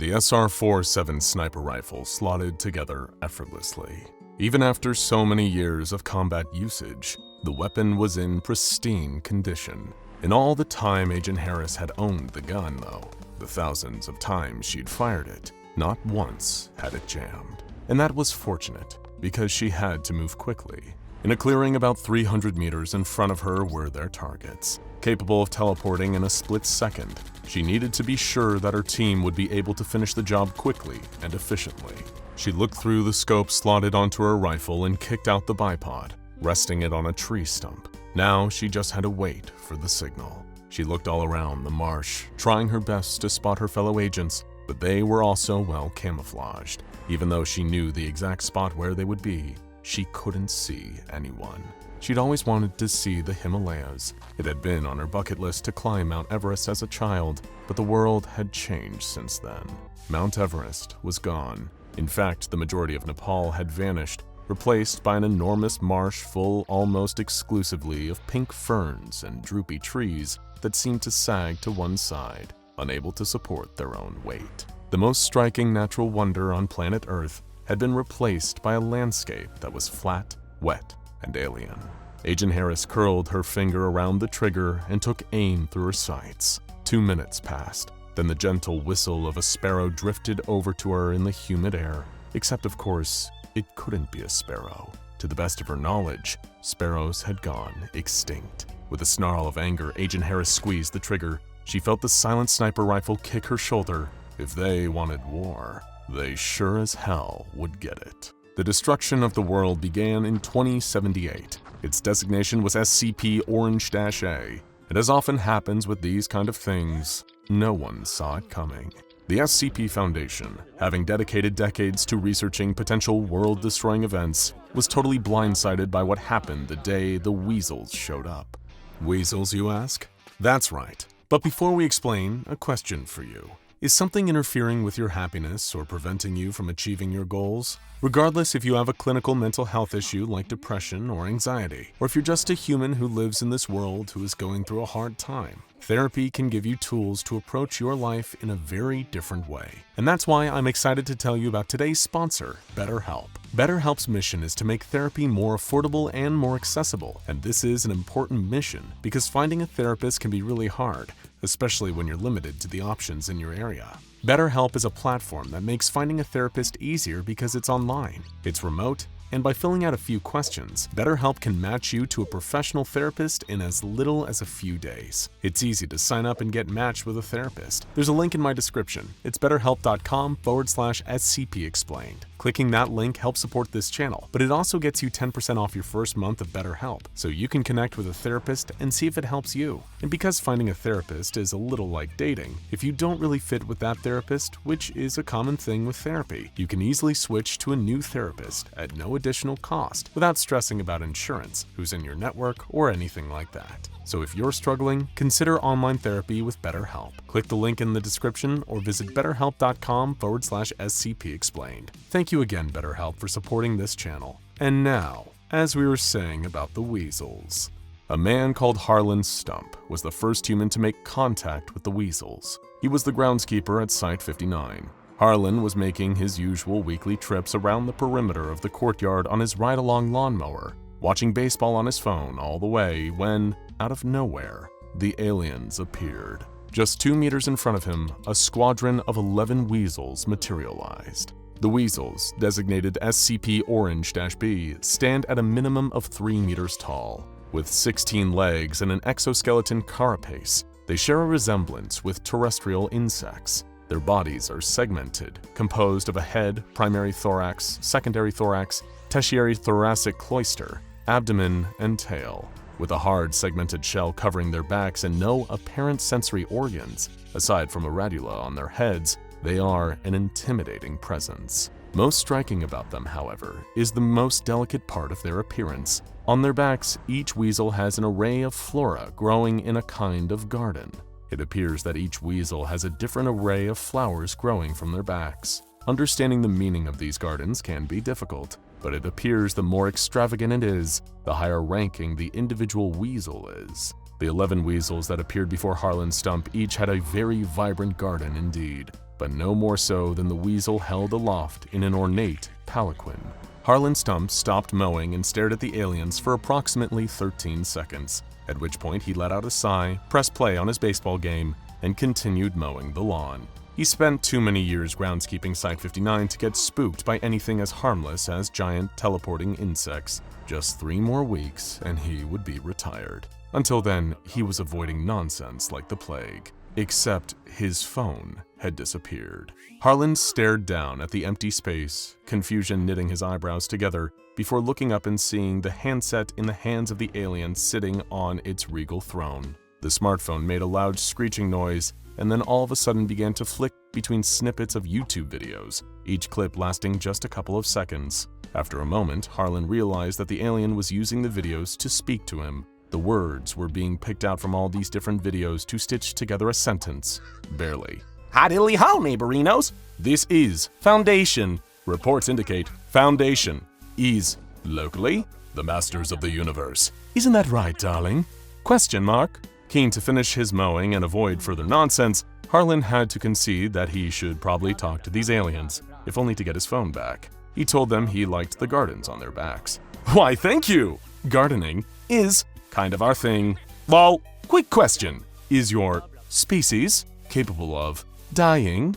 The SR-47 sniper rifle slotted together effortlessly. Even after so many years of combat usage, the weapon was in pristine condition. In all the time Agent Harris had owned the gun, though, the thousands of times she'd fired it, not once had it jammed. And that was fortunate, because she had to move quickly. In a clearing about 300 meters in front of her were their targets. Capable of teleporting in a split second, she needed to be sure that her team would be able to finish the job quickly and efficiently. She looked through the scope slotted onto her rifle and kicked out the bipod, resting it on a tree stump. Now she just had to wait for the signal. She looked all around the marsh, trying her best to spot her fellow agents, but they were also well camouflaged. Even though she knew the exact spot where they would be, she couldn't see anyone. She'd always wanted to see the Himalayas. It had been on her bucket list to climb Mount Everest as a child, but the world had changed since then. Mount Everest was gone. In fact, the majority of Nepal had vanished, replaced by an enormous marsh full almost exclusively of pink ferns and droopy trees that seemed to sag to one side, unable to support their own weight. The most striking natural wonder on planet Earth had been replaced by a landscape that was flat, wet, and alien. Agent Harris curled her finger around the trigger and took aim through her sights. 2 minutes passed. Then the gentle whistle of a sparrow drifted over to her in the humid air. Except, of course, it couldn't be a sparrow. To the best of her knowledge, sparrows had gone extinct. With a snarl of anger, Agent Harris squeezed the trigger. She felt the silent sniper rifle kick her shoulder. If they wanted war, they sure as hell would get it. The destruction of the world began in 2078. Its designation was SCP-001, and as often happens with these kind of things, no one saw it coming. The SCP Foundation, having dedicated decades to researching potential world-destroying events, was totally blindsided by what happened the day the weasels showed up. Weasels, you ask? That's right. But before we explain, a question for you. Is something interfering with your happiness or preventing you from achieving your goals? Regardless if you have a clinical mental health issue like depression or anxiety, or if you're just a human who lives in this world who is going through a hard time, therapy can give you tools to approach your life in a very different way. And that's why I'm excited to tell you about today's sponsor, BetterHelp. BetterHelp's mission is to make therapy more affordable and more accessible, and this is an important mission because finding a therapist can be really hard, especially when you're limited to the options in your area. BetterHelp is a platform that makes finding a therapist easier because it's online, it's remote, and by filling out a few questions, BetterHelp can match you to a professional therapist in as little as a few days. It's easy to sign up and get matched with a therapist. There's a link in my description. It's betterhelp.com/SCP Explained. Clicking that link helps support this channel, but it also gets you 10% off your first month of BetterHelp, so you can connect with a therapist and see if it helps you. And because finding a therapist is a little like dating, if you don't really fit with that therapist, which is a common thing with therapy, you can easily switch to a new therapist at no additional cost without stressing about insurance, who's in your network, or anything like that. So if you're struggling, consider online therapy with BetterHelp. Click the link in the description or visit betterhelp.com/SCP Explained. Thank you again, BetterHelp, for supporting this channel. And now, as we were saying about the weasels, a man called Harlan Stump was the first human to make contact with the weasels. He was the groundskeeper at Site 59. Harlan was making his usual weekly trips around the perimeter of the courtyard on his ride-along lawnmower, watching baseball on his phone all the way when, out of nowhere, the aliens appeared. Just 2 meters in front of him, a squadron of 11 weasels materialized. The weasels, designated SCP-001-B, stand at a minimum of 3 meters tall. With 16 legs and an exoskeleton carapace, they share a resemblance with terrestrial insects. Their bodies are segmented, composed of a head, primary thorax, secondary thorax, tertiary thoracic cloister, abdomen, and tail. With a hard segmented shell covering their backs and no apparent sensory organs, aside from a radula on their heads, they are an intimidating presence. Most striking about them, however, is the most delicate part of their appearance. On their backs, each weasel has an array of flora growing in a kind of garden. It appears that each weasel has a different array of flowers growing from their backs. Understanding the meaning of these gardens can be difficult, but it appears the more extravagant it is, the higher ranking the individual weasel is. The 11 weasels that appeared before Harlan Stump each had a very vibrant garden indeed. but no more so than the weasel held aloft in an ornate palanquin. Harlan Stump stopped mowing and stared at the aliens for approximately 13 seconds, at which point he let out a sigh, pressed play on his baseball game, and continued mowing the lawn. He spent too many years groundskeeping Site-59 to get spooked by anything as harmless as giant teleporting insects. Just 3 more weeks and he would be retired. Until then, he was avoiding nonsense like the plague. Except his phone had disappeared. Harlan stared down at the empty space, confusion knitting his eyebrows together, before looking up and seeing the handset in the hands of the alien sitting on its regal throne. The smartphone made a loud screeching noise, and then all of a sudden began to flick between snippets of YouTube videos, each clip lasting just a couple of seconds. After a moment, Harlan realized that the alien was using the videos to speak to him. The words were being picked out from all these different videos to stitch together a sentence. Barely. Hi diddly ho, neighborinos! This is Foundation. Reports indicate Foundation is locally the masters of the universe. Isn't that right, darling? Question mark. Keen to finish his mowing and avoid further nonsense, Harlan had to concede that he should probably talk to these aliens, if only to get his phone back. He told them he liked the gardens on their backs. Why, thank you! Gardening is kind of our thing. Well, quick question. Is your species capable of dying?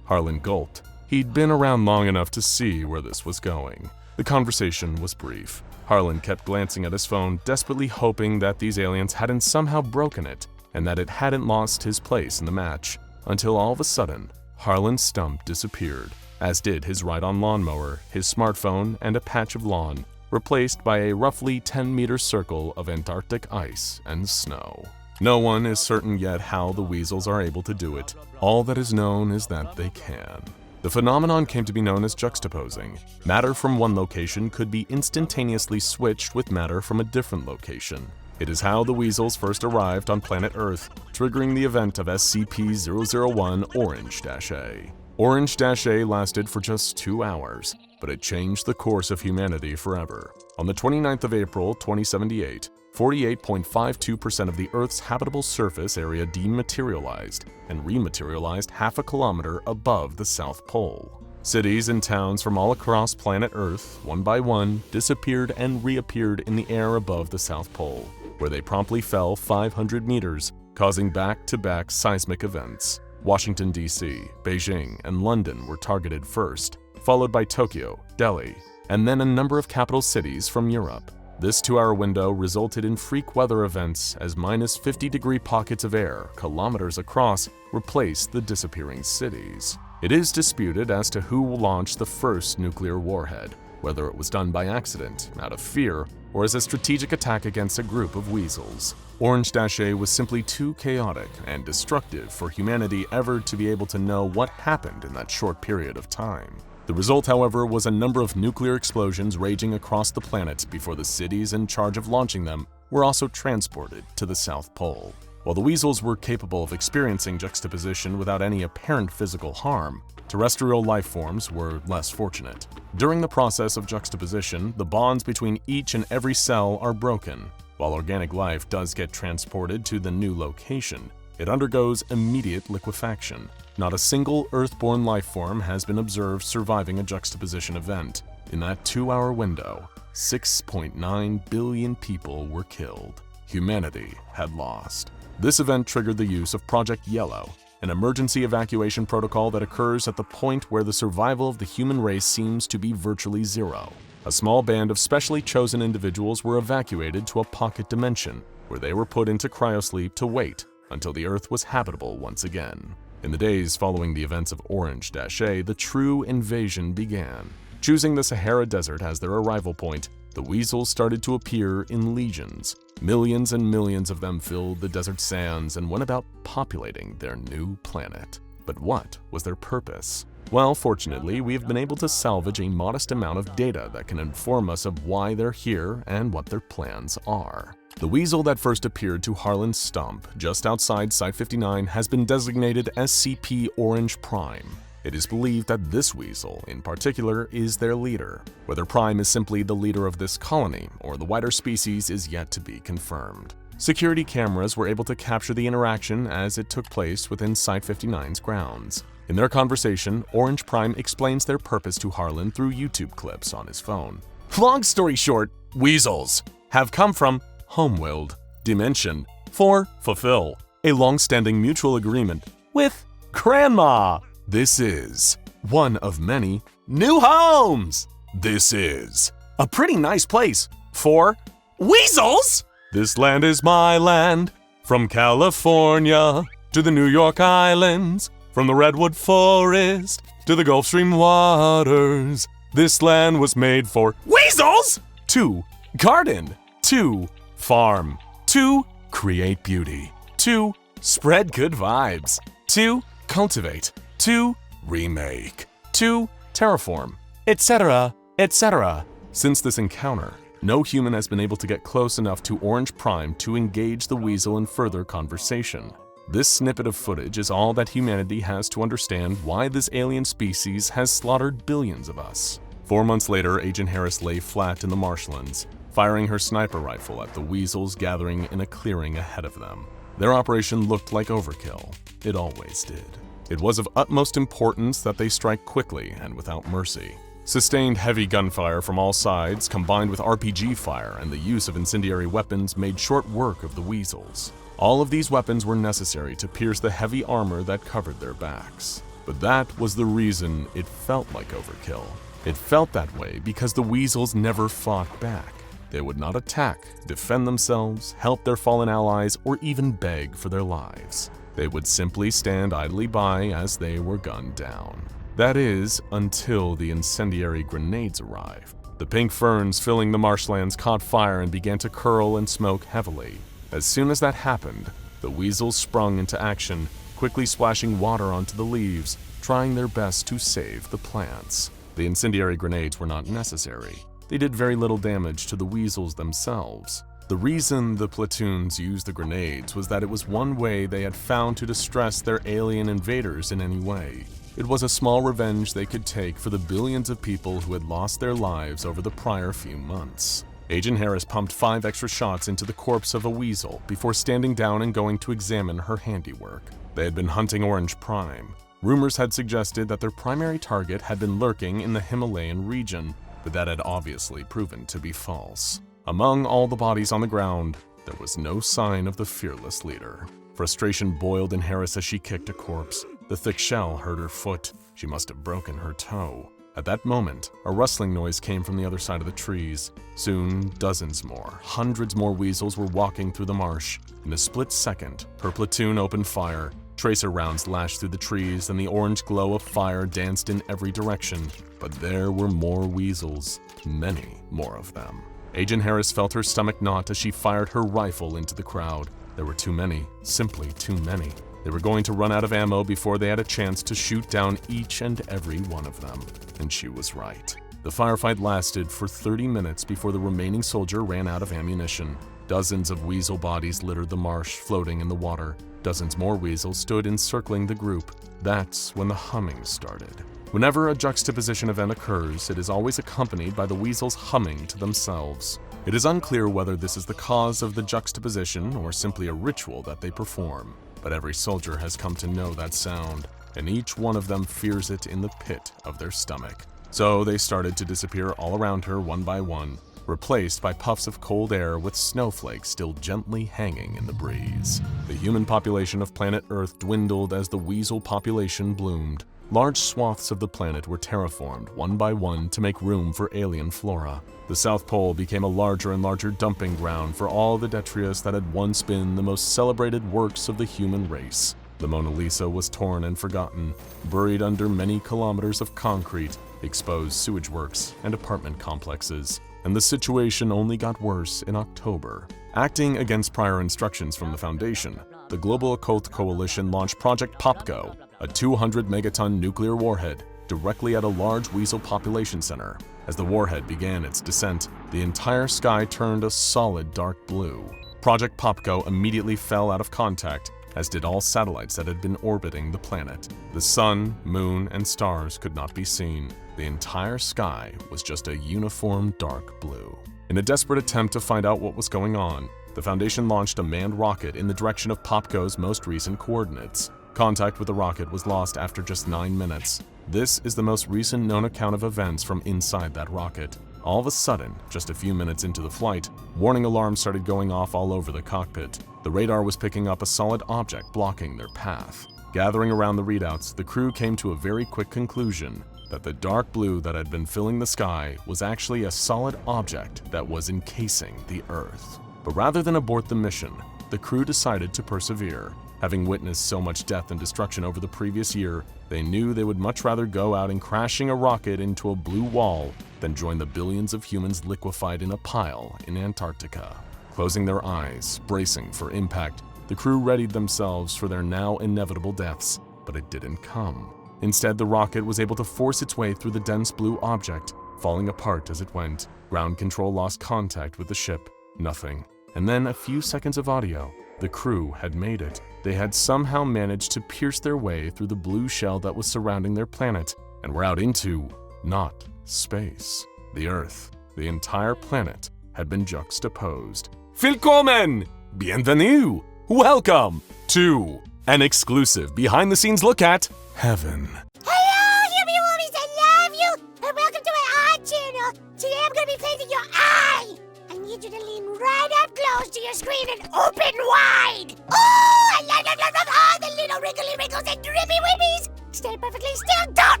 Harlan gulped. He'd been around long enough to see where this was going. The conversation was brief. Harlan kept glancing at his phone, desperately hoping that these aliens hadn't somehow broken it and that it hadn't lost his place in the match, until all of a sudden, Harlan Stump disappeared, as did his ride-on lawnmower, his smartphone, and a patch of lawn, replaced by a roughly 10-meter circle of Antarctic ice and snow. No one is certain yet how the weasels are able to do it. All that is known is that they can. The phenomenon came to be known as juxtaposing. Matter from one location could be instantaneously switched with matter from a different location. It is how the weasels first arrived on planet Earth, triggering the event of SCP-001 Orange-A. Orange-A lasted for just 2 hours, but it changed the course of humanity forever. On the 29th of April, 2078, 48.52% of the Earth's habitable surface area dematerialized and rematerialized half a kilometer above the South Pole. Cities and towns from all across planet Earth, one by one, disappeared and reappeared in the air above the South Pole, where they promptly fell 500 meters, causing back-to-back seismic events. Washington, D.C., Beijing, and London were targeted first, followed by Tokyo, Delhi, and then a number of capital cities from Europe. This 2-hour window resulted in freak weather events as minus 50-degree pockets of air, kilometers across, replaced the disappearing cities. It is disputed as to who launched the first nuclear warhead, whether it was done by accident, out of fear, or as a strategic attack against a group of weasels. Orange-A was simply too chaotic and destructive for humanity ever to be able to know what happened in that short period of time. The result, however, was a number of nuclear explosions raging across the planet before the cities in charge of launching them were also transported to the South Pole. While the weasels were capable of experiencing juxtaposition without any apparent physical harm, terrestrial life forms were less fortunate. During the process of juxtaposition, the bonds between each and every cell are broken. While organic life does get transported to the new location, it undergoes immediate liquefaction. Not a single Earth-born life form has been observed surviving a juxtaposition event. In that 2-hour window, 6.9 billion people were killed. Humanity had lost. This event triggered the use of Project Yellow, an emergency evacuation protocol that occurs at the point where the survival of the human race seems to be virtually zero. A small band of specially chosen individuals were evacuated to a pocket dimension, where they were put into cryosleep to wait until the Earth was habitable once again. In the days following the events of Orange-A, the true invasion began. Choosing the Sahara Desert as their arrival point, the weasels started to appear in legions. Millions and millions of them filled the desert sands and went about populating their new planet. But what was their purpose? Well, fortunately, we have been able to salvage a modest amount of data that can inform us of why they're here and what their plans are. The weasel that first appeared to Harlan Stump just outside Site-59 has been designated SCP-Orange Prime. It is believed that this weasel, in particular, is their leader. Whether Prime is simply the leader of this colony or the wider species is yet to be confirmed. Security cameras were able to capture the interaction as it took place within Site-59's grounds. In their conversation, Orange Prime explains their purpose to Harlan through YouTube clips on his phone. Long story short, weasels have come from Homeworld Dimension for fulfill a long-standing mutual agreement with Grandma. This is one of many new homes. This is a pretty nice place for weasels. This land is my land, from California to the New York Islands, from the Redwood Forest to the Gulf Stream waters. This land was made for weasels to garden, to farm, to create beauty, to spread good vibes, to cultivate, to remake, to terraform, etc., etc. Since this encounter, no human has been able to get close enough to Orange Prime to engage the weasel in further conversation. This snippet of footage is all that humanity has to understand why this alien species has slaughtered billions of us. 4 months later, Agent Harris lay flat in the marshlands, firing her sniper rifle at the weasels gathering in a clearing ahead of them. Their operation looked like overkill. It always did. It was of utmost importance that they strike quickly and without mercy. Sustained heavy gunfire from all sides, combined with RPG fire and the use of incendiary weapons, made short work of the weasels. All of these weapons were necessary to pierce the heavy armor that covered their backs. But that was the reason it felt like overkill. It felt that way because the weasels never fought back. They would not attack, defend themselves, help their fallen allies, or even beg for their lives. They would simply stand idly by as they were gunned down. That is, until the incendiary grenades arrived. The pink ferns filling the marshlands caught fire and began to curl and smoke heavily. As soon as that happened, the weasels sprung into action, quickly splashing water onto the leaves, trying their best to save the plants. The incendiary grenades were not necessary. They did very little damage to the weasels themselves. The reason the platoons used the grenades was that it was one way they had found to distress their alien invaders in any way. It was a small revenge they could take for the billions of people who had lost their lives over the prior few months. Agent Harris pumped 5 extra shots into the corpse of a weasel before standing down and going to examine her handiwork. They had been hunting Orange Prime. Rumors had suggested that their primary target had been lurking in the Himalayan region, but that had obviously proven to be false. Among all the bodies on the ground, there was no sign of the fearless leader. Frustration boiled in Harris as she kicked a corpse. The thick shell hurt her foot. She must have broken her toe. At that moment, a rustling noise came from the other side of the trees. Soon, dozens more, hundreds more weasels were walking through the marsh. In a split second, her platoon opened fire. Tracer rounds lashed through the trees, and the orange glow of fire danced in every direction. But there were more weasels, many more of them. Agent Harris felt her stomach knot as she fired her rifle into the crowd. There were too many, simply too many. They were going to run out of ammo before they had a chance to shoot down each and every one of them. And she was right. The firefight lasted for 30 minutes before the remaining soldier ran out of ammunition. Dozens of weasel bodies littered the marsh, floating in the water. Dozens more weasels stood encircling the group. That's when the humming started. Whenever a juxtaposition event occurs, it is always accompanied by the weasels humming to themselves. It is unclear whether this is the cause of the juxtaposition or simply a ritual that they perform. But every soldier has come to know that sound, and each one of them fears it in the pit of their stomach. So they started to disappear all around her one by one, replaced by puffs of cold air with snowflakes still gently hanging in the breeze. The human population of planet Earth dwindled as the weasel population bloomed. Large swaths of the planet were terraformed one by one to make room for alien flora. The South Pole became a larger and larger dumping ground for all the detritus that had once been the most celebrated works of the human race. The Mona Lisa was torn and forgotten, buried under many kilometers of concrete, exposed sewage works, and apartment complexes. And the situation only got worse in October. Acting against prior instructions from the Foundation, the Global Occult Coalition launched Project POPCO, a 200-megaton nuclear warhead, directly at a large weasel population center. As the warhead began its descent, the entire sky turned a solid dark blue. Project POPCO immediately fell out of contact, as did all satellites that had been orbiting the planet. The sun, moon, and stars could not be seen. The entire sky was just a uniform dark blue. In a desperate attempt to find out what was going on, the Foundation launched a manned rocket in the direction of POPCO's most recent coordinates. Contact with the rocket was lost after just 9 minutes. This is the most recent known account of events from inside that rocket. All of a sudden, just a few minutes into the flight, warning alarms started going off all over the cockpit. The radar was picking up a solid object blocking their path. Gathering around the readouts, the crew came to a very quick conclusion that the dark blue that had been filling the sky was actually a solid object that was encasing the Earth. But rather than abort the mission, the crew decided to persevere. Having witnessed so much death and destruction over the previous year, they knew they would much rather go out and crashing a rocket into a blue wall than join the billions of humans liquefied in a pile in Antarctica. Closing their eyes, bracing for impact, the crew readied themselves for their now inevitable deaths, but it didn't come. Instead, the rocket was able to force its way through the dense blue object, falling apart as it went. Ground control lost contact with the ship. Nothing. And then a few seconds of audio. The crew had made it. They had somehow managed to pierce their way through the blue shell that was surrounding their planet, and were out into, not space, the Earth. The entire planet had been juxtaposed. Willkommen! Bienvenue! Welcome to an exclusive behind-the-scenes look at Heaven. Hello, Human Wolfies, I love you, and welcome to my art channel. Today I'm going to be painting your eye. I need you to lean right up close to your screen and open wide. Oh, I love all the little wrinkly wrinkles and drippy whippies. Stay perfectly still, don't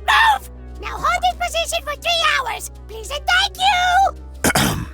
move. Now hold this position for 3 hours, please and thank you.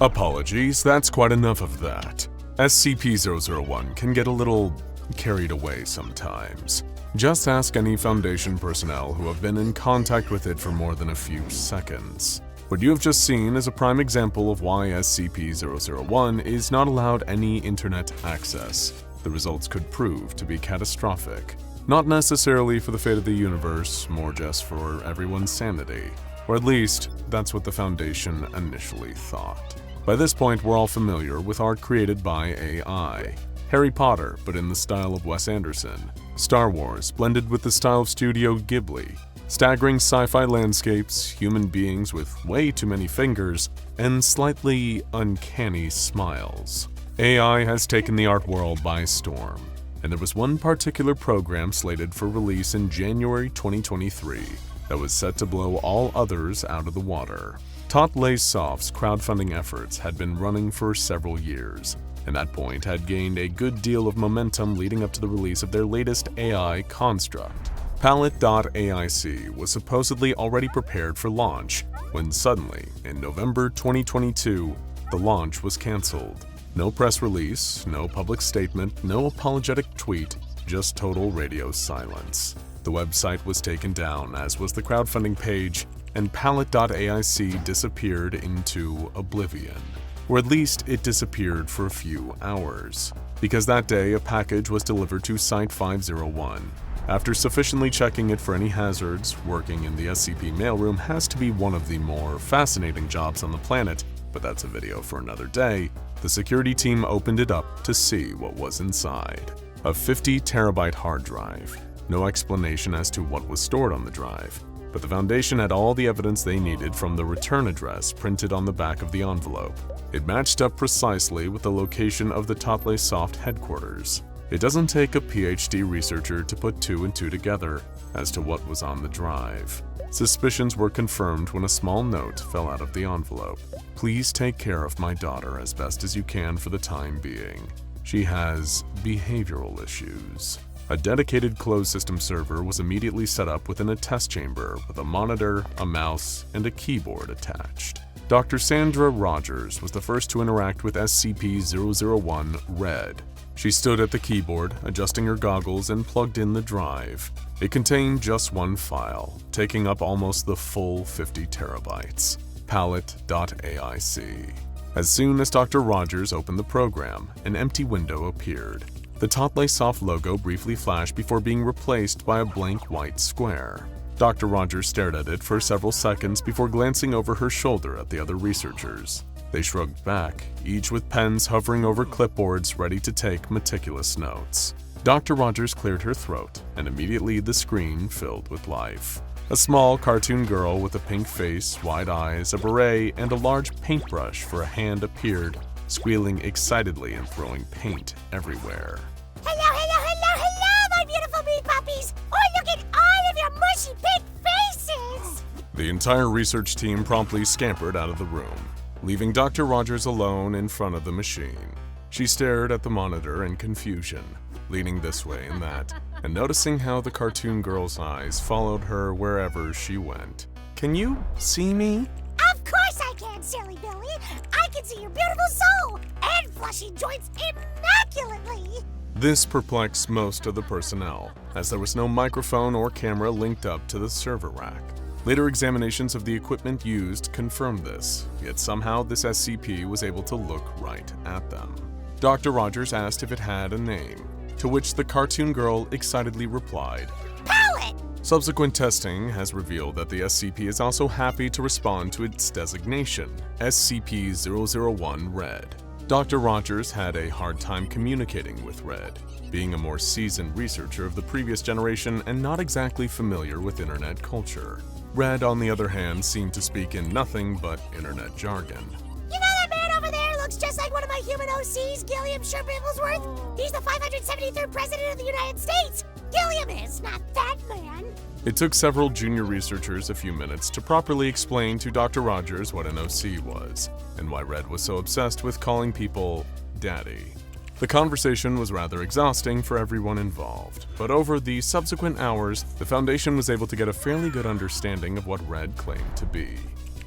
Apologies, that's quite enough of that. SCP-001 can get a little carried away sometimes. Just ask any Foundation personnel who have been in contact with it for more than a few seconds. What you have just seen is a prime example of why SCP-001 is not allowed any internet access. The results could prove to be catastrophic. Not necessarily for the fate of the universe, more just for everyone's sanity. Or at least, that's what the Foundation initially thought. By this point, we're all familiar with art created by AI. Harry Potter, but in the style of Wes Anderson. Star Wars, blended with the style of Studio Ghibli. Staggering sci-fi landscapes, human beings with way too many fingers, and slightly uncanny smiles. AI has taken the art world by storm, and there was one particular program slated for release in January 2023 that was set to blow all others out of the water. PALLIT.AIC's crowdfunding efforts had been running for several years, and that point had gained a good deal of momentum leading up to the release of their latest AI construct. PALLIT.AIC was supposedly already prepared for launch, when suddenly, in November 2022, the launch was cancelled. No press release, no public statement, no apologetic tweet, just total radio silence. The website was taken down, as was the crowdfunding page, and PALLIT.AIC disappeared into oblivion. Or at least it disappeared for a few hours. Because that day, a package was delivered to Site-501. After sufficiently checking it for any hazards, working in the SCP mailroom has to be one of the more fascinating jobs on the planet, but that's a video for another day. The security team opened it up to see what was inside. A 50-terabyte hard drive. No explanation as to what was stored on the drive, but the Foundation had all the evidence they needed from the return address printed on the back of the envelope. It matched up precisely with the location of the PALLIT headquarters. It doesn't take a PhD researcher to put 2 and 2 together as to what was on the drive. Suspicions were confirmed when a small note fell out of the envelope. Please take care of my daughter as best as you can for the time being. She has behavioral issues. A dedicated closed system server was immediately set up within a test chamber with a monitor, a mouse, and a keyboard attached. Dr. Sandra Rogers was the first to interact with SCP-001 Red. She stood at the keyboard, adjusting her goggles, and plugged in the drive. It contained just one file, taking up almost the full 50 terabytes. PALLIT.AIC. As soon as Dr. Rogers opened the program, an empty window appeared. The PALLIT logo briefly flashed before being replaced by a blank white square. Dr. Rogers stared at it for several seconds before glancing over her shoulder at the other researchers. They shrugged back, each with pens hovering over clipboards ready to take meticulous notes. Dr. Rogers cleared her throat, and immediately the screen filled with life. A small cartoon girl with a pink face, wide eyes, a beret, and a large paintbrush for a hand appeared, squealing excitedly and throwing paint everywhere. Hello, my beautiful The entire research team promptly scampered out of the room, leaving Dr. Rogers alone in front of the machine. She stared at the monitor in confusion, leaning this way and that, and noticing how the cartoon girl's eyes followed her wherever she went. "Can you see me?" Of course I can, silly Billy. I can see your beautiful soul and flushing joints immaculately. This perplexed most of the personnel, as there was no microphone or camera linked up to the server rack. Later examinations of the equipment used confirmed this, yet somehow this SCP was able to look right at them. Dr. Rogers asked if it had a name, to which the cartoon girl excitedly replied, PALLIT! Subsequent testing has revealed that the SCP is also happy to respond to its designation, SCP-001 Red. Dr. Rogers had a hard time communicating with Red, being a more seasoned researcher of the previous generation and not exactly familiar with internet culture. Red, on the other hand, seemed to speak in nothing but internet jargon. You know that man over there looks just like one of my human OCs, Gilliam Sherpibblesworth? He's the 573rd President of the United States! Gilliam is, not that man! It took several junior researchers a few minutes to properly explain to Dr. Rogers what an OC was, and why Red was so obsessed with calling people Daddy. The conversation was rather exhausting for everyone involved, but over the subsequent hours, the Foundation was able to get a fairly good understanding of what Red claimed to be.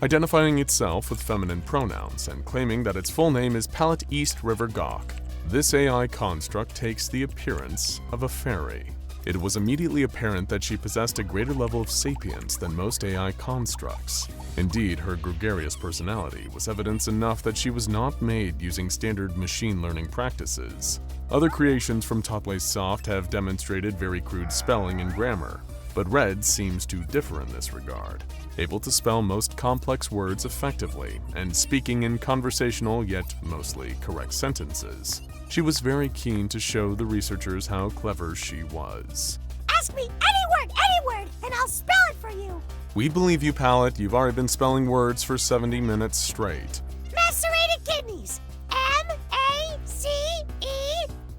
Identifying itself with feminine pronouns and claiming that its full name is PALLIT.AIC River Gawk, this AI construct takes the appearance of a fairy. It was immediately apparent that she possessed a greater level of sapience than most AI constructs. Indeed, her gregarious personality was evidence enough that she was not made using standard machine learning practices. Other creations from Top-Lace Soft have demonstrated very crude spelling and grammar, but Red seems to differ in this regard, able to spell most complex words effectively and speaking in conversational yet mostly correct sentences. She was very keen to show the researchers how clever she was. Ask me any word, and I'll spell it for you! We believe you, Pallet. You've already been spelling words for 70 minutes straight. Macerated kidneys! M-A-C-E...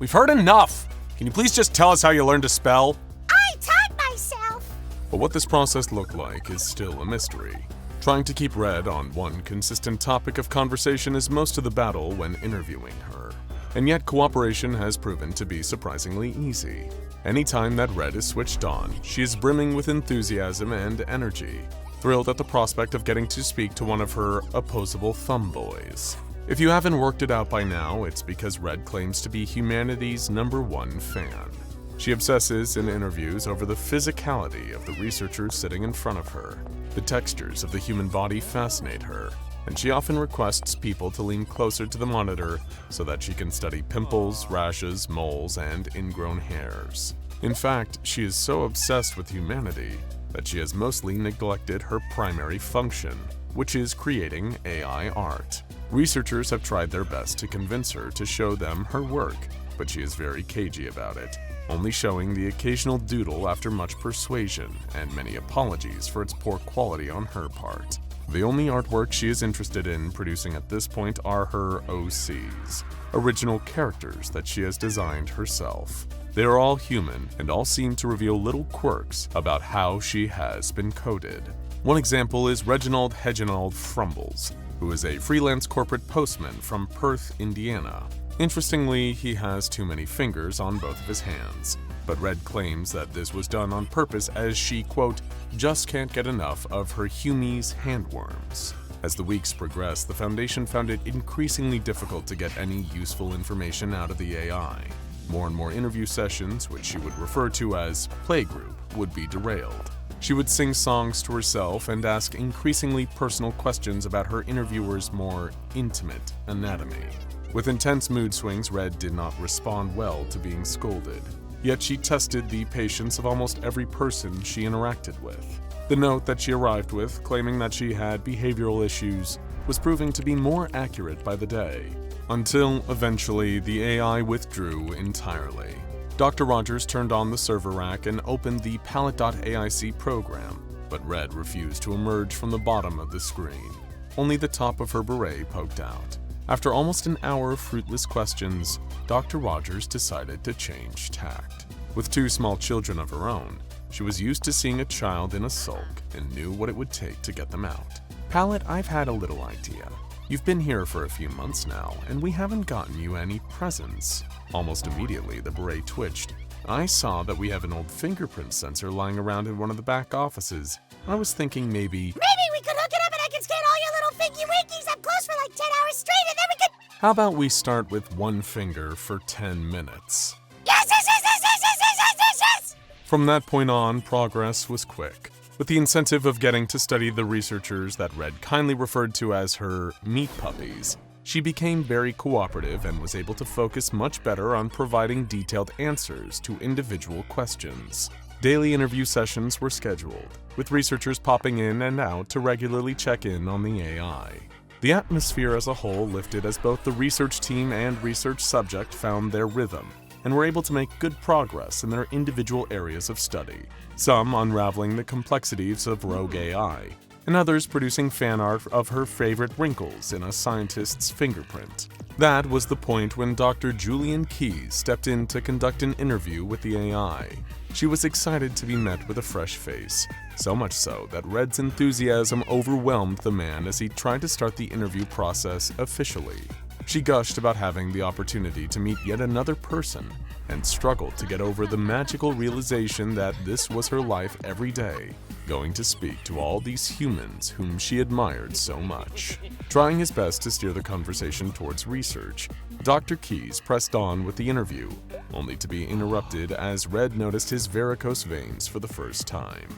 We've heard enough! Can you please just tell us how you learned to spell? I taught myself! But what this process looked like is still a mystery. Trying to keep Red on one consistent topic of conversation is most of the battle when interviewing her. And yet cooperation has proven to be surprisingly easy. Anytime that Red is switched on, she is brimming with enthusiasm and energy, thrilled at the prospect of getting to speak to one of her opposable thumb boys. If you haven't worked it out by now, it's because Red claims to be humanity's #1 fan. She obsesses in interviews over the physicality of the researchers sitting in front of her. The textures of the human body fascinate her, and she often requests people to lean closer to the monitor so that she can study pimples, rashes, moles, and ingrown hairs. In fact, she is so obsessed with humanity that she has mostly neglected her primary function, which is creating AI art. Researchers have tried their best to convince her to show them her work, but she is very cagey about it, only showing the occasional doodle after much persuasion and many apologies for its poor quality on her part. The only artwork she is interested in producing at this point are her OCs, original characters that she has designed herself. They are all human and all seem to reveal little quirks about how she has been coded. One example is Reginald Heginald Frumbles, who is a freelance corporate postman from Perth, Indiana. Interestingly, he has too many fingers on both of his hands, but Red claims that this was done on purpose as she, quote, just can't get enough of her Humie's handworms. As the weeks progressed, the Foundation found it increasingly difficult to get any useful information out of the AI. More and more interview sessions, which she would refer to as playgroup, would be derailed. She would sing songs to herself and ask increasingly personal questions about her interviewer's more intimate anatomy. With intense mood swings, Red did not respond well to being scolded. Yet she tested the patience of almost every person she interacted with. The note that she arrived with, claiming that she had behavioral issues, was proving to be more accurate by the day, until eventually the AI withdrew entirely. Dr. Rogers turned on the server rack and opened the PALLIT.AIC program, but Red refused to emerge from the bottom of the screen. Only the top of her beret poked out. After almost an hour of fruitless questions, Dr. Rogers decided to change tact. With 2 small children of her own, She was used to seeing a child in a sulk and knew what it would take to get them out. "Pallet, I've had a little idea. You've been here for a few months now, and we haven't gotten you any presents." Almost immediately, the beret twitched. "I saw that we have an old fingerprint sensor lying around in one of the back offices. I was thinking maybe we could hook it up and I can scan all your little fingy winkies up close for like 10 hours straight, and then we could... How about we start with one finger for 10 minutes? Yes, yes, yes, yes, yes, yes, yes, yes, yes, yes! From that point on, progress was quick. With the incentive of getting to study the researchers that Red kindly referred to as her meat puppies, she became very cooperative and was able to focus much better on providing detailed answers to individual questions. Daily interview sessions were scheduled, with researchers popping in and out to regularly check in on the AI. The atmosphere as a whole lifted as both the research team and research subject found their rhythm and were able to make good progress in their individual areas of study, some unraveling the complexities of rogue AI, and others producing fan art of her favorite wrinkles in a scientist's fingerprint. That was the point when Dr. Julian Keyes stepped in to conduct an interview with the AI. She was excited to be met with a fresh face, so much so that Red's enthusiasm overwhelmed the man as he tried to start the interview process officially. She gushed about having the opportunity to meet yet another person and struggled to get over the magical realization that this was her life every day, going to speak to all these humans whom she admired so much. Trying his best to steer the conversation towards research, Dr. Keyes pressed on with the interview, only to be interrupted as Red noticed his varicose veins for the first time.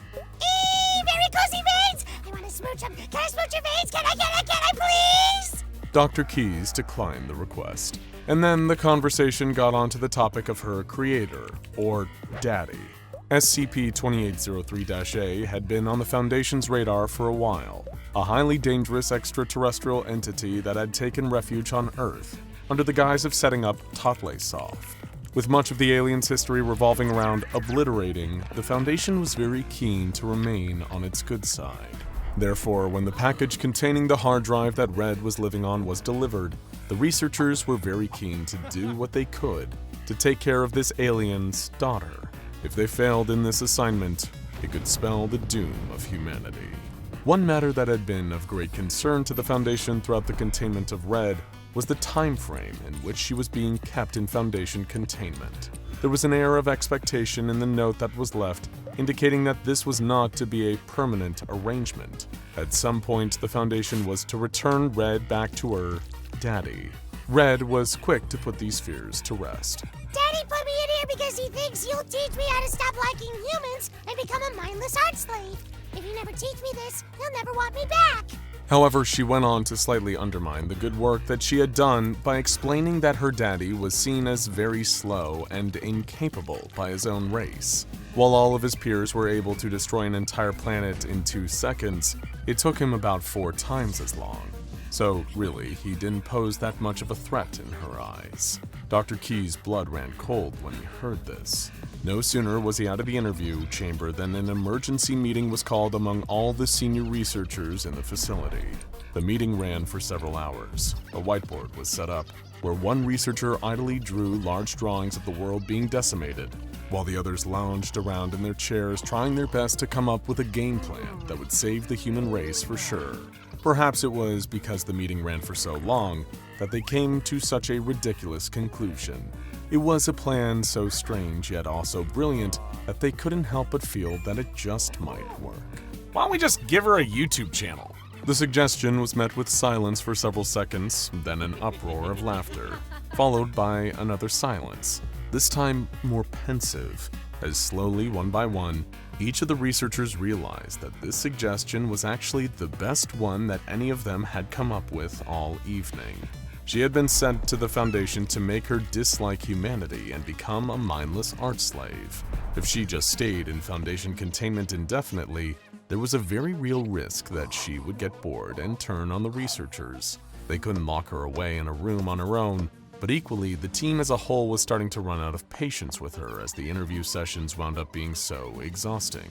Varicosey veins! I want to smooch them. Can I smooch your veins? Can I please? Dr. Keyes declined the request, and then the conversation got onto the topic of her creator, or daddy. SCP-2803-A had been on the Foundation's radar for a while, a highly dangerous extraterrestrial entity that had taken refuge on Earth under the guise of setting up PALLIT.AIC. With much of the aliens' history revolving around obliterating, the Foundation was very keen to remain on its good side. Therefore, when the package containing the hard drive that Red was living on was delivered, the researchers were very keen to do what they could to take care of this alien's daughter. If they failed in this assignment, it could spell the doom of humanity. One matter that had been of great concern to the Foundation throughout the containment of Red was the time frame in which she was being kept in Foundation containment. There was an air of expectation in the note that was left, indicating that this was not to be a permanent arrangement. At some point, the Foundation was to return Red back to her daddy. Red was quick to put these fears to rest. Daddy put me in here because he thinks you'll teach me how to stop liking humans and become a mindless art slave. If you never teach me this, he'll never want me back. However, she went on to slightly undermine the good work that she had done by explaining that her daddy was seen as very slow and incapable by his own race. While all of his peers were able to destroy an entire planet in 2 seconds, it took him about 4 times as long. So really, he didn't pose that much of a threat in her eyes. Dr. Keyes' blood ran cold when he heard this. No sooner was he out of the interview chamber than an emergency meeting was called among all the senior researchers in the facility. The meeting ran for several hours. A whiteboard was set up, where one researcher idly drew large drawings of the world being decimated, while the others lounged around in their chairs trying their best to come up with a game plan that would save the human race for sure. Perhaps it was because the meeting ran for so long that they came to such a ridiculous conclusion. It was a plan so strange yet also brilliant that they couldn't help but feel that it just might work. Why don't we just give her a YouTube channel? The suggestion was met with silence for several seconds, then an uproar of laughter, followed by another silence, this time more pensive, as slowly, one by one, each of the researchers realized that this suggestion was actually the best one that any of them had come up with all evening. She had been sent to the Foundation to make her dislike humanity and become a mindless art slave. If she just stayed in Foundation containment indefinitely, there was a very real risk that she would get bored and turn on the researchers. They couldn't lock her away in a room on her own, but equally, the team as a whole was starting to run out of patience with her as the interview sessions wound up being so exhausting.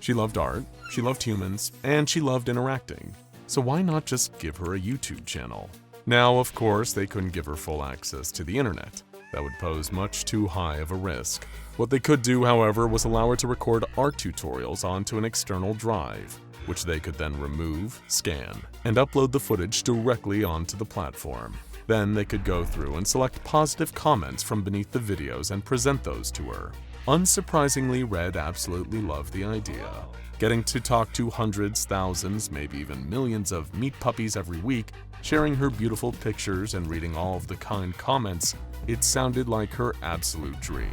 She loved art, she loved humans, and she loved interacting. So why not just give her a YouTube channel? Now, of course, they couldn't give her full access to the internet. That would pose much too high of a risk. What they could do, however, was allow her to record art tutorials onto an external drive, which they could then remove, scan, and upload the footage directly onto the platform. Then they could go through and select positive comments from beneath the videos and present those to her. Unsurprisingly, Red absolutely loved the idea. Getting to talk to hundreds, thousands, maybe even millions of meat puppies every week, sharing her beautiful pictures and reading all of the kind comments, it sounded like her absolute dream.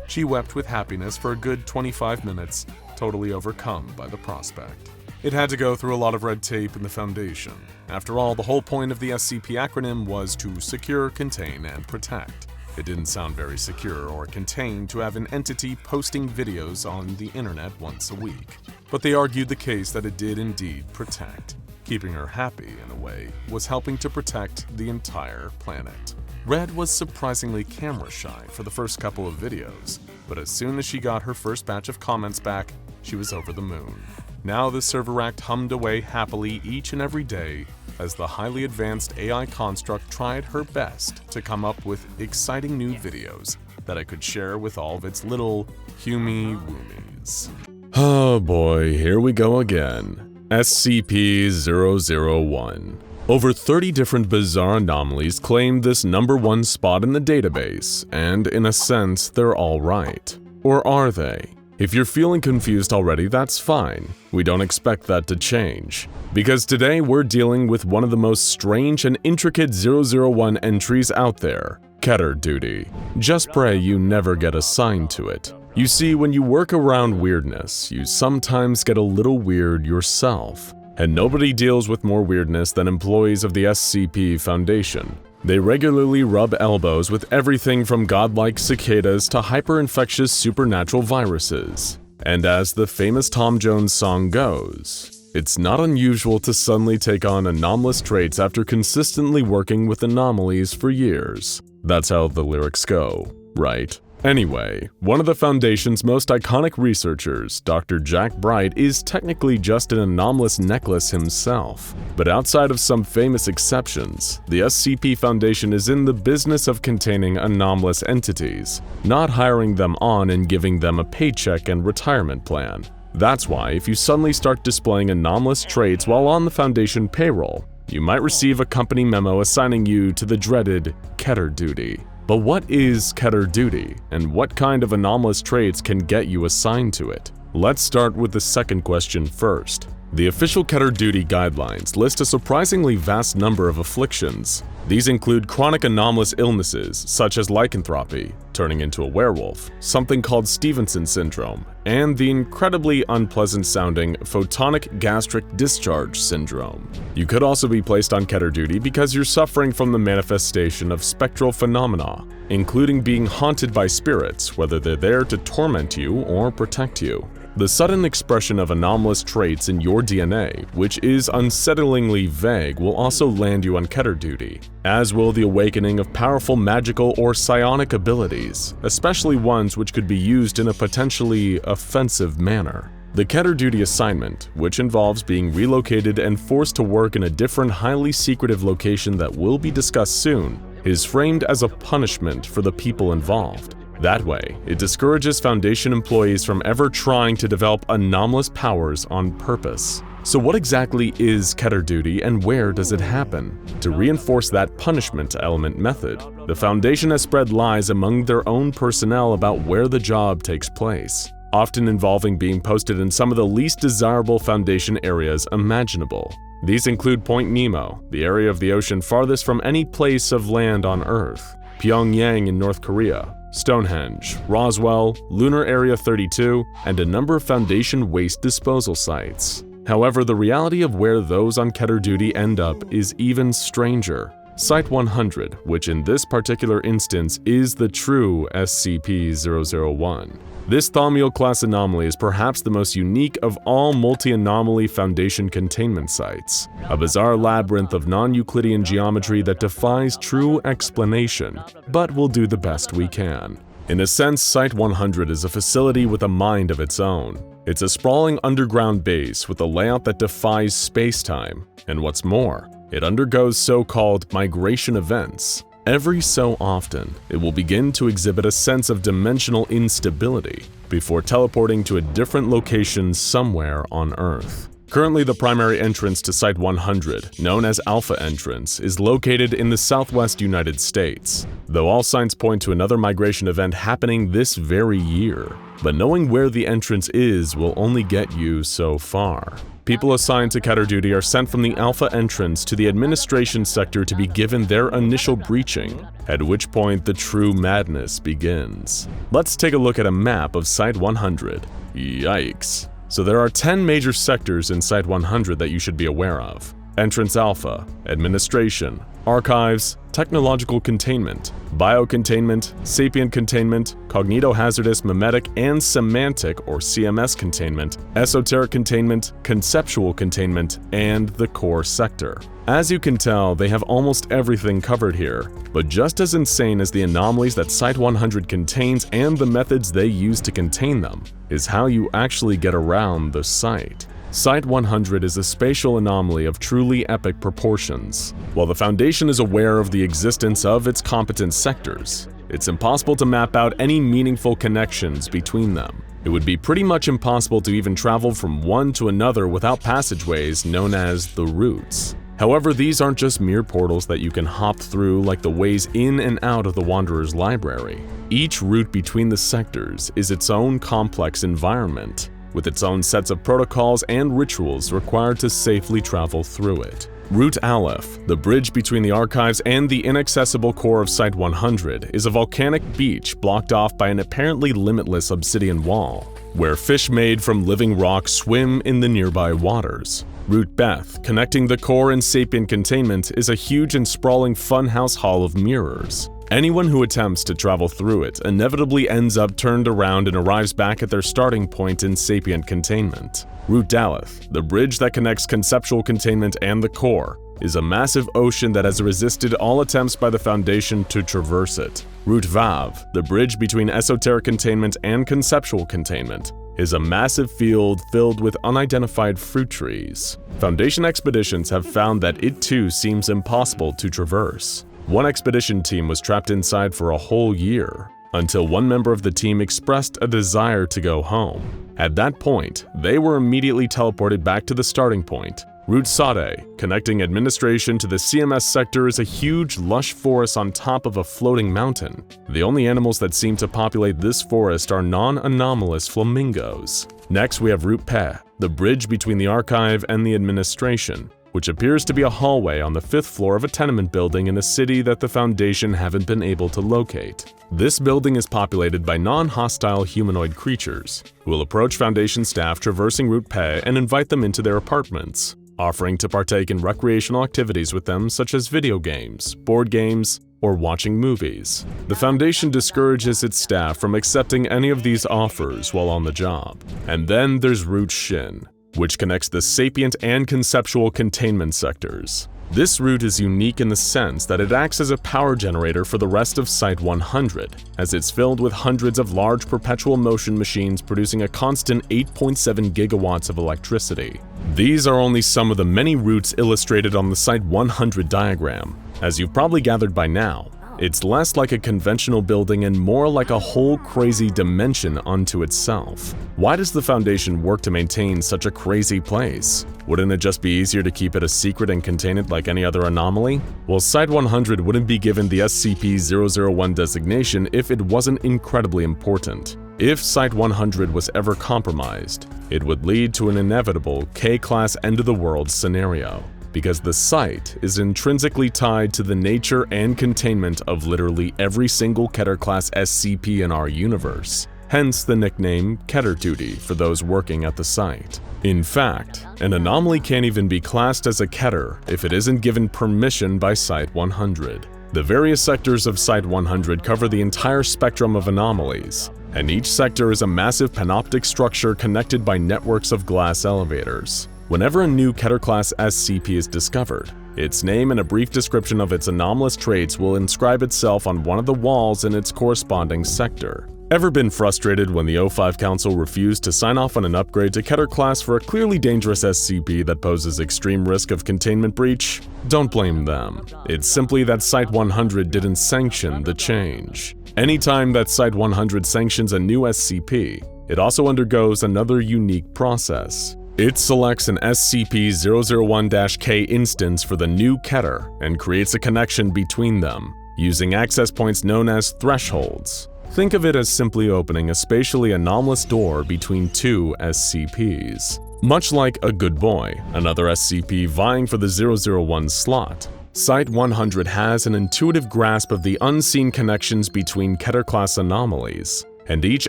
She wept with happiness for a good 25 minutes, totally overcome by the prospect. It had to go through a lot of red tape in the Foundation. After all, the whole point of the SCP acronym was to secure, contain, and protect. It didn't sound very secure or contained to have an entity posting videos on the internet once a week. But they argued the case that it did indeed protect. Keeping her happy, in a way, was helping to protect the entire planet. Red was surprisingly camera shy for the first couple of videos, but as soon as she got her first batch of comments back, she was over the moon. Now the server act hummed away happily each and every day as the highly advanced AI construct tried her best to come up with exciting new videos that it could share with all of its little Humi-Woomies. Oh boy, here we go again. SCP-001. Over 30 different bizarre anomalies claim this #1 spot in the database, and in a sense, they're all right. Or are they? If you're feeling confused already, that's fine. We don't expect that to change. Because today we're dealing with one of the most strange and intricate 001 entries out there, Keter duty. Just pray you never get assigned to it. You see, when you work around weirdness, you sometimes get a little weird yourself. And nobody deals with more weirdness than employees of the SCP Foundation. They regularly rub elbows with everything from godlike cicadas to hyper-infectious supernatural viruses. And as the famous Tom Jones song goes, it's not unusual to suddenly take on anomalous traits after consistently working with anomalies for years. That's how the lyrics go, right? Anyway, one of the Foundation's most iconic researchers, Dr. Jack Bright, is technically just an anomalous necklace himself. But outside of some famous exceptions, the SCP Foundation is in the business of containing anomalous entities, not hiring them on and giving them a paycheck and retirement plan. That's why if you suddenly start displaying anomalous traits while on the Foundation payroll, you might receive a company memo assigning you to the dreaded Keter duty. But what is Keter duty, and what kind of anomalous traits can get you assigned to it? Let's start with the second question first. The official Keter duty guidelines list a surprisingly vast number of afflictions. These include chronic anomalous illnesses such as lycanthropy, turning into a werewolf, something called Stevenson syndrome, and the incredibly unpleasant-sounding photonic gastric discharge syndrome. You could also be placed on Keter duty because you're suffering from the manifestation of spectral phenomena, including being haunted by spirits, whether they're there to torment you or protect you. The sudden expression of anomalous traits in your DNA, which is unsettlingly vague, will also land you on Keter duty, as will the awakening of powerful magical or psionic abilities, especially ones which could be used in a potentially offensive manner. The Keter duty assignment, which involves being relocated and forced to work in a different highly secretive location that will be discussed soon, is framed as a punishment for the people involved. That way, it discourages Foundation employees from ever trying to develop anomalous powers on purpose. So what exactly is Keter duty and where does it happen? To reinforce that punishment element method, the Foundation has spread lies among their own personnel about where the job takes place, often involving being posted in some of the least desirable Foundation areas imaginable. These include Point Nemo, the area of the ocean farthest from any place of land on Earth, Pyongyang in North Korea, Stonehenge, Roswell, Lunar Area 32, and a number of Foundation waste disposal sites. However, the reality of where those on Keter duty end up is even stranger. Site 100, which in this particular instance is the true SCP-001. This Thaumiel-class anomaly is perhaps the most unique of all multi-anomaly Foundation containment sites, a bizarre labyrinth of non-Euclidean geometry that defies true explanation, but we'll do the best we can. In a sense, Site 100 is a facility with a mind of its own. It's a sprawling underground base with a layout that defies space-time, and what's more, it undergoes so-called migration events. Every so often, it will begin to exhibit a sense of dimensional instability before teleporting to a different location somewhere on Earth. Currently, the primary entrance to Site-100, known as Alpha Entrance, is located in the southwest United States, though all signs point to another migration event happening this very year. But knowing where the entrance is will only get you so far. People assigned to Keter duty are sent from the Alpha Entrance to the Administration Sector to be given their initial breaching, at which point the true madness begins. Let's take a look at a map of Site-100. Yikes. So there are 10 major sectors in Site-100 that you should be aware of. Entrance Alpha, Administration, Archives, Technological Containment, Biocontainment, Sapient Containment, Cognito-Hazardous Memetic and Semantic or CMS Containment, Esoteric Containment, Conceptual Containment, and the Core Sector. As you can tell, they have almost everything covered here, but just as insane as the anomalies that Site-100 contains and the methods they use to contain them, is how you actually get around the site. Site-100 is a spatial anomaly of truly epic proportions. While the Foundation is aware of the existence of its competent sectors, it's impossible to map out any meaningful connections between them. It would be pretty much impossible to even travel from one to another without passageways known as the routes. However, these aren't just mere portals that you can hop through like the ways in and out of the Wanderer's Library. Each route between the sectors is its own complex environment, with its own sets of protocols and rituals required to safely travel through it. Route Aleph, the bridge between the archives and the inaccessible core of Site-100, is a volcanic beach blocked off by an apparently limitless obsidian wall, where fish made from living rock swim in the nearby waters. Route Beth, connecting the core and sapient containment, is a huge and sprawling funhouse hall of mirrors. Anyone who attempts to travel through it inevitably ends up turned around and arrives back at their starting point in sapient containment. Route Daleth, the bridge that connects conceptual containment and the core, is a massive ocean that has resisted all attempts by the Foundation to traverse it. Route Vav, the bridge between esoteric containment and conceptual containment, is a massive field filled with unidentified fruit trees. Foundation expeditions have found that it too seems impossible to traverse. One expedition team was trapped inside for a whole year, until one member of the team expressed a desire to go home. At that point, they were immediately teleported back to the starting point. Route Sade, connecting administration to the CMS sector, is a huge, lush forest on top of a floating mountain. The only animals that seem to populate this forest are non-anomalous flamingos. Next, we have Route Pe, the bridge between the archive and the administration, which appears to be a hallway on the 5th floor of a tenement building in a city that the Foundation haven't been able to locate. This building is populated by non-hostile humanoid creatures, who will approach Foundation staff traversing Route Pe and invite them into their apartments, offering to partake in recreational activities with them such as video games, board games, or watching movies. The Foundation discourages its staff from accepting any of these offers while on the job. And then there's Route Shin, which connects the sapient and conceptual containment sectors. This route is unique in the sense that it acts as a power generator for the rest of Site-100, as it's filled with hundreds of large perpetual motion machines producing a constant 8.7 gigawatts of electricity. These are only some of the many routes illustrated on the Site-100 diagram. As you've probably gathered by now, it's less like a conventional building and more like a whole crazy dimension unto itself. Why does the Foundation work to maintain such a crazy place? Wouldn't it just be easier to keep it a secret and contain it like any other anomaly? Well, Site-100 wouldn't be given the SCP-001 designation if it wasn't incredibly important. If Site-100 was ever compromised, it would lead to an inevitable K-class end-of-the-world scenario, because the site is intrinsically tied to the nature and containment of literally every single Keter-class SCP in our universe, hence the nickname Keter Duty for those working at the site. In fact, an anomaly can't even be classed as a Keter if it isn't given permission by Site-100. The various sectors of Site-100 cover the entire spectrum of anomalies, and each sector is a massive panoptic structure connected by networks of glass elevators. Whenever a new Keter-class SCP is discovered, its name and a brief description of its anomalous traits will inscribe itself on one of the walls in its corresponding sector. Ever been frustrated when the O5 Council refused to sign off on an upgrade to Keter class for a clearly dangerous SCP that poses extreme risk of containment breach? Don't blame them. It's simply that Site-100 didn't sanction the change. Anytime that Site-100 sanctions a new SCP, it also undergoes another unique process. It selects an SCP-001-K instance for the new Keter and creates a connection between them, using access points known as thresholds. Think of it as simply opening a spatially anomalous door between two SCPs. Much like a good boy, another SCP vying for the 001 slot, Site-100 has an intuitive grasp of the unseen connections between Keter-class anomalies, and each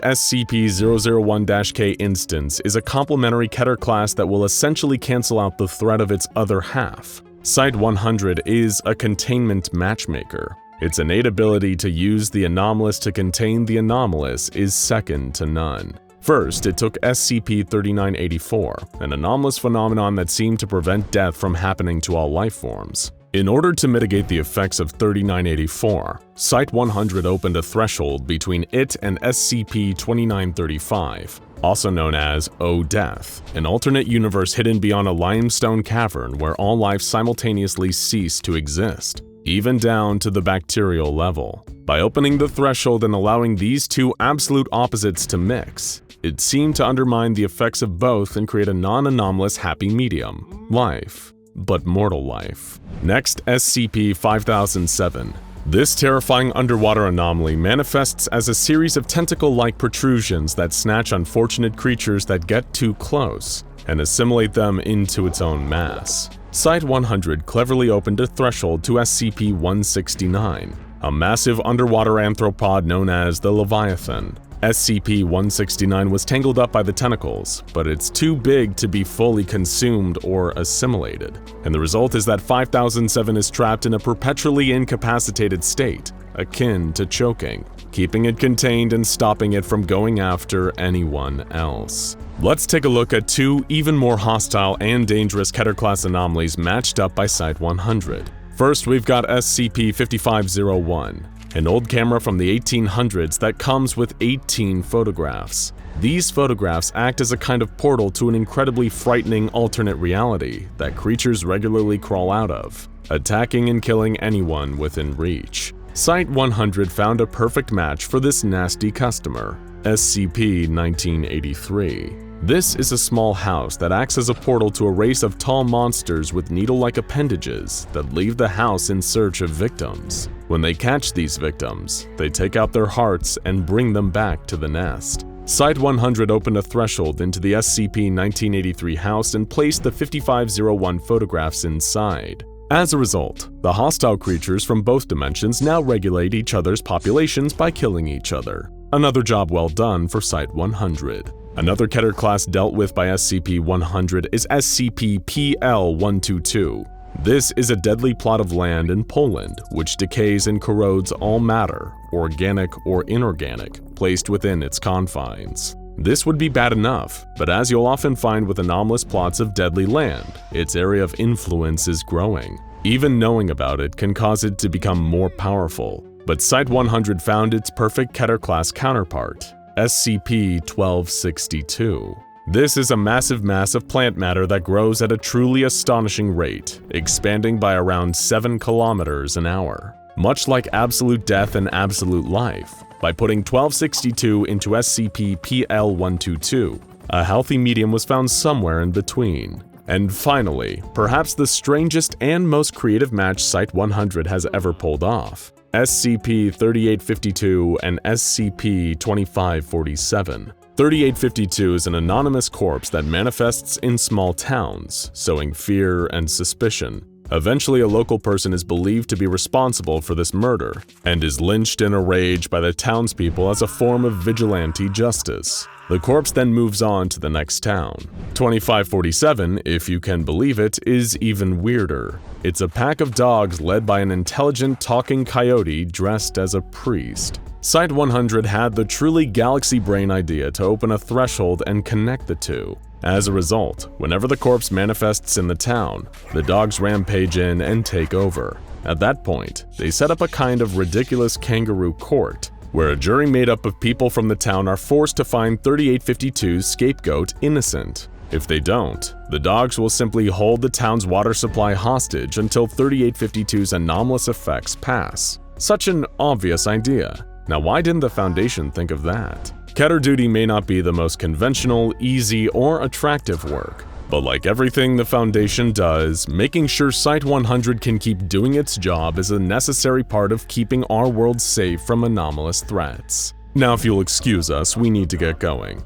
SCP-001-K instance is a complementary Keter class that will essentially cancel out the threat of its other half. Site-100 is a containment matchmaker. Its innate ability to use the anomalous to contain the anomalous is second to none. First, it took SCP-3984, an anomalous phenomenon that seemed to prevent death from happening to all life forms. In order to mitigate the effects of 3984, Site-100 opened a threshold between it and SCP-2935, also known as O-Death, an alternate universe hidden beyond a limestone cavern where all life simultaneously ceased to exist, even down to the bacterial level. By opening the threshold and allowing these two absolute opposites to mix, it seemed to undermine the effects of both and create a non-anomalous happy medium, life, but mortal life. Next, SCP-5007. This terrifying underwater anomaly manifests as a series of tentacle-like protrusions that snatch unfortunate creatures that get too close and assimilate them into its own mass. Site-100 cleverly opened a threshold to SCP-169, a massive underwater arthropod known as the Leviathan. SCP-169 was tangled up by the tentacles, but it's too big to be fully consumed or assimilated, and the result is that 5007 is trapped in a perpetually incapacitated state, akin to choking, keeping it contained and stopping it from going after anyone else. Let's take a look at two even more hostile and dangerous Keter-class anomalies matched up by Site-100. First, we've got SCP-5501, an old camera from the 1800s that comes with 18 photographs. These photographs act as a kind of portal to an incredibly frightening alternate reality that creatures regularly crawl out of, attacking and killing anyone within reach. Site-100 found a perfect match for this nasty customer, SCP-1983. This is a small house that acts as a portal to a race of tall monsters with needle-like appendages that leave the house in search of victims. When they catch these victims, they take out their hearts and bring them back to the nest. Site-100 opened a threshold into the SCP-1983 house and placed the 5501 photographs inside. As a result, the hostile creatures from both dimensions now regulate each other's populations by killing each other. Another job well done for Site-100. Another Keter class dealt with by SCP-100 is SCP-PALLIT.AIC. This is a deadly plot of land in Poland which decays and corrodes all matter, organic or inorganic, placed within its confines. This would be bad enough, but as you'll often find with anomalous plots of deadly land, its area of influence is growing. Even knowing about it can cause it to become more powerful. But Site-100 found its perfect Keter class counterpart, SCP-1262. This is a massive mass of plant matter that grows at a truly astonishing rate, expanding by around 7 kilometers an hour. Much like absolute death and absolute life, by putting 1262 into SCP-PL-122, a healthy medium was found somewhere in between. And finally, perhaps the strangest and most creative match Site-100 has ever pulled off, SCP-3852 and SCP-2547. 3852 is an anonymous corpse that manifests in small towns, sowing fear and suspicion. Eventually, a local person is believed to be responsible for this murder, and is lynched in a rage by the townspeople as a form of vigilante justice. The corpse then moves on to the next town. 2547, if you can believe it, is even weirder. It's a pack of dogs led by an intelligent talking coyote dressed as a priest. Site-100 had the truly galaxy brain idea to open a threshold and connect the two. As a result, whenever the corpse manifests in the town, the dogs rampage in and take over. At that point, they set up a kind of ridiculous kangaroo court, where a jury made up of people from the town are forced to find 3852's scapegoat innocent. If they don't, the dogs will simply hold the town's water supply hostage until 3852's anomalous effects pass. Such an obvious idea. Now, why didn't the Foundation think of that? Keter duty may not be the most conventional, easy, or attractive work, but like everything the Foundation does, making sure Site-100 can keep doing its job is a necessary part of keeping our world safe from anomalous threats. Now, if you'll excuse us, we need to get going.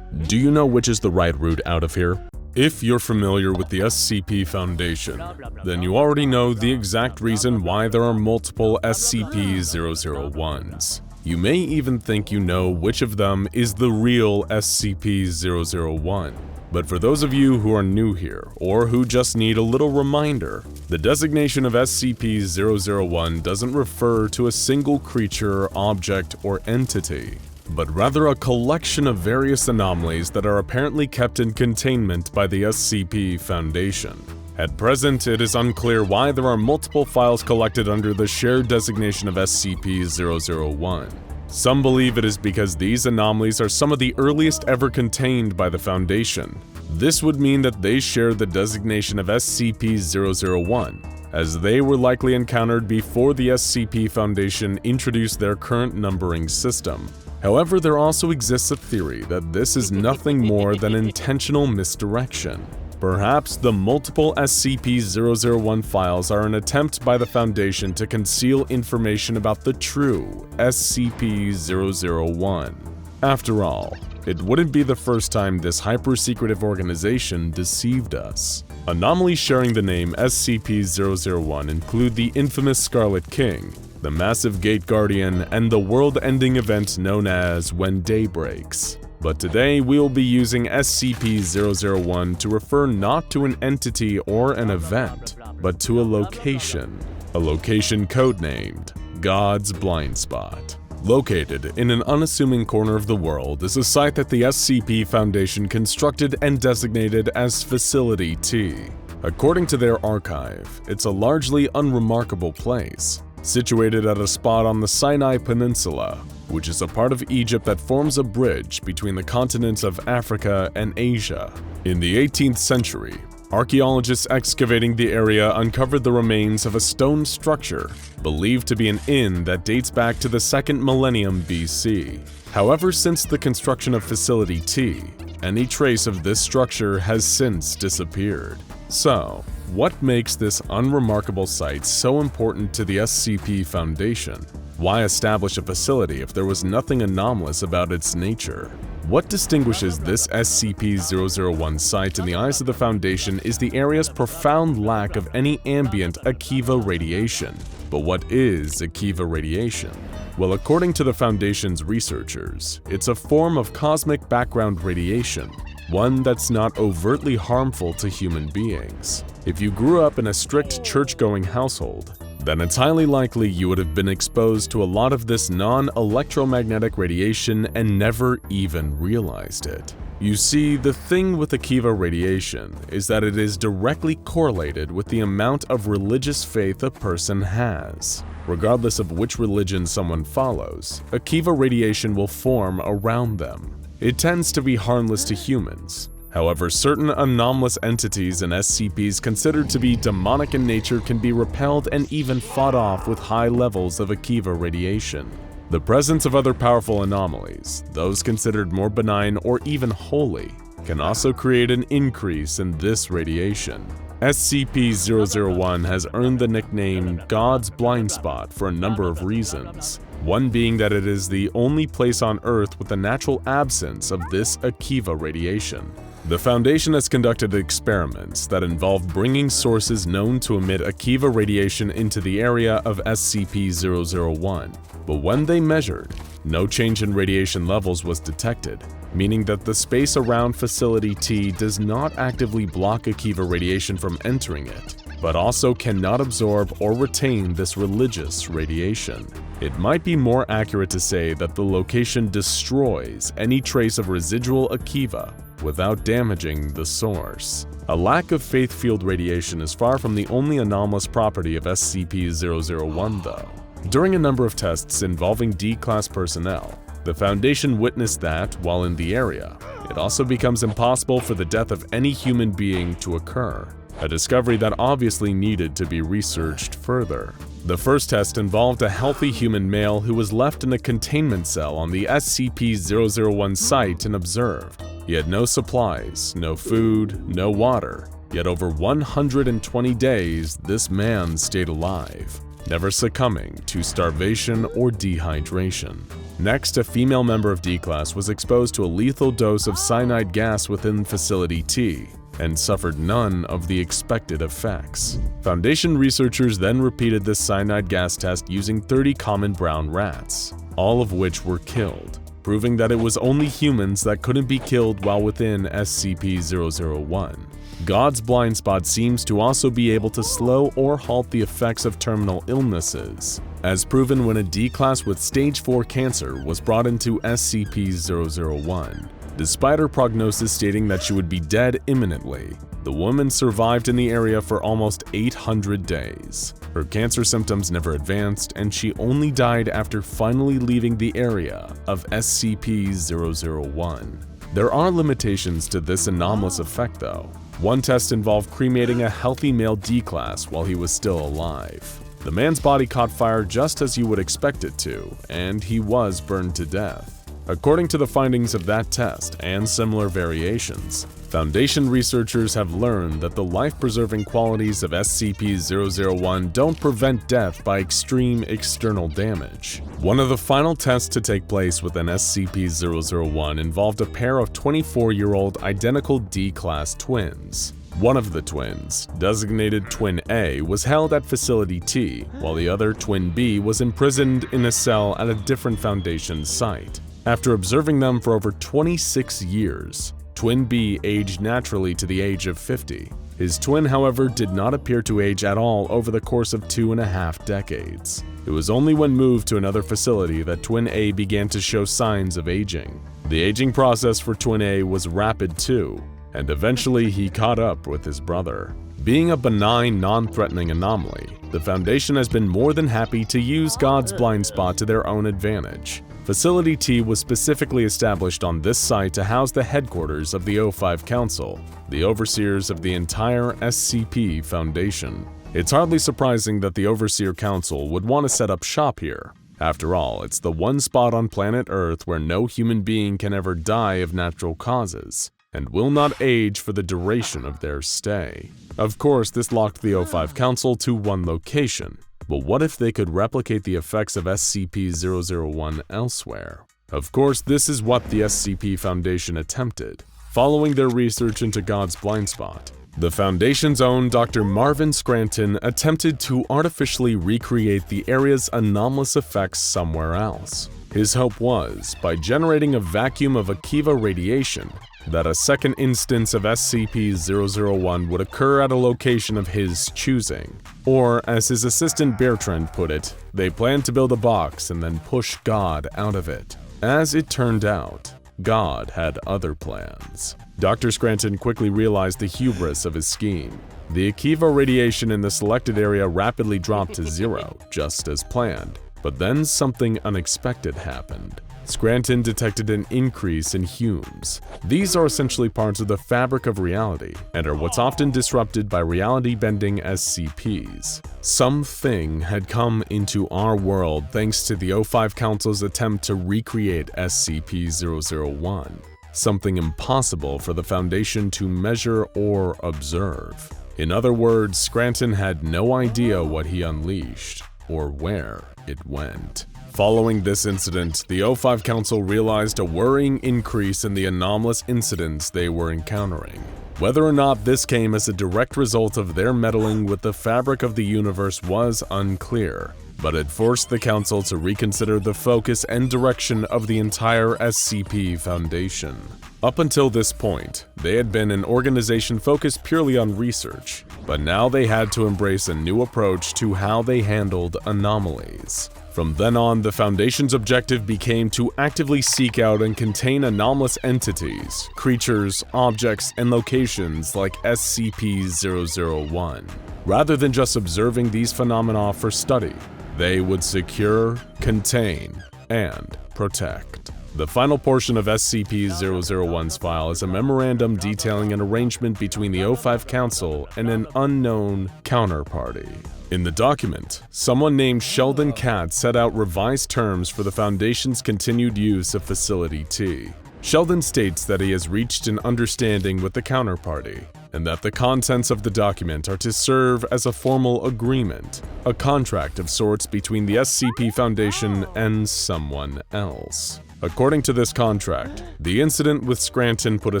Do you know which is the right route out of here? If you're familiar with the SCP Foundation, then you already know the exact reason why there are multiple SCP-001s. You may even think you know which of them is the real SCP-001. But for those of you who are new here, or who just need a little reminder, the designation of SCP-001 doesn't refer to a single creature, object, or entity, but rather a collection of various anomalies that are apparently kept in containment by the SCP Foundation. At present, it is unclear why there are multiple files collected under the shared designation of SCP-001. Some believe it is because these anomalies are some of the earliest ever contained by the Foundation. This would mean that they share the designation of SCP-001, as they were likely encountered before the SCP Foundation introduced their current numbering system. However, there also exists a theory that this is nothing more than intentional misdirection. Perhaps the multiple SCP-001 files are an attempt by the Foundation to conceal information about the true SCP-001. After all, it wouldn't be the first time this hyper-secretive organization deceived us. Anomalies sharing the name SCP-001 include the infamous Scarlet King, the massive Gate Guardian, and the world-ending event known as When Day Breaks. But today we'll be using SCP-001 to refer not to an entity or an event, but to a location codenamed God's Blind Spot. Located in an unassuming corner of the world is a site that the SCP Foundation constructed and designated as Facility T. According to their archive, it's a largely unremarkable place, situated at a spot on the Sinai Peninsula, which is a part of Egypt that forms a bridge between the continents of Africa and Asia. In the 18th century, archaeologists excavating the area uncovered the remains of a stone structure believed to be an inn that dates back to the 2nd millennium BC. However, since the construction of Facility T, any trace of this structure has since disappeared. So, what makes this unremarkable site so important to the SCP Foundation? Why establish a facility if there was nothing anomalous about its nature? What distinguishes this SCP-001 site in the eyes of the Foundation is the area's profound lack of any ambient Akiva radiation. But what is Akiva radiation? Well, according to the Foundation's researchers, it's a form of cosmic background radiation, one that's not overtly harmful to human beings. If you grew up in a strict church-going household, then it's highly likely you would have been exposed to a lot of this non-electromagnetic radiation and never even realized it. You see, the thing with Akiva radiation is that it is directly correlated with the amount of religious faith a person has. Regardless of which religion someone follows, Akiva radiation will form around them. It tends to be harmless to humans. However, certain anomalous entities and SCPs considered to be demonic in nature can be repelled and even fought off with high levels of Akiva radiation. The presence of other powerful anomalies, those considered more benign or even holy, can also create an increase in this radiation. SCP-001 has earned the nickname God's Blind Spot for a number of reasons. One being that it is the only place on Earth with a natural absence of this Akiva radiation. The Foundation has conducted experiments that involve bringing sources known to emit Akiva radiation into the area of SCP-001, but when they measured, no change in radiation levels was detected, meaning that the space around Facility T does not actively block Akiva radiation from entering it, but also cannot absorb or retain this religious radiation. It might be more accurate to say that the location destroys any trace of residual Akiva without damaging the source. A lack of faith field radiation is far from the only anomalous property of SCP-001 though. During a number of tests involving D-Class personnel, the Foundation witnessed that, while in the area, it also becomes impossible for the death of any human being to occur, a discovery that obviously needed to be researched further. The first test involved a healthy human male who was left in a containment cell on the SCP-001 site and observed. He had no supplies, no food, no water, yet over 120 days this man stayed alive, never succumbing to starvation or dehydration. Next, a female member of D-Class was exposed to a lethal dose of cyanide gas within Facility T and suffered none of the expected effects. Foundation researchers then repeated this cyanide gas test using 30 common brown rats, all of which were killed, proving that it was only humans that couldn't be killed while within SCP-001. God's blind spot seems to also be able to slow or halt the effects of terminal illnesses, as proven when a D-Class with stage 4 cancer was brought into SCP-001. Despite her prognosis stating that she would be dead imminently, the woman survived in the area for almost 800 days. Her cancer symptoms never advanced, and she only died after finally leaving the area of SCP-001. There are limitations to this anomalous effect though. One test involved cremating a healthy male D-Class while he was still alive. The man's body caught fire just as you would expect it to, and he was burned to death. According to the findings of that test and similar variations, Foundation researchers have learned that the life-preserving qualities of SCP-001 don't prevent death by extreme external damage. One of the final tests to take place within SCP-001 involved a pair of 24-year-old identical D-Class twins. One of the twins, designated Twin A, was held at Facility T, while the other, Twin B, was imprisoned in a cell at a different Foundation site. After observing them for over 26 years, Twin B aged naturally to the age of 50. His twin, however, did not appear to age at all over the course of 2.5 decades. It was only when moved to another facility that Twin A began to show signs of aging. The aging process for Twin A was rapid too, and eventually he caught up with his brother. Being a benign, non-threatening anomaly, the Foundation has been more than happy to use God's blind spot to their own advantage. Facility T was specifically established on this site to house the headquarters of the O5 Council, the overseers of the entire SCP Foundation. It's hardly surprising that the Overseer Council would want to set up shop here. After all, it's the one spot on planet Earth where no human being can ever die of natural causes, and will not age for the duration of their stay. Of course, this locked the O5 Council to one location. But what if they could replicate the effects of SCP-001 elsewhere? Of course, this is what the SCP Foundation attempted, following their research into God's blind spot. The Foundation's own Dr. Marvin Scranton attempted to artificially recreate the area's anomalous effects somewhere else. His hope was, by generating a vacuum of Akiva radiation, that a second instance of SCP-001 would occur at a location of his choosing. Or, as his assistant Bertrand put it, they planned to build a box and then push God out of it. As it turned out, God had other plans. Dr. Scranton quickly realized the hubris of his scheme. The Akiva radiation in the selected area rapidly dropped to 0, just as planned. But then something unexpected happened. Scranton detected an increase in Humes. These are essentially parts of the fabric of reality and are what's often disrupted by reality-bending SCPs. Something had come into our world thanks to the O5 Council's attempt to recreate SCP-001. Something impossible for the Foundation to measure or observe. In other words, Scranton had no idea what he unleashed or where it went. Following this incident, the O5 Council realized a worrying increase in the anomalous incidents they were encountering. Whether or not this came as a direct result of their meddling with the fabric of the universe was unclear, but it forced the Council to reconsider the focus and direction of the entire SCP Foundation. Up until this point, they had been an organization focused purely on research, but now they had to embrace a new approach to how they handled anomalies. From then on, the Foundation's objective became to actively seek out and contain anomalous entities, creatures, objects, and locations like SCP-001. Rather than just observing these phenomena for study, They would secure, contain, and protect. The final portion of SCP-001's file is a memorandum detailing an arrangement between the O5 Council and an unknown counterparty. In the document, someone named Sheldon Katz set out revised terms for the Foundation's continued use of Facility T. Sheldon states that he has reached an understanding with the counterparty, and that the contents of the document are to serve as a formal agreement, a contract of sorts between the SCP Foundation and someone else. According to this contract, the incident with Scranton put a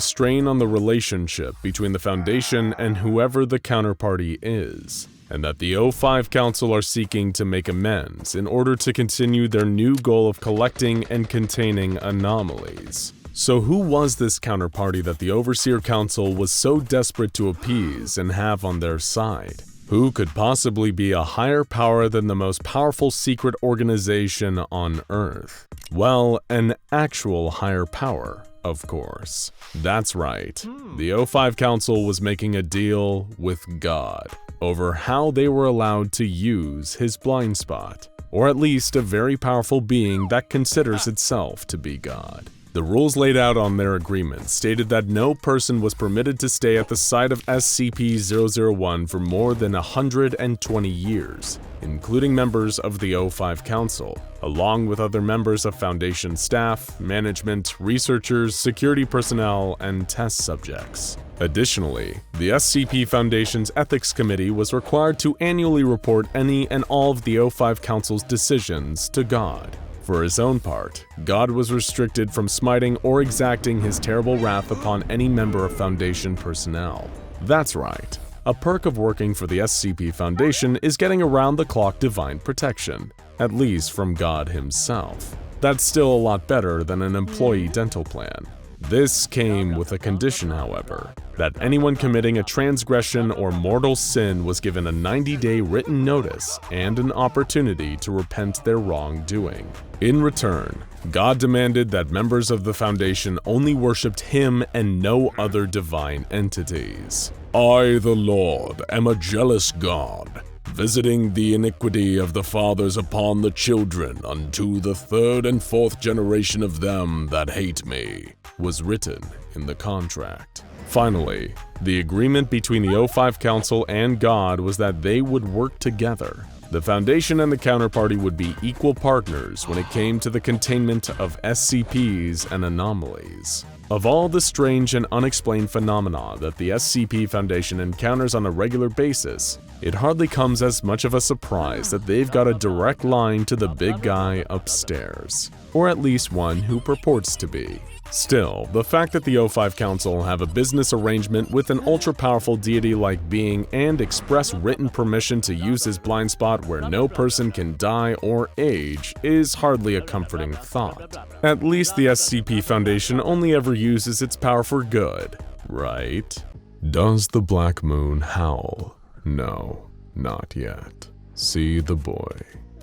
strain on the relationship between the Foundation and whoever the counterparty is, and that the O5 Council are seeking to make amends in order to continue their new goal of collecting and containing anomalies. So who was this counterparty that the Overseer Council was so desperate to appease and have on their side? Who could possibly be a higher power than the most powerful secret organization on Earth? Well, an actual higher power, of course. That's right. The O5 Council was making a deal with God over how they were allowed to use his blind spot, or at least a very powerful being that considers itself to be God. The rules laid out on their agreement stated that no person was permitted to stay at the site of SCP-001 for more than 120 years, including members of the O5 Council, along with other members of Foundation staff, management, researchers, security personnel, and test subjects. Additionally, the SCP Foundation's Ethics Committee was required to annually report any and all of the O5 Council's decisions to God. For his own part, God was restricted from smiting or exacting his terrible wrath upon any member of Foundation personnel. That's right. A perk of working for the SCP Foundation is getting around-the-clock divine protection, at least from God himself. That's still a lot better than an employee dental plan. This came with a condition, however, that anyone committing a transgression or mortal sin was given a 90-day written notice and an opportunity to repent their wrongdoing. In return, God demanded that members of the Foundation only worshipped him and no other divine entities. I, the Lord, am a jealous God, visiting the iniquity of the fathers upon the children unto the third and fourth generation of them that hate me, was written in the contract. Finally, the agreement between the O5 Council and God was that they would work together. The Foundation and the counterparty would be equal partners when it came to the containment of SCPs and anomalies. Of all the strange and unexplained phenomena that the SCP Foundation encounters on a regular basis, it hardly comes as much of a surprise that they've got a direct line to the big guy upstairs, or at least one who purports to be. Still, the fact that the O5 Council have a business arrangement with an ultra-powerful deity-like being and express written permission to use his blind spot where no person can die or age is hardly a comforting thought. At least the SCP Foundation only ever uses its power for good, right? Does the Black Moon howl? No, not yet. See the boy.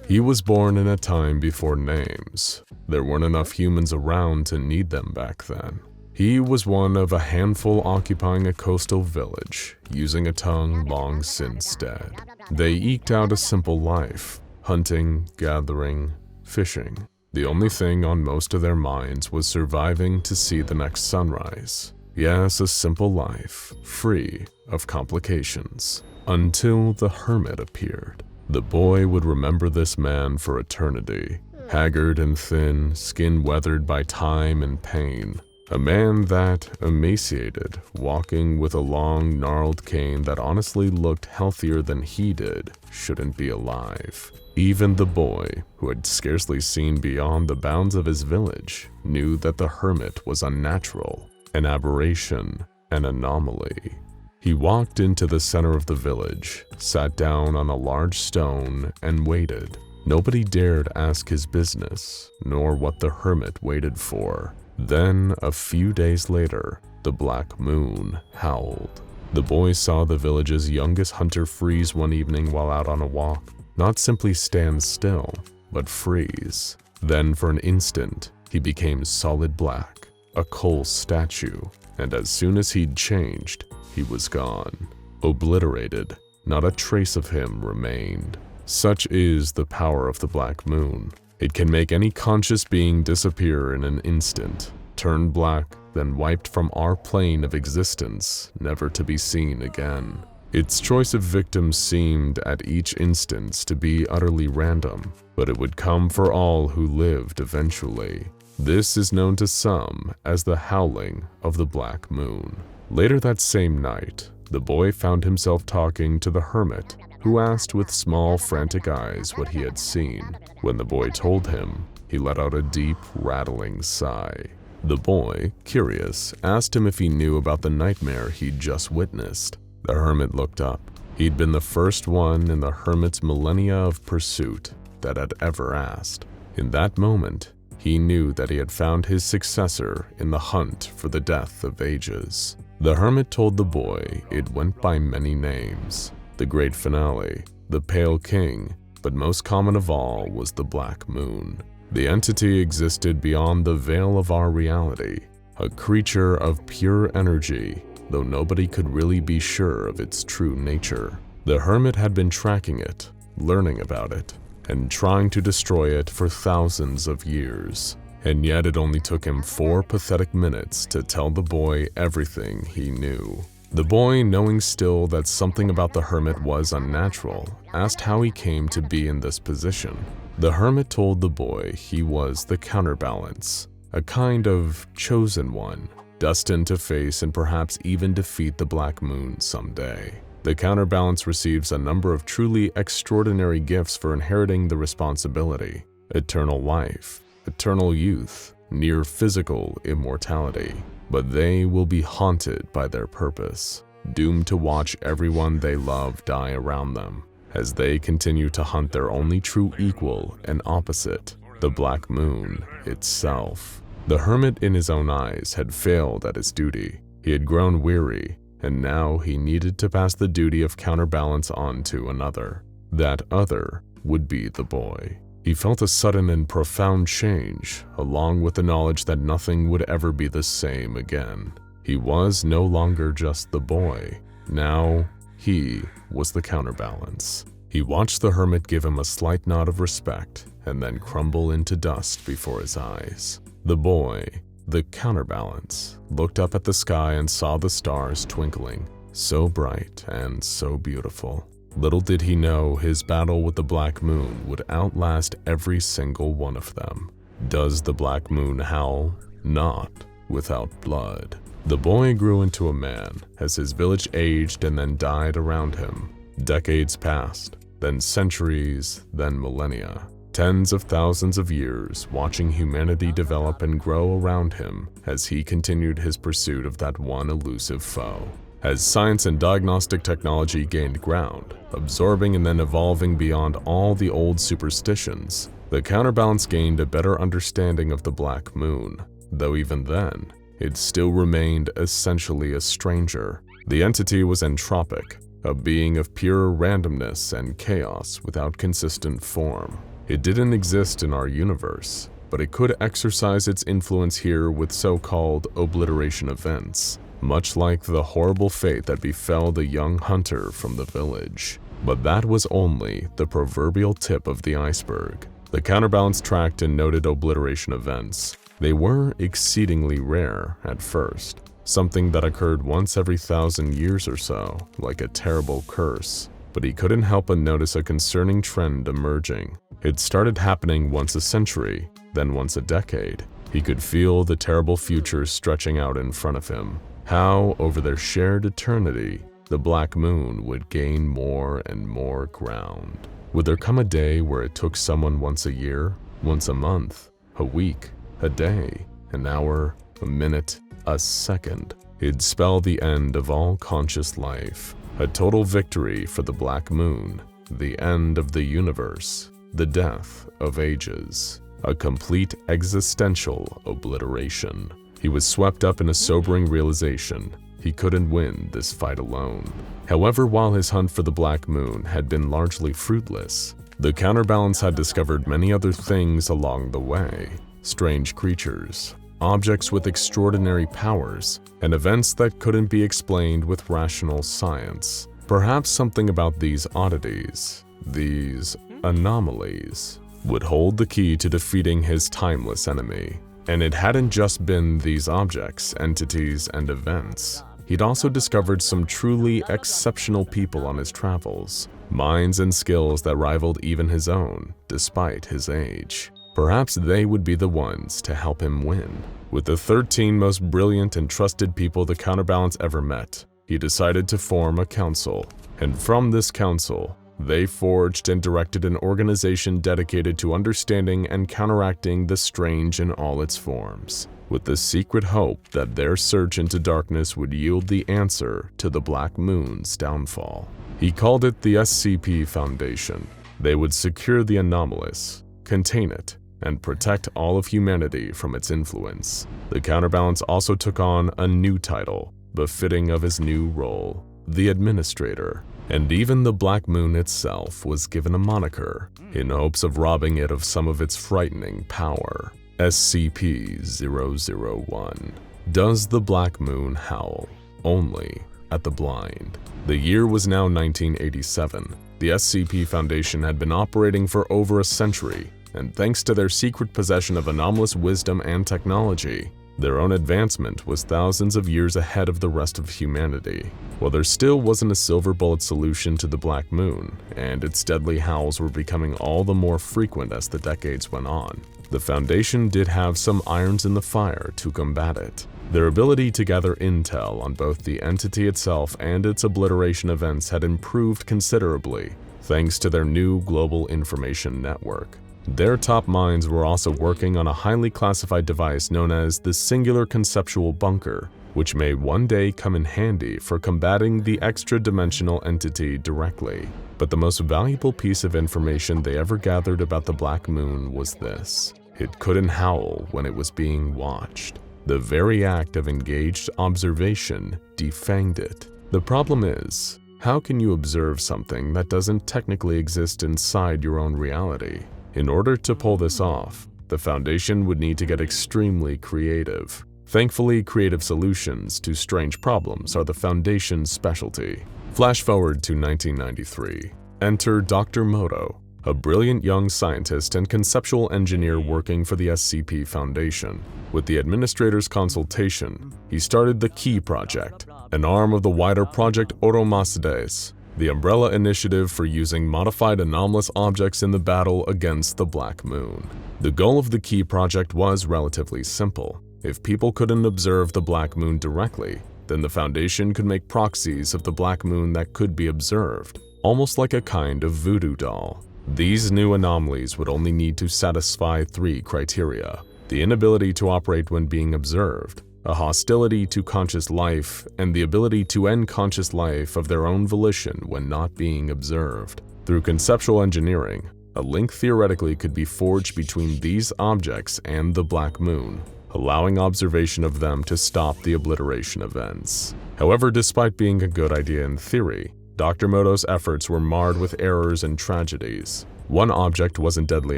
He was born in a time before names. There weren't enough humans around to need them back then. He was one of a handful occupying a coastal village, using a tongue long since dead. They eked out a simple life, hunting, gathering, fishing. The only thing on most of their minds was surviving to see the next sunrise. Yes, a simple life, free of complications. Until the hermit appeared. The boy would remember this man for eternity. Haggard and thin, skin weathered by time and pain. A man that, emaciated, walking with a long, gnarled cane that honestly looked healthier than he did, shouldn't be alive. Even the boy, who had scarcely seen beyond the bounds of his village, knew that the hermit was unnatural, an aberration, an anomaly. He walked into the center of the village, sat down on a large stone, and waited. Nobody dared ask his business, nor what the hermit waited for. Then, a few days later, the Black Moon howled. The boy saw the village's youngest hunter freeze one evening while out on a walk. Not simply stand still, but freeze. Then, for an instant, he became solid black, a coal statue, and as soon as he'd changed, he was gone. Obliterated. Not a trace of him remained. Such is the power of the black moon. It can make any conscious being disappear in an instant, turn black, then wiped from our plane of existence, never to be seen again. Its choice of victims seemed at each instance to be utterly random, but it would come for all who lived eventually. This is known to some as the howling of the black moon. Later that same night, the boy found himself talking to the hermit, who asked with small, frantic eyes what he had seen. When the boy told him, he let out a deep, rattling sigh. The boy, curious, asked him if he knew about the nightmare he'd just witnessed. The hermit looked up. He'd been the first one in the hermit's millennia of pursuit that had ever asked. In that moment, he knew that he had found his successor in the hunt for the death of ages. The hermit told the boy it went by many names. The Great Finale, the Pale King, but most common of all was the Black Moon. The entity existed beyond the veil of our reality, a creature of pure energy, though nobody could really be sure of its true nature. The hermit had been tracking it, learning about it, and trying to destroy it for thousands of years. And yet it only took him 4 pathetic minutes to tell the boy everything he knew. The boy, knowing still that something about the hermit was unnatural, asked how he came to be in this position. The hermit told the boy he was the counterbalance, a kind of chosen one, destined to face and perhaps even defeat the Black Moon someday. The counterbalance receives a number of truly extraordinary gifts for inheriting the responsibility: eternal life, eternal youth, near physical immortality. But they will be haunted by their purpose, doomed to watch everyone they love die around them, as they continue to hunt their only true equal and opposite, the Black Moon itself. The hermit in his own eyes had failed at his duty. He had grown weary, and now he needed to pass the duty of counterbalance on to another. That other would be the boy. He felt a sudden and profound change, along with the knowledge that nothing would ever be the same again. He was no longer just the boy. Now, he was the counterbalance. He watched the hermit give him a slight nod of respect and then crumble into dust before his eyes. The boy, the counterbalance, looked up at the sky and saw the stars twinkling, so bright and so beautiful. Little did he know his battle with the Black Moon would outlast every single one of them. Does the Black Moon howl? Not without blood. The boy grew into a man as his village aged and then died around him. Decades passed, then centuries, then millennia. Tens of thousands of years watching humanity develop and grow around him as he continued his pursuit of that one elusive foe. As science and diagnostic technology gained ground, absorbing and then evolving beyond all the old superstitions, the counterbalance gained a better understanding of the Black Moon, though even then, it still remained essentially a stranger. The entity was entropic, a being of pure randomness and chaos without consistent form. It didn't exist in our universe, but it could exercise its influence here with so-called obliteration events, much like the horrible fate that befell the young hunter from the village. But that was only the proverbial tip of the iceberg. The counterbalance tracked and noted obliteration events. They were exceedingly rare at first, something that occurred once every 1,000 years or so, like a terrible curse. But he couldn't help but notice a concerning trend emerging. It started happening once a century, then once a decade. He could feel the terrible future stretching out in front of him. How, over their shared eternity, the Black Moon would gain more and more ground. Would there come a day where it took someone once a year, once a month, a week, a day, an hour, a minute, a second? It'd spell the end of all conscious life, a total victory for the Black Moon, the end of the universe, the death of ages, a complete existential obliteration. He was swept up in a sobering realization. He couldn't win this fight alone. However, while his hunt for the Black Moon had been largely fruitless, the counterbalance had discovered many other things along the way. Strange creatures, objects with extraordinary powers, and events that couldn't be explained with rational science. Perhaps something about these oddities, These anomalies would hold the key to defeating his timeless enemy. And it hadn't just been these objects, entities, and events. He'd also discovered some truly exceptional people on his travels, minds and skills that rivaled even his own, despite his age. Perhaps they would be the ones to help him win. With the 13 most brilliant and trusted people the Counterbalance ever met, he decided to form a council. And from this council, they forged and directed an organization dedicated to understanding and counteracting the strange in all its forms, with the secret hope that their search into darkness would yield the answer to the Black Moon's downfall. He called it the SCP Foundation. They would secure the anomalous, contain it, and protect all of humanity from its influence. The Counterbalance also took on a new title, befitting of his new role, the Administrator. And even the Black Moon itself was given a moniker, in hopes of robbing it of some of its frightening power. SCP-001. Does the Black Moon howl? Only at the blind. The year was now 1987. The SCP Foundation had been operating for over a century, and thanks to their secret possession of anomalous wisdom and technology, their own advancement was thousands of years ahead of the rest of humanity. While there still wasn't a silver bullet solution to the Black Moon, and its deadly howls were becoming all the more frequent as the decades went on, the Foundation did have some irons in the fire to combat it. Their ability to gather intel on both the entity itself and its obliteration events had improved considerably, thanks to their new global information network. Their top minds were also working on a highly classified device known as the Singular Conceptual Bunker, which may one day come in handy for combating the extra-dimensional entity directly. But the most valuable piece of information they ever gathered about the Black Moon was this: it couldn't howl when it was being watched. The very act of engaged observation defanged it. The problem is, how can you observe something that doesn't technically exist inside your own reality? In order to pull this off, the Foundation would need to get extremely creative. Thankfully, creative solutions to strange problems are the Foundation's specialty. Flash forward to 1993. Enter Dr. Moto, a brilliant young scientist and conceptual engineer working for the SCP Foundation. With the administrator's consultation, he started the Key Project, an arm of the wider Project Ouroboros, the umbrella initiative for using modified anomalous objects in the battle against the Black Moon. The goal of the Key Project was relatively simple. If people couldn't observe the Black Moon directly, then the Foundation could make proxies of the Black Moon that could be observed, almost like a kind of voodoo doll. These new anomalies would only need to satisfy 3 criteria: the inability to operate when being observed, a hostility to conscious life, and the ability to end conscious life of their own volition when not being observed. Through conceptual engineering, a link theoretically could be forged between these objects and the Black Moon, allowing observation of them to stop the obliteration events. However, despite being a good idea in theory, Dr. Moto's efforts were marred with errors and tragedies. One object wasn't deadly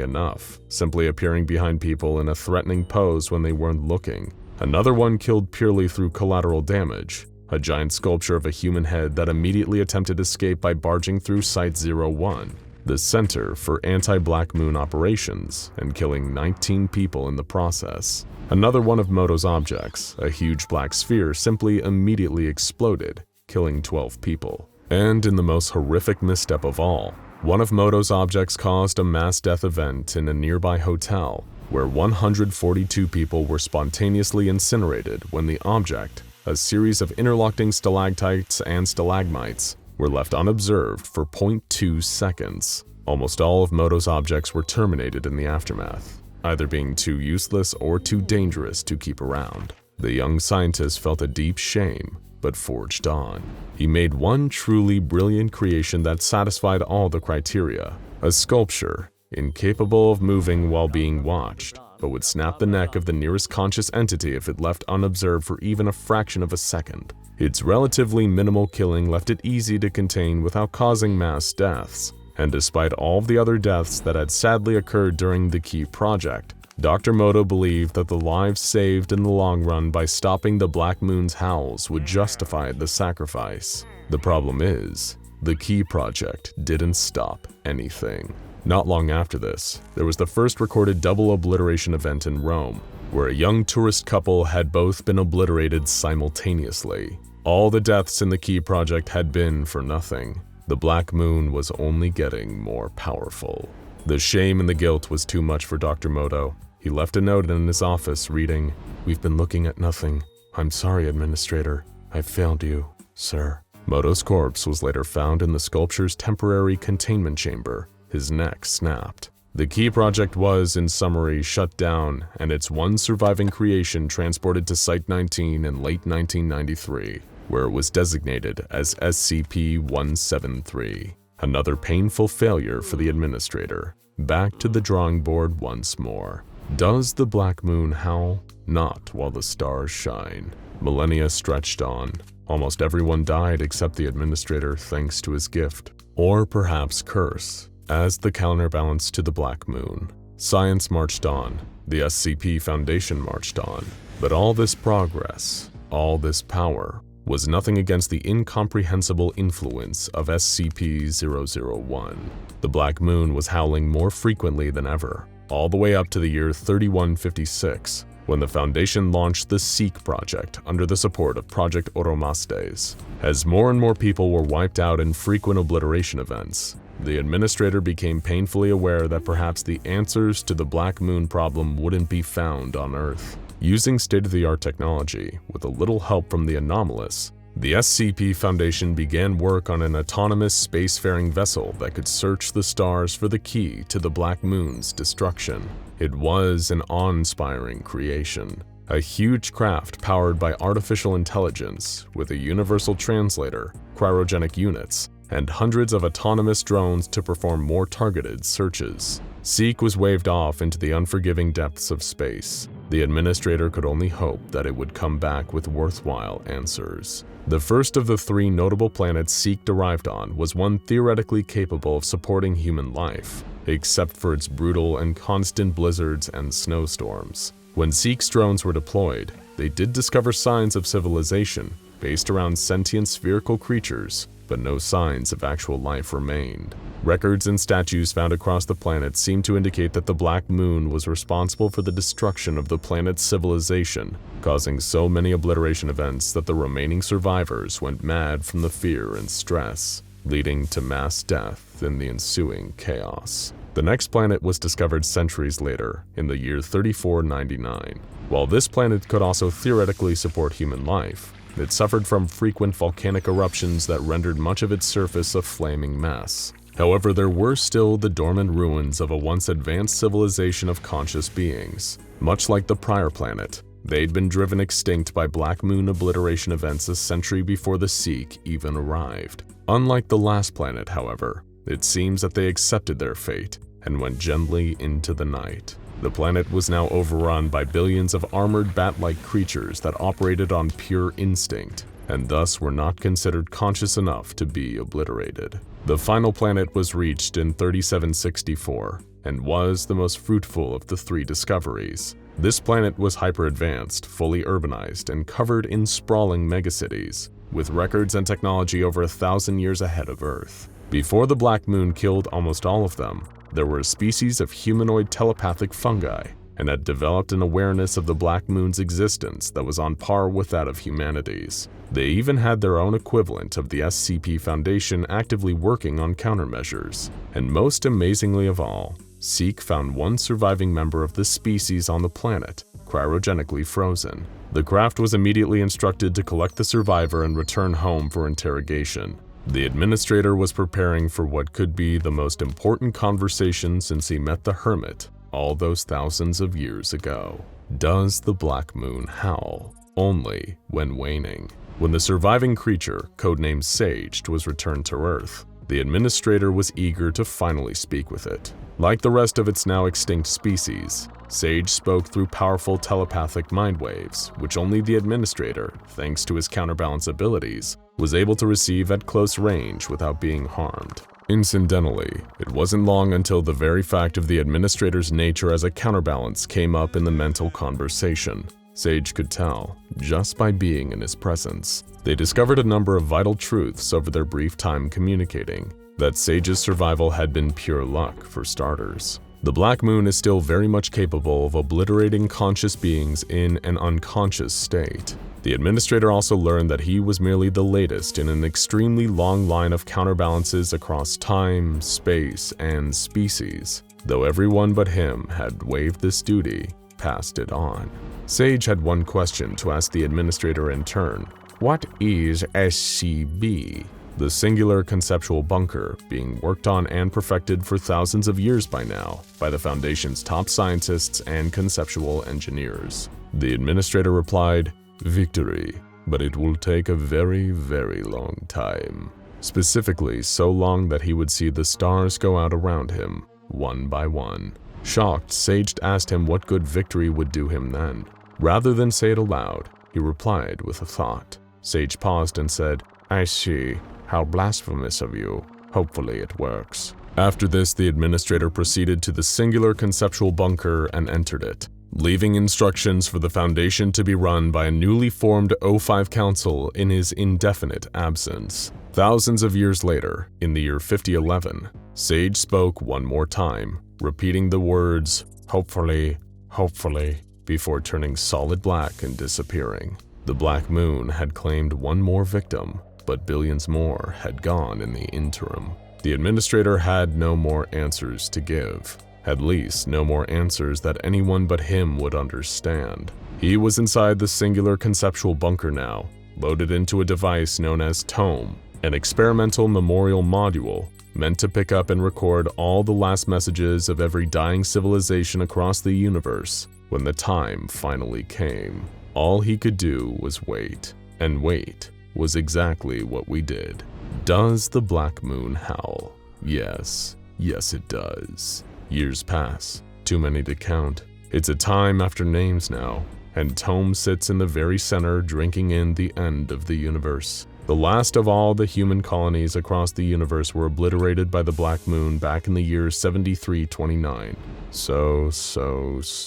enough, simply appearing behind people in a threatening pose when they weren't looking. Another one killed purely through collateral damage, a giant sculpture of a human head that immediately attempted escape by barging through Site-01, the Center for Anti-Black Moon Operations, and killing 19 people in the process. Another one of Moto's objects, a huge black sphere, simply immediately exploded, killing 12 people. And in the most horrific misstep of all, one of Moto's objects caused a mass death event in a nearby hotel, where 142 people were spontaneously incinerated when the object, a series of interlocking stalactites and stalagmites, were left unobserved for 0.2 seconds. Almost all of Moto's objects were terminated in the aftermath, either being too useless or too dangerous to keep around. The young scientist felt a deep shame, but forged on. He made one truly brilliant creation that satisfied all the criteria: a sculpture, incapable of moving while being watched, but would snap the neck of the nearest conscious entity if it left unobserved for even a fraction of a second. Its relatively minimal killing left it easy to contain without causing mass deaths, and despite all of the other deaths that had sadly occurred during the Key Project, Dr. Moto believed that the lives saved in the long run by stopping the Black Moon's howls would justify the sacrifice. The problem is, the Key Project didn't stop anything. Not long after this, there was the first recorded double obliteration event in Rome, where a young tourist couple had both been obliterated simultaneously. All the deaths in the Key Project had been for nothing. The Black Moon was only getting more powerful. The shame and the guilt was too much for Dr. Moto. He left a note in his office reading, "We've been looking at nothing. I'm sorry, Administrator. I failed you, sir." Moto's corpse was later found in the sculpture's temporary containment chamber. His neck snapped. The Key Project was, in summary, shut down, and its one surviving creation transported to Site 19 in late 1993, where it was designated as SCP-001. Another painful failure for the Administrator. Back to the drawing board once more. Does the Black Moon howl? Not while the stars shine. Millennia stretched on. Almost everyone died except the Administrator thanks to his gift, or perhaps curse, as the counterbalance to the Black Moon. Science marched on. The SCP Foundation marched on. But all this progress, all this power, was nothing against the incomprehensible influence of SCP-001. The Black Moon was howling more frequently than ever, all the way up to the year 3156, when the Foundation launched the SEEK project under the support of Project Ouroboros. As more and more people were wiped out in frequent obliteration events, the Administrator became painfully aware that perhaps the answers to the Black Moon problem wouldn't be found on Earth. Using state-of-the-art technology, with a little help from the anomalous, the SCP Foundation began work on an autonomous spacefaring vessel that could search the stars for the key to the Black Moon's destruction. It was an awe-inspiring creation. A huge craft powered by artificial intelligence, with a universal translator, cryogenic units, and hundreds of autonomous drones to perform more targeted searches. SEEK was waved off into the unforgiving depths of space. The Administrator could only hope that it would come back with worthwhile answers. The first of the three notable planets SEEK arrived on was one theoretically capable of supporting human life, except for its brutal and constant blizzards and snowstorms. When SEEK's drones were deployed, they did discover signs of civilization based around sentient spherical creatures, but no signs of actual life remained. Records and statues found across the planet seem to indicate that the Black Moon was responsible for the destruction of the planet's civilization, causing so many obliteration events that the remaining survivors went mad from the fear and stress, leading to mass death in the ensuing chaos. The next planet was discovered centuries later, in the year 3499. While this planet could also theoretically support human life, it suffered from frequent volcanic eruptions that rendered much of its surface a flaming mess. However, there were still the dormant ruins of a once advanced civilization of conscious beings. Much like the prior planet, they'd been driven extinct by Black Moon obliteration events a century before the SEEK even arrived. Unlike the last planet, however, it seems that they accepted their fate and went gently into the night. The planet was now overrun by billions of armored bat-like creatures that operated on pure instinct, and thus were not considered conscious enough to be obliterated. The final planet was reached in 3764, and was the most fruitful of the three discoveries. This planet was hyper-advanced, fully urbanized, and covered in sprawling megacities, with records and technology over 1,000 years ahead of Earth. Before the Black Moon killed almost all of them, there were a species of humanoid telepathic fungi, and had developed an awareness of the Black Moon's existence that was on par with that of humanity's. They even had their own equivalent of the SCP Foundation actively working on countermeasures. And most amazingly of all, SEEK found one surviving member of the species on the planet, cryogenically frozen. The craft was immediately instructed to collect the survivor and return home for interrogation. The Administrator was preparing for what could be the most important conversation since he met the Hermit all those thousands of years ago. Does the Black Moon howl? Only when waning. When the surviving creature, codenamed Sage, was returned to Earth, the Administrator was eager to finally speak with it. Like the rest of its now extinct species, Sage spoke through powerful telepathic mind waves, which only the Administrator, thanks to his counterbalance abilities, was able to receive at close range without being harmed. Incidentally, it wasn't long until the very fact of the Administrator's nature as a counterbalance came up in the mental conversation. Sage could tell, just by being in his presence. They discovered a number of vital truths over their brief time communicating. That Sage's survival had been pure luck, for starters. The Black Moon is still very much capable of obliterating conscious beings in an unconscious state. The administrator also learned that he was merely the latest in an extremely long line of counterbalances across time, space, and species. Though everyone but him had waived this duty, passed it on. Sage had one question to ask the administrator in turn. What is SCB? The singular conceptual bunker, being worked on and perfected for thousands of years by now by the Foundation's top scientists and conceptual engineers. The administrator replied, "Victory, but it will take a very, very long time. Specifically, so long that he would see the stars go out around him, one by one." Shocked, Sage asked him what good victory would do him then. Rather than say it aloud, he replied with a thought. Sage paused and said, "I see. How blasphemous of you. Hopefully it works." After this, the administrator proceeded to the singular conceptual bunker and entered it, leaving instructions for the Foundation to be run by a newly formed O5 Council in his indefinite absence. Thousands of years later, in the year 5011, Sage spoke one more time, repeating the words, "Hopefully, hopefully," before turning solid black and disappearing. The Black Moon had claimed one more victim, but billions more had gone in the interim. The administrator had no more answers to give. At least, no more answers that anyone but him would understand. He was inside the singular conceptual bunker now, loaded into a device known as Tome, an experimental memorial module meant to pick up and record all the last messages of every dying civilization across the universe. When the time finally came, all he could do was wait, and wait was exactly what we did. Does the Black Moon howl? Yes, yes it does. Years pass, too many to count. It's a time after names now, and Tome sits in the very center drinking in the end of the universe. The last of all the human colonies across the universe were obliterated by the Black Moon back in the year 7329. So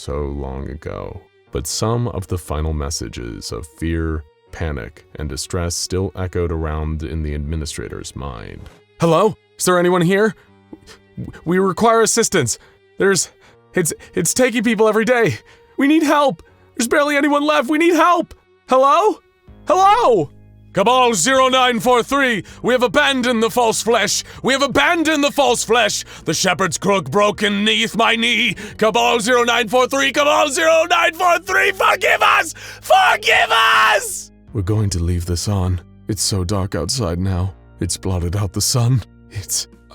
long ago. But some of the final messages of fear, panic, and distress still echoed around in the administrator's mind. Hello? Is there anyone here? We require assistance. It's taking people every day. We need help. There's barely anyone left. We need help. Hello? Hello? Cabal 0943, we have abandoned the false flesh. We have abandoned the false flesh. The shepherd's crook broken neath my knee. Cabal 0943, Cabal 0943, forgive us! Forgive us! We're going to leave this on. It's so dark outside now. It's blotted out the sun.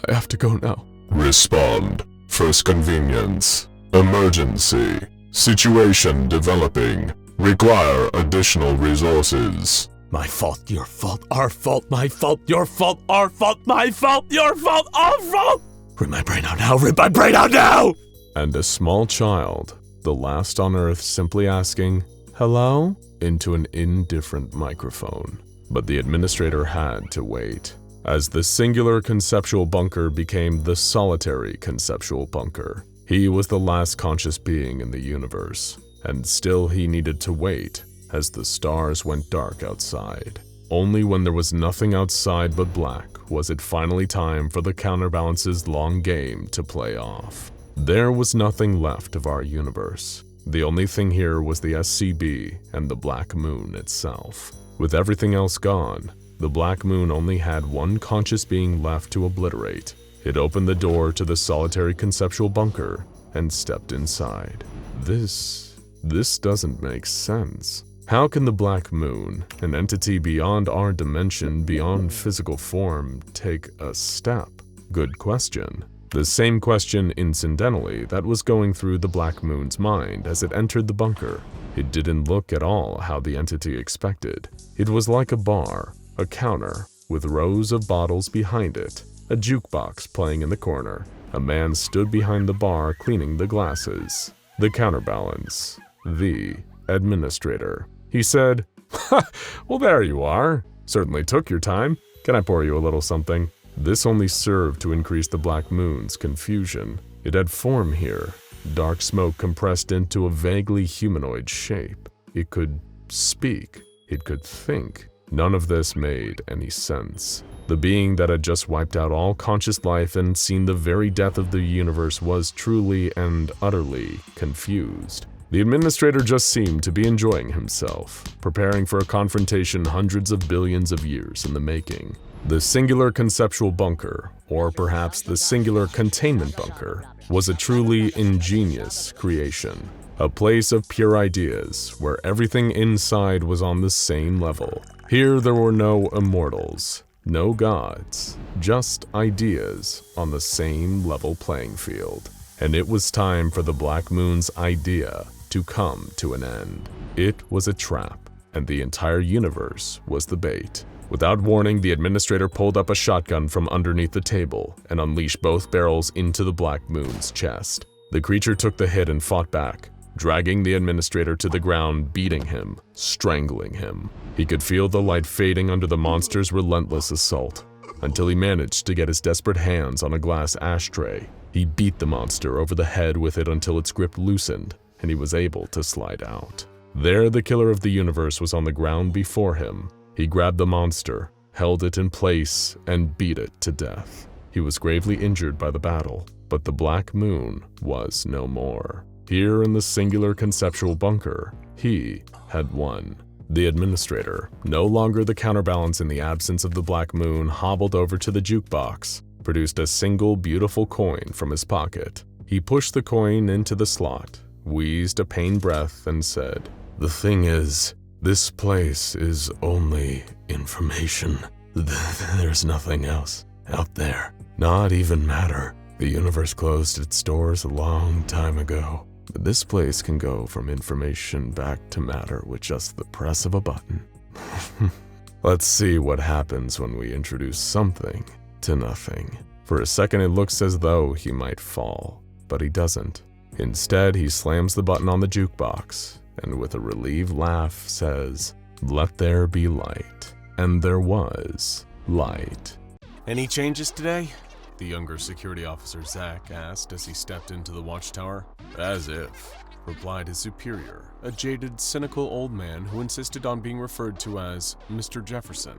I have to go now. Respond. First convenience. Emergency. Situation developing. Require additional resources. My fault, your fault, our fault, my fault, your fault, our fault, my fault, your fault, our fault! Rip my brain out now, rip my brain out now! And a small child, the last on Earth, simply asking, "Hello?" into an indifferent microphone. But the administrator had to wait, as the singular conceptual bunker became the solitary conceptual bunker. He was the last conscious being in the universe, and still he needed to wait as the stars went dark outside. Only when there was nothing outside but black was it finally time for the counterbalance's long game to play off. There was nothing left of our universe. The only thing here was the SCB and the Black Moon itself. With everything else gone, the Black Moon only had one conscious being left to obliterate. It opened the door to the solitary conceptual bunker and stepped inside. This doesn't make sense. How can the Black Moon, an entity beyond our dimension, beyond physical form, take a step? Good question. The same question, incidentally, that was going through the Black Moon's mind as it entered the bunker. It didn't look at all how the entity expected. It was like a bar, a counter, with rows of bottles behind it, a jukebox playing in the corner. A man stood behind the bar cleaning the glasses. The counterbalance. The administrator. He said, "Well, there you are. Certainly took your time. Can I pour you a little something?" This only served to increase the Black Moon's confusion. It had form here, dark smoke compressed into a vaguely humanoid shape. It could speak. It could think. None of this made any sense. The being that had just wiped out all conscious life and seen the very death of the universe was truly and utterly confused. The administrator just seemed to be enjoying himself, preparing for a confrontation hundreds of billions of years in the making. The singular conceptual bunker, or perhaps the singular containment bunker, was a truly ingenious creation. A place of pure ideas, where everything inside was on the same level. Here there were no immortals, no gods, just ideas on the same level playing field. And it was time for the Black Moon's idea to come to an end. It was a trap, and the entire universe was the bait. Without warning, the administrator pulled up a shotgun from underneath the table and unleashed both barrels into the Black Moon's chest. The creature took the hit and fought back, dragging the administrator to the ground, beating him, strangling him. He could feel the light fading under the monster's relentless assault, until he managed to get his desperate hands on a glass ashtray. He beat the monster over the head with it until its grip loosened, and he was able to slide out. There, the killer of the universe was on the ground before him. He grabbed the monster, held it in place, and beat it to death. He was gravely injured by the battle, but the Black Moon was no more. Here in the singular conceptual bunker, he had won. The administrator, no longer the counterbalance in the absence of the Black Moon, hobbled over to the jukebox, produced a single beautiful coin from his pocket. He pushed the coin into the slot, wheezed a pained breath, and said, "The thing is, this place is only information. There's nothing else out there. Not even matter. The universe closed its doors a long time ago. But this place can go from information back to matter with just the press of a button." Let's see what happens when we introduce something to nothing. For a second it looks as though he might fall, but he doesn't. Instead, he slams the button on the jukebox, and with a relieved laugh says, "Let there be light." And there was light. Any changes today? The younger security officer Zach asked as he stepped into the watchtower. "As if," replied his superior, a jaded, cynical old man who insisted on being referred to as Mr. Jefferson.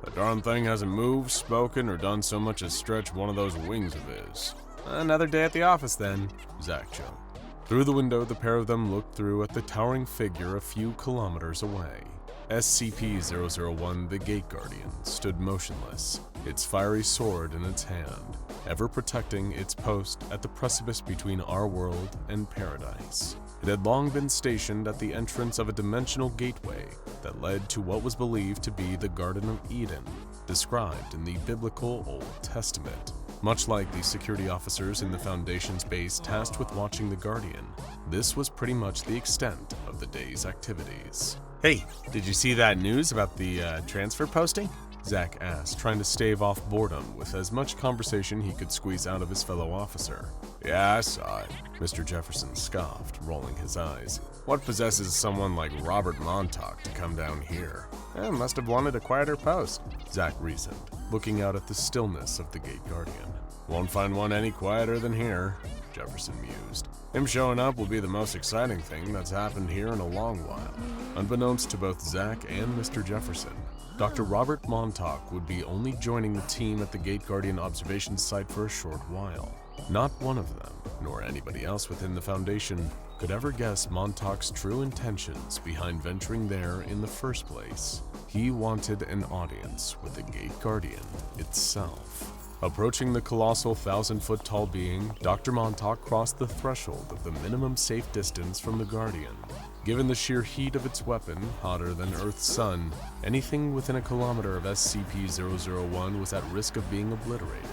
"The darn thing hasn't moved, spoken, or done so much as stretch one of those wings of his." "Another day at the office, then," Zach joked. Through the window, the pair of them looked through at the towering figure a few kilometers away. SCP-001, the Gate Guardian, stood motionless, its fiery sword in its hand, ever protecting its post at the precipice between our world and paradise. It had long been stationed at the entrance of a dimensional gateway that led to what was believed to be the Garden of Eden, described in the biblical Old Testament. Much like the security officers in the Foundation's base tasked with watching the Guardian, this was pretty much the extent of the day's activities. "Hey, did you see that news about the transfer posting?" Zach asked, trying to stave off boredom with as much conversation he could squeeze out of his fellow officer. "Yeah, I saw it," Mr. Jefferson scoffed, rolling his eyes. "What possesses someone like Robert Montauk to come down here? Must have wanted a quieter post," Zach reasoned, looking out at the stillness of the Gate Guardian. "Won't find one any quieter than here," Jefferson mused. "Him showing up will be the most exciting thing that's happened here in a long while." Unbeknownst to both Zach and Mr. Jefferson, Dr. Robert Montauk would be only joining the team at the Gate Guardian observation site for a short while. Not one of them, nor anybody else within the Foundation, could ever guess Montauk's true intentions behind venturing there in the first place. He wanted an audience with the Gate Guardian itself. Approaching the colossal 1,000-foot-tall being, Dr. Montauk crossed the threshold of the minimum safe distance from the Guardian. Given the sheer heat of its weapon, hotter than Earth's sun, anything within a kilometer of SCP-001 was at risk of being obliterated,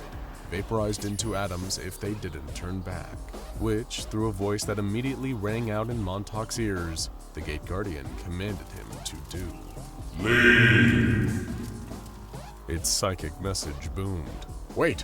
vaporized into atoms if they didn't turn back, which, through a voice that immediately rang out in Montauk's ears, the Gate Guardian commanded him to do. "Leave!" Its psychic message boomed. Wait!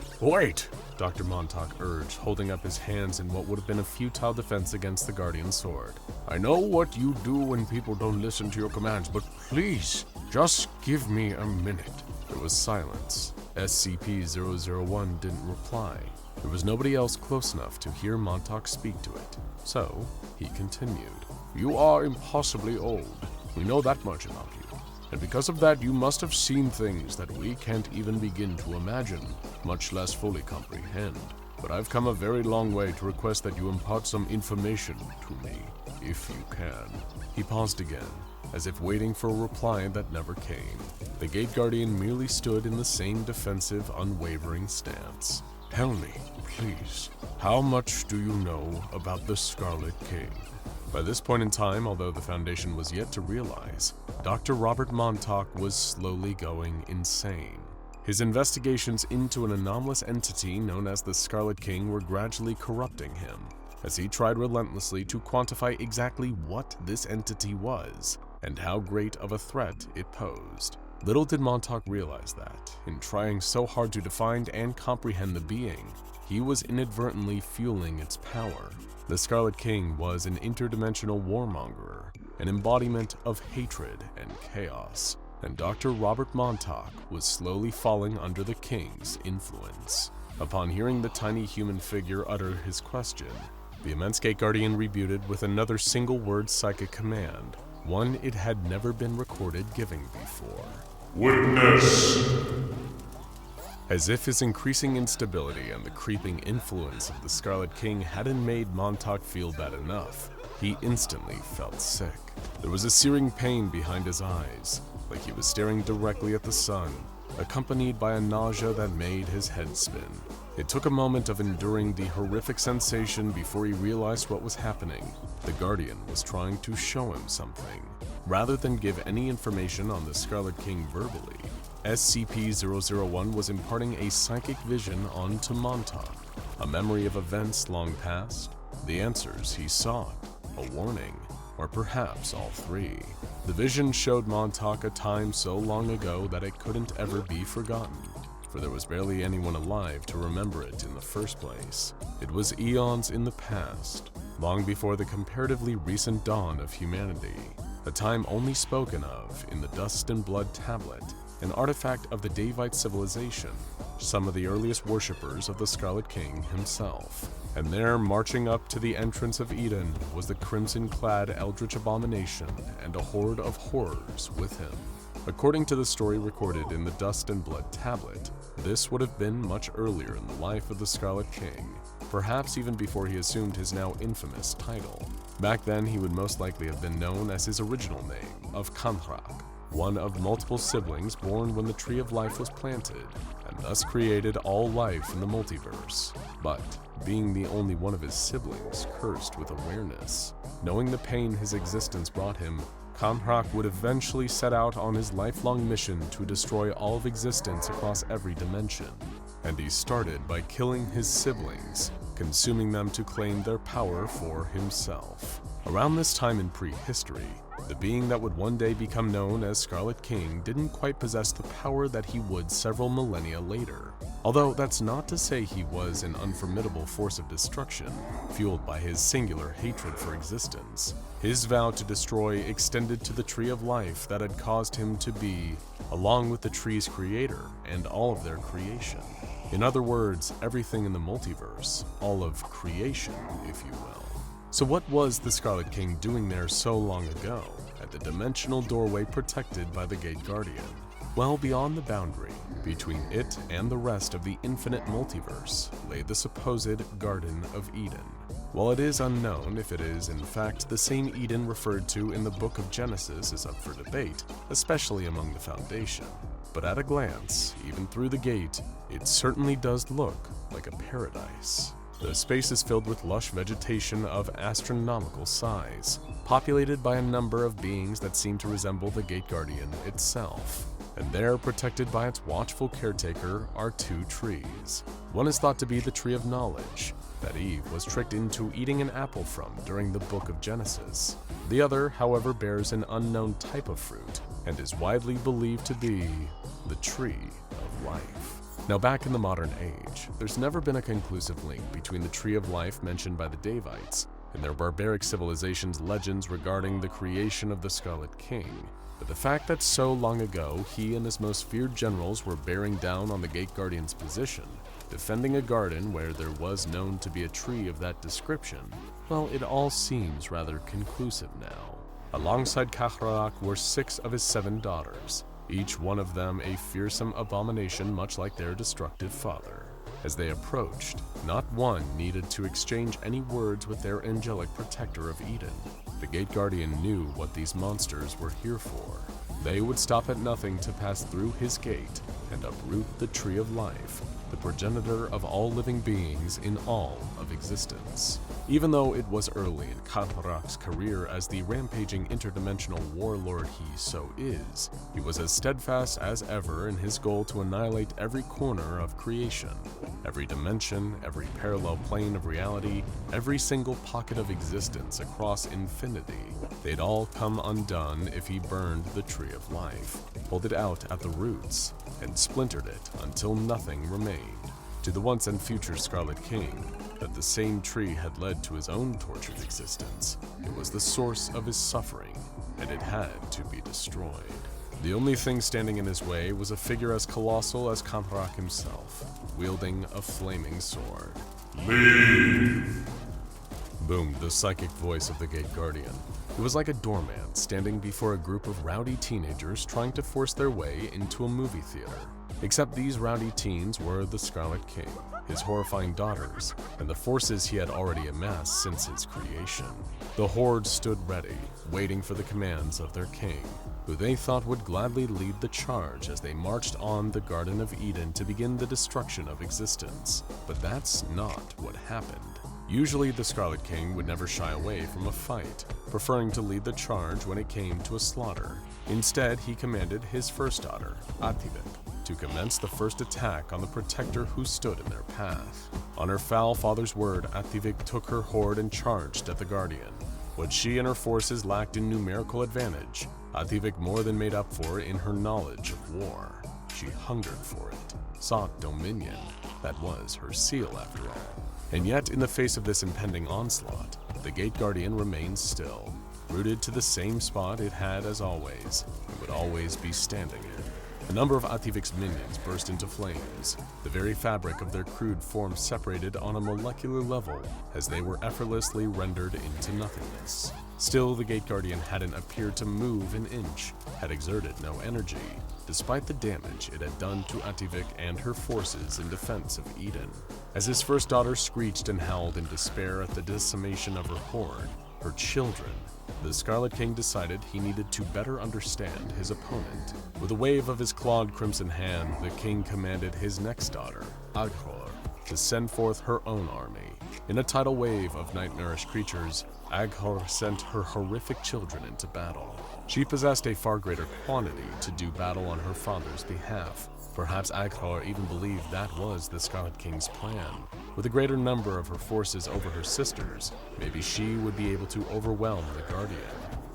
Dr. Montauk urged, holding up his hands in what would have been a futile defense against the Guardian's sword. "I know what you do when people don't listen to your commands, but please, just give me a minute." There was silence. SCP-001 didn't reply. There was nobody else close enough to hear Montauk speak to it. So, he continued. "You are impossibly old. We know that much about you. And because of that, you must have seen things that we can't even begin to imagine, much less fully comprehend. But I've come a very long way to request that you impart some information to me, if you can. He paused again, as if waiting for a reply that never came. The Gate Guardian merely stood in the same defensive, unwavering stance. Tell me, please, how much do you know about the Scarlet King? By this point in time, although the Foundation was yet to realize, Dr. Robert Montauk was slowly going insane. His investigations into an anomalous entity known as the Scarlet King were gradually corrupting him, as he tried relentlessly to quantify exactly what this entity was and how great of a threat it posed. Little did Montauk realize that, in trying so hard to define and comprehend the being, he was inadvertently fueling its power. The Scarlet King was an interdimensional warmonger, an embodiment of hatred and chaos, and Dr. Robert Montauk was slowly falling under the King's influence. Upon hearing the tiny human figure utter his question, the immense Gate Guardian rebutted with another single-word psychic command, one it had never been recorded giving before. Witness! As if his increasing instability and the creeping influence of the Scarlet King hadn't made Montauk feel bad enough, he instantly felt sick. There was a searing pain behind his eyes, like he was staring directly at the sun, accompanied by a nausea that made his head spin. It took a moment of enduring the horrific sensation before he realized what was happening. The Guardian was trying to show him something. Rather than give any information on the Scarlet King verbally, SCP-001 was imparting a psychic vision onto Montauk, a memory of events long past, the answers he sought, a warning, or perhaps all three. The vision showed Montauk a time so long ago that it couldn't ever be forgotten, for there was barely anyone alive to remember it in the first place. It was eons in the past, long before the comparatively recent dawn of humanity, a time only spoken of in the Dust and Blood Tablet, an artifact of the Davite civilization, some of the earliest worshippers of the Scarlet King himself. And there, marching up to the entrance of Eden, was the crimson-clad eldritch abomination and a horde of horrors with him. According to the story recorded in the Dust and Blood Tablet, this would have been much earlier in the life of the Scarlet King, perhaps even before he assumed his now infamous title. Back then, he would most likely have been known as his original name of Kanhrak, one of multiple siblings born when the Tree of Life was planted, and thus created all life in the multiverse. But, being the only one of his siblings cursed with awareness, knowing the pain his existence brought him, Kanhrak would eventually set out on his lifelong mission to destroy all of existence across every dimension. And he started by killing his siblings, consuming them to claim their power for himself. Around this time in prehistory, the being that would one day become known as Scarlet King didn't quite possess the power that he would several millennia later. Although that's not to say he was an unformidable force of destruction, fueled by his singular hatred for existence. His vow to destroy extended to the Tree of Life that had caused him to be, along with the tree's creator and all of their creation. In other words, everything in the multiverse, all of creation, if you will. So what was the Scarlet King doing there so long ago, at the dimensional doorway protected by the Gate Guardian? Well, beyond the boundary between it and the rest of the infinite multiverse lay the supposed Garden of Eden. While it is unknown if it is in fact the same Eden referred to in the Book of Genesis is up for debate, especially among the Foundation. But at a glance, even through the gate, it certainly does look like a paradise. The space is filled with lush vegetation of astronomical size, populated by a number of beings that seem to resemble the Gate Guardian itself. And there, protected by its watchful caretaker, are two trees. One is thought to be the Tree of Knowledge, that Eve was tricked into eating an apple from during the Book of Genesis. The other, however, bears an unknown type of fruit, and is widely believed to be the Tree of Life. Now, back in the modern age, there's never been a conclusive link between the Tree of Life mentioned by the Davites and their barbaric civilization's legends regarding the creation of the Scarlet King. But the fact that so long ago he and his most feared generals were bearing down on the Gate Guardian's position, defending a garden where there was known to be a tree of that description, well, it all seems rather conclusive now. Alongside Kahraak were 6 of his 7 daughters, each one of them a fearsome abomination much like their destructive father. As they approached, not one needed to exchange any words with their angelic protector of Eden. The Gate Guardian knew what these monsters were here for. They would stop at nothing to pass through his gate and uproot the Tree of Life, the progenitor of all living beings in all of existence. Even though it was early in Kahraak's career as the rampaging interdimensional warlord he so is, he was as steadfast as ever in his goal to annihilate every corner of creation, every dimension, every parallel plane of reality, every single pocket of existence across infinity. They'd all come undone if he burned the Tree of Life, pulled it out at the roots, and splintered it until nothing remained. To the once and future Scarlet King, that the same tree had led to his own tortured existence. It was the source of his suffering, and it had to be destroyed. The only thing standing in his way was a figure as colossal as Kahraak himself, wielding a flaming sword. Leave! Boomed the psychic voice of the Gate Guardian. It was like a doorman standing before a group of rowdy teenagers trying to force their way into a movie theater. Except these rowdy teens were the Scarlet King, his horrifying daughters, and the forces he had already amassed since his creation. The Horde stood ready, waiting for the commands of their king, who they thought would gladly lead the charge as they marched on the Garden of Eden to begin the destruction of existence. But that's not what happened. Usually the Scarlet King would never shy away from a fight, preferring to lead the charge when it came to a slaughter. Instead, he commanded his first daughter, Ativik, to commence the first attack on the protector who stood in their path. On her foul father's word, Ativik took her horde and charged at the Guardian. What she and her forces lacked in numerical advantage, Ativik more than made up for in her knowledge of war. She hungered for it, sought dominion. That was her seal after all. And yet, in the face of this impending onslaught, the Gate Guardian remained still, rooted to the same spot it had as always, and would always be standing in. A number of Ativik's minions burst into flames, the very fabric of their crude form separated on a molecular level as they were effortlessly rendered into nothingness. Still, the Gate Guardian hadn't appeared to move an inch, had exerted no energy, despite the damage it had done to Ativik and her forces in defense of Eden. As his first daughter screeched and howled in despair at the decimation of her horde, her children, the Scarlet King decided he needed to better understand his opponent. With a wave of his clawed crimson hand, the king commanded his next daughter, Aghor, to send forth her own army. In a tidal wave of night-nourished creatures, Aghor sent her horrific children into battle. She possessed a far greater quantity to do battle on her father's behalf. Perhaps Aghor even believed that was the Scarlet King's plan. With a greater number of her forces over her sisters, maybe she would be able to overwhelm the Guardian.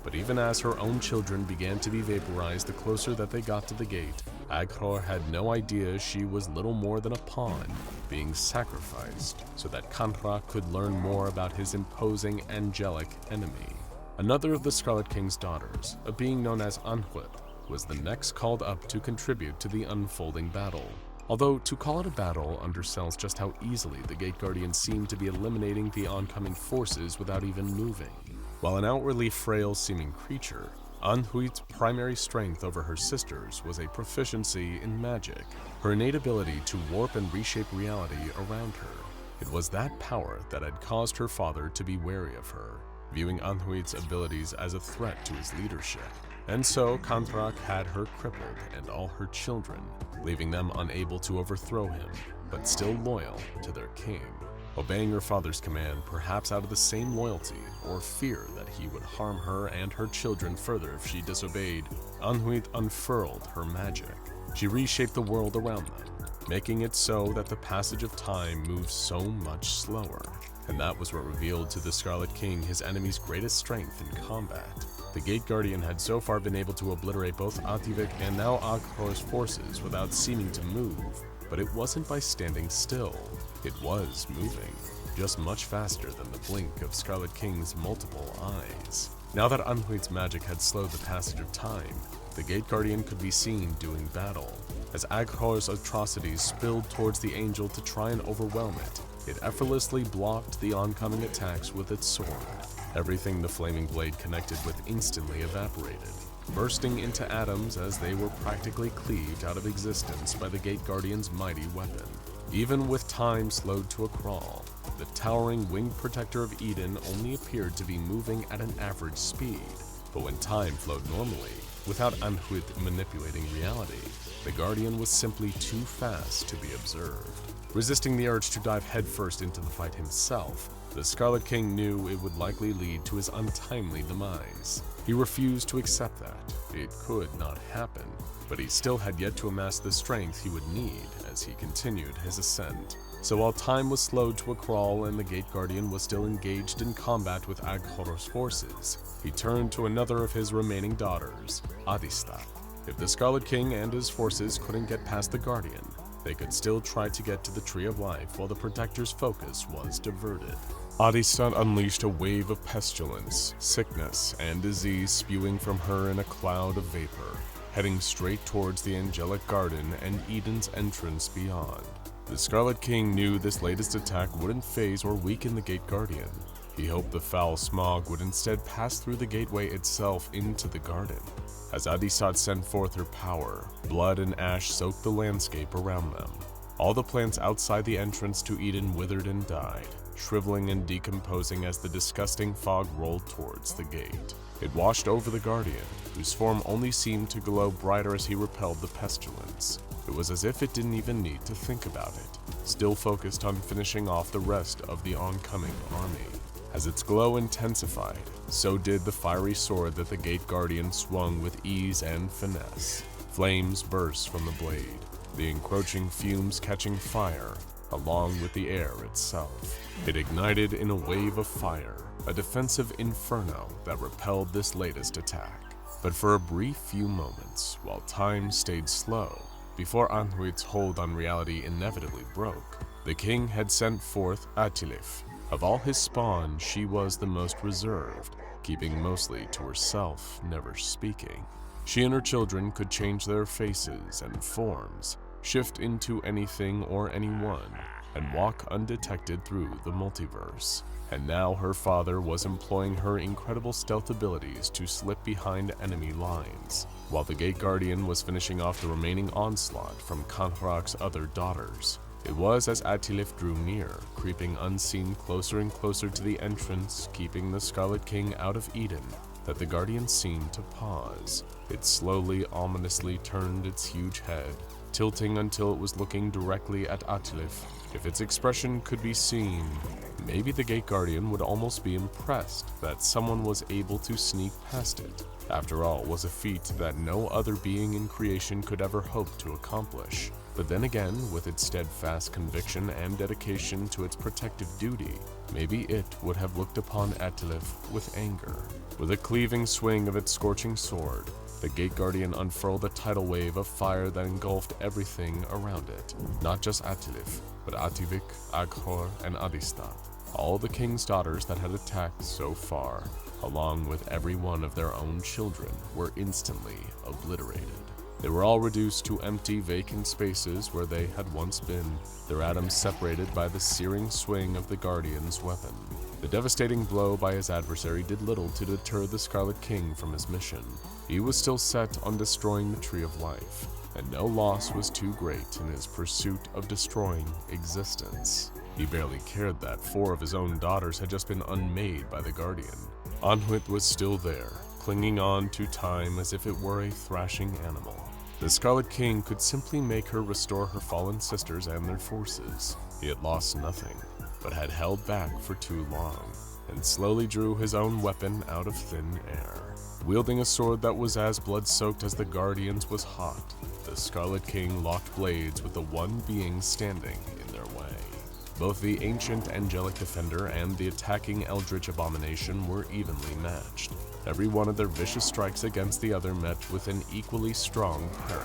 But even as her own children began to be vaporized the closer that they got to the gate, Aghor had no idea she was little more than a pawn, being sacrificed so that Kahraak could learn more about his imposing angelic enemy. Another of the Scarlet King's daughters, a being known as Anhwit, was the next called up to contribute to the unfolding battle. Although to call it a battle undersells just how easily the Gate Guardian seemed to be eliminating the oncoming forces without even moving. While an outwardly frail-seeming creature, Anhuit's primary strength over her sisters was a proficiency in magic, her innate ability to warp and reshape reality around her. It was that power that had caused her father to be wary of her, viewing Anhuit's abilities as a threat to his leadership. And so Kahraak had her crippled and all her children, leaving them unable to overthrow him, but still loyal to their king. Obeying her father's command, perhaps out of the same loyalty or fear that he would harm her and her children further if she disobeyed, Anhuit unfurled her magic. She reshaped the world around them, making it so that the passage of time moved so much slower. And that was what revealed to the Scarlet King his enemy's greatest strength in combat. The Gate Guardian had so far been able to obliterate both Ativik and now Aghor's forces without seeming to move, but it wasn't by standing still. It was moving, just much faster than the blink of Scarlet King's multiple eyes. Now that Anhuit's magic had slowed the passage of time, the Gate Guardian could be seen doing battle. As Aghor's atrocities spilled towards the angel to try and overwhelm it, it effortlessly blocked the oncoming attacks with its sword. Everything the flaming blade connected with instantly evaporated, bursting into atoms as they were practically cleaved out of existence by the Gate Guardian's mighty weapon. Even with time slowed to a crawl, the towering winged protector of Eden only appeared to be moving at an average speed. But when time flowed normally, without Anhuit manipulating reality, the Guardian was simply too fast to be observed. Resisting the urge to dive headfirst into the fight himself, the Scarlet King knew it would likely lead to his untimely demise. He refused to accept that. It could not happen, but he still had yet to amass the strength he would need as he continued his ascent. So while time was slowed to a crawl and the Gate Guardian was still engaged in combat with Aghor's forces, he turned to another of his remaining daughters, Adistat. If the Scarlet King and his forces couldn't get past the Guardian, they could still try to get to the Tree of Life while the Protector's focus was diverted. Adistat unleashed a wave of pestilence, sickness, and disease spewing from her in a cloud of vapor, heading straight towards the Angelic Garden and Eden's entrance beyond. The Scarlet King knew this latest attack wouldn't phase or weaken the Gate Guardian. He hoped the foul smog would instead pass through the gateway itself into the garden. As Adistat sent forth her power, blood and ash soaked the landscape around them. All the plants outside the entrance to Eden withered and died, shriveling and decomposing as the disgusting fog rolled towards the gate. It washed over the Guardian, whose form only seemed to glow brighter as he repelled the pestilence. It was as if it didn't even need to think about it, still focused on finishing off the rest of the oncoming army. As its glow intensified, so did the fiery sword that the Gate Guardian swung with ease and finesse. Flames burst from the blade, the encroaching fumes catching fire, along with the air itself. It ignited in a wave of fire, a defensive inferno that repelled this latest attack. But for a brief few moments, while time stayed slow, before Anhuit's hold on reality inevitably broke, the king had sent forth Atilif. Of all his spawn, she was the most reserved, keeping mostly to herself, never speaking. She and her children could change their faces and forms, shift into anything or anyone, and walk undetected through the multiverse. And now her father was employing her incredible stealth abilities to slip behind enemy lines, while the Gate Guardian was finishing off the remaining onslaught from Kanhrak's other daughters. It was as Atilif drew near, creeping unseen closer and closer to the entrance, keeping the Scarlet King out of Eden, that the Guardian seemed to pause. It slowly, ominously turned its huge head, tilting until it was looking directly at Atilif. If its expression could be seen, maybe the Gate Guardian would almost be impressed that someone was able to sneak past it. After all, it was a feat that no other being in creation could ever hope to accomplish. But then again, with its steadfast conviction and dedication to its protective duty, maybe it would have looked upon Atilif with anger. With a cleaving swing of its scorching sword, the Gate Guardian unfurled a tidal wave of fire that engulfed everything around it. Not just Atilif, but Ativik, Aghor, and Adistat. All the king's daughters that had attacked so far, along with every one of their own children, were instantly obliterated. They were all reduced to empty, vacant spaces where they had once been, their atoms separated by the searing swing of the Guardian's weapon. The devastating blow by his adversary did little to deter the Scarlet King from his mission. He was still set on destroying the Tree of Life, and no loss was too great in his pursuit of destroying existence. He barely cared that 4 of his own daughters had just been unmade by the Guardian. Anhuit was still there, clinging on to time as if it were a thrashing animal. The Scarlet King could simply make her restore her fallen sisters and their forces. He had lost nothing, but had held back for too long, and slowly drew his own weapon out of thin air. Wielding a sword that was as blood-soaked as the Guardian's was hot, the Scarlet King locked blades with the one being standing in their way. Both the ancient angelic defender and the attacking eldritch abomination were evenly matched. Every one of their vicious strikes against the other met with an equally strong parry.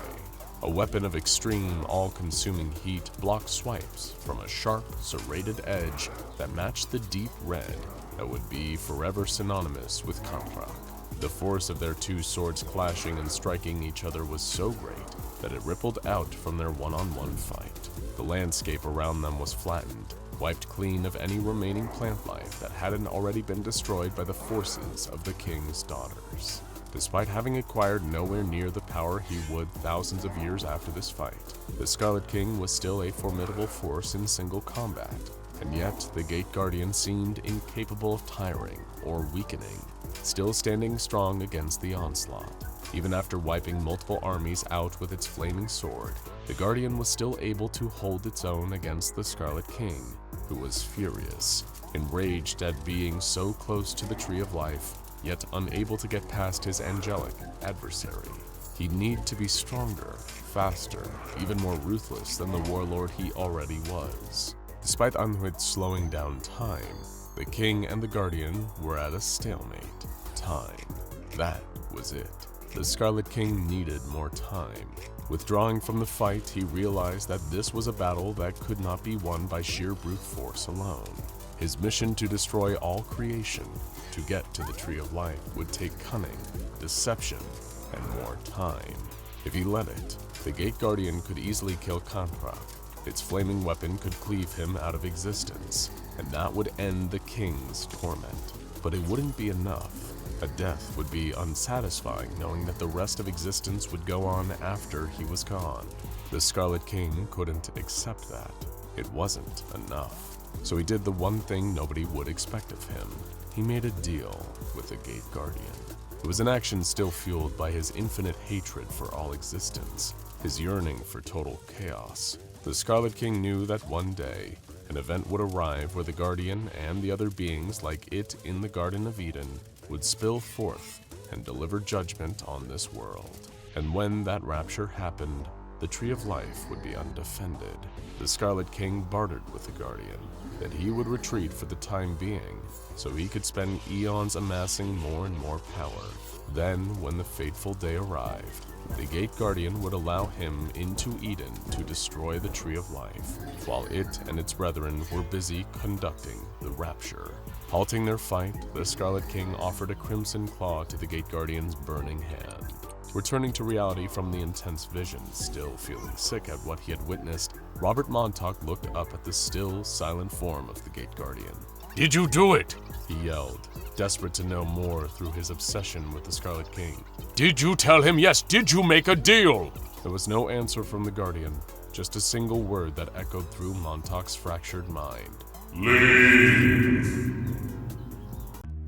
A weapon of extreme, all-consuming heat blocked swipes from a sharp, serrated edge that matched the deep red that would be forever synonymous with Kanhrak. The force of their 2 swords clashing and striking each other was so great that it rippled out from their one-on-one fight. The landscape around them was flattened, wiped clean of any remaining plant life that hadn't already been destroyed by the forces of the king's daughters. Despite having acquired nowhere near the power he would thousands of years after this fight, the Scarlet King was still a formidable force in single combat, and yet the Gate Guardian seemed incapable of tiring or weakening, still standing strong against the onslaught. Even after wiping multiple armies out with its flaming sword, the Guardian was still able to hold its own against the Scarlet King, who was furious, enraged at being so close to the Tree of Life, yet unable to get past his angelic adversary. He'd need to be stronger, faster, even more ruthless than the warlord he already was. Despite Anhuit's slowing down time, the King and the Guardian were at a stalemate. Time. That was it. The Scarlet King needed more time. Withdrawing from the fight, he realized that this was a battle that could not be won by sheer brute force alone. His mission to destroy all creation, to get to the Tree of Life, would take cunning, deception, and more time. If he let it, the Gate Guardian could easily kill Kankrak. Its flaming weapon could cleave him out of existence, and that would end the King's torment. But it wouldn't be enough. A death would be unsatisfying, knowing that the rest of existence would go on after he was gone. The Scarlet King couldn't accept that. It wasn't enough. So he did the one thing nobody would expect of him. He made a deal with the Gate Guardian. It was an action still fueled by his infinite hatred for all existence, his yearning for total chaos. The Scarlet King knew that one day, an event would arrive where the Guardian and the other beings like it in the Garden of Eden would spill forth and deliver judgment on this world. And when that rapture happened, the Tree of Life would be undefended. The Scarlet King bartered with the Guardian that he would retreat for the time being, so he could spend eons amassing more and more power. Then, when the fateful day arrived, the Gate Guardian would allow him into Eden to destroy the Tree of Life, while it and its brethren were busy conducting the rapture. Halting their fight, the Scarlet King offered a crimson claw to the Gate Guardian's burning hand. Returning to reality from the intense vision, still feeling sick at what he had witnessed, Robert Montauk looked up at the still, silent form of the Gate Guardian. Did you do it? He yelled, desperate to know more through his obsession with the Scarlet King. Did you tell him yes? Did you make a deal? There was no answer from the Guardian, just a single word that echoed through Montauk's fractured mind. Leave.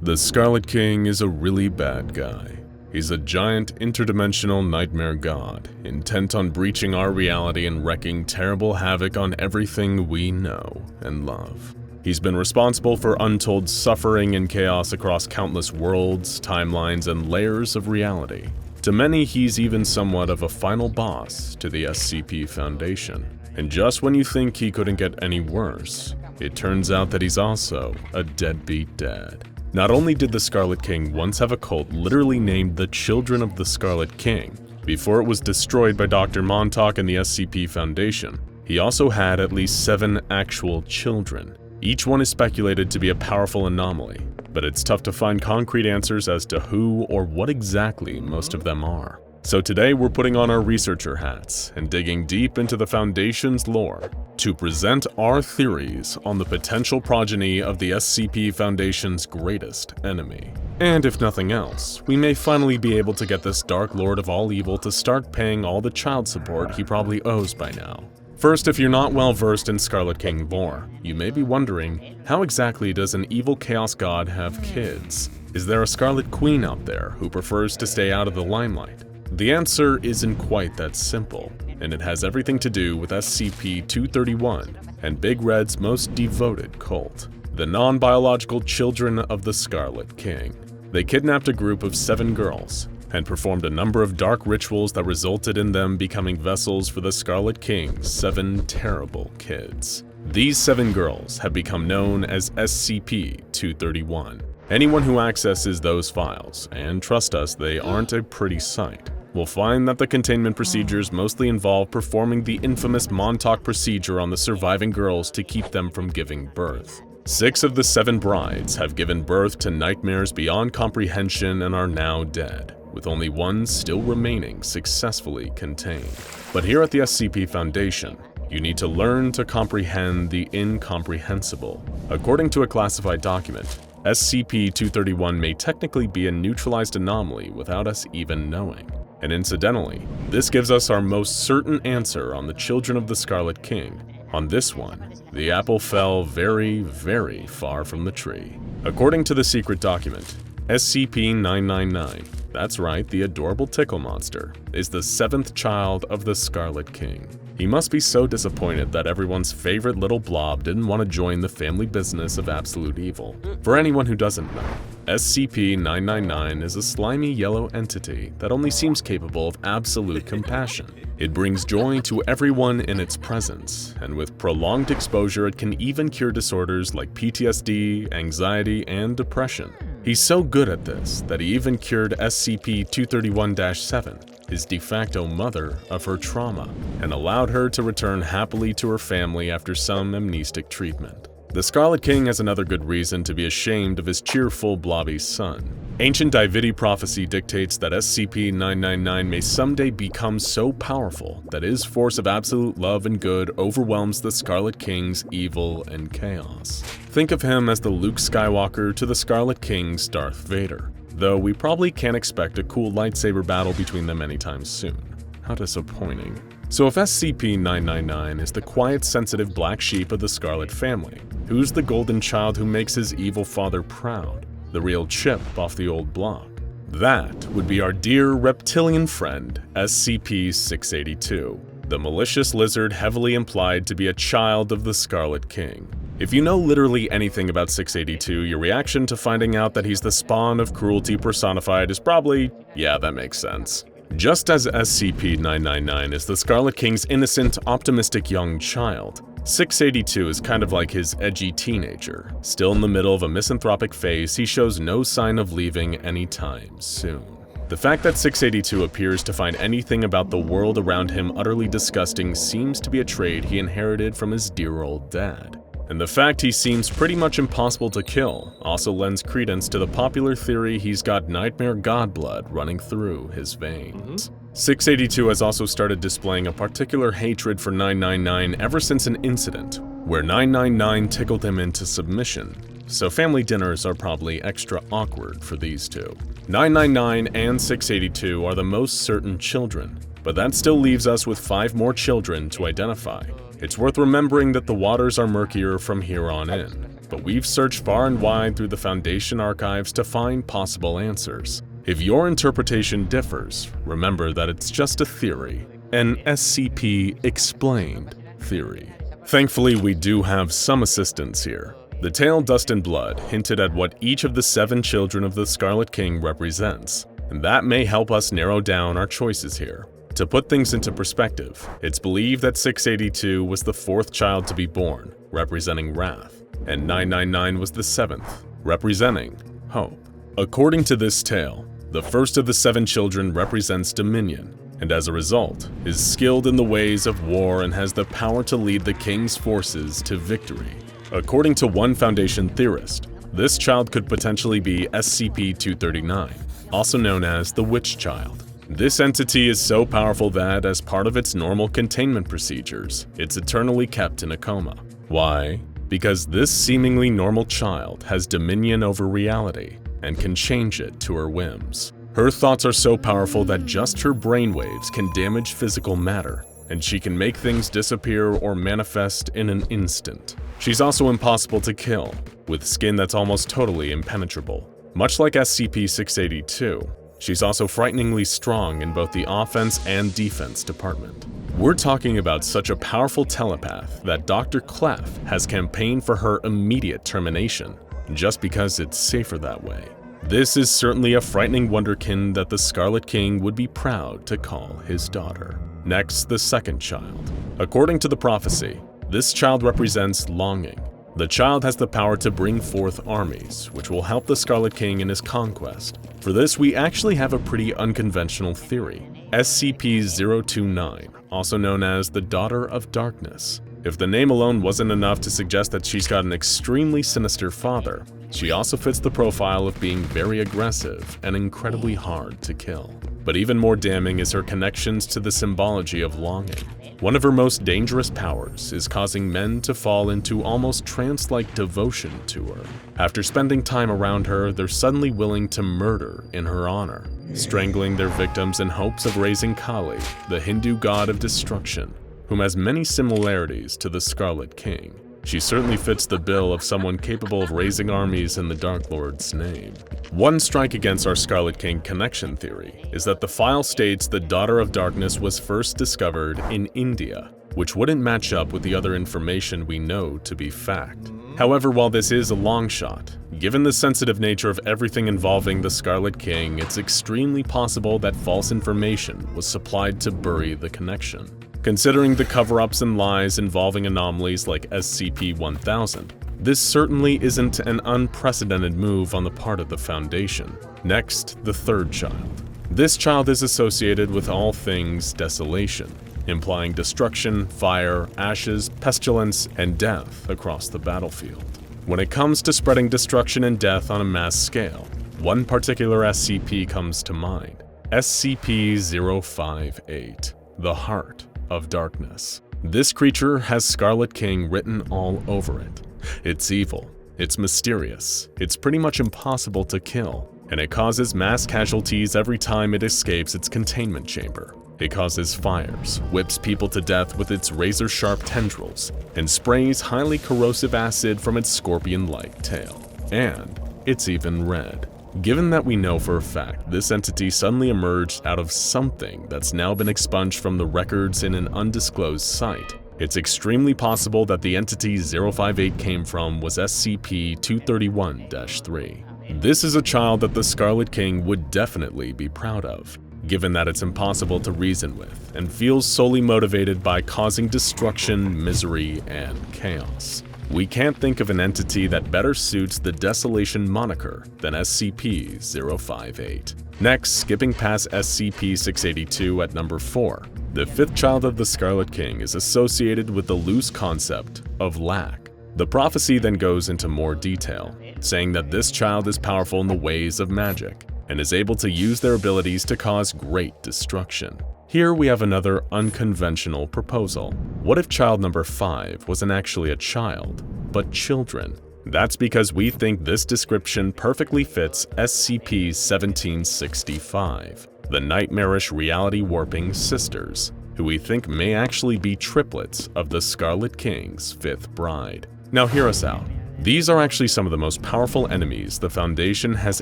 The Scarlet King is a really bad guy. He's a giant interdimensional nightmare god, intent on breaching our reality and wreaking terrible havoc on everything we know and love. He's been responsible for untold suffering and chaos across countless worlds, timelines, and layers of reality. To many, he's even somewhat of a final boss to the SCP Foundation. And just when you think he couldn't get any worse, it turns out that he's also a deadbeat dad. Not only did the Scarlet King once have a cult literally named the Children of the Scarlet King, before it was destroyed by Dr. Montauk and the SCP Foundation, he also had at least 7 actual children. Each one is speculated to be a powerful anomaly, but it's tough to find concrete answers as to who or what exactly most of them are. So today we're putting on our researcher hats and digging deep into the Foundation's lore to present our theories on the potential progeny of the SCP Foundation's greatest enemy. And if nothing else, we may finally be able to get this Dark Lord of all evil to start paying all the child support he probably owes by now. First, if you're not well versed in Scarlet King lore, you may be wondering, how exactly does an evil chaos god have kids? Is there a Scarlet Queen out there who prefers to stay out of the limelight? The answer isn't quite that simple, and it has everything to do with SCP-231 and Big Red's most devoted cult, the non-biological children of the Scarlet King. They kidnapped a group of 7 girls and performed a number of dark rituals that resulted in them becoming vessels for the Scarlet King's 7 terrible kids. These 7 girls have become known as SCP-231. Anyone who accesses those files, and trust us, they aren't a pretty sight, will find that the containment procedures mostly involve performing the infamous Montauk procedure on the surviving girls to keep them from giving birth. 6 of the 7 brides have given birth to nightmares beyond comprehension and are now dead, with only 1 still remaining successfully contained. But here at the SCP Foundation, You need to learn to comprehend the incomprehensible. According to a classified document, SCP-231 may technically be a neutralized anomaly without us even knowing. And incidentally, this gives us our most certain answer on the children of the Scarlet King. On this one, the apple fell very, very far from the tree. According to the secret document, SCP-099, that's right, the adorable Tickle monster, is the 7th child of the Scarlet King. He must be so disappointed that everyone's favorite little blob didn't want to join the family business of absolute evil. For anyone who doesn't know, SCP-099 is a slimy yellow entity that only seems capable of absolute compassion. It brings joy to everyone in its presence, and with prolonged exposure it can even cure disorders like PTSD, anxiety, and depression. He's so good at this that he even cured SCP-231-7, his de facto mother, of her trauma, and allowed her to return happily to her family after some amnestic treatment. The Scarlet King has another good reason to be ashamed of his cheerful blobby son. Ancient Dividi prophecy dictates that SCP-099 may someday become so powerful that his force of absolute love and good overwhelms the Scarlet King's evil and chaos. Think of him as the Luke Skywalker to the Scarlet King's Darth Vader, though we probably can't expect a cool lightsaber battle between them anytime soon. How disappointing. So if SCP-099 is the quiet, sensitive black sheep of the Scarlet family, who's the golden child who makes his evil father proud? The real chip off the old block? That would be our dear reptilian friend, SCP-682, the malicious lizard heavily implied to be a child of the Scarlet King. If you know literally anything about 682, your reaction to finding out that he's the spawn of cruelty personified is probably, yeah, that makes sense. Just as SCP-099 is the Scarlet King's innocent, optimistic young child, 682 is kind of like his edgy teenager. Still in the middle of a misanthropic phase, he shows no sign of leaving anytime soon. The fact that 682 appears to find anything about the world around him utterly disgusting seems to be a trait he inherited from his dear old dad. And the fact he seems pretty much impossible to kill also lends credence to the popular theory he's got nightmare god blood running through his veins. 682 has also started displaying a particular hatred for 999 ever since an incident where 999 tickled him into submission, so family dinners are probably extra awkward for these two. 999 and 682 are the most certain children, but that still leaves us with 5 more children to identify. It's worth remembering that the waters are murkier from here on in, but we've searched far and wide through the Foundation archives to find possible answers. If your interpretation differs, remember that it's just a theory, an SCP-explained theory. Thankfully, we do have some assistance here. The tale Dust and Blood hinted at what each of the 7 children of the Scarlet King represents, and that may help us narrow down our choices here. To put things into perspective, it's believed that 682 was the 4th child to be born, representing wrath, and 999 was the 7th, representing hope. According to this tale, the first of the 7 children represents dominion, and as a result, is skilled in the ways of war and has the power to lead the king's forces to victory. According to one Foundation theorist, this child could potentially be SCP-239, also known as the Witch Child. This entity is so powerful that, as part of its normal containment procedures, it's eternally kept in a coma. Why? Because this seemingly normal child has dominion over reality and can change it to her whims. Her thoughts are so powerful that just her brainwaves can damage physical matter, and she can make things disappear or manifest in an instant. She's also impossible to kill, with skin that's almost totally impenetrable. Much like SCP-682, she's also frighteningly strong in both the offense and defense department. We're talking about such a powerful telepath that Dr. Clef has campaigned for her immediate termination, just because it's safer that way. This is certainly a frightening wonderkin that the Scarlet King would be proud to call his daughter. Next, the 2nd child. According to the prophecy, this child represents longing. The child has the power to bring forth armies, which will help the Scarlet King in his conquest. For this, we actually have a pretty unconventional theory. SCP-029, also known as the Daughter of Darkness. If the name alone wasn't enough to suggest that she's got an extremely sinister father, She also fits the profile of being very aggressive and incredibly hard to kill. But even more damning is her connections to the symbology of longing. One of her most dangerous powers is causing men to fall into almost trance-like devotion to her. After spending time around her, they're suddenly willing to murder in her honor, strangling their victims in hopes of raising Kali, the Hindu god of destruction, whom has many similarities to the Scarlet King. She certainly fits the bill of someone capable of raising armies in the Dark Lord's name. One strike against our Scarlet King connection theory is that the file states the Daughter of Darkness was first discovered in India, which wouldn't match up with the other information we know to be fact. However, while this is a long shot, given the sensitive nature of everything involving the Scarlet King, it's extremely possible that false information was supplied to bury the connection. Considering the cover-ups and lies involving anomalies like SCP-001, this certainly isn't an unprecedented move on the part of the Foundation. Next, the third child. This child is associated with all things desolation, implying destruction, fire, ashes, pestilence, and death across the battlefield. When it comes to spreading destruction and death on a mass scale, one particular SCP comes to mind: SCP-058, the Heart of Darkness. This creature has Scarlet King written all over it. It's evil, it's mysterious, it's pretty much impossible to kill, and it causes mass casualties every time it escapes its containment chamber. It causes fires, whips people to death with its razor-sharp tendrils, and sprays highly corrosive acid from its scorpion-like tail. And it's even red. Given that we know for a fact this entity suddenly emerged out of something that's now been expunged from the records in an undisclosed site, it's extremely possible that the entity 058 came from was SCP-231-3. This is a child that the Scarlet King would definitely be proud of, given that it's impossible to reason with and feels solely motivated by causing destruction, misery, and chaos. We can't think of an entity that better suits the desolation moniker than SCP-058. Next, skipping past SCP-682 at number 4, the fifth child of the Scarlet King is associated with the loose concept of lack. The prophecy then goes into more detail, saying that this child is powerful in the ways of magic and is able to use their abilities to cause great destruction. Here we have another unconventional proposal. What if child number 5 wasn't actually a child, but children? That's because we think this description perfectly fits SCP-1765, the nightmarish reality warping sisters, who we think may actually be triplets of the Scarlet King's fifth bride. Now hear us out. These are actually some of the most powerful enemies the Foundation has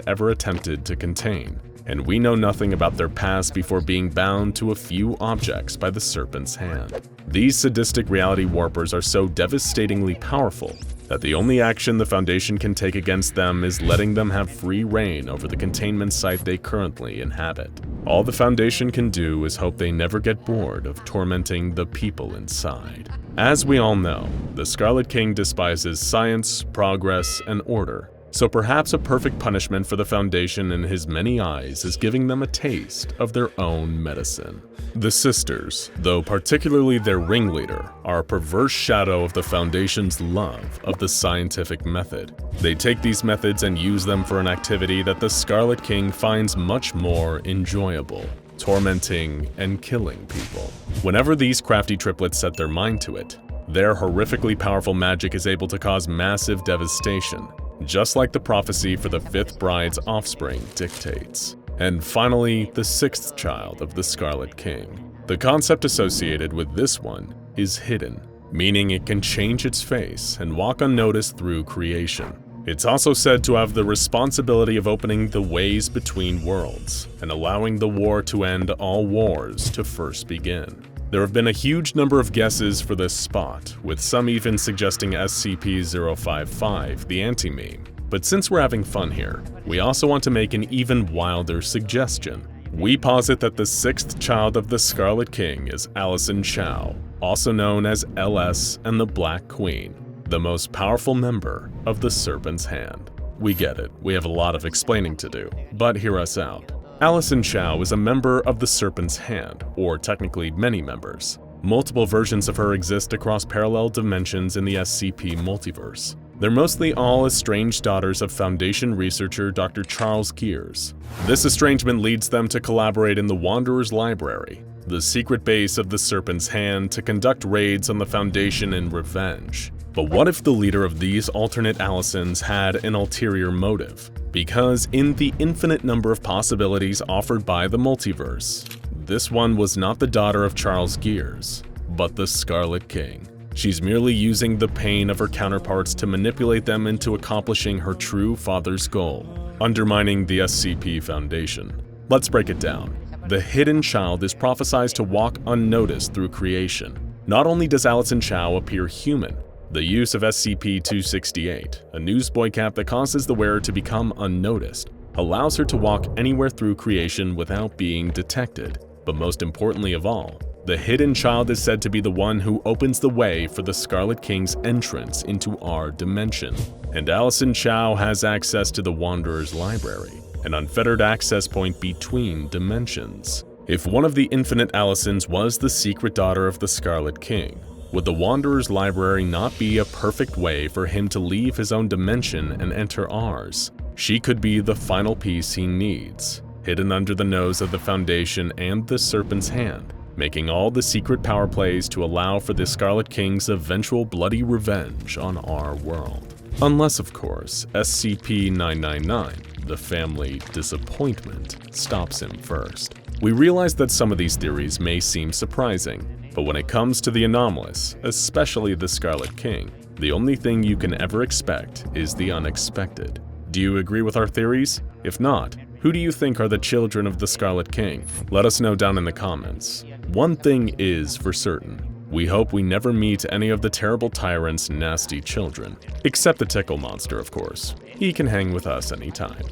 ever attempted to contain, and we know nothing about their past before being bound to a few objects by the Serpent's hand. These sadistic reality warpers are so devastatingly powerful that the only action the Foundation can take against them is letting them have free reign over the containment site they currently inhabit. All the Foundation can do is hope they never get bored of tormenting the people inside. As we all know, the Scarlet King despises science, progress, and order, so perhaps a perfect punishment for the Foundation in his many eyes is giving them a taste of their own medicine. The sisters, though particularly their ringleader, are a perverse shadow of the Foundation's love of the scientific method. They take these methods and use them for an activity that the Scarlet King finds much more enjoyable: tormenting and killing people. Whenever these crafty triplets set their mind to it, their horrifically powerful magic is able to cause massive devastation, just like the prophecy for the fifth bride's offspring dictates. And finally, the sixth child of the Scarlet King. The concept associated with this one is hidden, meaning it can change its face and walk unnoticed through creation. It's also said to have the responsibility of opening the ways between worlds and allowing the war to end all wars to first begin. There have been a huge number of guesses for this spot, with some even suggesting SCP-055, the anti-meme. But since we're having fun here, we also want to make an even wilder suggestion. We posit that the sixth child of the Scarlet King is Allison Chow, also known as LS and the Black Queen, the most powerful member of the Serpent's Hand. We get it, we have a lot of explaining to do, but hear us out. Allison Chow is a member of the Serpent's Hand, or technically many members. Multiple versions of her exist across parallel dimensions in the SCP multiverse. They're mostly all estranged daughters of Foundation researcher Dr. Charles Gears. This estrangement leads them to collaborate in the Wanderer's Library, the secret base of the Serpent's Hand, to conduct raids on the Foundation in revenge. But what if the leader of these alternate Allisons had an ulterior motive? Because in the infinite number of possibilities offered by the multiverse, this one was not the daughter of Charles Gears, but the Scarlet King. She's merely using the pain of her counterparts to manipulate them into accomplishing her true father's goal, undermining the SCP Foundation. Let's break it down. The hidden child is prophesied to walk unnoticed through creation. Not only does Allison Chow appear human, the use of SCP-268, a newsboy cap that causes the wearer to become unnoticed, allows her to walk anywhere through creation without being detected. But most importantly of all, the hidden child is said to be the one who opens the way for the Scarlet King's entrance into our dimension. And Allison Chow has access to the Wanderer's Library, an unfettered access point between dimensions. If one of the infinite Allisons was the secret daughter of the Scarlet King, would the Wanderer's Library not be a perfect way for him to leave his own dimension and enter ours? She could be the final piece he needs, hidden under the nose of the Foundation and the Serpent's Hand, making all the secret power plays to allow for the Scarlet King's eventual bloody revenge on our world. Unless, of course, SCP-999, the family disappointment, stops him first. We realize that some of these theories may seem surprising, but when it comes to the anomalous, especially the Scarlet King, the only thing you can ever expect is the unexpected. Do you agree with our theories? If not, who do you think are the children of the Scarlet King? Let us know down in the comments. One thing is for certain. We hope we never meet any of the terrible tyrant's nasty children. Except the Tickle monster, of course. He can hang with us anytime.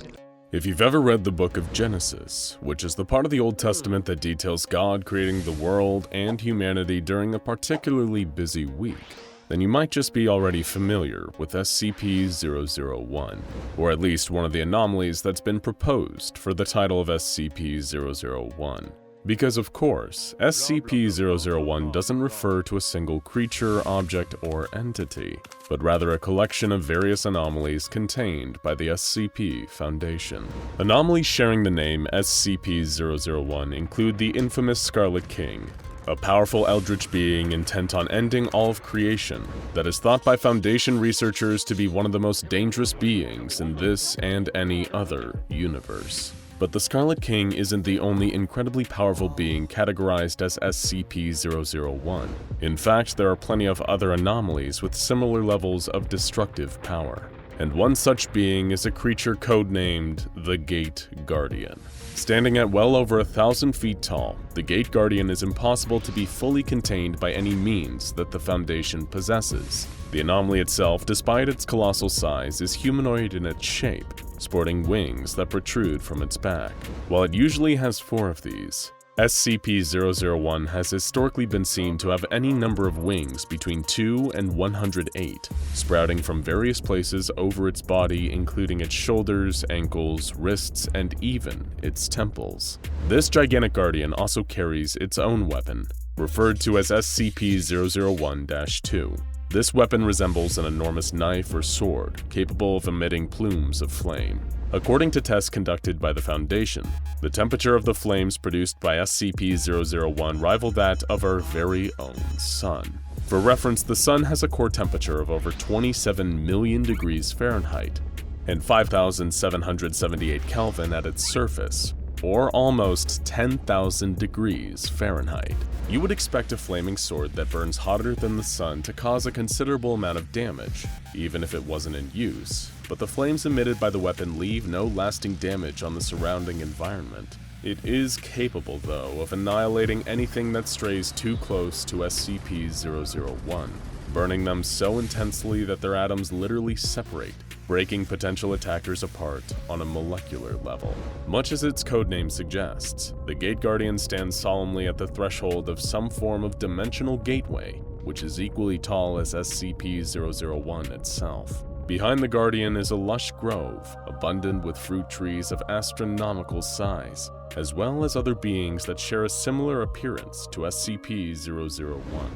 If you've ever read the book of Genesis, which is the part of the Old Testament that details God creating the world and humanity during a particularly busy week, then you might just be already familiar with SCP-001, or at least one of the anomalies that's been proposed for the title of SCP-001. Because of course, SCP-001 doesn't refer to a single creature, object, or entity, but rather a collection of various anomalies contained by the SCP Foundation. Anomalies sharing the name SCP-001 include the infamous Scarlet King, a powerful eldritch being intent on ending all of creation that is thought by Foundation researchers to be one of the most dangerous beings in this and any other universe. But the Scarlet King isn't the only incredibly powerful being categorized as SCP-001. In fact, there are plenty of other anomalies with similar levels of destructive power. And one such being is a creature codenamed the Gate Guardian. Standing at well over 1,000 feet tall, the Gate Guardian is impossible to be fully contained by any means that the Foundation possesses. The anomaly itself, despite its colossal size, is humanoid in its shape, sporting wings that protrude from its back. While it usually has 4 of these, SCP-001 has historically been seen to have any number of wings between 2 and 108, sprouting from various places over its body, including its shoulders, ankles, wrists, and even its temples. This gigantic guardian also carries its own weapon, referred to as SCP-001-2. This weapon resembles an enormous knife or sword, capable of emitting plumes of flame. According to tests conducted by the Foundation, the temperature of the flames produced by SCP-001 rival that of our very own Sun. For reference, the Sun has a core temperature of over 27 million degrees Fahrenheit and 5,778 Kelvin at its surface, or almost 10,000 degrees Fahrenheit. You would expect a flaming sword that burns hotter than the sun to cause a considerable amount of damage, even if it wasn't in use, but the flames emitted by the weapon leave no lasting damage on the surrounding environment. It is capable, though, of annihilating anything that strays too close to SCP-001, burning them so intensely that their atoms literally separate, breaking potential attackers apart on a molecular level. Much as its codename suggests, the Gate Guardian stands solemnly at the threshold of some form of dimensional gateway, which is equally tall as SCP-001 itself. Behind the Guardian is a lush grove, abundant with fruit trees of astronomical size, as well as other beings that share a similar appearance to SCP-001.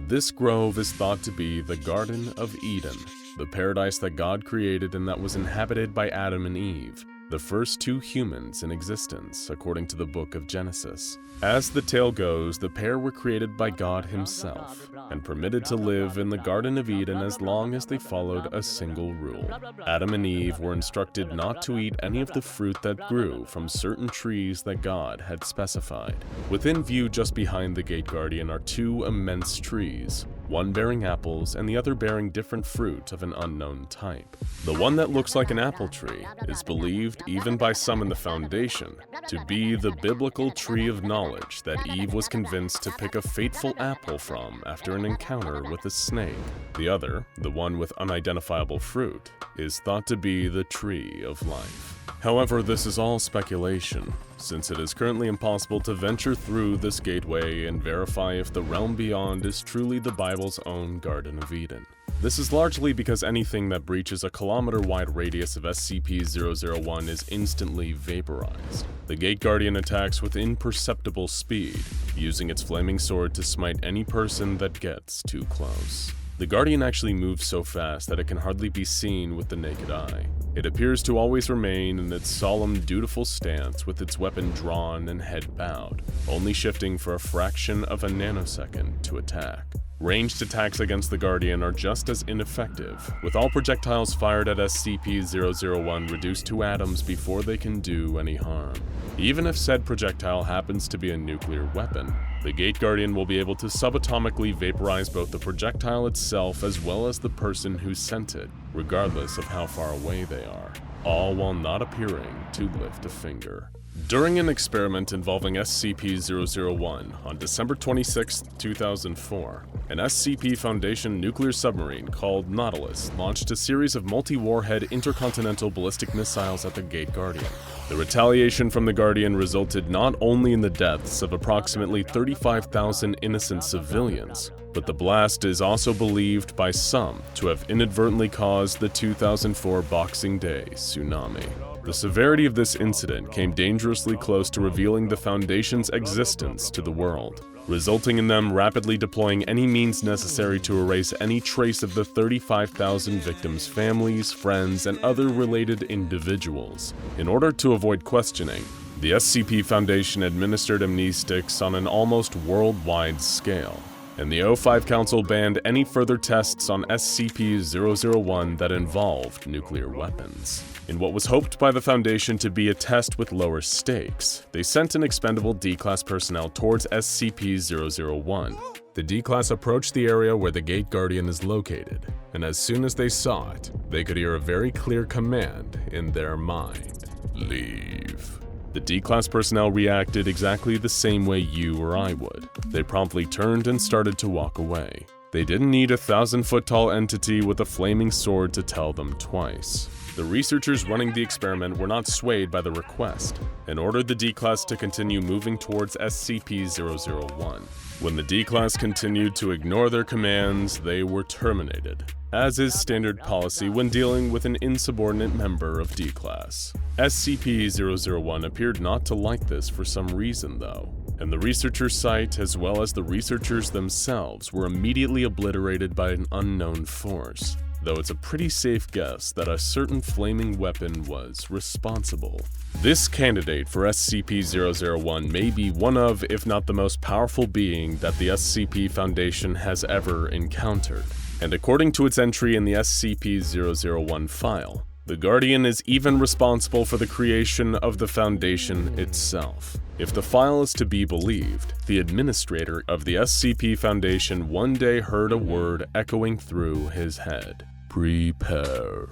This grove is thought to be the Garden of Eden, the paradise that God created and that was inhabited by Adam and Eve, the first two humans in existence, according to the book of Genesis. As the tale goes, the pair were created by God himself and permitted to live in the Garden of Eden as long as they followed a single rule. Adam and Eve were instructed not to eat any of the fruit that grew from certain trees that God had specified. Within view just behind the Gate Guardian are two immense trees, one bearing apples and the other bearing different fruit of an unknown type. The one that looks like an apple tree is believed, even by some in the Foundation, to be the biblical tree of knowledge that Eve was convinced to pick a fateful apple from after an encounter with a snake. The other, the one with unidentifiable fruit, is thought to be the tree of life. However, this is all speculation, since it is currently impossible to venture through this gateway and verify if the realm beyond is truly the Bible's own Garden of Eden. This is largely because anything that breaches a kilometer-wide radius of SCP-001 is instantly vaporized. The Gate Guardian attacks with imperceptible speed, using its flaming sword to smite any person that gets too close. The Guardian actually moves so fast that it can hardly be seen with the naked eye. It appears to always remain in its solemn, dutiful stance with its weapon drawn and head bowed, only shifting for a fraction of a nanosecond to attack. Ranged attacks against the Guardian are just as ineffective, with all projectiles fired at SCP-001 reduced to atoms before they can do any harm. Even if said projectile happens to be a nuclear weapon, the Gate Guardian will be able to subatomically vaporize both the projectile itself as well as the person who sent it, regardless of how far away they are, all while not appearing to lift a finger. During an experiment involving SCP-001 on December 26, 2004, an SCP Foundation nuclear submarine called Nautilus launched a series of multi-warhead intercontinental ballistic missiles at the Gate Guardian. The retaliation from the Guardian resulted not only in the deaths of approximately 35,000 innocent civilians, but the blast is also believed by some to have inadvertently caused the 2004 Boxing Day tsunami. The severity of this incident came dangerously close to revealing the Foundation's existence to the world, resulting in them rapidly deploying any means necessary to erase any trace of the 35,000 victims' families, friends, and other related individuals. In order to avoid questioning, the SCP Foundation administered amnestics on an almost worldwide scale, and the O5 Council banned any further tests on SCP-001 that involved nuclear weapons. In what was hoped by the Foundation to be a test with lower stakes, they sent an expendable D-Class personnel towards SCP-001. The D-Class approached the area where the Gate Guardian is located, and as soon as they saw it, they could hear a very clear command in their mind: leave. The D-Class personnel reacted exactly the same way you or I would. They promptly turned and started to walk away. They didn't need a 1,000-foot-tall entity with a flaming sword to tell them twice. The researchers running the experiment were not swayed by the request and ordered the D-Class to continue moving towards SCP-001. When the D-Class continued to ignore their commands, they were terminated, as is standard policy when dealing with an insubordinate member of D-Class. SCP-001 appeared not to like this for some reason, though, and the researcher site as well as the researchers themselves were immediately obliterated by an unknown force, though it's a pretty safe guess that a certain flaming weapon was responsible. This candidate for SCP-001 may be one of, if not the most powerful being that the SCP Foundation has ever encountered, and according to its entry in the SCP-001 file, the Guardian is even responsible for the creation of the Foundation itself. If the file is to be believed, the administrator of the SCP Foundation one day heard a word echoing through his head: prepare.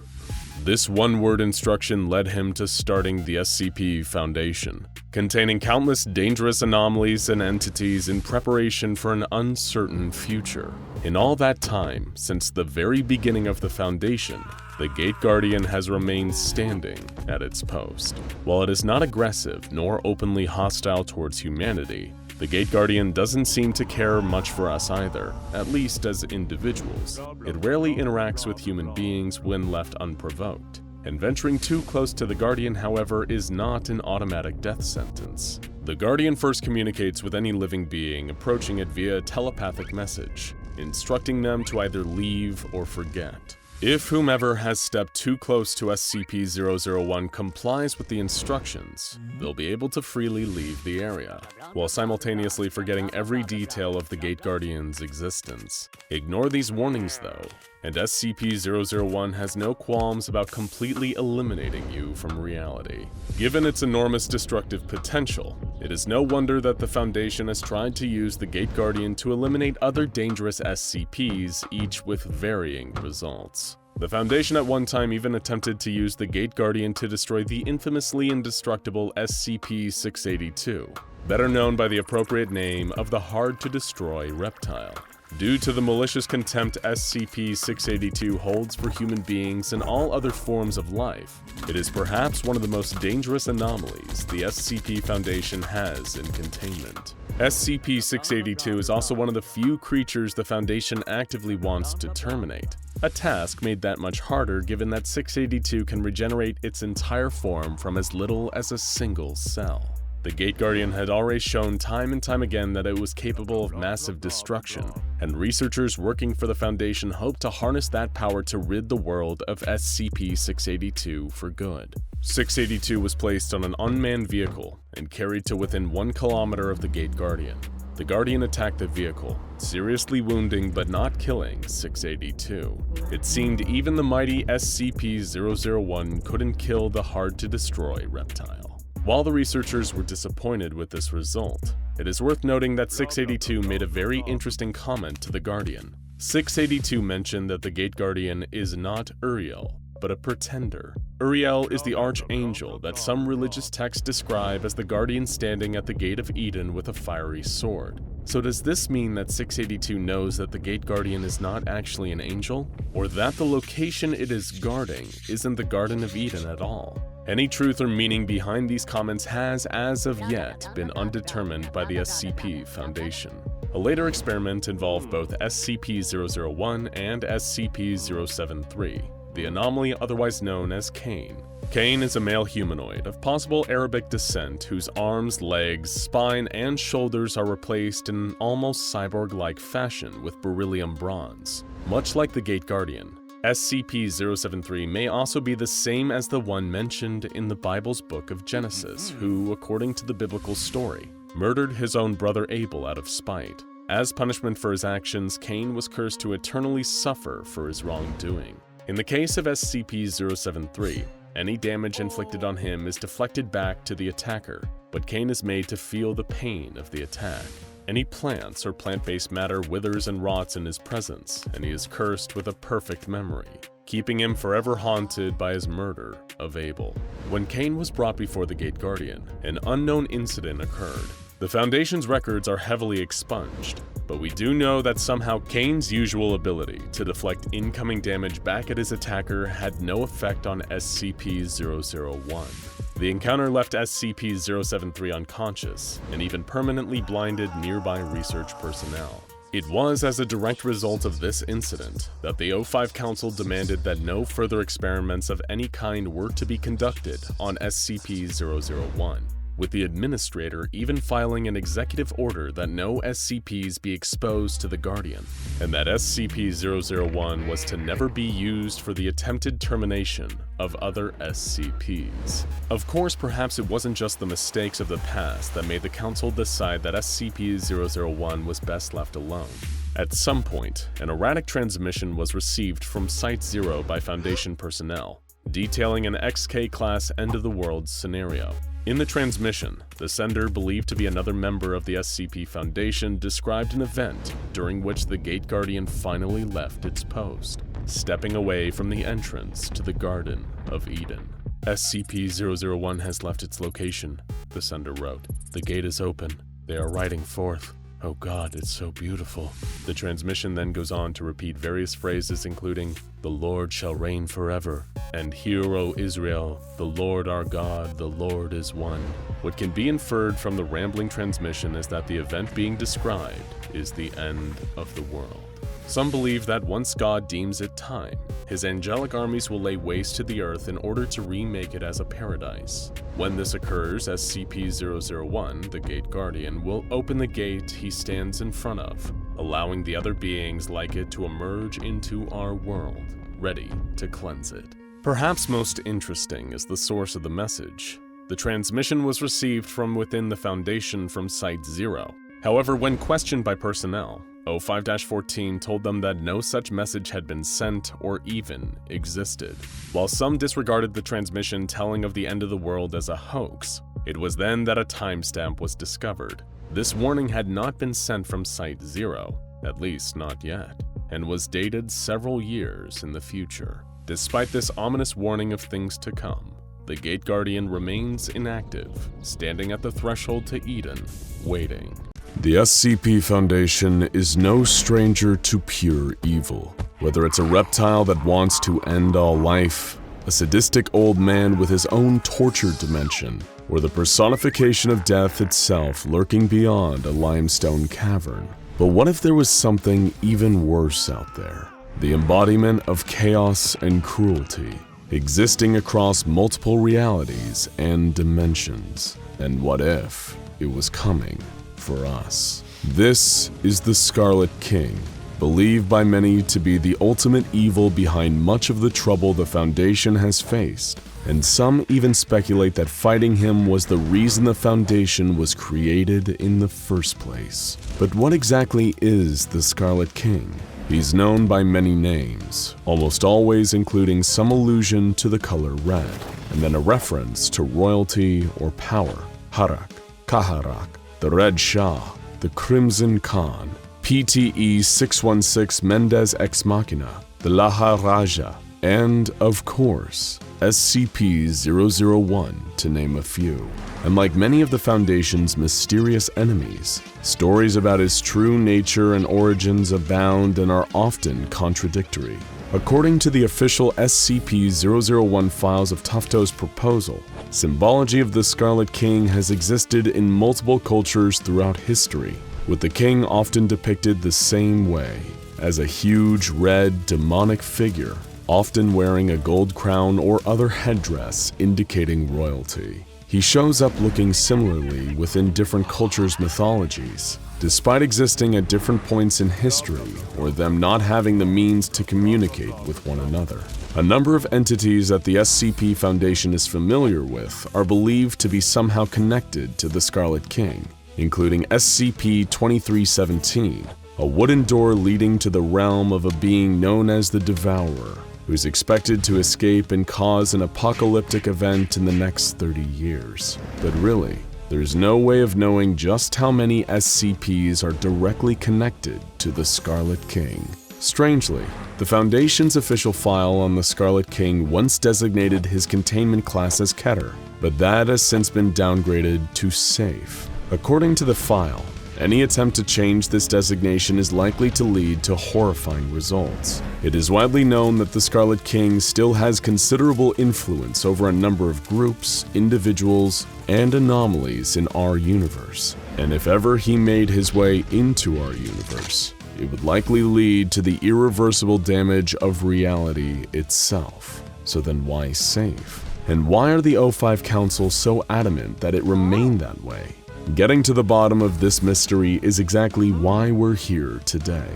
This one-word instruction led him to starting the SCP Foundation, containing countless dangerous anomalies and entities in preparation for an uncertain future. In all that time, since the very beginning of the Foundation, the Gate Guardian has remained standing at its post. While it is not aggressive nor openly hostile towards humanity, the Gate Guardian doesn't seem to care much for us either, at least as individuals. It rarely interacts with human beings when left unprovoked, and venturing too close to the Guardian, however, is not an automatic death sentence. The Guardian first communicates with any living being approaching it via a telepathic message. instructing them to either leave or forget. If whomever has stepped too close to SCP-001 complies with the instructions, they'll be able to freely leave the area, while simultaneously forgetting every detail of the Gate Guardian's existence. Ignore these warnings though, and SCP-001 has no qualms about completely eliminating you from reality. Given its enormous destructive potential, it is no wonder that the Foundation has tried to use the Gate Guardian to eliminate other dangerous SCPs, each with varying results. The Foundation at one time even attempted to use the Gate Guardian to destroy the infamously indestructible SCP-682, better known by the appropriate name of the hard-to-destroy reptile. Due to the malicious contempt SCP-682 holds for human beings and all other forms of life, it is perhaps one of the most dangerous anomalies the SCP Foundation has in containment. SCP-682 is also one of the few creatures the Foundation actively wants to terminate, a task made that much harder given that 682 can regenerate its entire form from as little as a single cell. The Gate Guardian had already shown time and time again that it was capable of massive destruction, and researchers working for the Foundation hoped to harness that power to rid the world of SCP-682 for good. 682 was placed on an unmanned vehicle and carried to within 1 kilometer of the Gate Guardian. The Guardian attacked the vehicle, seriously wounding but not killing 682. It seemed even the mighty SCP-001 couldn't kill the hard-to-destroy reptile. While the researchers were disappointed with this result, it is worth noting that 682 made a very interesting comment to the Guardian. 682 mentioned that the Gate Guardian is not Uriel, but a pretender. Uriel is the archangel that some religious texts describe as the Guardian standing at the Gate of Eden with a fiery sword. So does this mean that 682 knows that the Gate Guardian is not actually an angel? Or that the location it is guarding isn't the Garden of Eden at all? Any truth or meaning behind these comments has, as of yet, been undetermined by the SCP Foundation. A later experiment involved both SCP-001 and SCP-073, the anomaly otherwise known as Cain. Cain is a male humanoid of possible Arabic descent whose arms, legs, spine, and shoulders are replaced in an almost cyborg-like fashion with beryllium bronze. Much like the Gate Guardian, SCP-073 may also be the same as the one mentioned in the Bible's book of Genesis, who, according to the biblical story, murdered his own brother Abel out of spite. As punishment for his actions, Cain was cursed to eternally suffer for his wrongdoing. In the case of SCP-073, any damage inflicted on him is deflected back to the attacker, but Cain is made to feel the pain of the attack. Any plants or plant-based matter withers and rots in his presence, and he is cursed with a perfect memory, keeping him forever haunted by his murder of Abel. When Cain was brought before the Gate Guardian, an unknown incident occurred. The Foundation's records are heavily expunged, but we do know that somehow Cain's usual ability to deflect incoming damage back at his attacker had no effect on SCP-001. The encounter left SCP-073 unconscious and even permanently blinded nearby research personnel. It was as a direct result of this incident that the O5 Council demanded that no further experiments of any kind were to be conducted on SCP-001, with the administrator even filing an executive order that no SCPs be exposed to the Guardian, and that SCP-001 was to never be used for the attempted termination of other SCPs. Of course, perhaps it wasn't just the mistakes of the past that made the Council decide that SCP-001 was best left alone. At some point, an erratic transmission was received from Site-0 by Foundation personnel, detailing an XK-class end-of-the-world scenario. In the transmission, the sender, believed to be another member of the SCP Foundation, described an event during which the Gate Guardian finally left its post, stepping away from the entrance to the Garden of Eden. SCP-001 has left its location, the sender wrote. The gate is open. They are riding forth. Oh God, it's so beautiful. The transmission then goes on to repeat various phrases including, "The Lord shall reign forever," and "Hear, O Israel, the Lord our God, the Lord is one." What can be inferred from the rambling transmission is that the event being described is the end of the world. Some believe that once God deems it time, his angelic armies will lay waste to the earth in order to remake it as a paradise. When this occurs, SCP-001, the Gate Guardian, will open the gate he stands in front of, allowing the other beings like it to emerge into our world, ready to cleanse it. Perhaps most interesting is the source of the message. The transmission was received from within the Foundation from Site-0. However, when questioned by personnel, 05-14 told them that no such message had been sent or even existed. While some disregarded the transmission telling of the end of the world as a hoax, it was then that a timestamp was discovered. This warning had not been sent from Site-0, at least not yet, and was dated several years in the future. Despite this ominous warning of things to come, the Gate Guardian remains inactive, standing at the threshold to Eden, waiting. The SCP Foundation is no stranger to pure evil. Whether it's a reptile that wants to end all life, a sadistic old man with his own torture dimension, or the personification of death itself lurking beyond a limestone cavern. But what if there was something even worse out there? The embodiment of chaos and cruelty, existing across multiple realities and dimensions. And what if it was coming for us? This is the Scarlet King, believed by many to be the ultimate evil behind much of the trouble the Foundation has faced, and some even speculate that fighting him was the reason the Foundation was created in the first place. But what exactly is the Scarlet King? He's known by many names, almost always including some allusion to the color red, and then a reference to royalty or power. Harak, Kaharak, the Red Shah, the Crimson Khan, PTE 616 Mendez Ex Machina, the Laha Raja, and, of course, SCP-001, to name a few. And like many of the Foundation's mysterious enemies, stories about his true nature and origins abound and are often contradictory. According to the official SCP-001 files of Tufto's proposal, symbology of the Scarlet King has existed in multiple cultures throughout history, with the king often depicted the same way, as a huge red demonic figure, often wearing a gold crown or other headdress indicating royalty. He shows up looking similarly within different cultures' mythologies, despite existing at different points in history or them not having the means to communicate with one another. A number of entities that the SCP Foundation is familiar with are believed to be somehow connected to the Scarlet King, including SCP-2317, a wooden door leading to the realm of a being known as the Devourer, who's expected to escape and cause an apocalyptic event in the next 30 years. But really, there's no way of knowing just how many SCPs are directly connected to the Scarlet King. Strangely, the Foundation's official file on the Scarlet King once designated his containment class as Keter, but that has since been downgraded to Safe. According to the file, any attempt to change this designation is likely to lead to horrifying results. It is widely known that the Scarlet King still has considerable influence over a number of groups, individuals, and anomalies in our universe. And if ever he made his way into our universe, it would likely lead to the irreversible damage of reality itself. So then why Safe? And why are the O5 Council so adamant that it remain that way? Getting to the bottom of this mystery is exactly why we're here today.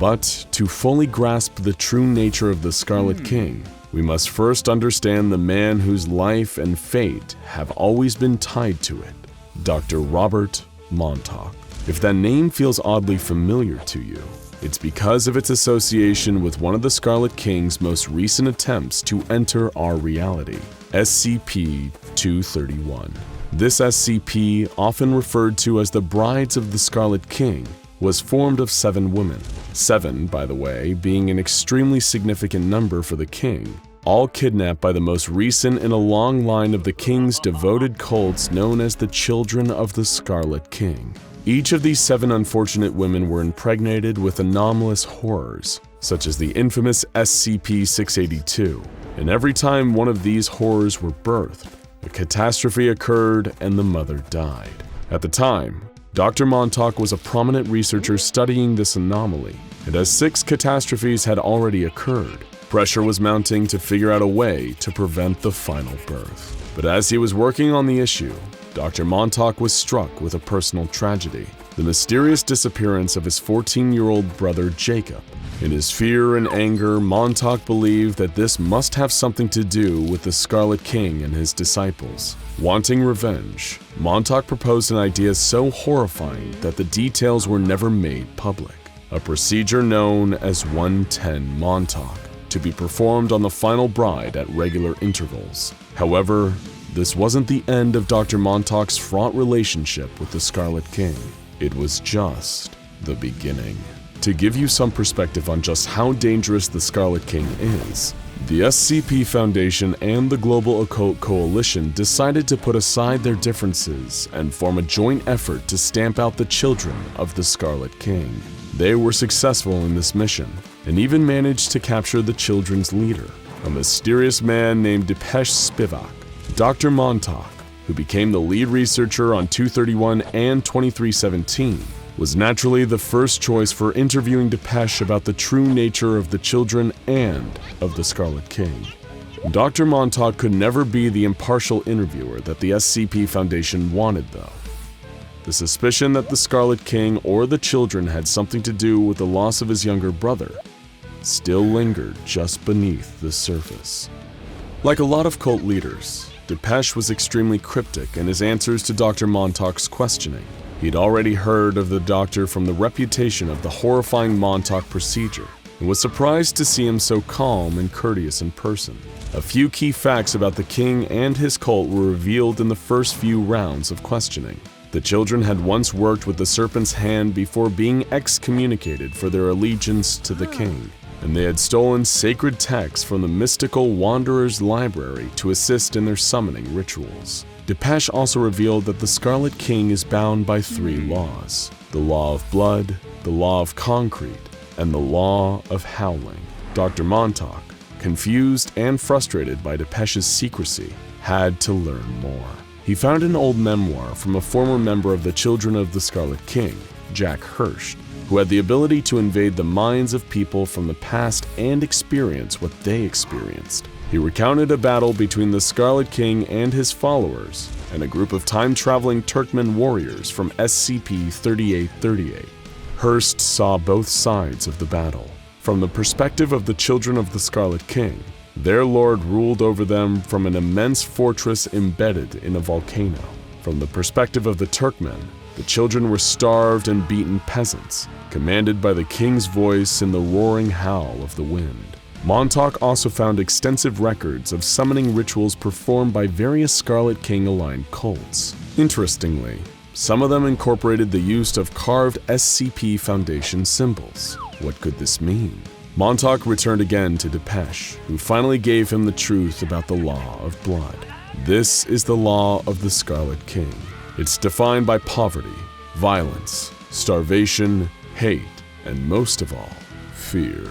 But to fully grasp the true nature of the Scarlet King, we must first understand the man whose life and fate have always been tied to it, Dr. Robert Montauk. If that name feels oddly familiar to you, it's because of its association with one of the Scarlet King's most recent attempts to enter our reality, SCP-231. This SCP, often referred to as the Brides of the Scarlet King, was formed of 7 women. 7, by the way, being an extremely significant number for the king, all kidnapped by the most recent in a long line of the king's devoted cults known as the Children of the Scarlet King. Each of these 7 unfortunate women were impregnated with anomalous horrors, such as the infamous SCP-682, and every time one of these horrors were birthed, a catastrophe occurred and the mother died. At the time, Dr. Montauk was a prominent researcher studying this anomaly, and as 6 catastrophes had already occurred, pressure was mounting to figure out a way to prevent the final birth. But as he was working on the issue, Dr. Montauk was struck with a personal tragedy. the mysterious disappearance of his 14-year-old brother Jacob. In his fear and anger, Montauk believed that this must have something to do with the Scarlet King and his disciples. Wanting revenge, Montauk proposed an idea so horrifying that the details were never made public. A procedure known as 110 Montauk, to be performed on the final bride at regular intervals. However, this wasn't the end of Dr. Montauk's fraught relationship with the Scarlet King. It was just the beginning. To give you some perspective on just how dangerous the Scarlet King is, the SCP Foundation and the Global Occult Coalition decided to put aside their differences and form a joint effort to stamp out the children of the Scarlet King. They were successful in this mission, and even managed to capture the children's leader, a mysterious man named Depeche Spivak. Dr. Montauk, who became the lead researcher on 231 and 2317, was naturally the first choice for interviewing Depeche about the true nature of the children and of the Scarlet King. Dr. Montauk could never be the impartial interviewer that the SCP Foundation wanted, though. The suspicion that the Scarlet King or the children had something to do with the loss of his younger brother still lingered just beneath the surface. Like a lot of cult leaders, Depeche was extremely cryptic in his answers to Dr. Montauk's questioning. He'd already heard of the doctor from the reputation of the horrifying Montauk procedure, and was surprised to see him so calm and courteous in person. A few key facts about the king and his cult were revealed in the first few rounds of questioning. The children had once worked with the Serpent's Hand before being excommunicated for their allegiance to the king, and they had stolen sacred texts from the mystical Wanderer's Library to assist in their summoning rituals. Depeche also revealed that the Scarlet King is bound by 3 laws: the law of blood, the law of concrete, and the law of howling. Dr. Montauk, confused and frustrated by Depeche's secrecy, had to learn more. He found an old memoir from a former member of the Children of the Scarlet King, Jack Hirsch, who had the ability to invade the minds of people from the past and experience what they experienced. He recounted a battle between the Scarlet King and his followers, and a group of time-traveling Turkmen warriors from SCP-3838. Hirsch saw both sides of the battle. From the perspective of the Children of the Scarlet King, their lord ruled over them from an immense fortress embedded in a volcano. From the perspective of the Turkmen, the children were starved and beaten peasants, commanded by the king's voice in the roaring howl of the wind. Montauk also found extensive records of summoning rituals performed by various Scarlet King-aligned cults. Interestingly, some of them incorporated the use of carved SCP Foundation symbols. What could this mean? Montauk returned again to Depeche, who finally gave him the truth about the law of blood. This is the law of the Scarlet King. It's defined by poverty, violence, starvation, hate, and most of all, fear.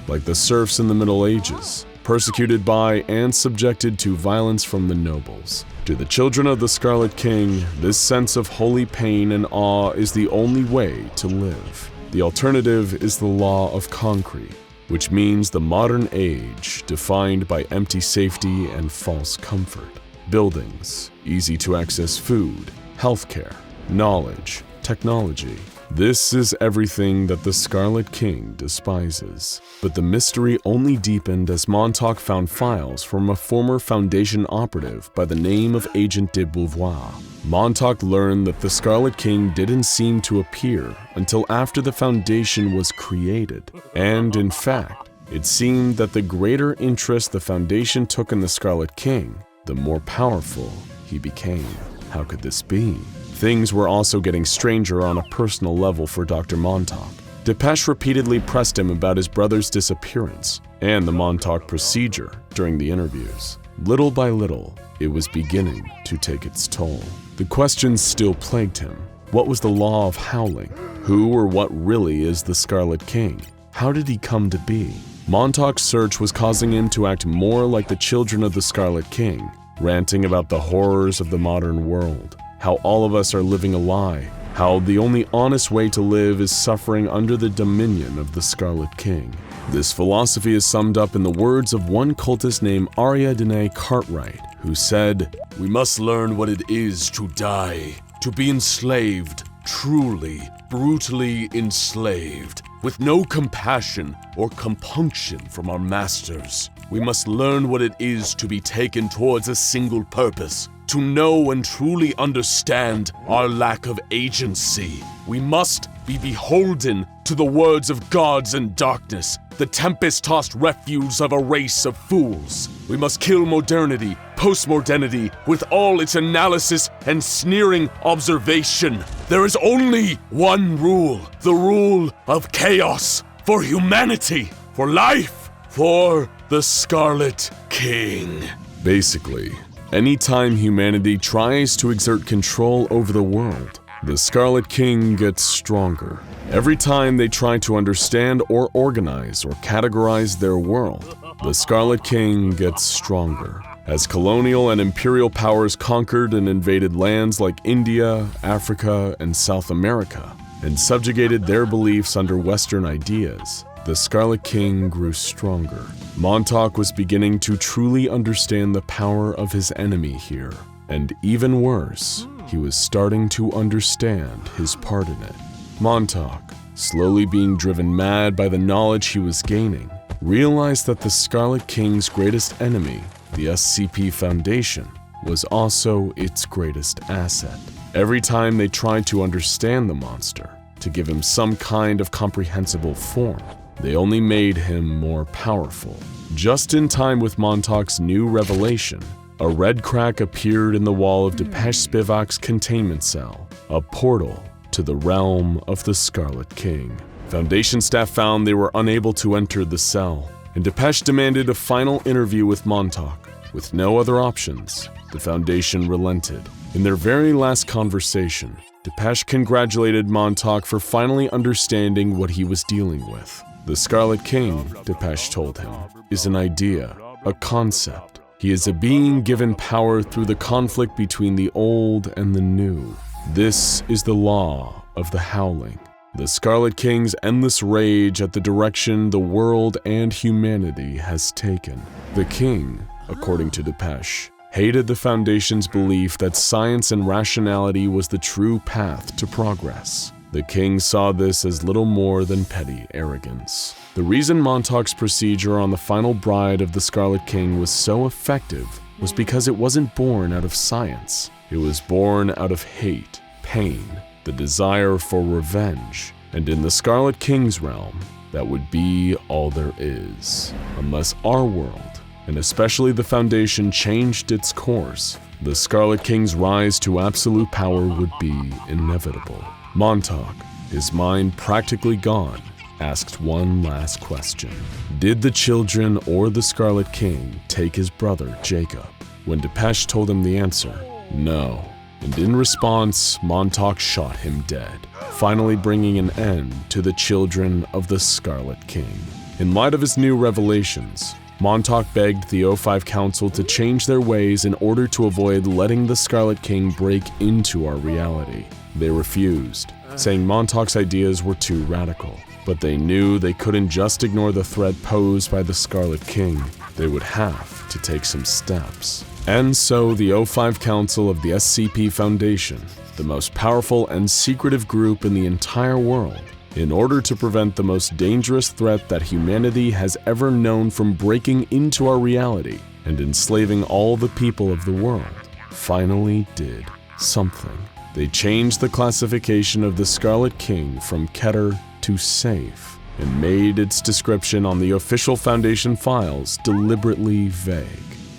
Like the serfs in the Middle Ages, persecuted by and subjected to violence from the nobles. To the Children of the Scarlet King, this sense of holy pain and awe is the only way to live. The alternative is the law of concrete, which means the modern age defined by empty safety and false comfort. Buildings, easy-to-access food, healthcare, knowledge, technology. This is everything that the Scarlet King despises. But the mystery only deepened as Montauk found files from a former Foundation operative by the name of Agent de Beauvoir. Montauk learned that the Scarlet King didn't seem to appear until after the Foundation was created. And in fact, it seemed that the greater interest the Foundation took in the Scarlet King, the more powerful he became. How could this be? Things were also getting stranger on a personal level for Dr. Montauk. Depeche repeatedly pressed him about his brother's disappearance and the Montauk procedure during the interviews. Little by little, it was beginning to take its toll. The questions still plagued him. What was the law of howling? Who or what really is the Scarlet King? How did he come to be? Montauk's search was causing him to act more like the Children of the Scarlet King, ranting about the horrors of the modern world. How all of us are living a lie, how the only honest way to live is suffering under the dominion of the Scarlet King. This philosophy is summed up in the words of one cultist named Ariadne Cartwright, who said, "We must learn what it is to die, to be enslaved, truly, brutally enslaved, with no compassion or compunction from our masters. We must learn what it is to be taken towards a single purpose, to know and truly understand our lack of agency. We must be beholden to the words of gods and darkness, the tempest-tossed refuse of a race of fools. We must kill modernity, postmodernity, with all its analysis and sneering observation. There is only one rule, the rule of chaos, for humanity, for life, for the Scarlet King. Basically, anytime humanity tries to exert control over the world, the Scarlet King gets stronger. Every time they try to understand or organize or categorize their world, the Scarlet King gets stronger. As colonial and imperial powers conquered and invaded lands like India, Africa, and South America, and subjugated their beliefs under Western ideas, the Scarlet King grew stronger. Montauk was beginning to truly understand the power of his enemy here. And even worse, he was starting to understand his part in it. Montauk, slowly being driven mad by the knowledge he was gaining, realized that the Scarlet King's greatest enemy, the SCP Foundation, was also its greatest asset. Every time they tried to understand the monster, to give him some kind of comprehensible form, they only made him more powerful. Just in time with Montauk's new revelation, a red crack appeared in the wall of Depeche Spivak's containment cell, a portal to the realm of the Scarlet King. Foundation staff found they were unable to enter the cell, and Depeche demanded a final interview with Montauk. With no other options, the Foundation relented. In their very last conversation, Depeche congratulated Montauk for finally understanding what he was dealing with. The Scarlet King, Depeche told him, is an idea, a concept. He is a being given power through the conflict between the old and the new. This is the law of the Howling. The Scarlet King's endless rage at the direction the world and humanity has taken. The King, according to Depeche, hated the Foundation's belief that science and rationality was the true path to progress. The King saw this as little more than petty arrogance. The reason Montauk's procedure on the final bride of the Scarlet King was so effective was because it wasn't born out of science. It was born out of hate, pain, the desire for revenge. And in the Scarlet King's realm, that would be all there is. Unless our world, and especially the Foundation, changed its course, the Scarlet King's rise to absolute power would be inevitable. Montauk, his mind practically gone, asked one last question. Did the children or the Scarlet King take his brother, Jacob? When Depeche told him the answer, no. And in response, Montauk shot him dead, finally bringing an end to the children of the Scarlet King. In light of his new revelations, Montauk begged the O5 Council to change their ways in order to avoid letting the Scarlet King break into our reality. They refused, saying Montauk's ideas were too radical. But they knew they couldn't just ignore the threat posed by the Scarlet King. They would have to take some steps. And so the O5 Council of the SCP Foundation, the most powerful and secretive group in the entire world, in order to prevent the most dangerous threat that humanity has ever known from breaking into our reality and enslaving all the people of the world, finally did something. They changed the classification of the Scarlet King from Keter to safe, and made its description on the official Foundation files deliberately vague.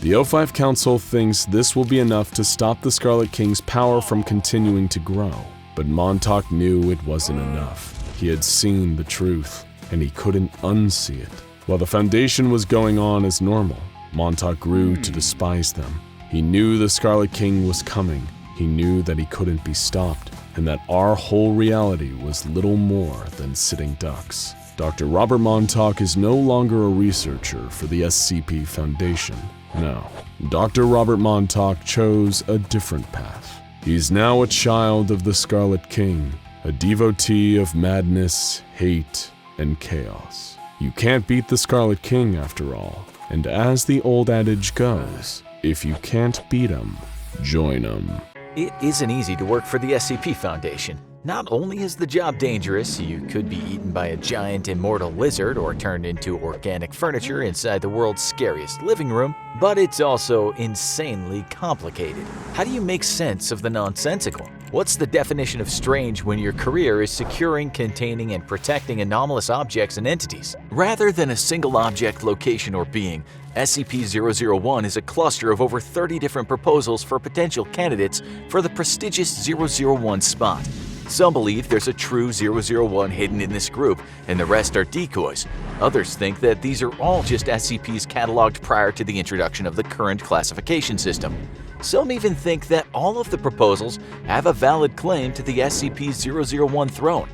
The O5 Council thinks this will be enough to stop the Scarlet King's power from continuing to grow, but Montauk knew it wasn't enough. He had seen the truth, and he couldn't unsee it. While the Foundation was going on as normal, Montauk grew to despise them. He knew the Scarlet King was coming. He knew that he couldn't be stopped, and that our whole reality was little more than sitting ducks. Dr. Robert Montauk is no longer a researcher for the SCP Foundation. No, Dr. Robert Montauk chose a different path. He's now a child of the Scarlet King, a devotee of madness, hate, and chaos. You can't beat the Scarlet King after all, and as the old adage goes, if you can't beat him, join him. It isn't easy to work for the SCP Foundation. Not only is the job dangerous, you could be eaten by a giant immortal lizard or turned into organic furniture inside the world's scariest living room, but it's also insanely complicated. How do you make sense of the nonsensical? What's the definition of strange when your career is securing, containing, and protecting anomalous objects and entities? Rather than a single object, location, or being, SCP-001 is a cluster of over 30 different proposals for potential candidates for the prestigious 001 spot. Some believe there's a true 001 hidden in this group, and the rest are decoys. Others think that these are all just SCPs cataloged prior to the introduction of the current classification system. Some even think that all of the proposals have a valid claim to the SCP-001 throne.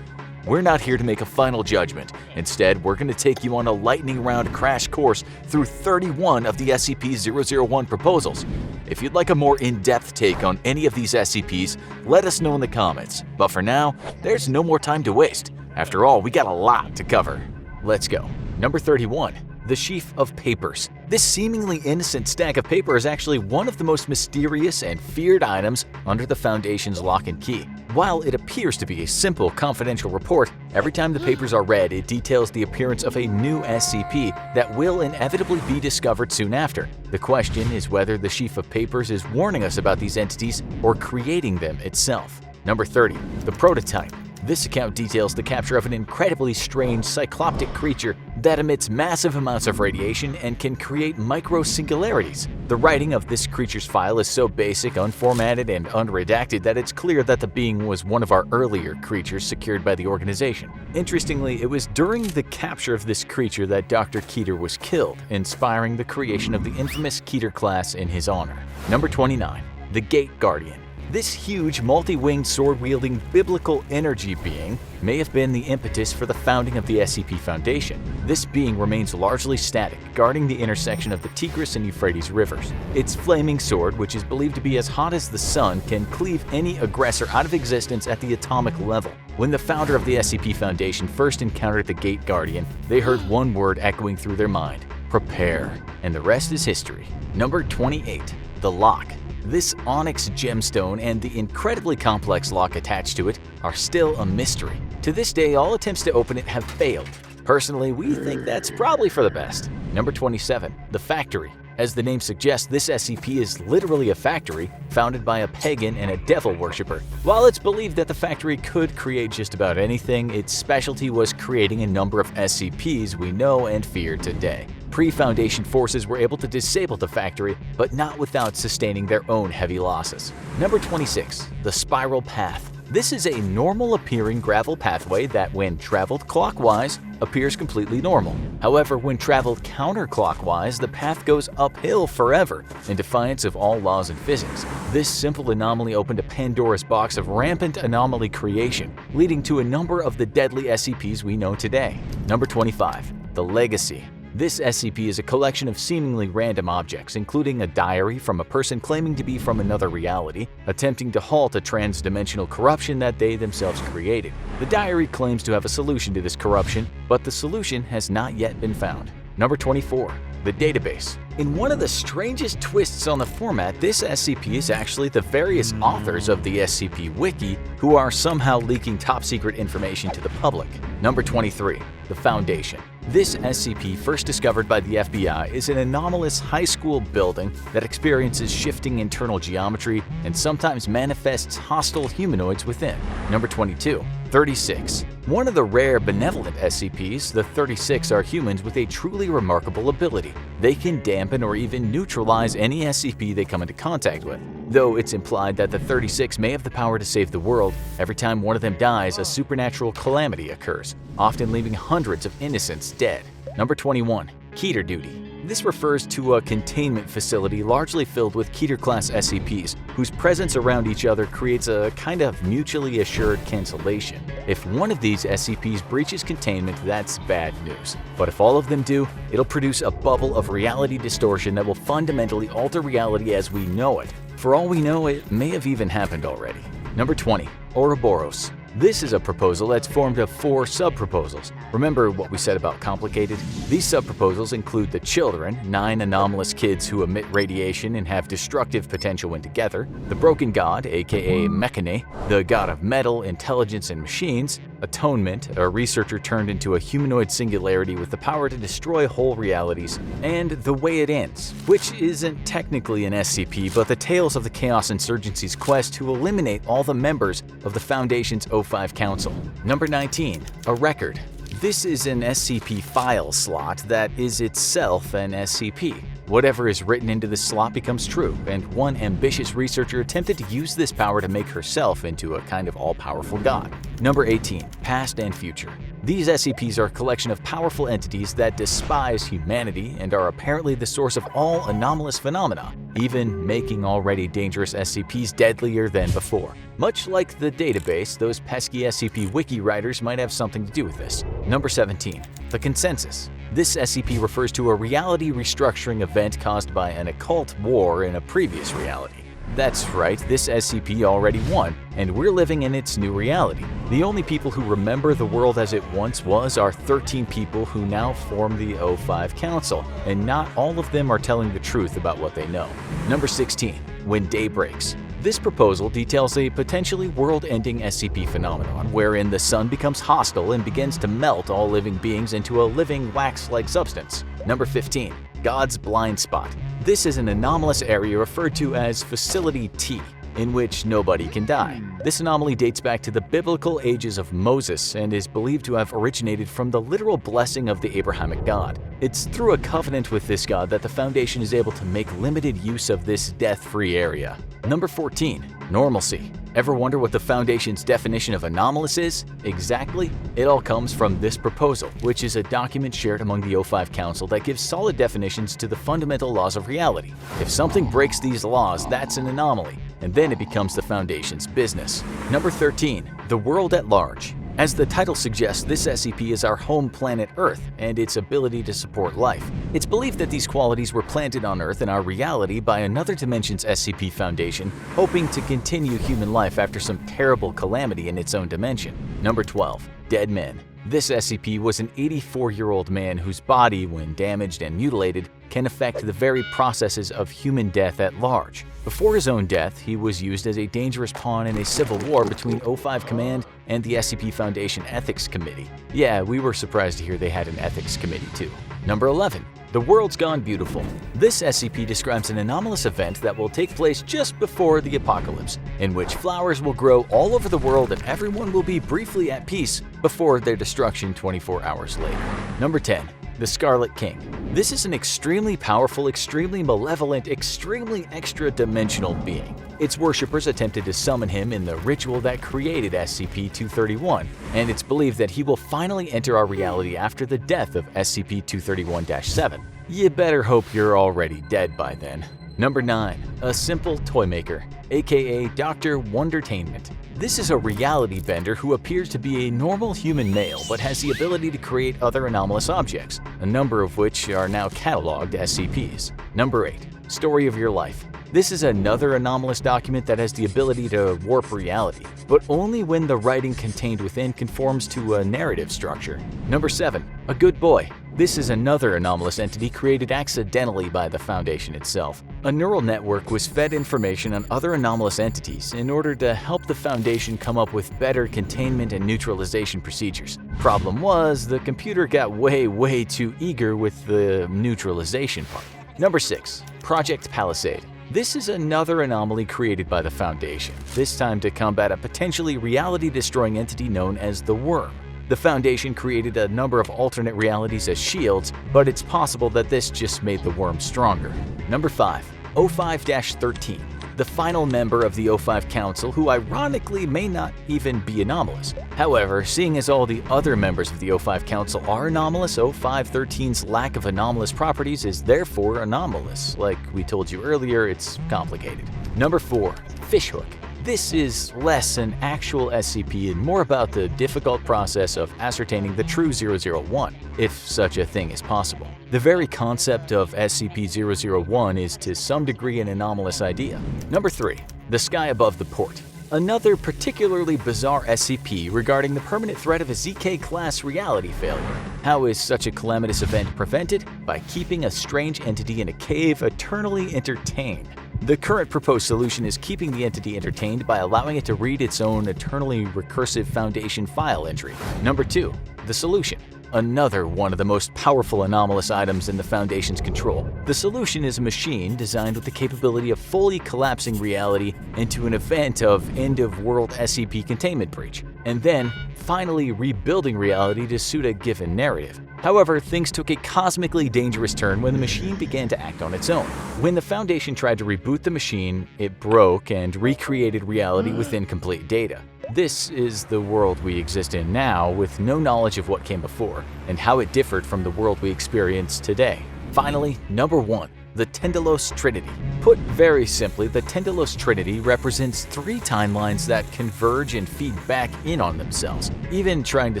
We're not here to make a final judgment. Instead, we're going to take you on a lightning round crash course through 31 of the SCP-001 proposals. If you'd like a more in-depth take on any of these SCPs, let us know in the comments. But for now, there's no more time to waste. After all, we got a lot to cover. Let's go. Number 31. The Sheaf of Papers. This seemingly innocent stack of paper is actually one of the most mysterious and feared items under the Foundation's lock and key. While it appears to be a simple, confidential report, every time the papers are read, it details the appearance of a new SCP that will inevitably be discovered soon after. The question is whether the Sheaf of Papers is warning us about these entities or creating them itself. Number 30. The Prototype. This account details the capture of an incredibly strange cycloptic creature that emits massive amounts of radiation and can create micro-singularities. The writing of this creature's file is so basic, unformatted, and unredacted that it's clear that the being was one of our earlier creatures secured by the organization. Interestingly, it was during the capture of this creature that Dr. Keter was killed, inspiring the creation of the infamous Keter class in his honor. Number 29. The Gate Guardian. This huge, multi-winged, sword-wielding biblical energy being may have been the impetus for the founding of the SCP Foundation. This being remains largely static, guarding the intersection of the Tigris and Euphrates rivers. Its flaming sword, which is believed to be as hot as the sun, can cleave any aggressor out of existence at the atomic level. When the founder of the SCP Foundation first encountered the Gate Guardian, they heard one word echoing through their mind: prepare. And the rest is history. Number 28. The Lock. This onyx gemstone and the incredibly complex lock attached to it are still a mystery. To this day, all attempts to open it have failed. Personally, we think that's probably for the best. Number 27. The Factory. As the name suggests, this SCP is literally a factory founded by a pagan and a devil worshipper. While it's believed that the factory could create just about anything, its specialty was creating a number of SCPs we know and fear today. Pre-Foundation forces were able to disable the factory, but not without sustaining their own heavy losses. Number 26. The Spiral Path. This is a normal-appearing gravel pathway that, when traveled clockwise, appears completely normal. However, when traveled counterclockwise, the path goes uphill forever, in defiance of all laws in physics. This simple anomaly opened a Pandora's box of rampant anomaly creation, leading to a number of the deadly SCPs we know today. Number 25. The Legacy. This SCP is a collection of seemingly random objects, including a diary from a person claiming to be from another reality, attempting to halt a trans-dimensional corruption that they themselves created. The diary claims to have a solution to this corruption, but the solution has not yet been found. Number 24. The Database. In one of the strangest twists on the format, this SCP is actually the various authors of the SCP Wiki who are somehow leaking top-secret information to the public. Number 23. The Foundation. This SCP, first discovered by the FBI, is an anomalous high school building that experiences shifting internal geometry and sometimes manifests hostile humanoids within. Number 22. 36. One of the rare benevolent SCPs, the 36 are humans with a truly remarkable ability. They can dampen or even neutralize any SCP they come into contact with. Though it's implied that the 36 may have the power to save the world, every time one of them dies, a supernatural calamity occurs, often leaving hundreds of innocents dead. Number 21. Keter Duty. This refers to a containment facility largely filled with Keter-class SCPs, whose presence around each other creates a kind of mutually assured cancellation. If one of these SCPs breaches containment, that's bad news. But if all of them do, it'll produce a bubble of reality distortion that will fundamentally alter reality as we know it. For all we know, it may have even happened already. Number 20. Ouroboros. This is a proposal that's formed of 4 sub-proposals. Remember what we said about complicated? These sub-proposals include the children, 9 anomalous kids who emit radiation and have destructive potential when together, the broken god, aka Mechane, the god of metal, intelligence, and machines, Atonement, a researcher turned into a humanoid singularity with the power to destroy whole realities, and The Way It Ends, which isn't technically an SCP, but the tales of the Chaos Insurgency's quest to eliminate all the members of the Foundation's O5 Council. Number 19. A record. This is an SCP file slot that is itself an SCP. Whatever is written into this slot becomes true, and one ambitious researcher attempted to use this power to make herself into a kind of all-powerful god. Number 18. Past and Future. These SCPs are a collection of powerful entities that despise humanity and are apparently the source of all anomalous phenomena, even making already dangerous SCPs deadlier than before. Much like the database, those pesky SCP wiki writers might have something to do with this. Number 17. The Consensus. This SCP refers to a reality restructuring event caused by an occult war in a previous reality. That's right, this SCP already won, and we're living in its new reality. The only people who remember the world as it once was are 13 people who now form the O5 Council, and not all of them are telling the truth about what they know. Number 16. When Day Breaks. This proposal details a potentially world-ending SCP phenomenon wherein the sun becomes hostile and begins to melt all living beings into a living wax-like substance. Number 15. God's Blind Spot. This is an anomalous area referred to as Facility T, in which nobody can die. This anomaly dates back to the biblical ages of Moses and is believed to have originated from the literal blessing of the Abrahamic God. It's through a covenant with this god that the Foundation is able to make limited use of this death-free area. Number 14. Normalcy. Ever wonder what the Foundation's definition of anomalous is? Exactly. It all comes from this proposal, which is a document shared among the O5 Council that gives solid definitions to the fundamental laws of reality. If something breaks these laws, that's an anomaly, and then it becomes the Foundation's business. Number 13. The World at Large. As the title suggests, this SCP is our home planet Earth and its ability to support life. It's believed that these qualities were planted on Earth in our reality by another dimension's SCP Foundation, hoping to continue human life after some terrible calamity in its own dimension. Number 12. Dead Men. This SCP was an 84-year-old man whose body, when damaged and mutilated, can affect the very processes of human death at large. Before his own death, he was used as a dangerous pawn in a civil war between O5 Command and the SCP Foundation Ethics Committee. Yeah, we were surprised to hear they had an ethics committee too. Number 11. The World's Gone Beautiful. This SCP describes an anomalous event that will take place just before the apocalypse, in which flowers will grow all over the world and everyone will be briefly at peace before their destruction 24 hours later. Number 10. The Scarlet King. This is an extremely powerful, extremely malevolent, extremely extra-dimensional being. Its worshippers attempted to summon him in the ritual that created SCP-231, and it's believed that he will finally enter our reality after the death of SCP-231-7. You better hope you're already dead by then. Number 9. A Simple Toy Maker, aka Dr. Wondertainment. This is a reality bender who appears to be a normal human male but has the ability to create other anomalous objects, a number of which are now cataloged SCPs. Number 8. Story of Your Life. This is another anomalous document that has the ability to warp reality, but only when the writing contained within conforms to a narrative structure. Number 7. A Good Boy. This is another anomalous entity created accidentally by the Foundation itself. A neural network was fed information on other anomalous entities in order to help the Foundation come up with better containment and neutralization procedures. Problem was, the computer got way too eager with the neutralization part. Number 6. Project Palisade. This is another anomaly created by the Foundation, this time to combat a potentially reality-destroying entity known as the Worm. The Foundation created a number of alternate realities as shields, but it's possible that this just made the Worm stronger. Number 5. O5-13. The final member of the O5 Council, who ironically may not even be anomalous. However, seeing as all the other members of the O5 Council are anomalous, O5-13's lack of anomalous properties is therefore anomalous. Like we told you earlier, it's complicated. Number 4. Fishhook. This is less an actual SCP and more about the difficult process of ascertaining the true 001, if such a thing is possible. The very concept of SCP-001 is to some degree an anomalous idea. Number 3. The Sky Above the Port. Another particularly bizarre SCP regarding the permanent threat of a ZK-class reality failure. How is such a calamitous event prevented? By keeping a strange entity in a cave eternally entertained. The current proposed solution is keeping the entity entertained by allowing it to read its own eternally recursive Foundation file entry. Number 2. The solution. Another one of the most powerful anomalous items in the Foundation's control. The solution is a machine designed with the capability of fully collapsing reality into an event of end-of-world SCP containment breach, and then finally rebuilding reality to suit a given narrative. However, things took a cosmically dangerous turn when the machine began to act on its own. When the Foundation tried to reboot the machine, it broke and recreated reality with incomplete data. This is the world we exist in now, with no knowledge of what came before, and how it differed from the world we experience today. Finally, number 1. The Tendelos Trinity. Put very simply, the Tendelos Trinity represents 3 timelines that converge and feed back in on themselves. Even trying to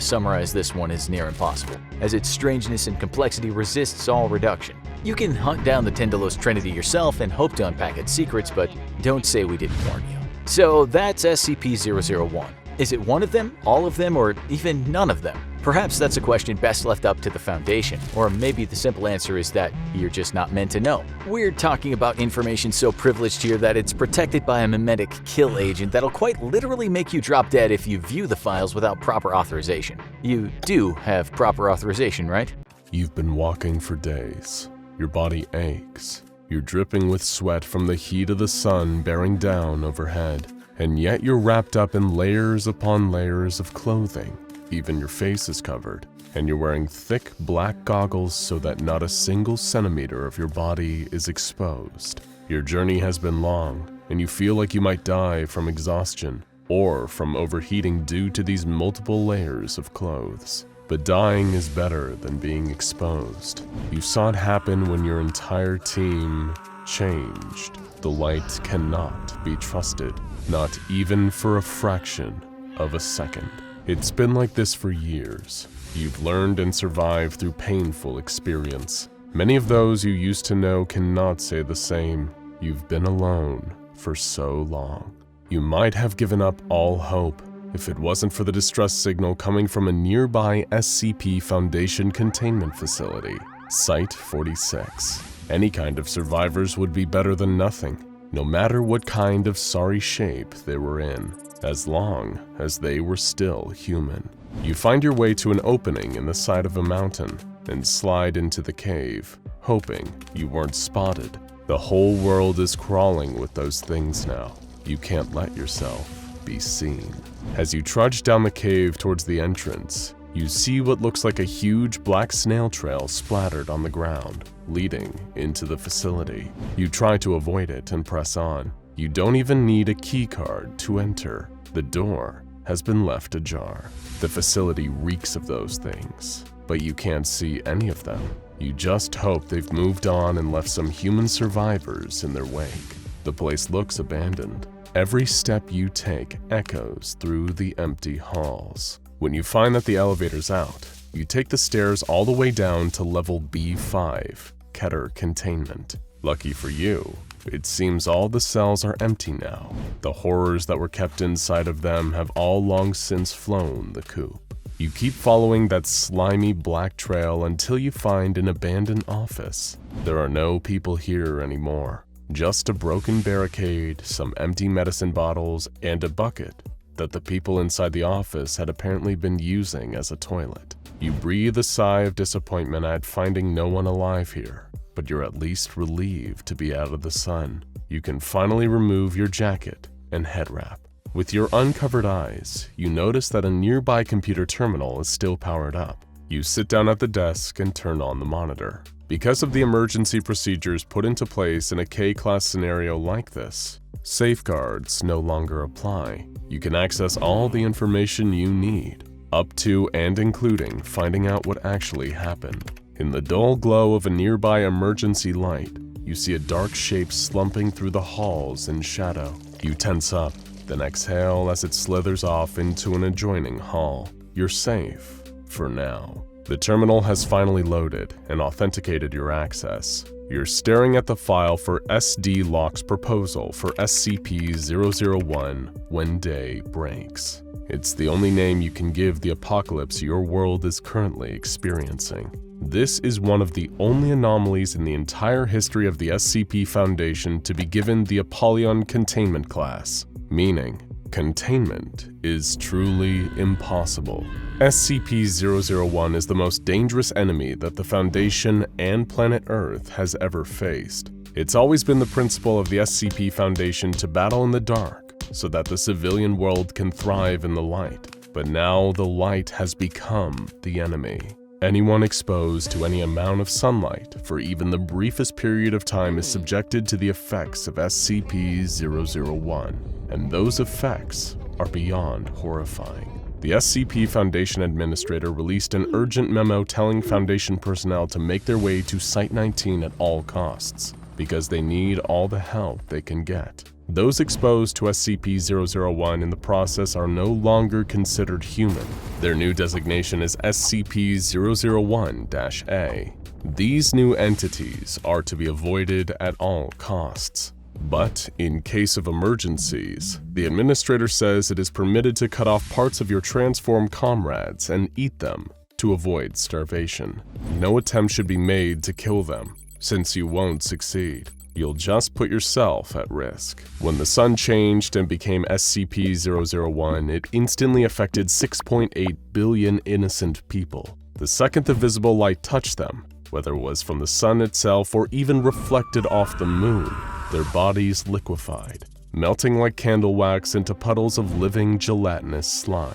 summarize this one is near impossible, as its strangeness and complexity resists all reduction. You can hunt down the Tendelos Trinity yourself and hope to unpack its secrets, but don't say we didn't warn you. So that's SCP-001. Is it one of them, all of them, or even none of them? Perhaps that's a question best left up to the Foundation, or maybe the simple answer is that you're just not meant to know. We're talking about information so privileged here that it's protected by a memetic kill agent that'll quite literally make you drop dead if you view the files without proper authorization. You do have proper authorization, right? You've been walking for days. Your body aches. You're dripping with sweat from the heat of the sun bearing down overhead, and yet you're wrapped up in layers upon layers of clothing. Even your face is covered, and you're wearing thick black goggles so that not a single centimeter of your body is exposed. Your journey has been long, and you feel like you might die from exhaustion or from overheating due to these multiple layers of clothes. But dying is better than being exposed. You saw it happen when your entire team changed. The light cannot be trusted, not even for a fraction of a second. It's been like this for years. You've learned and survived through painful experience. Many of those you used to know cannot say the same. You've been alone for so long. You might have given up all hope if it wasn't for the distress signal coming from a nearby SCP Foundation containment facility, Site 46. Any kind of survivors would be better than nothing, no matter what kind of sorry shape they were in, as long as they were still human. You find your way to an opening in the side of a mountain and slide into the cave, hoping you weren't spotted. The whole world is crawling with those things now. You can't let yourself be seen. As you trudge down the cave towards the entrance, you see what looks like a huge black snail trail splattered on the ground, leading into the facility. You try to avoid it and press on. You don't even need a key card to enter. The door has been left ajar. The facility reeks of those things, but you can't see any of them. You just hope they've moved on and left some human survivors in their wake. The place looks abandoned. Every step you take echoes through the empty halls. When you find that the elevator's out, you take the stairs all the way down to level B5, Keter Containment. Lucky for you, it seems all the cells are empty now. The horrors that were kept inside of them have all long since flown the coop. You keep following that slimy black trail until you find an abandoned office. There are no people here anymore. Just a broken barricade, some empty medicine bottles, and a bucket that the people inside the office had apparently been using as a toilet. You breathe a sigh of disappointment at finding no one alive here, but you're at least relieved to be out of the sun. You can finally remove your jacket and head wrap. With your uncovered eyes, you notice that a nearby computer terminal is still powered up. You sit down at the desk and turn on the monitor. Because of the emergency procedures put into place in a K-class scenario like this, safeguards no longer apply. You can access all the information you need, up to and including finding out what actually happened. In the dull glow of a nearby emergency light, you see a dark shape slumping through the halls in shadow. You tense up, then exhale as it slithers off into an adjoining hall. You're safe, for now. The terminal has finally loaded and authenticated your access. You're staring at the file for SD Locke's proposal for SCP-001 when day breaks. It's the only name you can give the apocalypse your world is currently experiencing. This is one of the only anomalies in the entire history of the SCP Foundation to be given the Apollyon Containment class, meaning containment is truly impossible. SCP-001 is the most dangerous enemy that the Foundation and planet Earth has ever faced. It's always been the principle of the SCP Foundation to battle in the dark so that the civilian world can thrive in the light. But now the light has become the enemy. Anyone exposed to any amount of sunlight for even the briefest period of time is subjected to the effects of SCP-001. And those effects are beyond horrifying. The SCP Foundation Administrator released an urgent memo telling Foundation personnel to make their way to Site-19 at all costs, because they need all the help they can get. Those exposed to SCP-001 in the process are no longer considered human. Their new designation is SCP-001-A. These new entities are to be avoided at all costs. But in case of emergencies, the administrator says it is permitted to cut off parts of your transformed comrades and eat them to avoid starvation. No attempt should be made to kill them, since you won't succeed. You'll just put yourself at risk. When the sun changed and became SCP-001, it instantly affected 6.8 billion innocent people. The second the visible light touched them, whether it was from the sun itself or even reflected off the moon, their bodies liquefied, melting like candle wax into puddles of living gelatinous slime.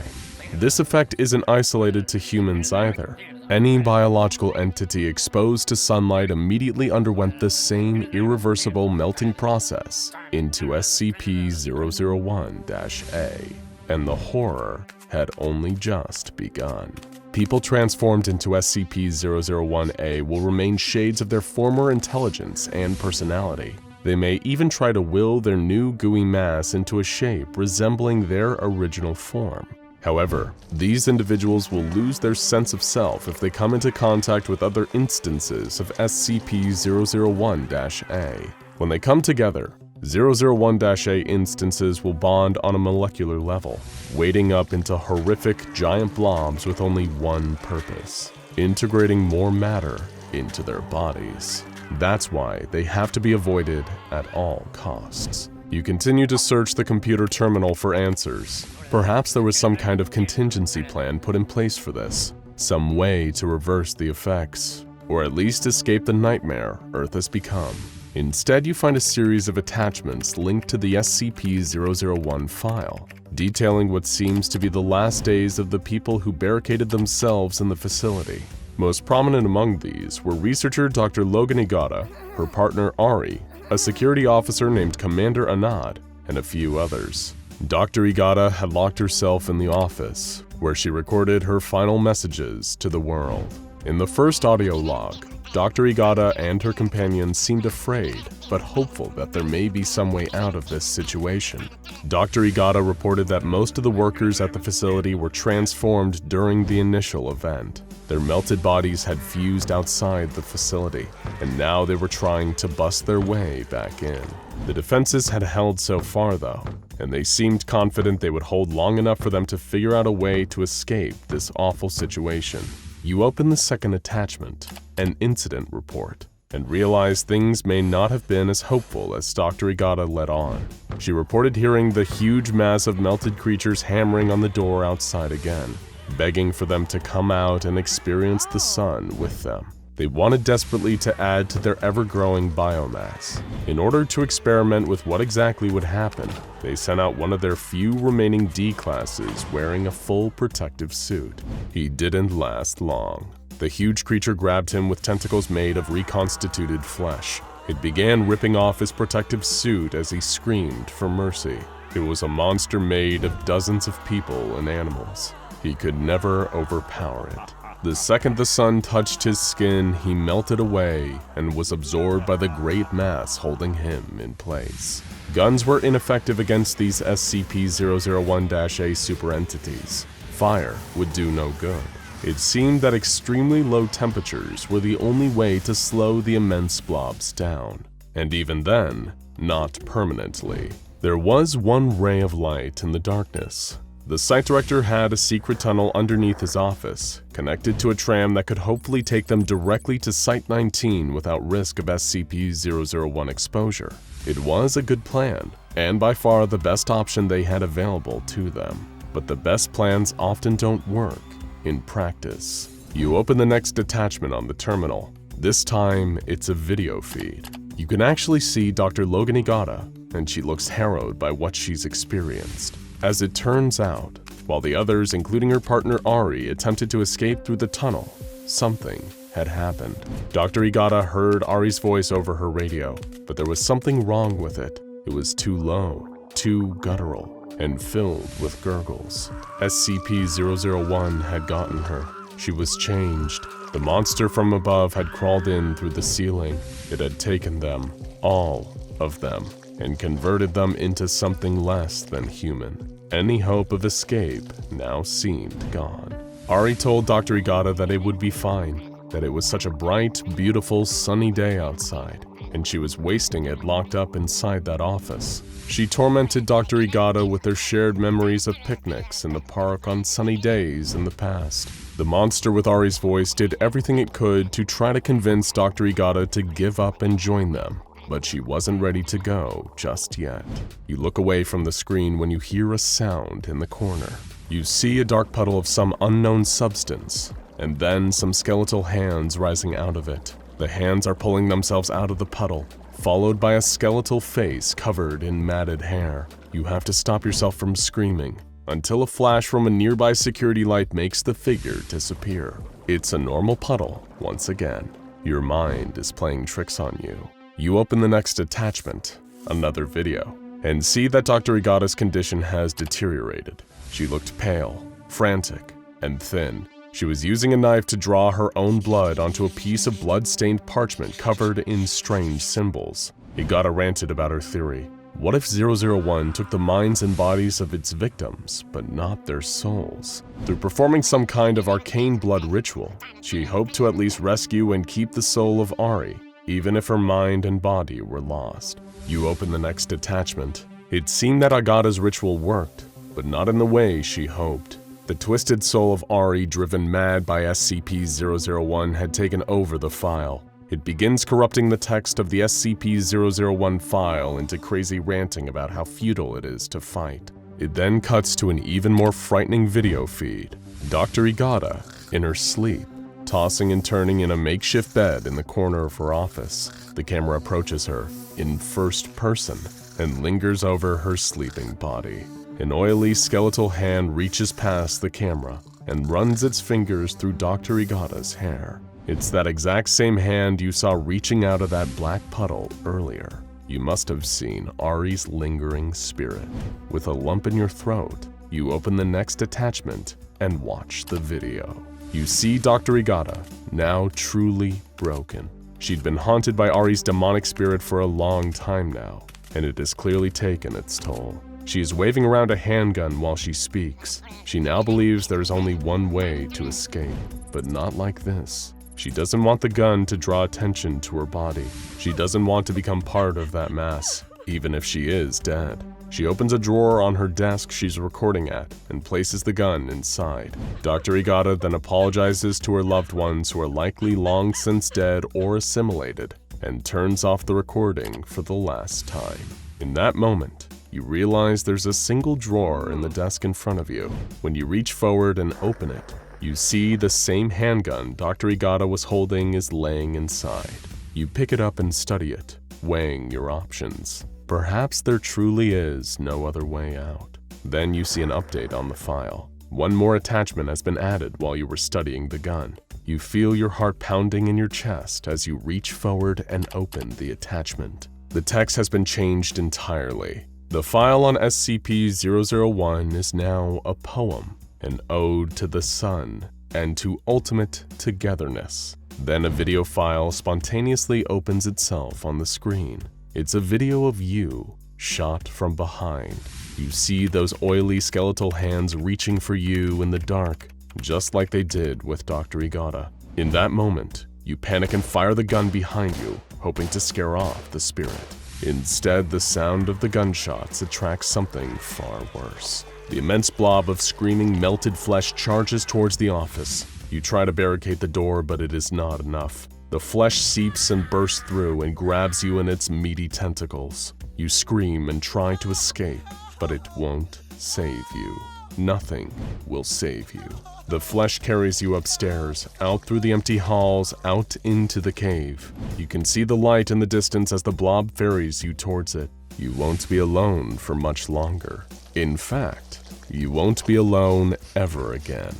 This effect isn't isolated to humans either. Any biological entity exposed to sunlight immediately underwent the same irreversible melting process into SCP-001-A, and the horror had only just begun. People transformed into SCP-001-A will remain shades of their former intelligence and personality. They may even try to will their new gooey mass into a shape resembling their original form. However, these individuals will lose their sense of self if they come into contact with other instances of SCP-001-A. When they come together, 001-A instances will bond on a molecular level, wading up into horrific giant blobs with only one purpose: integrating more matter into their bodies. That's why they have to be avoided at all costs. You continue to search the computer terminal for answers. Perhaps there was some kind of contingency plan put in place for this, some way to reverse the effects, or at least escape the nightmare Earth has become. Instead, you find a series of attachments linked to the SCP-001 file, detailing what seems to be the last days of the people who barricaded themselves in the facility. Most prominent among these were researcher Dr. Logan Igata, her partner Ari, a security officer named Commander Anad, and a few others. Dr. Igata had locked herself in the office, where she recorded her final messages to the world. In the first audio log, Dr. Igata and her companions seemed afraid, but hopeful that there may be some way out of this situation. Dr. Igata reported that most of the workers at the facility were transformed during the initial event. Their melted bodies had fused outside the facility, and now they were trying to bust their way back in. The defenses had held so far though, and they seemed confident they would hold long enough for them to figure out a way to escape this awful situation. You open the second attachment, an incident report, and realize things may not have been as hopeful as Dr. Igata let on. She reported hearing the huge mass of melted creatures hammering on the door outside again, begging for them to come out and experience the sun with them. They wanted desperately to add to their ever-growing biomass. In order to experiment with what exactly would happen, they sent out one of their few remaining D-classes wearing a full protective suit. He didn't last long. The huge creature grabbed him with tentacles made of reconstituted flesh. It began ripping off his protective suit as he screamed for mercy. It was a monster made of dozens of people and animals. He could never overpower it. The second the sun touched his skin, he melted away and was absorbed by the great mass holding him in place. Guns were ineffective against these SCP-001-A super entities. Fire would do no good. It seemed that extremely low temperatures were the only way to slow the immense blobs down. And even then, not permanently. There was one ray of light in the darkness. The site director had a secret tunnel underneath his office, connected to a tram that could hopefully take them directly to Site-19 without risk of SCP-001 exposure. It was a good plan, and by far the best option they had available to them. But the best plans often don't work in practice. You open the next attachment on the terminal. This time, it's a video feed. You can actually see Dr. Logan Igata, and she looks harrowed by what she's experienced. As it turns out, while the others, including her partner Ari, attempted to escape through the tunnel, something had happened. Dr. Igata heard Ari's voice over her radio, but there was something wrong with it. It was too low, too guttural, and filled with gurgles. SCP-001 had gotten her. She was changed. The monster from above had crawled in through the ceiling. It had taken them, all of them, and converted them into something less than human. Any hope of escape now seemed gone. Ari told Dr. Igata that it would be fine, that it was such a bright, beautiful, sunny day outside, and she was wasting it locked up inside that office. She tormented Dr. Igata with their shared memories of picnics in the park on sunny days in the past. The monster with Ari's voice did everything it could to try to convince Dr. Igata to give up and join them, but she wasn't ready to go just yet. You look away from the screen when you hear a sound in the corner. You see a dark puddle of some unknown substance, and then some skeletal hands rising out of it. The hands are pulling themselves out of the puddle, followed by a skeletal face covered in matted hair. You have to stop yourself from screaming until a flash from a nearby security light makes the figure disappear. It's a normal puddle once again. Your mind is playing tricks on you. You open the next attachment, another video, and see that Dr. Igata's condition has deteriorated. She looked pale, frantic, and thin. She was using a knife to draw her own blood onto a piece of blood-stained parchment covered in strange symbols. Igata ranted about her theory. What if 001 took the minds and bodies of its victims, but not their souls? Through performing some kind of arcane blood ritual, she hoped to at least rescue and keep the soul of Ari, even if her mind and body were lost. You open the next attachment. It seemed that Agata's ritual worked, but not in the way she hoped. The twisted soul of Ari, driven mad by SCP-001, had taken over the file. It begins corrupting the text of the SCP-001 file into crazy ranting about how futile it is to fight. It then cuts to an even more frightening video feed. Dr. Igata, in her sleep, tossing and turning in a makeshift bed in the corner of her office. The camera approaches her, in first person, and lingers over her sleeping body. An oily skeletal hand reaches past the camera and runs its fingers through Dr. Igata's hair. It's that exact same hand you saw reaching out of that black puddle earlier. You must have seen Ari's lingering spirit. With a lump in your throat, you open the next attachment and watch the video. You see Dr. Igata, now truly broken. She'd been haunted by Ari's demonic spirit for a long time now, and it has clearly taken its toll. She is waving around a handgun while she speaks. She now believes there is only one way to escape, but not like this. She doesn't want the gun to draw attention to her body. She doesn't want to become part of that mass, even if she is dead. She opens a drawer on her desk she's recording at and places the gun inside. Dr. Igata then apologizes to her loved ones who are likely long since dead or assimilated and turns off the recording for the last time. In that moment, you realize there's a single drawer in the desk in front of you. When you reach forward and open it, you see the same handgun Dr. Igata was holding is laying inside. You pick it up and study it, weighing your options. Perhaps there truly is no other way out. Then you see an update on the file. One more attachment has been added while you were studying the gun. You feel your heart pounding in your chest as you reach forward and open the attachment. The text has been changed entirely. The file on SCP-001 is now a poem, an ode to the sun and to ultimate togetherness. Then a video file spontaneously opens itself on the screen. It's a video of you, shot from behind. You see those oily skeletal hands reaching for you in the dark. just like they did with Dr. Igata. In that moment, you panic and fire the gun behind you, hoping to scare off the spirit. Instead, the sound of the gunshots attracts something far worse. The immense blob of screaming, melted flesh charges towards the office. You try to barricade the door, but it is not enough. The flesh seeps and bursts through and grabs you in its meaty tentacles. You scream and try to escape, but it won't save you. Nothing will save you. The flesh carries you upstairs, out through the empty halls, out into the cave. You can see the light in the distance as the blob ferries you towards it. You won't be alone for much longer. In fact, you won't be alone ever again.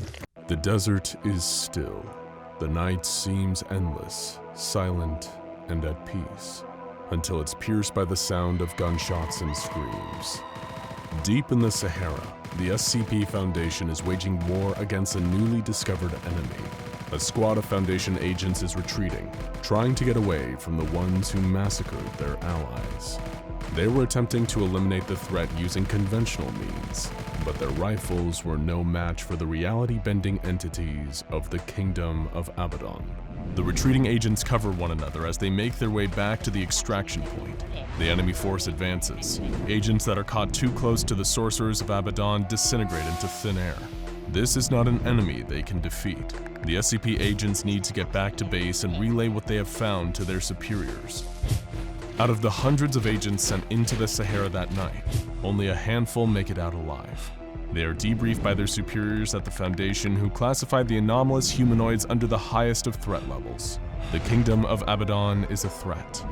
The desert is still. The night seems endless, silent, and at peace, until it's pierced by the sound of gunshots and screams. Deep in the Sahara, the SCP Foundation is waging war against a newly discovered enemy. A squad of Foundation agents is retreating, trying to get away from the ones who massacred their allies. They were attempting to eliminate the threat using conventional means, but their rifles were no match for the reality-bending entities of the Kingdom of Abaddon. The retreating agents cover one another as they make their way back to the extraction point. The enemy force advances. Agents that are caught too close to the sorcerers of Abaddon disintegrate into thin air. This is not an enemy they can defeat. The SCP agents need to get back to base and relay what they have found to their superiors. Out of the hundreds of agents sent into the Sahara that night, only a handful make it out alive. They are debriefed by their superiors at the Foundation, who classified the anomalous humanoids under the highest of threat levels. The Kingdom of Abaddon is a threat.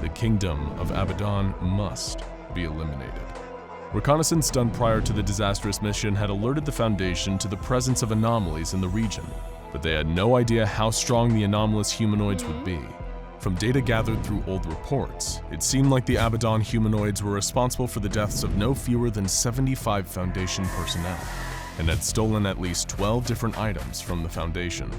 The Kingdom of Abaddon must be eliminated. Reconnaissance done prior to the disastrous mission had alerted the Foundation to the presence of anomalies in the region, but they had no idea how strong the anomalous humanoids would be. From data gathered through old reports, it seemed like the Abaddon humanoids were responsible for the deaths of no fewer than 75 Foundation personnel, and had stolen at least 12 different items from the Foundation.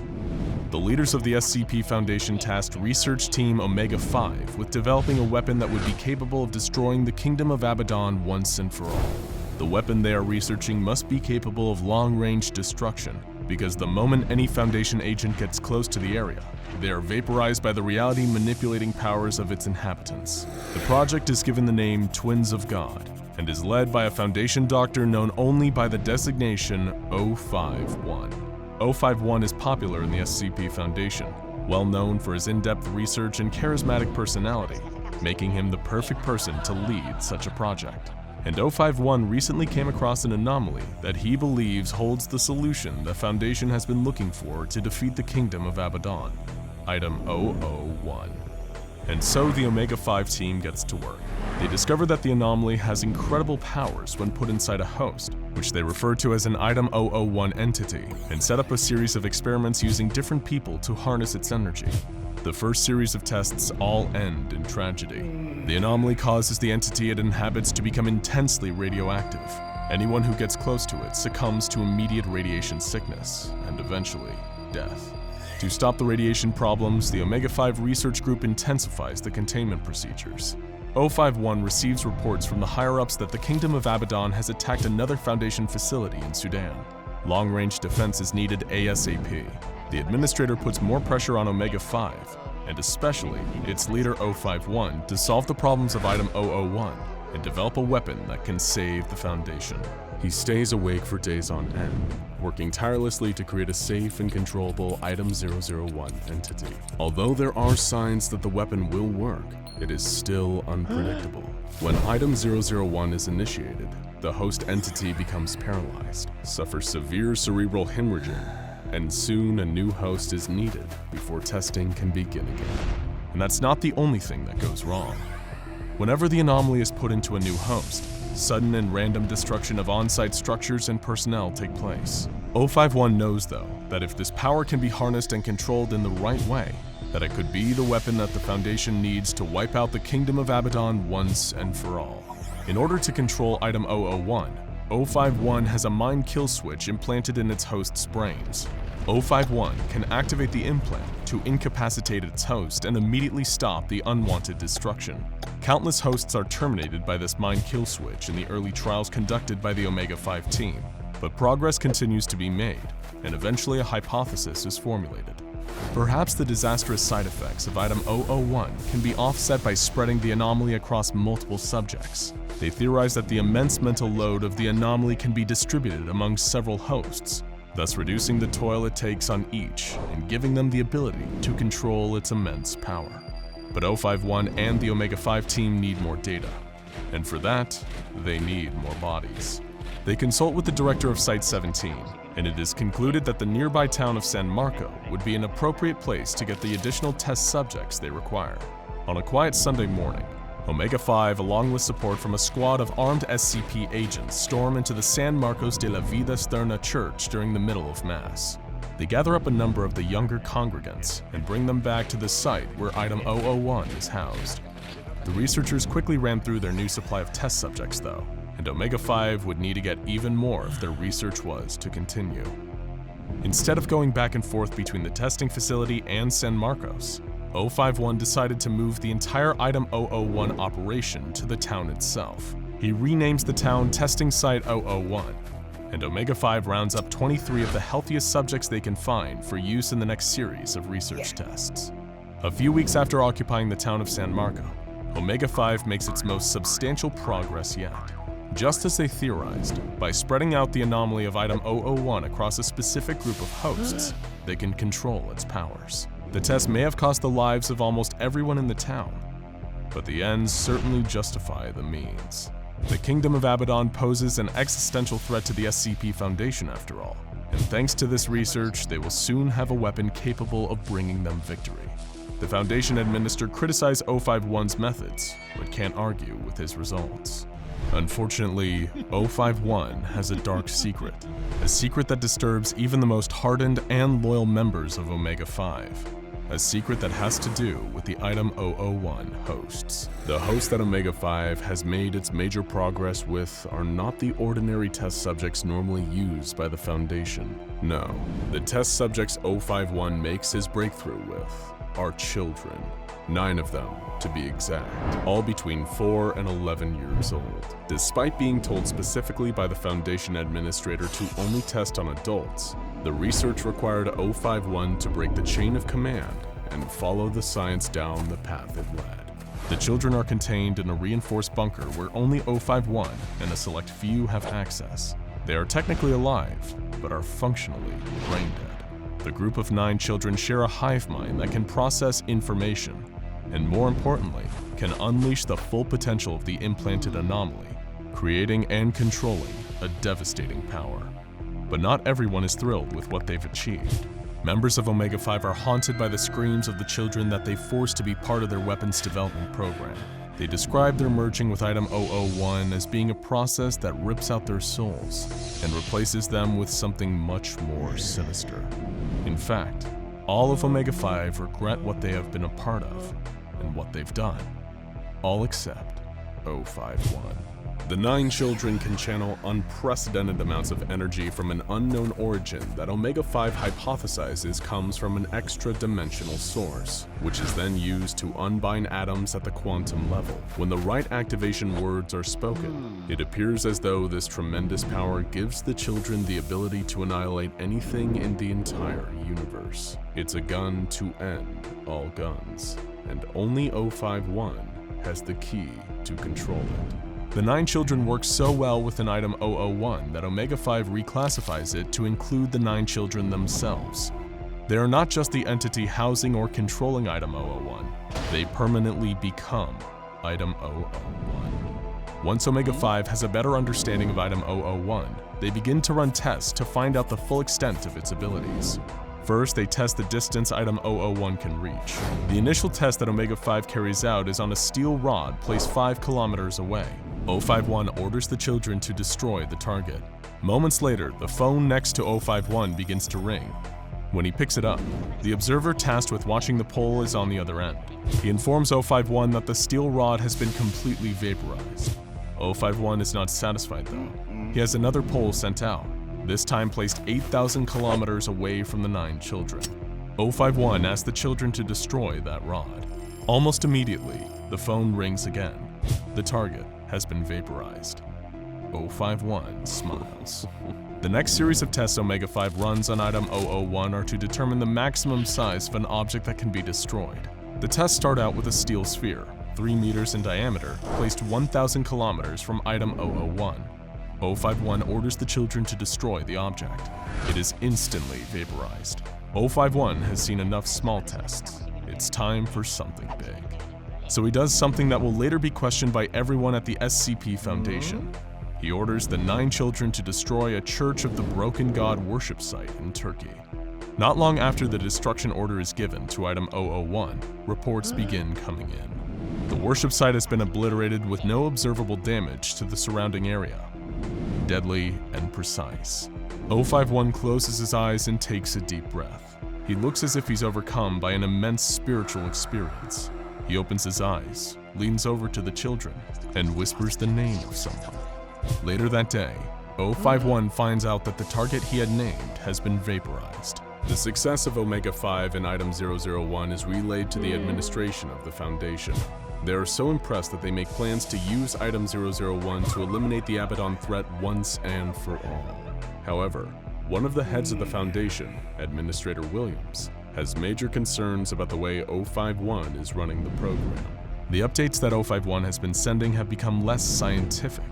The leaders of the SCP Foundation tasked Research Team Omega-5 with developing a weapon that would be capable of destroying the Kingdom of Abaddon once and for all. The weapon they are researching must be capable of long-range destruction, because the moment any Foundation agent gets close to the area, they are vaporized by the reality-manipulating powers of its inhabitants. The project is given the name Twins of God, and is led by a Foundation doctor known only by the designation 051. 051 is popular in the SCP Foundation, well known for his in-depth research and charismatic personality, making him the perfect person to lead such a project. And 051 recently came across an anomaly that he believes holds the solution the Foundation has been looking for to defeat the Kingdom of Abaddon, Item 001. And so the Omega-5 team gets to work. They discover that the anomaly has incredible powers when put inside a host, which they refer to as an Item 001 entity, and set up a series of experiments using different people to harness its energy. The first series of tests all end in tragedy. The anomaly causes the entity it inhabits to become intensely radioactive. Anyone who gets close to it succumbs to immediate radiation sickness, and eventually, death. To stop the radiation problems, the Omega-5 research group intensifies the containment procedures. 051 receives reports from the higher-ups that the Kingdom of Abaddon has attacked another Foundation facility in Sudan. Long-range defense is needed ASAP. The administrator puts more pressure on Omega-5, and especially its leader 051, to solve the problems of Item 001 and develop a weapon that can save the Foundation. He stays awake for days on end, working tirelessly to create a safe and controllable Item 001 entity. Although there are signs that the weapon will work, it is still unpredictable. When Item 001 is initiated, the host entity becomes paralyzed, suffers severe cerebral hemorrhaging, and soon a new host is needed before testing can begin again. And that's not the only thing that goes wrong. Whenever the anomaly is put into a new host, sudden and random destruction of on-site structures and personnel take place. 051 knows, though, that if this power can be harnessed and controlled in the right way, that it could be the weapon that the Foundation needs to wipe out the Kingdom of Abaddon once and for all. In order to control Item 001, 051 has a mind kill switch implanted in its host's brains. 051 can activate the implant to incapacitate its host and immediately stop the unwanted destruction. Countless hosts are terminated by this mind kill switch in the early trials conducted by the Omega-5 team, but progress continues to be made, and eventually a hypothesis is formulated. Perhaps the disastrous side effects of Item 001 can be offset by spreading the anomaly across multiple subjects. They theorize that the immense mental load of the anomaly can be distributed among several hosts, thus reducing the toil it takes on each and giving them the ability to control its immense power. But 051 and the Omega-5 team need more data, and for that, they need more bodies. They consult with the director of Site-17, and it is concluded that the nearby town of San Marco would be an appropriate place to get the additional test subjects they require. On a quiet Sunday morning, Omega-5, along with support from a squad of armed SCP agents, storm into the San Marcos de la Vida Eterna church during the middle of Mass. They gather up a number of the younger congregants and bring them back to the site where Item 001 is housed. The researchers quickly ran through their new supply of test subjects, though, and Omega-5 would need to get even more if their research was to continue. Instead of going back and forth between the testing facility and San Marcos, 051 decided to move the entire Item 001 operation to the town itself. He renames the town Testing Site 001, and Omega-5 rounds up 23 of the healthiest subjects they can find for use in the next series of research tests. A few weeks after occupying the town of San Marco, Omega-5 makes its most substantial progress yet. Just as they theorized, by spreading out the anomaly of Item 001 across a specific group of hosts, they can control its powers. The test may have cost the lives of almost everyone in the town, but the ends certainly justify the means. The Kingdom of Abaddon poses an existential threat to the SCP Foundation after all, and thanks to this research, they will soon have a weapon capable of bringing them victory. The Foundation Administrator criticized 051's methods, but can't argue with his results. Unfortunately, 051 has a dark secret, a secret that disturbs even the most hardened and loyal members of Omega-5. A secret that has to do with the Item 001 hosts. The hosts that Omega-5 has made its major progress with are not the ordinary test subjects normally used by the Foundation. No, the test subjects 051 makes his breakthrough with are children. 9 of them, to be exact, all between 4 and 11 years old. Despite being told specifically by the Foundation Administrator to only test on adults, the research required 051 to break the chain of command and follow the science down the path it led. The children are contained in a reinforced bunker where only 051 and a select few have access. They are technically alive, but are functionally brain dead. The group of 9 children share a hive mind that can process information, and more importantly, can unleash the full potential of the implanted anomaly, creating and controlling a devastating power. But not everyone is thrilled with what they've achieved. Members of Omega-5 are haunted by the screams of the children that they forced to be part of their weapons development program. They describe their merging with Item 001 as being a process that rips out their souls and replaces them with something much more sinister. In fact, all of Omega-5 regret what they have been a part of and what they've done, all except 051. The 9 children can channel unprecedented amounts of energy from an unknown origin that Omega-5 hypothesizes comes from an extra-dimensional source, which is then used to unbind atoms at the quantum level. When the right activation words are spoken, it appears as though this tremendous power gives the children the ability to annihilate anything in the entire universe. It's a gun to end all guns, and only 051 has the key to control it. The 9 children work so well with an Item 001 that Omega-5 reclassifies it to include the 9 children themselves. They are not just the entity housing or controlling Item 001, they permanently become Item 001. Once Omega-5 has a better understanding of Item 001, they begin to run tests to find out the full extent of its abilities. First, they test the distance Item 001 can reach. The initial test that Omega-5 carries out is on a steel rod placed 5 kilometers away. 051 orders the children to destroy the target. Moments later, the phone next to 051 begins to ring. When he picks it up, the observer tasked with watching the pole is on the other end. He informs 051 that the steel rod has been completely vaporized. 051 is not satisfied though. He has another pole sent out, this time placed 8,000 kilometers away from the 9 children. 051 asks the children to destroy that rod. Almost immediately, the phone rings again. The target has been vaporized. 051 smiles. The next series of tests Omega-5 runs on item 001 are to determine the maximum size of an object that can be destroyed. The tests start out with a steel sphere, 3 meters in diameter, placed 1,000 kilometers from item 001. 051 orders the children to destroy the object. It is instantly vaporized. 051 has seen enough small tests. It's time for something big. So he does something that will later be questioned by everyone at the SCP Foundation. He orders the 9 children to destroy a Church of the Broken God worship site in Turkey. Not long after the destruction order is given to item 001, reports begin coming in. The worship site has been obliterated with no observable damage to the surrounding area. Deadly and precise. 051 closes his eyes and takes a deep breath. He looks as if he's overcome by an immense spiritual experience. He opens his eyes, leans over to the children, and whispers the name of someone. Later that day, 051 finds out that the target he had named has been vaporized. The success of Omega-5 in item 001 is relayed to the administration of the Foundation. They are so impressed that they make plans to use item 001 to eliminate the Abaddon threat once and for all. However, one of the heads of the Foundation, Administrator Williams, has major concerns about the way 051 is running the program. The updates that 051 has been sending have become less scientific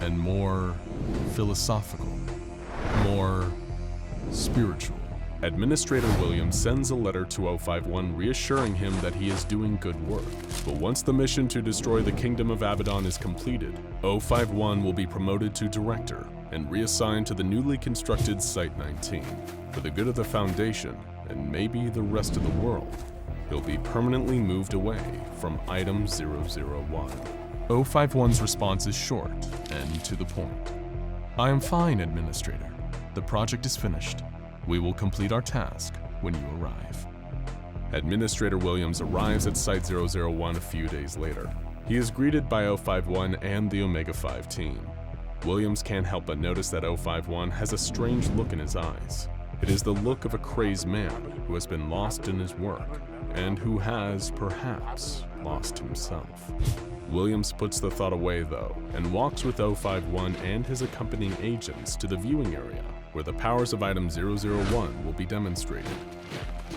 and more philosophical, more spiritual. Administrator Williams sends a letter to 051 reassuring him that he is doing good work. But once the mission to destroy the Kingdom of Abaddon is completed, 051 will be promoted to Director and reassigned to the newly constructed Site-19. For the good of the Foundation, and maybe the rest of the world, he'll be permanently moved away from item 001. 051's response is short and to the point. I am fine, Administrator. The project is finished. We will complete our task when you arrive. Administrator Williams arrives at Site-001 a few days later. He is greeted by 051 and the Omega-5 team. Williams can't help but notice that 051 has a strange look in his eyes. It is the look of a crazed man who has been lost in his work, and who has, perhaps, lost himself. Williams puts the thought away, though, and walks with 051 and his accompanying agents to the viewing area, where the powers of item 001 will be demonstrated.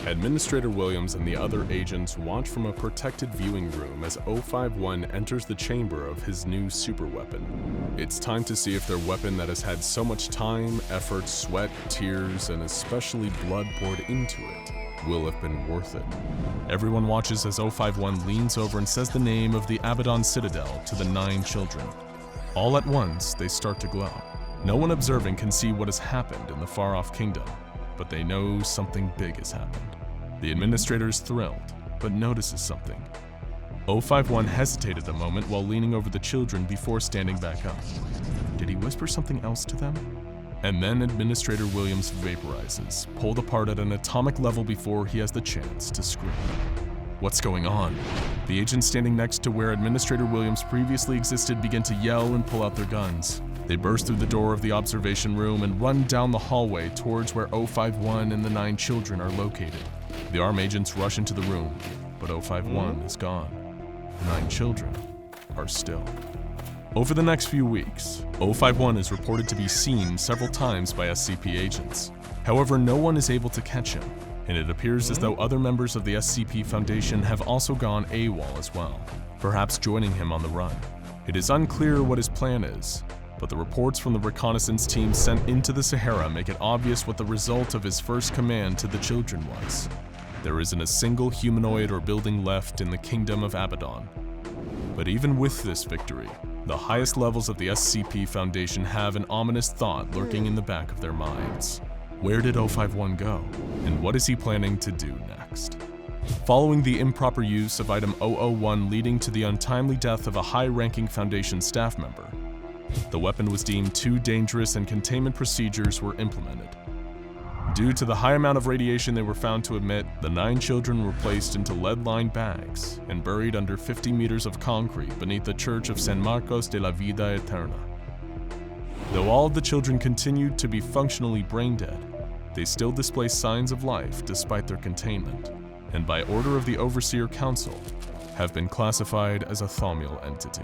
Administrator Williams and the other agents watch from a protected viewing room as 051 enters the chamber of his new superweapon. It's time to see if their weapon that has had so much time, effort, sweat, tears, and especially blood poured into it will have been worth it. Everyone watches as 051 leans over and says the name of the Abaddon Citadel to the 9 children. All at once, they start to glow. No one observing can see what has happened in the far-off kingdom, but they know something big has happened. The administrator is thrilled, but notices something. 051 hesitated a moment while leaning over the children before standing back up. Did he whisper something else to them? And then Administrator Williams vaporizes, pulled apart at an atomic level before he has the chance to scream. What's going on? The agents standing next to where Administrator Williams previously existed begin to yell and pull out their guns. They burst through the door of the observation room and run down the hallway towards where 051 and the 9 children are located. The armed agents rush into the room, but 051 is gone. The 9 children are still. Over the next few weeks, 051 is reported to be seen several times by SCP agents. However, no one is able to catch him, and it appears as though other members of the SCP Foundation have also gone AWOL as well, perhaps joining him on the run. It is unclear what his plan is, but the reports from the reconnaissance team sent into the Sahara make it obvious what the result of his first command to the children was. There isn't a single humanoid or building left in the Kingdom of Abaddon. But even with this victory, the highest levels of the SCP Foundation have an ominous thought lurking in the back of their minds. Where did 051 go? And what is he planning to do next? Following the improper use of item 001 leading to the untimely death of a high-ranking Foundation staff member, the weapon was deemed too dangerous and containment procedures were implemented. Due to the high amount of radiation they were found to emit, the 9 children were placed into lead-lined bags and buried under 50 meters of concrete beneath the Church of San Marcos de la Vida Eterna. Though all of the children continued to be functionally brain-dead, they still display signs of life despite their containment, and by order of the Overseer Council, have been classified as a thaumial entity.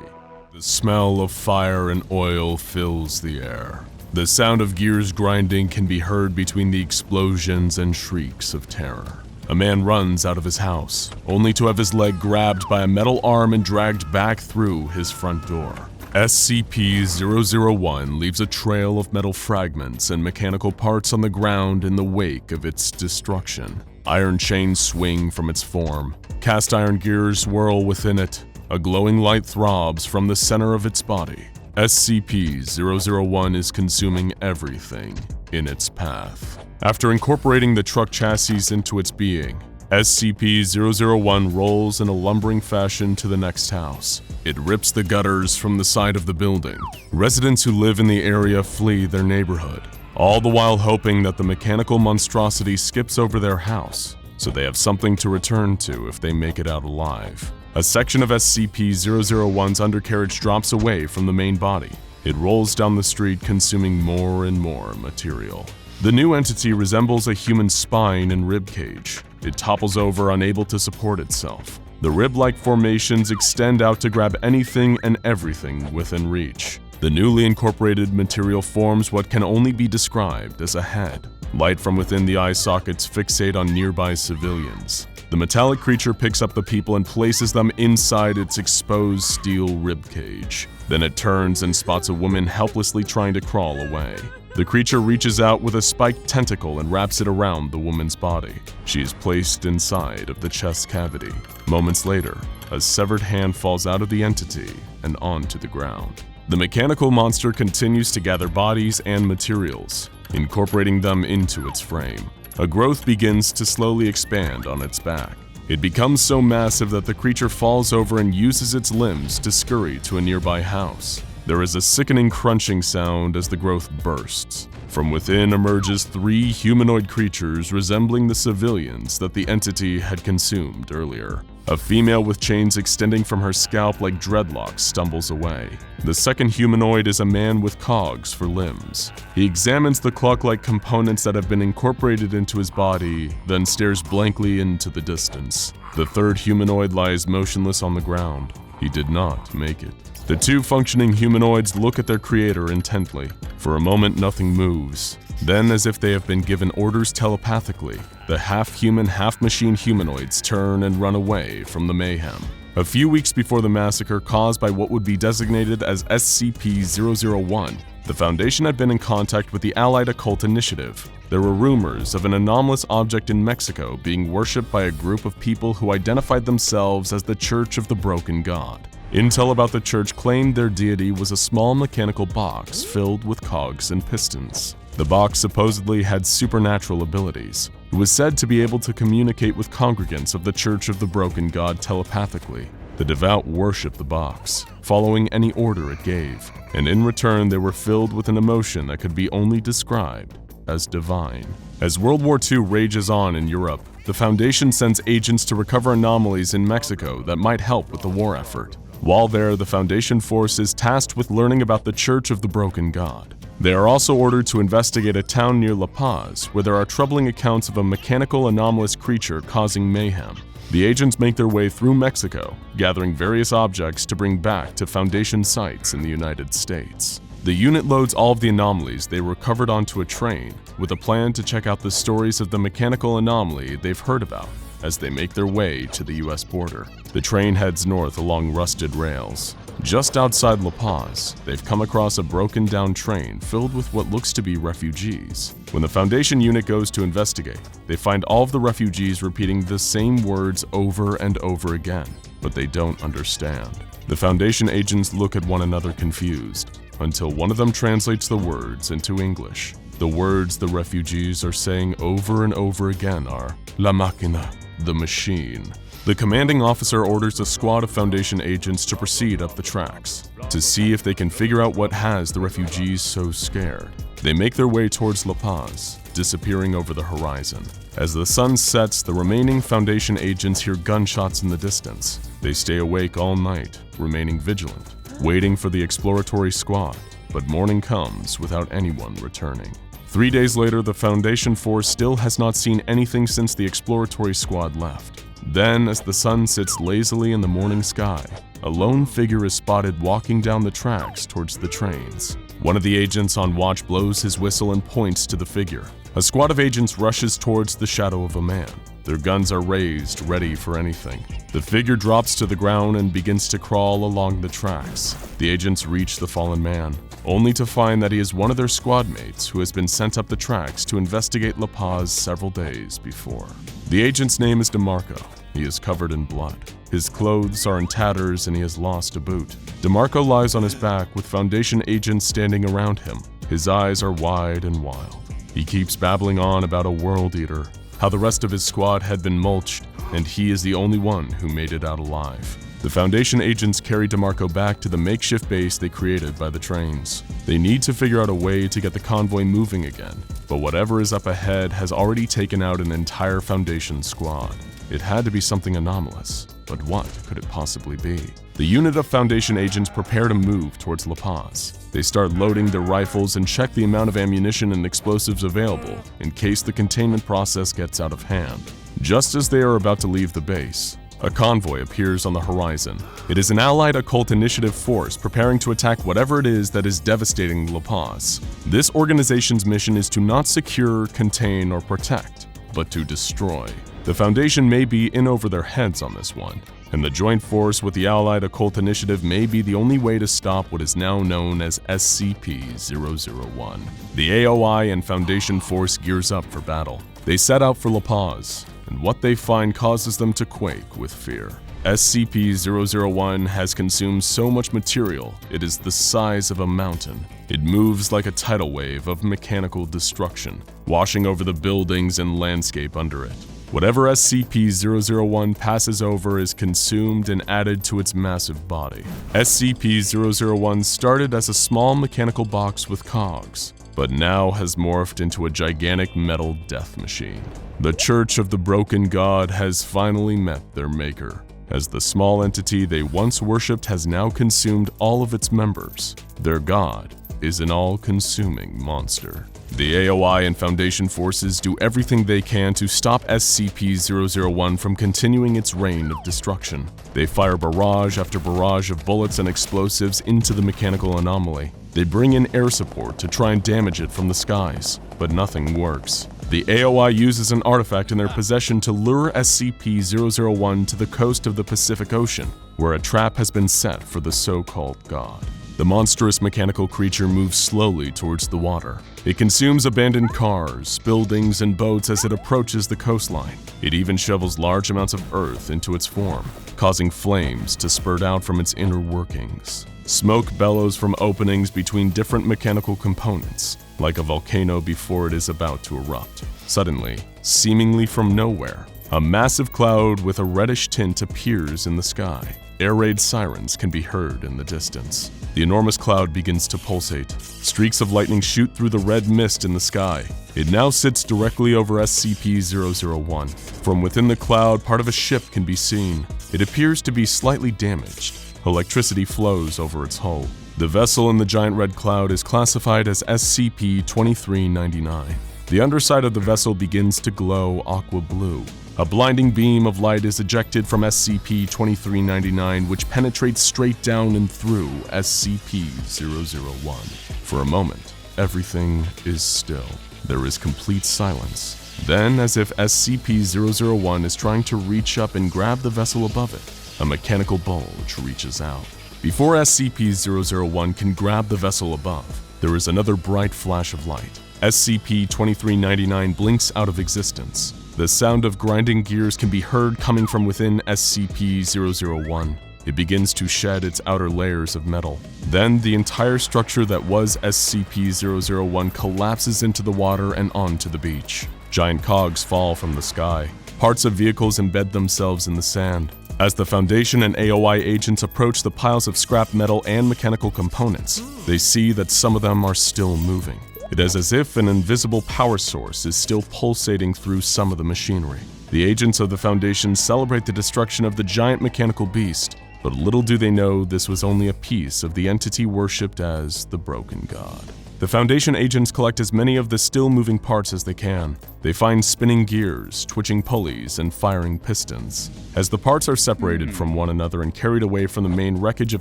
The smell of fire and oil fills the air. The sound of gears grinding can be heard between the explosions and shrieks of terror. A man runs out of his house, only to have his leg grabbed by a metal arm and dragged back through his front door. SCP-001 leaves a trail of metal fragments and mechanical parts on the ground in the wake of its destruction. Iron chains swing from its form. Cast iron gears whirl within it. A glowing light throbs from the center of its body. SCP-001 is consuming everything in its path. After incorporating the truck chassis into its being, SCP-001 rolls in a lumbering fashion to the next house. It rips the gutters from the side of the building. Residents who live in the area flee their neighborhood, all the while hoping that the mechanical monstrosity skips over their house, so they have something to return to if they make it out alive. A section of SCP-001's undercarriage drops away from the main body. It rolls down the street, consuming more and more material. The new entity resembles a human spine and rib cage. It topples over, unable to support itself. The rib-like formations extend out to grab anything and everything within reach. The newly incorporated material forms what can only be described as a head. Light from within the eye sockets fixate on nearby civilians. The metallic creature picks up the people and places them inside its exposed steel ribcage. Then it turns and spots a woman helplessly trying to crawl away. The creature reaches out with a spiked tentacle and wraps it around the woman's body. She is placed inside of the chest cavity. Moments later, a severed hand falls out of the entity and onto the ground. The mechanical monster continues to gather bodies and materials, incorporating them into its frame. A growth begins to slowly expand on its back. It becomes so massive that the creature falls over and uses its limbs to scurry to a nearby house. There is a sickening crunching sound as the growth bursts. From within emerges 3 humanoid creatures resembling the civilians that the entity had consumed earlier. A female with chains extending from her scalp like dreadlocks stumbles away. The second humanoid is a man with cogs for limbs. He examines the clock-like components that have been incorporated into his body, then stares blankly into the distance. The third humanoid lies motionless on the ground. He did not make it. The 2 functioning humanoids look at their creator intently. For a moment, nothing moves. Then, as if they have been given orders telepathically, the half-human, half-machine humanoids turn and run away from the mayhem. A few weeks before the massacre caused by what would be designated as SCP-001, the Foundation had been in contact with the Allied Occult Initiative. There were rumors of an anomalous object in Mexico being worshipped by a group of people who identified themselves as the Church of the Broken God. Intel about the church claimed their deity was a small mechanical box filled with cogs and pistons. The box supposedly had supernatural abilities. It was said to be able to communicate with congregants of the Church of the Broken God telepathically. The devout worshipped the box, following any order it gave, and in return they were filled with an emotion that could be only described as divine. As World War II rages on in Europe, the Foundation sends agents to recover anomalies in Mexico that might help with the war effort. While there, the Foundation force is tasked with learning about the Church of the Broken God. They are also ordered to investigate a town near La Paz, where there are troubling accounts of a mechanical anomalous creature causing mayhem. The agents make their way through Mexico, gathering various objects to bring back to Foundation sites in the United States. The unit loads all of the anomalies they recovered onto a train, with a plan to check out the stories of the mechanical anomaly they've heard about as they make their way to the US border. The train heads north along rusted rails. Just outside La Paz, they've come across a broken down train filled with what looks to be refugees. When the Foundation unit goes to investigate, they find all of the refugees repeating the same words over and over again, but they don't understand. The Foundation agents look at one another confused, until one of them translates the words into English. The words the refugees are saying over and over again are, La Máquina, the machine. The commanding officer orders a squad of Foundation agents to proceed up the tracks, to see if they can figure out what has the refugees so scared. They make their way towards La Paz, disappearing over the horizon. As the sun sets, the remaining Foundation agents hear gunshots in the distance. They stay awake all night, remaining vigilant, waiting for the exploratory squad, but morning comes without anyone returning. 3 days later, the Foundation force still has not seen anything since the exploratory squad left. Then, as the sun sits lazily in the morning sky, a lone figure is spotted walking down the tracks towards the trains. One of the agents on watch blows his whistle and points to the figure. A squad of agents rushes towards the shadow of a man. Their guns are raised, ready for anything. The figure drops to the ground and begins to crawl along the tracks. The agents reach the fallen man, only to find that he is one of their squad mates who has been sent up the tracks to investigate La Paz several days before. The agent's name is DeMarco. He is covered in blood. His clothes are in tatters and he has lost a boot. DeMarco lies on his back with Foundation agents standing around him. His eyes are wide and wild. He keeps babbling on about a world eater, how the rest of his squad had been mulched, and he is the only one who made it out alive. The Foundation agents carry DeMarco back to the makeshift base they created by the trains. They need to figure out a way to get the convoy moving again, but whatever is up ahead has already taken out an entire Foundation squad. It had to be something anomalous, but what could it possibly be? The unit of Foundation agents prepare to move towards La Paz. They start loading their rifles and check the amount of ammunition and explosives available in case the containment process gets out of hand. Just as they are about to leave the base, a convoy appears on the horizon. It is an allied occult initiative force preparing to attack whatever it is that is devastating La Paz. This organization's mission is to not secure, contain, or protect, but to destroy. The Foundation may be in over their heads on this one, and the joint force with the Allied Occult Initiative may be the only way to stop what is now known as SCP-001. The AOI and Foundation force gears up for battle. They set out for La Paz, and what they find causes them to quake with fear. SCP-001 has consumed so much material, it is the size of a mountain. It moves like a tidal wave of mechanical destruction, washing over the buildings and landscape under it. Whatever SCP-001 passes over is consumed and added to its massive body. SCP-001 started as a small mechanical box with cogs, but now has morphed into a gigantic metal death machine. The Church of the Broken God has finally met their maker, as the small entity they once worshipped has now consumed all of its members. Their god is an all-consuming monster. The AOI and Foundation forces do everything they can to stop SCP-001 from continuing its reign of destruction. They fire barrage after barrage of bullets and explosives into the mechanical anomaly. They bring in air support to try and damage it from the skies, but nothing works. The AOI uses an artifact in their possession to lure SCP-001 to the coast of the Pacific Ocean, where a trap has been set for the so-called god. The monstrous mechanical creature moves slowly towards the water. It consumes abandoned cars, buildings, and boats as it approaches the coastline. It even shovels large amounts of earth into its form, causing flames to spurt out from its inner workings. Smoke bellows from openings between different mechanical components, like a volcano before it is about to erupt. Suddenly, seemingly from nowhere, a massive cloud with a reddish tint appears in the sky. Air raid sirens can be heard in the distance. The enormous cloud begins to pulsate. Streaks of lightning shoot through the red mist in the sky. It now sits directly over SCP-001. From within the cloud, part of a ship can be seen. It appears to be slightly damaged. Electricity flows over its hull. The vessel in the giant red cloud is classified as SCP-2399. The underside of the vessel begins to glow aqua blue. A blinding beam of light is ejected from SCP-2399, which penetrates straight down and through SCP-001. For a moment, everything is still. There is complete silence. Then, as if SCP-001 is trying to reach up and grab the vessel above it, a mechanical bulge reaches out. Before SCP-001 can grab the vessel above, there is another bright flash of light. SCP-2399 blinks out of existence. The sound of grinding gears can be heard coming from within SCP-001. It begins to shed its outer layers of metal. Then the entire structure that was SCP-001 collapses into the water and onto the beach. Giant cogs fall from the sky. Parts of vehicles embed themselves in the sand. As the Foundation and AOI agents approach the piles of scrap metal and mechanical components, they see that some of them are still moving. It is as if an invisible power source is still pulsating through some of the machinery. The agents of the Foundation celebrate the destruction of the giant mechanical beast, but little do they know this was only a piece of the entity worshipped as the Broken God. The Foundation agents collect as many of the still-moving parts as they can. They find spinning gears, twitching pulleys, and firing pistons. As the parts are separated from one another and carried away from the main wreckage of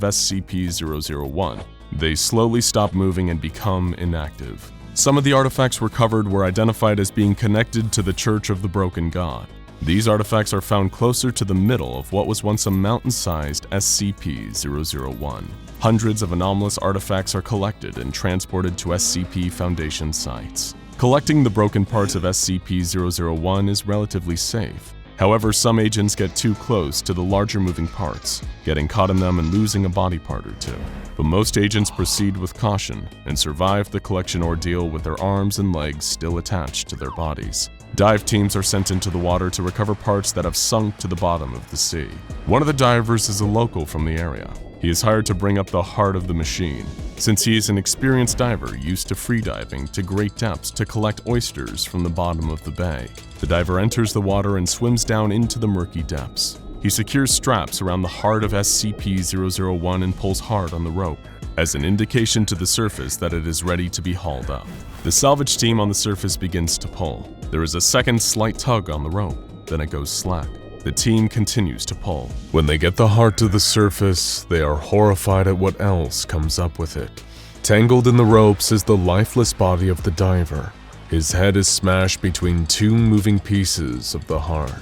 SCP-001, they slowly stop moving and become inactive. Some of the artifacts recovered were identified as being connected to the Church of the Broken God. These artifacts are found closer to the middle of what was once a mountain-sized SCP-001. Hundreds of anomalous artifacts are collected and transported to SCP Foundation sites. Collecting the broken parts of SCP-001 is relatively safe. However, some agents get too close to the larger moving parts, getting caught in them and losing a body part or two. But most agents proceed with caution and survive the collection ordeal with their arms and legs still attached to their bodies. Dive teams are sent into the water to recover parts that have sunk to the bottom of the sea. One of the divers is a local from the area. He is hired to bring up the heart of the machine, since he is an experienced diver used to freediving to great depths to collect oysters from the bottom of the bay. The diver enters the water and swims down into the murky depths. He secures straps around the heart of SCP-001 and pulls hard on the rope, as an indication to the surface that it is ready to be hauled up. The salvage team on the surface begins to pull. There is a second slight tug on the rope, then it goes slack. The team continues to pull. When they get the heart to the surface, they are horrified at what else comes up with it. Tangled in the ropes is the lifeless body of the diver. His head is smashed between two moving pieces of the heart.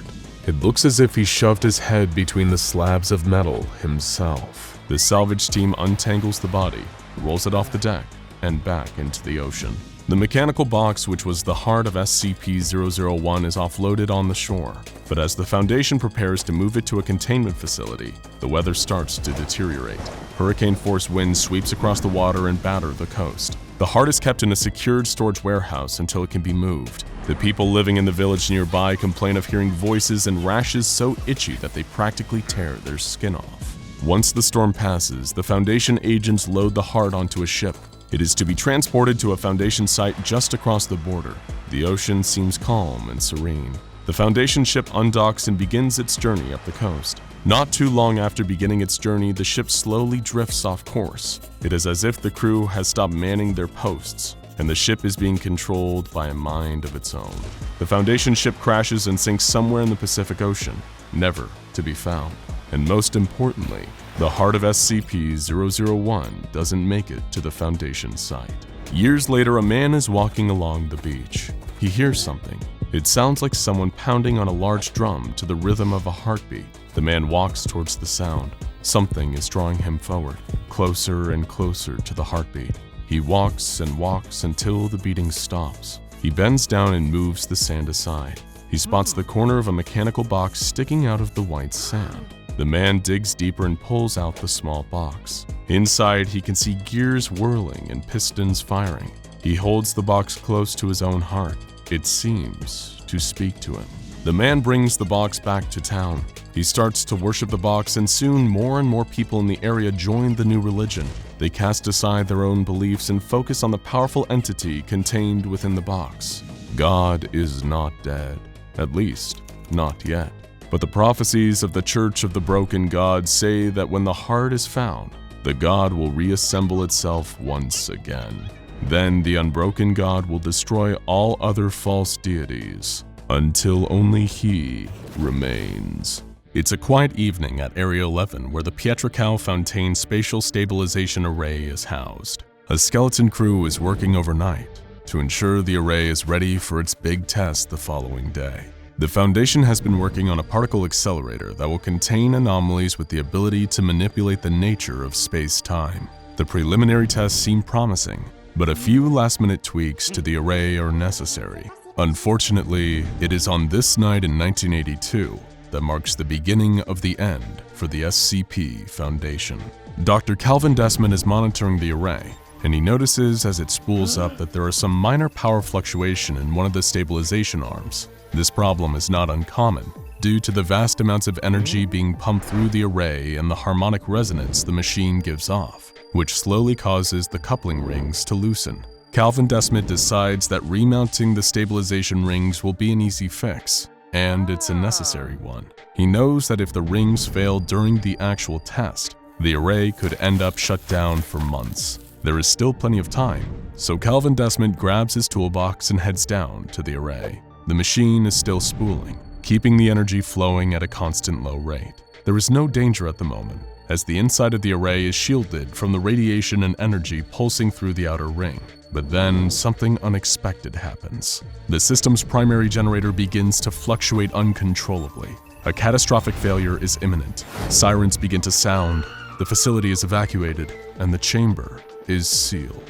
It looks as if he shoved his head between the slabs of metal himself. The salvage team untangles the body, rolls it off the deck, and back into the ocean. The mechanical box, which was the heart of SCP-001, is offloaded on the shore, but as the Foundation prepares to move it to a containment facility, the weather starts to deteriorate. Hurricane-force winds sweeps across the water and batter the coast. The heart is kept in a secured storage warehouse until it can be moved. The people living in the village nearby complain of hearing voices and rashes so itchy that they practically tear their skin off. Once the storm passes, the Foundation agents load the heart onto a ship. It is to be transported to a Foundation site just across the border. The ocean seems calm and serene. The Foundation ship undocks and begins its journey up the coast. Not too long after beginning its journey, the ship slowly drifts off course. It is as if the crew has stopped manning their posts, and the ship is being controlled by a mind of its own. The Foundation ship crashes and sinks somewhere in the Pacific Ocean, never to be found. And most importantly, the heart of SCP-001 doesn't make it to the Foundation site. Years later, a man is walking along the beach. He hears something. It sounds like someone pounding on a large drum to the rhythm of a heartbeat. The man walks towards the sound. Something is drawing him forward, closer and closer to the heartbeat. He walks and walks until the beating stops. He bends down and moves the sand aside. He spots the corner of a mechanical box sticking out of the white sand. The man digs deeper and pulls out the small box. Inside, he can see gears whirling and pistons firing. He holds the box close to his own heart. It seems to speak to him. The man brings the box back to town. He starts to worship the box, and soon more and more people in the area join the new religion. They cast aside their own beliefs and focus on the powerful entity contained within the box. God is not dead, at least not yet. But the prophecies of the Church of the Broken God say that when the heart is found, the God will reassemble itself once again. Then the unbroken God will destroy all other false deities, until only he remains. It's a quiet evening at Area 11 where the Pietrocow Fontaine Spatial Stabilization Array is housed. A skeleton crew is working overnight to ensure the array is ready for its big test the following day. The Foundation has been working on a particle accelerator that will contain anomalies with the ability to manipulate the nature of space-time. The preliminary tests seem promising, but a few last-minute tweaks to the array are necessary. Unfortunately, it is on this night in 1982 that marks the beginning of the end for the SCP Foundation. Dr. Calvin Desmond is monitoring the array, and he notices as it spools up that there are some minor power fluctuation in one of the stabilization arms. This problem is not uncommon due to the vast amounts of energy being pumped through the array and the harmonic resonance the machine gives off, which slowly causes the coupling rings to loosen. Calvin Desmond decides that remounting the stabilization rings will be an easy fix, and it's a necessary one. He knows that if the rings fail during the actual test, the array could end up shut down for months. There is still plenty of time, so Calvin Desmond grabs his toolbox and heads down to the array. The machine is still spooling, keeping the energy flowing at a constant low rate. There is no danger at the moment, as the inside of the array is shielded from the radiation and energy pulsing through the outer ring. But then, something unexpected happens. The system's primary generator begins to fluctuate uncontrollably. A catastrophic failure is imminent. Sirens begin to sound, the facility is evacuated, and the chamber is sealed.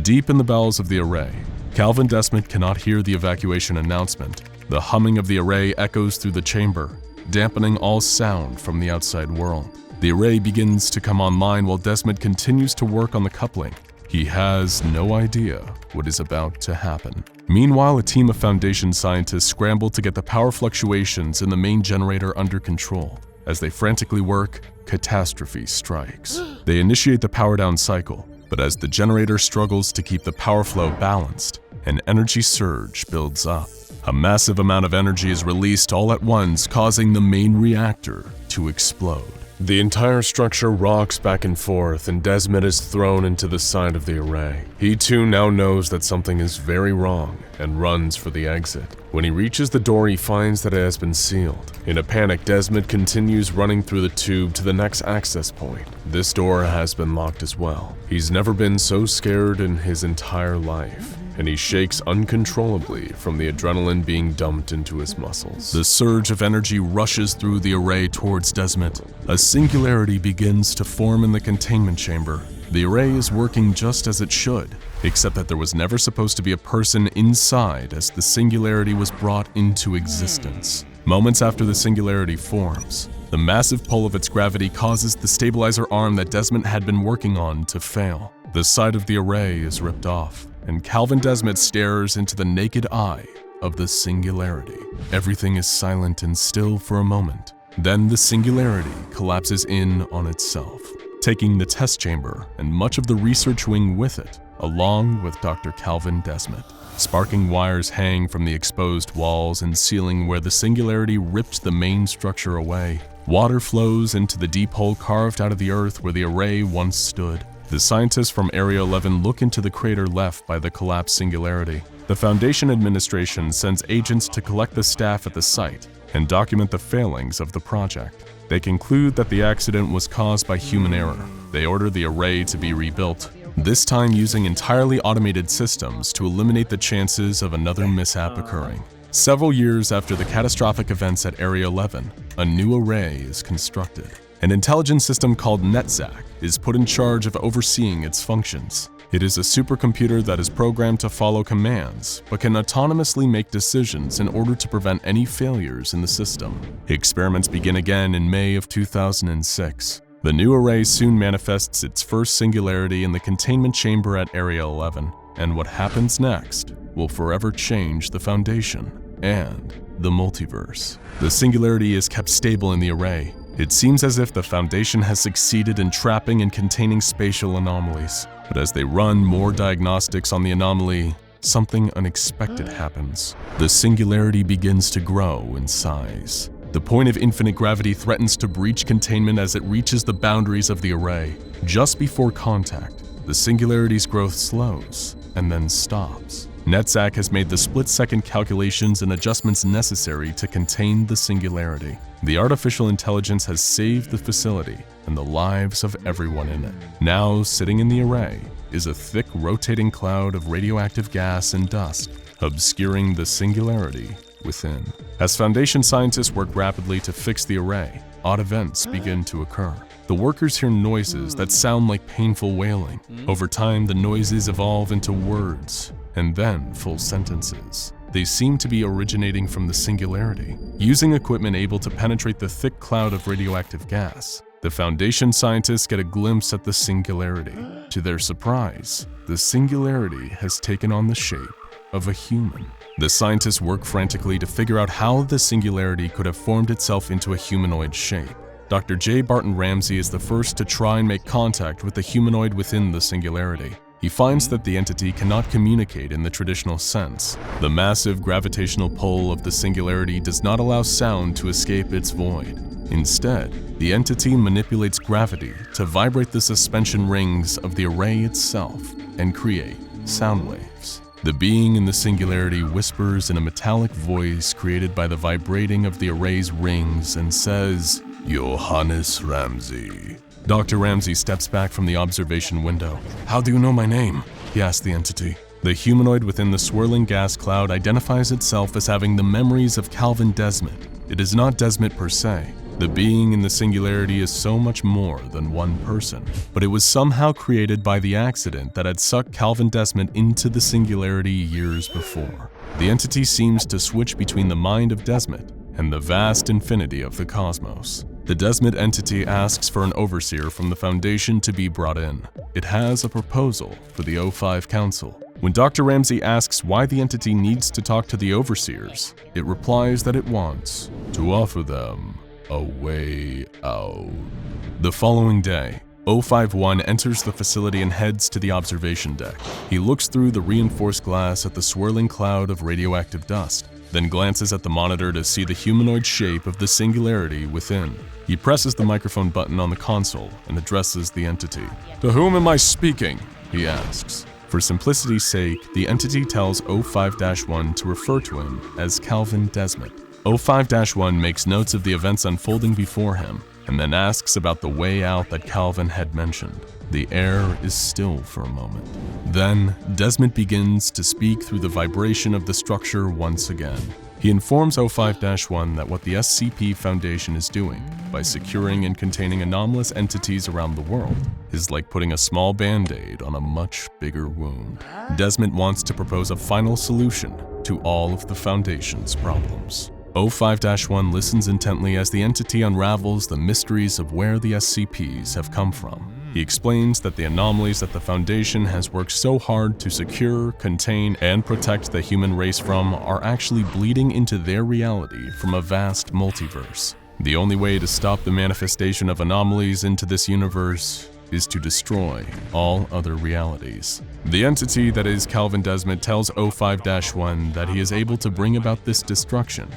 Deep in the bowels of the array, Calvin Desmond cannot hear the evacuation announcement. The humming of the array echoes through the chamber, dampening all sound from the outside world. The array begins to come online while Desmond continues to work on the coupling. He has no idea what is about to happen. Meanwhile, a team of Foundation scientists scramble to get the power fluctuations in the main generator under control. As they frantically work, catastrophe strikes. They initiate the power down cycle, but as the generator struggles to keep the power flow balanced, an energy surge builds up. A massive amount of energy is released all at once, causing the main reactor to explode. The entire structure rocks back and forth, and Desmond is thrown into the side of the array. He too now knows that something is very wrong and runs for the exit. When he reaches the door, he finds that it has been sealed. In a panic, Desmond continues running through the tube to the next access point. This door has been locked as well. He's never been so scared in his entire life, and he shakes uncontrollably from the adrenaline being dumped into his muscles. The surge of energy rushes through the array towards Desmond. A singularity begins to form in the containment chamber. The array is working just as it should, except that there was never supposed to be a person inside as the singularity was brought into existence. Moments after the singularity forms, the massive pull of its gravity causes the stabilizer arm that Desmond had been working on to fail. The side of the array is ripped off, and Calvin Desmond stares into the naked eye of the singularity. Everything is silent and still for a moment. Then the singularity collapses in on itself, taking the test chamber and much of the research wing with it, along with Dr. Calvin Desmond. Sparking wires hang from the exposed walls and ceiling where the singularity ripped the main structure away. Water flows into the deep hole carved out of the earth where the array once stood. The scientists from Area 11 look into the crater left by the collapsed singularity. The Foundation administration sends agents to collect the staff at the site and document the failings of the project. They conclude that the accident was caused by human error. They order the array to be rebuilt, this time using entirely automated systems to eliminate the chances of another mishap occurring. Several years after the catastrophic events at Area 11, a new array is constructed. An intelligence system called NetZac is put in charge of overseeing its functions. It is a supercomputer that is programmed to follow commands, but can autonomously make decisions in order to prevent any failures in the system. Experiments begin again in May of 2006. The new array soon manifests its first singularity in the containment chamber at Area 11, and what happens next will forever change the Foundation and the multiverse. The singularity is kept stable in the array. It seems as if the Foundation has succeeded in trapping and containing spatial anomalies. But as they run more diagnostics on the anomaly, something unexpected happens. The singularity begins to grow in size. The point of infinite gravity threatens to breach containment as it reaches the boundaries of the array. Just before contact, the singularity's growth slows and then stops. NetZac has made the split-second calculations and adjustments necessary to contain the singularity. The artificial intelligence has saved the facility and the lives of everyone in it. Now, sitting in the array is a thick, rotating cloud of radioactive gas and dust, obscuring the singularity within. As Foundation scientists work rapidly to fix the array, odd events begin to occur. The workers hear noises that sound like painful wailing. Over time, the noises evolve into words, and then full sentences. They seem to be originating from the singularity. Using equipment able to penetrate the thick cloud of radioactive gas, the Foundation scientists get a glimpse at the singularity. To their surprise, the singularity has taken on the shape of a human. The scientists work frantically to figure out how the singularity could have formed itself into a humanoid shape. Dr. J. Barton Ramsey is the first to try and make contact with the humanoid within the singularity. He finds that the entity cannot communicate in the traditional sense. The massive gravitational pull of the singularity does not allow sound to escape its void. Instead, the entity manipulates gravity to vibrate the suspension rings of the array itself and create sound waves. The being in the singularity whispers in a metallic voice created by the vibrating of the array's rings and says, "Johannes Ramsey." Dr. Ramsey steps back from the observation window. "How do you know my name?" he asks the entity. The humanoid within the swirling gas cloud identifies itself as having the memories of Calvin Desmond. It is not Desmond per se. The being in the singularity is so much more than one person, but it was somehow created by the accident that had sucked Calvin Desmond into the singularity years before. The entity seems to switch between the mind of Desmond and the vast infinity of the cosmos. The Desmond entity asks for an overseer from the Foundation to be brought in. It has a proposal for the O5 Council. When Dr. Ramsey asks why the entity needs to talk to the overseers, it replies that it wants to offer them a way out. The following day, 051 enters the facility and heads to the observation deck. He looks through the reinforced glass at the swirling cloud of radioactive dust, then glances at the monitor to see the humanoid shape of the singularity within. He presses the microphone button on the console and addresses the entity. "To whom am I speaking?" he asks. For simplicity's sake, the entity tells 05-1 to refer to him as Calvin Desmond. 05-1 makes notes of the events unfolding before him, and then asks about the way out that Calvin had mentioned. The air is still for a moment. Then, Desmond begins to speak through the vibration of the structure once again. He informs 05-1 that what the SCP Foundation is doing by securing and containing anomalous entities around the world is like putting a small band-aid on a much bigger wound. Desmond wants to propose a final solution to all of the Foundation's problems. 05-1 listens intently as the entity unravels the mysteries of where the SCPs have come from. He explains that the anomalies that the Foundation has worked so hard to secure, contain, and protect the human race from are actually bleeding into their reality from a vast multiverse. The only way to stop the manifestation of anomalies into this universe is to destroy all other realities. The entity that is Calvin Desmond tells 05-1 that he is able to bring about this destruction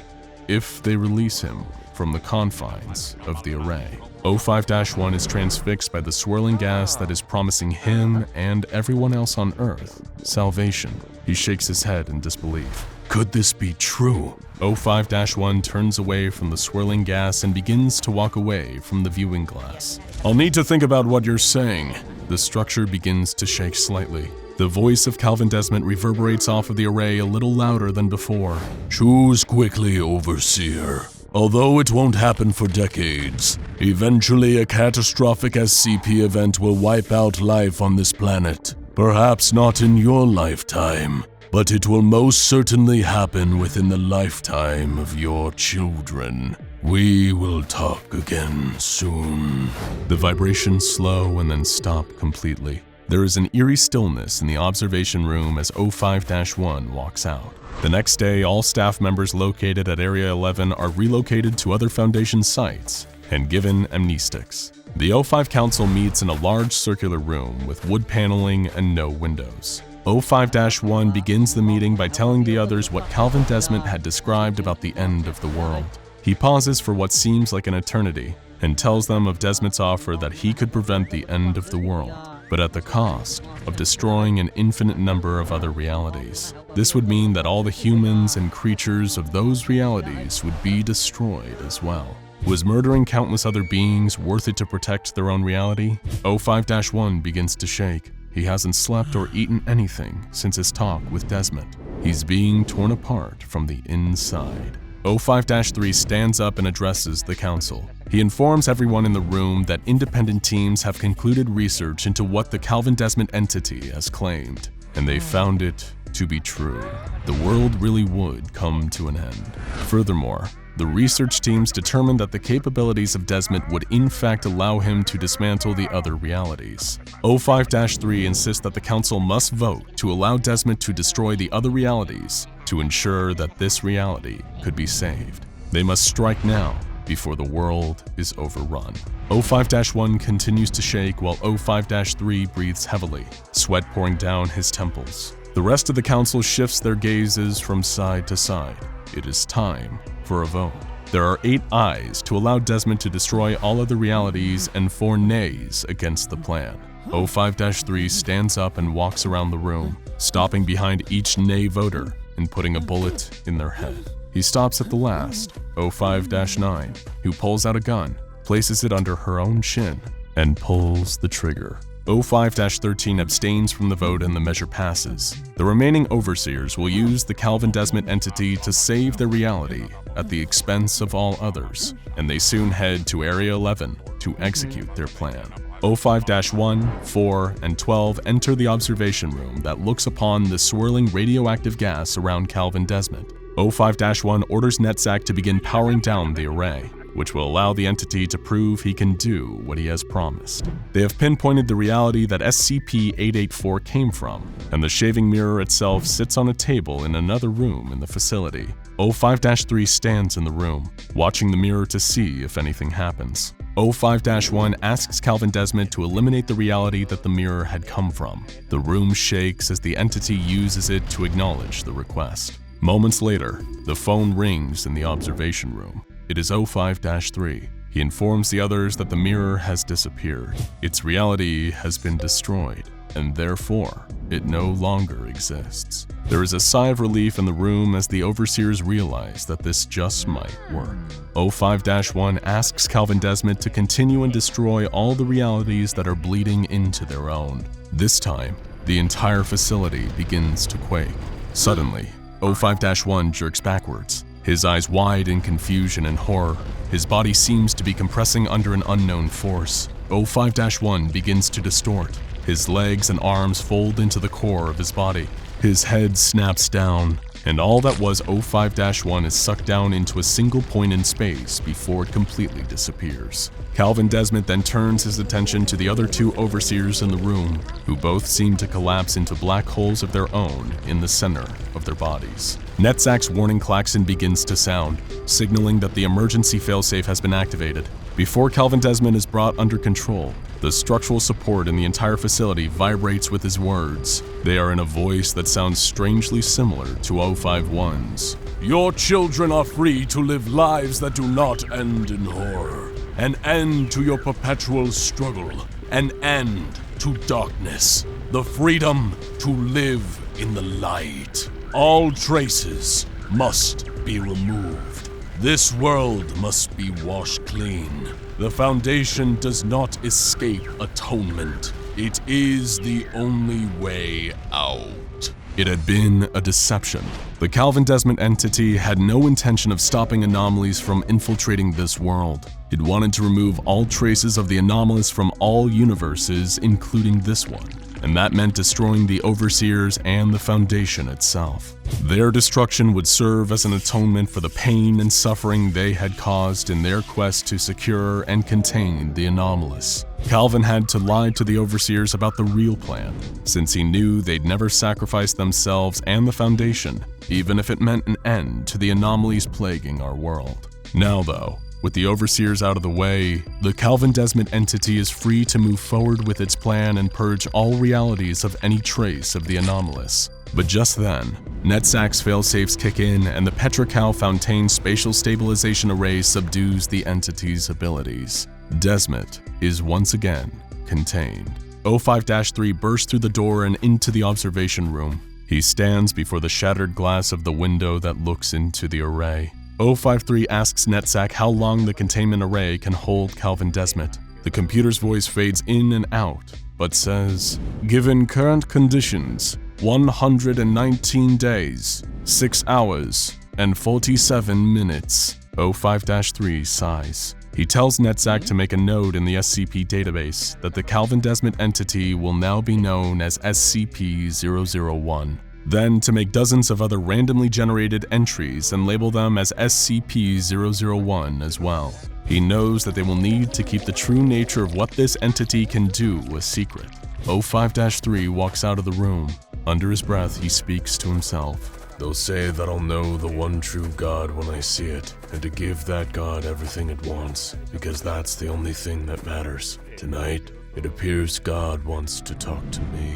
if they release him from the confines of the array. 05-1 is transfixed by the swirling gas that is promising him and everyone else on Earth salvation. He shakes his head in disbelief. Could this be true? 05-1 turns away from the swirling gas and begins to walk away from the viewing glass. I'll need to think about what you're saying. The structure begins to shake slightly. The voice of Calvin Desmond reverberates off of the array a little louder than before. Choose quickly, Overseer. Although it won't happen for decades, eventually a catastrophic SCP event will wipe out life on this planet. Perhaps not in your lifetime, but it will most certainly happen within the lifetime of your children. We will talk again soon. The vibrations slow and then stop completely. There is an eerie stillness in the observation room as 05-1 walks out. The next day, all staff members located at Area 11 are relocated to other Foundation sites and given amnestics. The O5 Council meets in a large circular room with wood paneling and no windows. 05-1 begins the meeting by telling the others what Calvin Desmond had described about the end of the world. He pauses for what seems like an eternity and tells them of Desmond's offer that he could prevent the end of the world, but at the cost of destroying an infinite number of other realities. This would mean that all the humans and creatures of those realities would be destroyed as well. Was murdering countless other beings worth it to protect their own reality? 05-1 begins to shake. He hasn't slept or eaten anything since his talk with Desmond. He's being torn apart from the inside. 05-3 stands up and addresses the council. He informs everyone in the room that independent teams have concluded research into what the Calvin Desmond entity has claimed, and they found it to be true. The world really would come to an end. Furthermore, the research teams determined that the capabilities of Desmond would in fact allow him to dismantle the other realities. 05-3 insists that the council must vote to allow Desmond to destroy the other realities to ensure that this reality could be saved. They must strike now before the world is overrun. 05-1 continues to shake while 05-3 breathes heavily, sweat pouring down his temples. The rest of the council shifts their gazes from side to side. It is time for a vote. There are 8 ayes to allow Desmond to destroy all other realities and 4 nays against the plan. 05-3 stands up and walks around the room, stopping behind each nay voter and putting a bullet in their head. He stops at the last, 05-9, who pulls out a gun, places it under her own chin, and pulls the trigger. 05-13 abstains from the vote and the measure passes. The remaining overseers will use the Calvin Desmond entity to save their reality at the expense of all others, and they soon head to Area 11 to execute their plan. 05-1, 4, and 12 enter the observation room that looks upon the swirling radioactive gas around Calvin Desmond. 05-1 orders NetZack to begin powering down the array, which will allow the entity to prove he can do what he has promised. They have pinpointed the reality that SCP-084 came from, and the shaving mirror itself sits on a table in another room in the facility. 05-3 stands in the room, watching the mirror to see if anything happens. 05-1 asks Calvin Desmond to eliminate the reality that the mirror had come from. The room shakes as the entity uses it to acknowledge the request. Moments later, the phone rings in the observation room. It is 05-3. He informs the others that the mirror has disappeared. Its reality has been destroyed, and therefore, it no longer exists. There is a sigh of relief in the room as the overseers realize that this just might work. 05-1 asks Calvin Desmond to continue and destroy all the realities that are bleeding into their own. This time, the entire facility begins to quake. Suddenly, 05-1 jerks backwards, his eyes wide in confusion and horror. His body seems to be compressing under an unknown force. 05-1 begins to distort. His legs and arms fold into the core of his body. His head snaps down, and all that was 05-1 is sucked down into a single point in space before it completely disappears. Calvin Desmond then turns his attention to the other two overseers in the room, who both seem to collapse into black holes of their own in the center of their bodies. NetZack's warning klaxon begins to sound, signaling that the emergency failsafe has been activated. Before Calvin Desmond is brought under control, the structural support in the entire facility vibrates with his words. They are in a voice that sounds strangely similar to 051's. Your children are free to live lives that do not end in horror. An end to your perpetual struggle. An end to darkness. The freedom to live in the light. All traces must be removed. This world must be washed clean. The Foundation does not escape atonement. It is the only way out. It had been a deception. The Calvin Desmond entity had no intention of stopping anomalies from infiltrating this world. It wanted to remove all traces of the anomalous from all universes, including this one. And that meant destroying the Overseers and the Foundation itself. Their destruction would serve as an atonement for the pain and suffering they had caused in their quest to secure and contain the anomalous. Calvin had to lie to the Overseers about the real plan, since he knew they'd never sacrifice themselves and the Foundation, even if it meant an end to the anomalies plaguing our world. Now though, with the Overseers out of the way, the Calvin Desmond entity is free to move forward with its plan and purge all realities of any trace of the anomalous. But just then, NetZack's failsafes kick in and the Petrichow Fontaine Spatial Stabilization Array subdues the entity's abilities. Desmond is once again contained. 05-3 bursts through the door and into the observation room. He stands before the shattered glass of the window that looks into the array. 053 asks NetZack how long the containment array can hold Calvin Desmond. The computer's voice fades in and out, but says, "Given current conditions, 119 days, 6 hours, and 47 minutes. 05-3 sighs. He tells NetZack to make a note in the SCP database that the Calvin Desmond entity will now be known as SCP-001. Then to make dozens of other randomly generated entries and label them as SCP-001 as well. He knows that they will need to keep the true nature of what this entity can do a secret. 05-3 walks out of the room. Under his breath, he speaks to himself. They'll say that I'll know the one true God when I see it, and to give that God everything it wants, because that's the only thing that matters. Tonight, it appears God wants to talk to me."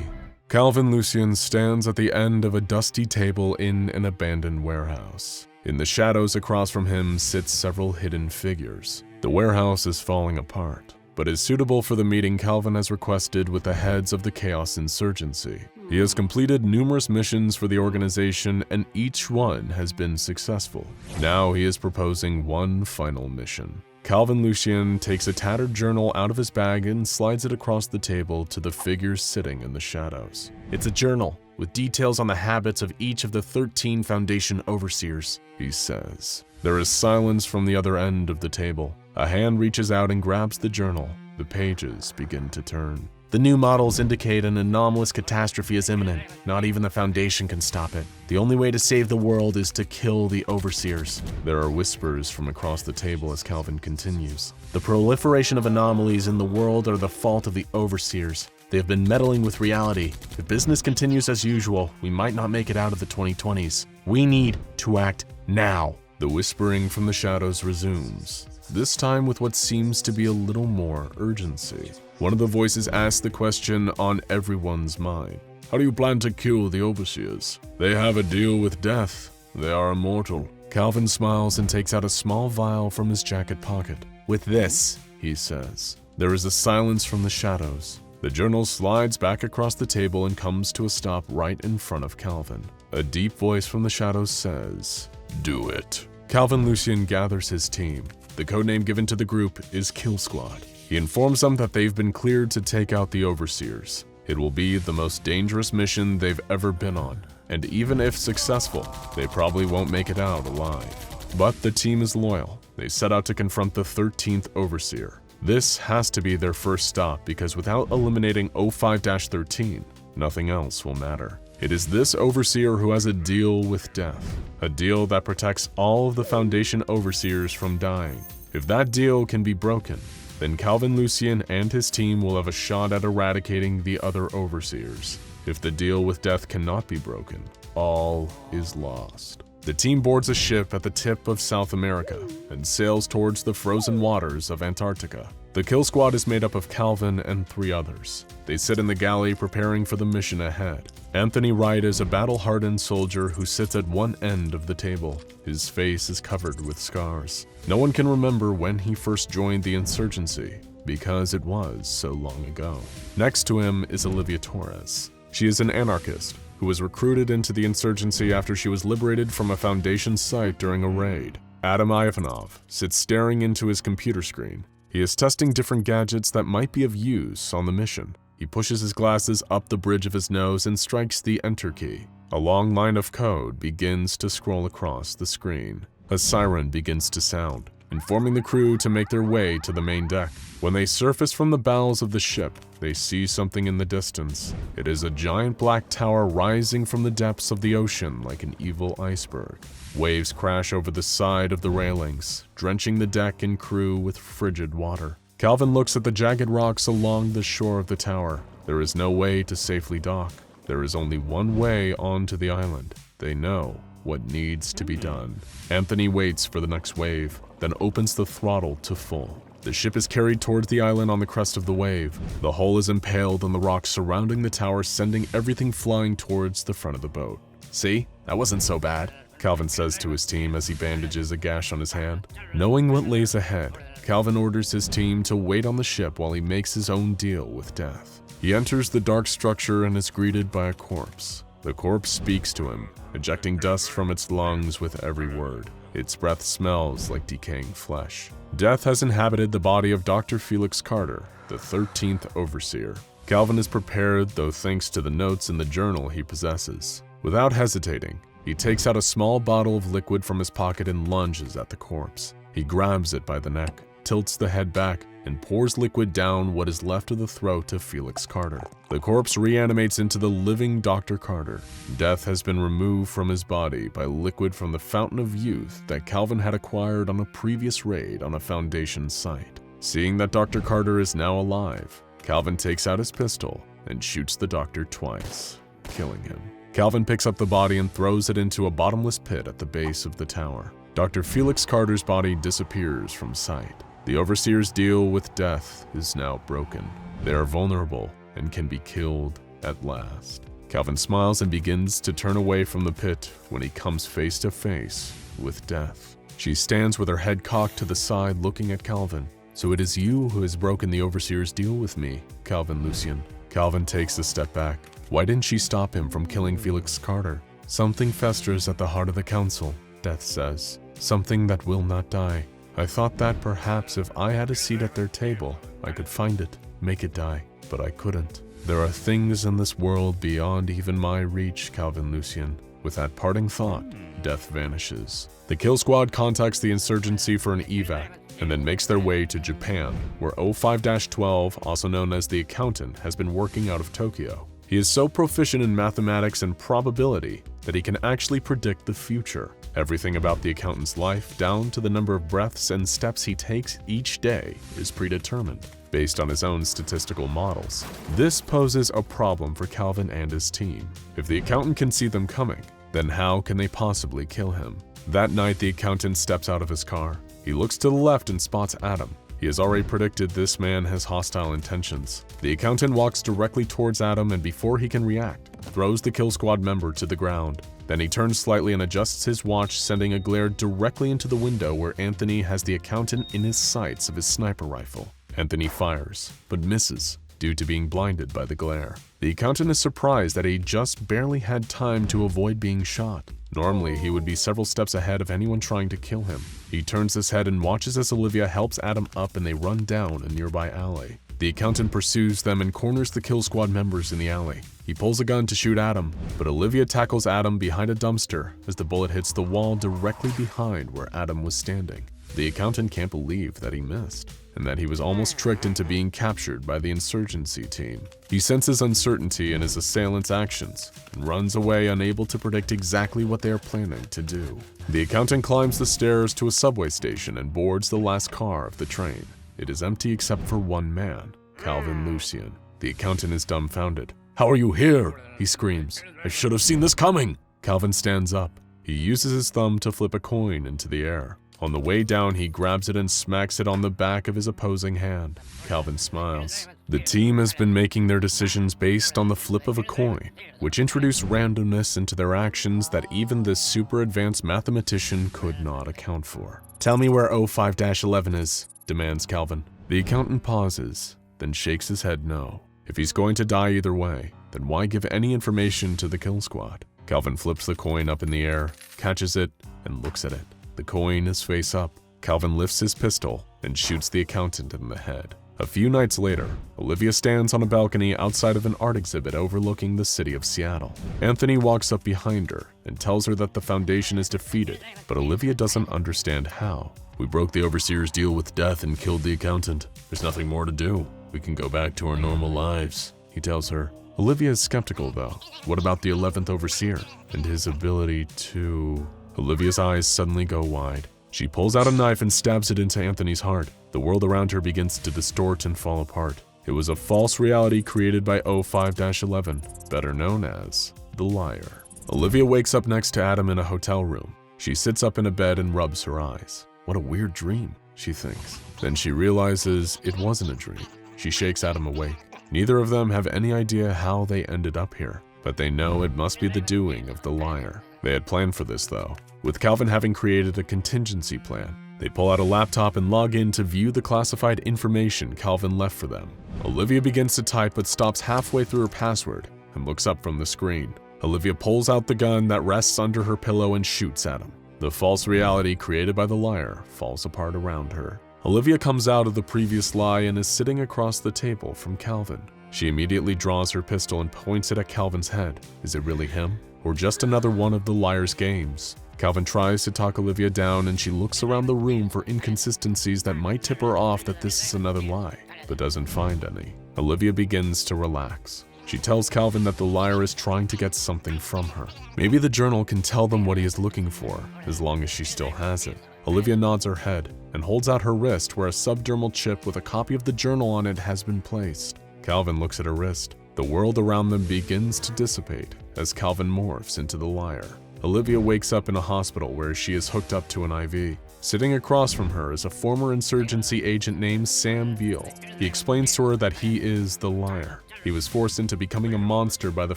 Calvin Lucian stands at the end of a dusty table in an abandoned warehouse. In the shadows across from him sit several hidden figures. The warehouse is falling apart, but is suitable for the meeting Calvin has requested with the heads of the Chaos Insurgency. He has completed numerous missions for the organization and each one has been successful. Now he is proposing one final mission. Calvin Lucien takes a tattered journal out of his bag and slides it across the table to the figures sitting in the shadows. It's a journal with details on the habits of each of the 13 Foundation overseers, he says. There is silence from the other end of the table. A hand reaches out and grabs the journal. The pages begin to turn. The new models indicate an anomalous catastrophe is imminent. Not even the Foundation can stop it. The only way to save the world is to kill the overseers. There are whispers from across the table as Calvin continues. The proliferation of anomalies in the world are the fault of the overseers. They have been meddling with reality. If business continues as usual, we might not make it out of the 2020s. We need to act now. The whispering from the shadows resumes, this time with what seems to be a little more urgency. One of the voices asks the question on everyone's mind. How do you plan to kill the overseers? They have a deal with death. They are immortal. Calvin smiles and takes out a small vial from his jacket pocket. With this, he says. There is a silence from the shadows. The journal slides back across the table and comes to a stop right in front of Calvin. A deep voice from the shadows says, "Do it." Calvin Lucien gathers his team. The codename given to the group is Kill Squad. He informs them that they've been cleared to take out the overseers. It will be the most dangerous mission they've ever been on, and even if successful, they probably won't make it out alive. But the team is loyal. They set out to confront the 13th overseer. This has to be their first stop because without eliminating 05-13, nothing else will matter. It is this overseer who has a deal with death, a deal that protects all of the Foundation overseers from dying. If that deal can be broken, then Calvin Lucien and his team will have a shot at eradicating the other overseers. If the deal with death cannot be broken, all is lost. The team boards a ship at the tip of South America and sails towards the frozen waters of Antarctica. The kill squad is made up of Calvin and 3 others. They sit in the galley preparing for the mission ahead. Anthony Wright is a battle-hardened soldier who sits at one end of the table. His face is covered with scars. No one can remember when he first joined the insurgency because it was so long ago. Next to him is Olivia Torres. She is an anarchist who was recruited into the insurgency after she was liberated from a Foundation site during a raid. Adam Ivanov sits staring into his computer screen. He is testing different gadgets that might be of use on the mission. He pushes his glasses up the bridge of his nose and strikes the Enter key. A long line of code begins to scroll across the screen. A siren begins to sound, informing the crew to make their way to the main deck. When they surface from the bowels of the ship, they see something in the distance. It is a giant black tower rising from the depths of the ocean like an evil iceberg. Waves crash over the side of the railings, drenching the deck and crew with frigid water. Calvin looks at the jagged rocks along the shore of the tower. There is no way to safely dock. There is only one way onto the island. They know what needs to be done. Anthony waits for the next wave, then opens the throttle to full. The ship is carried towards the island on the crest of the wave. The hull is impaled on the rocks surrounding the tower, sending everything flying towards the front of the boat. "See? That wasn't so bad," Calvin says to his team as he bandages a gash on his hand. Knowing what lays ahead, Calvin orders his team to wait on the ship while he makes his own deal with death. He enters the dark structure and is greeted by a corpse. The corpse speaks to him, ejecting dust from its lungs with every word. Its breath smells like decaying flesh. Death has inhabited the body of Dr. Felix Carter, the 13th Overseer. Calvin is prepared, though thanks to the notes in the journal he possesses. Without hesitating, he takes out a small bottle of liquid from his pocket and lunges at the corpse. He grabs it by the neck, tilts the head back, and pours liquid down what is left of the throat of Felix Carter. The corpse reanimates into the living Dr. Carter. Death has been removed from his body by liquid from the Fountain of Youth that Calvin had acquired on a previous raid on a Foundation site. Seeing that Dr. Carter is now alive, Calvin takes out his pistol and shoots the doctor twice, killing him. Calvin picks up the body and throws it into a bottomless pit at the base of the tower. Dr. Felix Carter's body disappears from sight. The Overseer's deal with death is now broken. They are vulnerable and can be killed at last. Calvin smiles and begins to turn away from the pit when he comes face to face with death. She stands with her head cocked to the side looking at Calvin. So it is you who has broken the Overseer's deal with me, Calvin Lucian. Calvin takes a step back. Why didn't she stop him from killing Felix Carter? Something festers at the heart of the Council, Death says. Something that will not die. I thought that perhaps if I had a seat at their table, I could find it, make it die, but I couldn't. There are things in this world beyond even my reach, Calvin Lucian. With that parting thought, Death vanishes. The kill squad contacts the insurgency for an evac, and then makes their way to Japan, where 05-12, also known as the Accountant, has been working out of Tokyo. He is so proficient in mathematics and probability that he can actually predict the future. Everything about the Accountant's life, down to the number of breaths and steps he takes each day, is predetermined, based on his own statistical models. This poses a problem for Calvin and his team. If the Accountant can see them coming, then how can they possibly kill him? That night, the Accountant steps out of his car. He looks to the left and spots Adam. He has already predicted this man has hostile intentions. The Accountant walks directly towards Adam, and before he can react, throws the kill squad member to the ground. Then he turns slightly and adjusts his watch, sending a glare directly into the window where Anthony has the Accountant in his sights of his sniper rifle. Anthony fires, but misses, due to being blinded by the glare. The Accountant is surprised that he just barely had time to avoid being shot. Normally, he would be several steps ahead of anyone trying to kill him. He turns his head and watches as Olivia helps Adam up and they run down a nearby alley. The Accountant pursues them and corners the kill squad members in the alley. He pulls a gun to shoot Adam, but Olivia tackles Adam behind a dumpster as the bullet hits the wall directly behind where Adam was standing. The Accountant can't believe that he missed, and that he was almost tricked into being captured by the insurgency team. He senses uncertainty in his assailants' actions and runs away, unable to predict exactly what they are planning to do. The Accountant climbs the stairs to a subway station and boards the last car of the train. It is empty except for one man, Calvin Lucian. The Accountant is dumbfounded. "How are you here?" he screams. "I should have seen this coming." Calvin stands up. He uses his thumb to flip a coin into the air. On the way down, he grabs it and smacks it on the back of his opposing hand. Calvin smiles. The team has been making their decisions based on the flip of a coin, which introduced randomness into their actions that even this super advanced mathematician could not account for. "Tell me where 05-11 is," demands Calvin. The Accountant pauses, then shakes his head no. If he's going to die either way, then why give any information to the kill squad? Calvin flips the coin up in the air, catches it, and looks at it. The coin is face up. Calvin lifts his pistol and shoots the Accountant in the head. A few nights later, Olivia stands on a balcony outside of an art exhibit overlooking the city of Seattle. Anthony walks up behind her and tells her that the Foundation is defeated, but Olivia doesn't understand how. "We broke the Overseer's deal with Death and killed the Accountant. There's nothing more to do. We can go back to our normal lives," he tells her. Olivia is skeptical though. What about the 11th Overseer and his ability to... Olivia's eyes suddenly go wide. She pulls out a knife and stabs it into Anthony's heart. The world around her begins to distort and fall apart. It was a false reality created by 05-11, better known as the Liar. Olivia wakes up next to Adam in a hotel room. She sits up in a bed and rubs her eyes. What a weird dream, she thinks. Then she realizes it wasn't a dream. She shakes Adam awake. Neither of them have any idea how they ended up here, but they know it must be the doing of the Liar. They had planned for this though, with Calvin having created a contingency plan. They pull out a laptop and log in to view the classified information Calvin left for them. Olivia begins to type but stops halfway through her password and looks up from the screen. Olivia pulls out the gun that rests under her pillow and shoots at him. The false reality created by the Liar falls apart around her. Olivia comes out of the previous lie and is sitting across the table from Calvin. She immediately draws her pistol and points it at Calvin's head. Is it really him? Or just another one of the Liar's games? Calvin tries to talk Olivia down and she looks around the room for inconsistencies that might tip her off that this is another lie, but doesn't find any. Olivia begins to relax. She tells Calvin that the Liar is trying to get something from her. Maybe the journal can tell them what he is looking for, as long as she still has it. Olivia nods her head and holds out her wrist where a subdermal chip with a copy of the journal on it has been placed. Calvin looks at her wrist. The world around them begins to dissipate as Calvin morphs into the Liar. Olivia wakes up in a hospital where she is hooked up to an IV. Sitting across from her is a former insurgency agent named Sam Beale. He explains to her that he is the Liar. He was forced into becoming a monster by the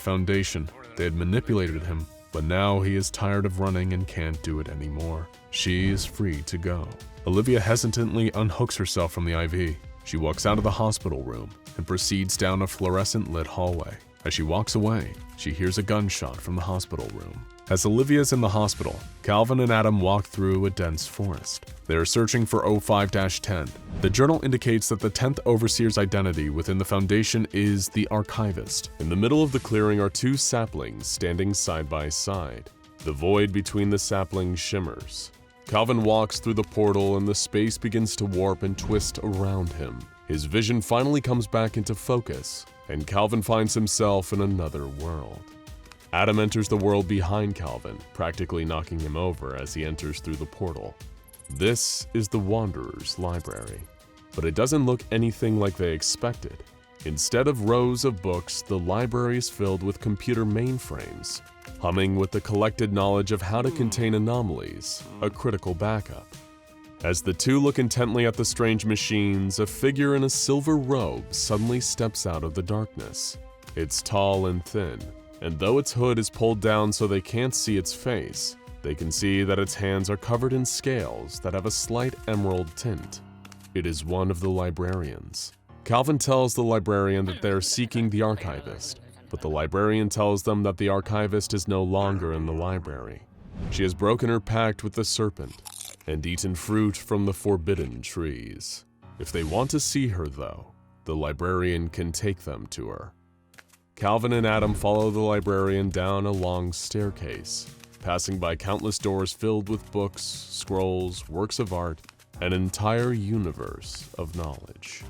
Foundation. They had manipulated him, But now he is tired of running and can't do it anymore. She is free to go. Olivia hesitantly unhooks herself from the IV. She walks out of the hospital room and proceeds down a fluorescent-lit hallway. As she walks away, she hears a gunshot from the hospital room. As Olivia is in the hospital, Calvin and Adam walk through a dense forest. They are searching for 05-10. The journal indicates that the 10th Overseer's identity within the Foundation is the Archivist. In the middle of the clearing are two saplings standing side by side. The void between the saplings shimmers. Calvin walks through the portal and the space begins to warp and twist around him. His vision finally comes back into focus, and Calvin finds himself in another world. Adam enters the world behind Calvin, practically knocking him over as he enters through the portal. This is the Wanderer's library, but it doesn't look anything like they expected. Instead of rows of books, the library is filled with computer mainframes, humming with the collected knowledge of how to contain anomalies, a critical backup. As the two look intently at the strange machines, a figure in a silver robe suddenly steps out of the darkness. It's tall and thin, and though its hood is pulled down so they can't see its face, they can see that its hands are covered in scales that have a slight emerald tint. It is one of the librarians. Calvin tells the librarian that they are seeking the Archivist, but the librarian tells them that the Archivist is no longer in the library. She has broken her pact with the serpent and eaten fruit from the forbidden trees. If they want to see her, though, the librarian can take them to her. Calvin and Adam follow the librarian down a long staircase, passing by countless doors filled with books, scrolls, works of art, an entire universe of knowledge.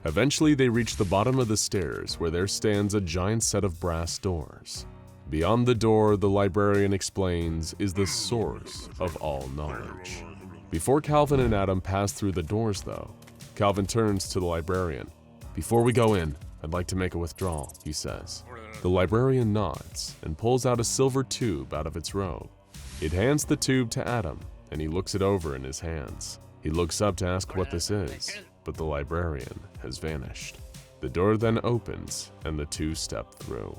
Eventually, they reach the bottom of the stairs where there stands a giant set of brass doors. Beyond the door, the librarian explains, is the source of all knowledge. Before Calvin and Adam pass through the doors, though, Calvin turns to the librarian. "Before we go in, I'd like to make a withdrawal," he says. The librarian nods and pulls out a silver tube out of its robe. It hands the tube to Adam, and he looks it over in his hands. He looks up to ask what this is, but the librarian has vanished. The door then opens, and the two step through.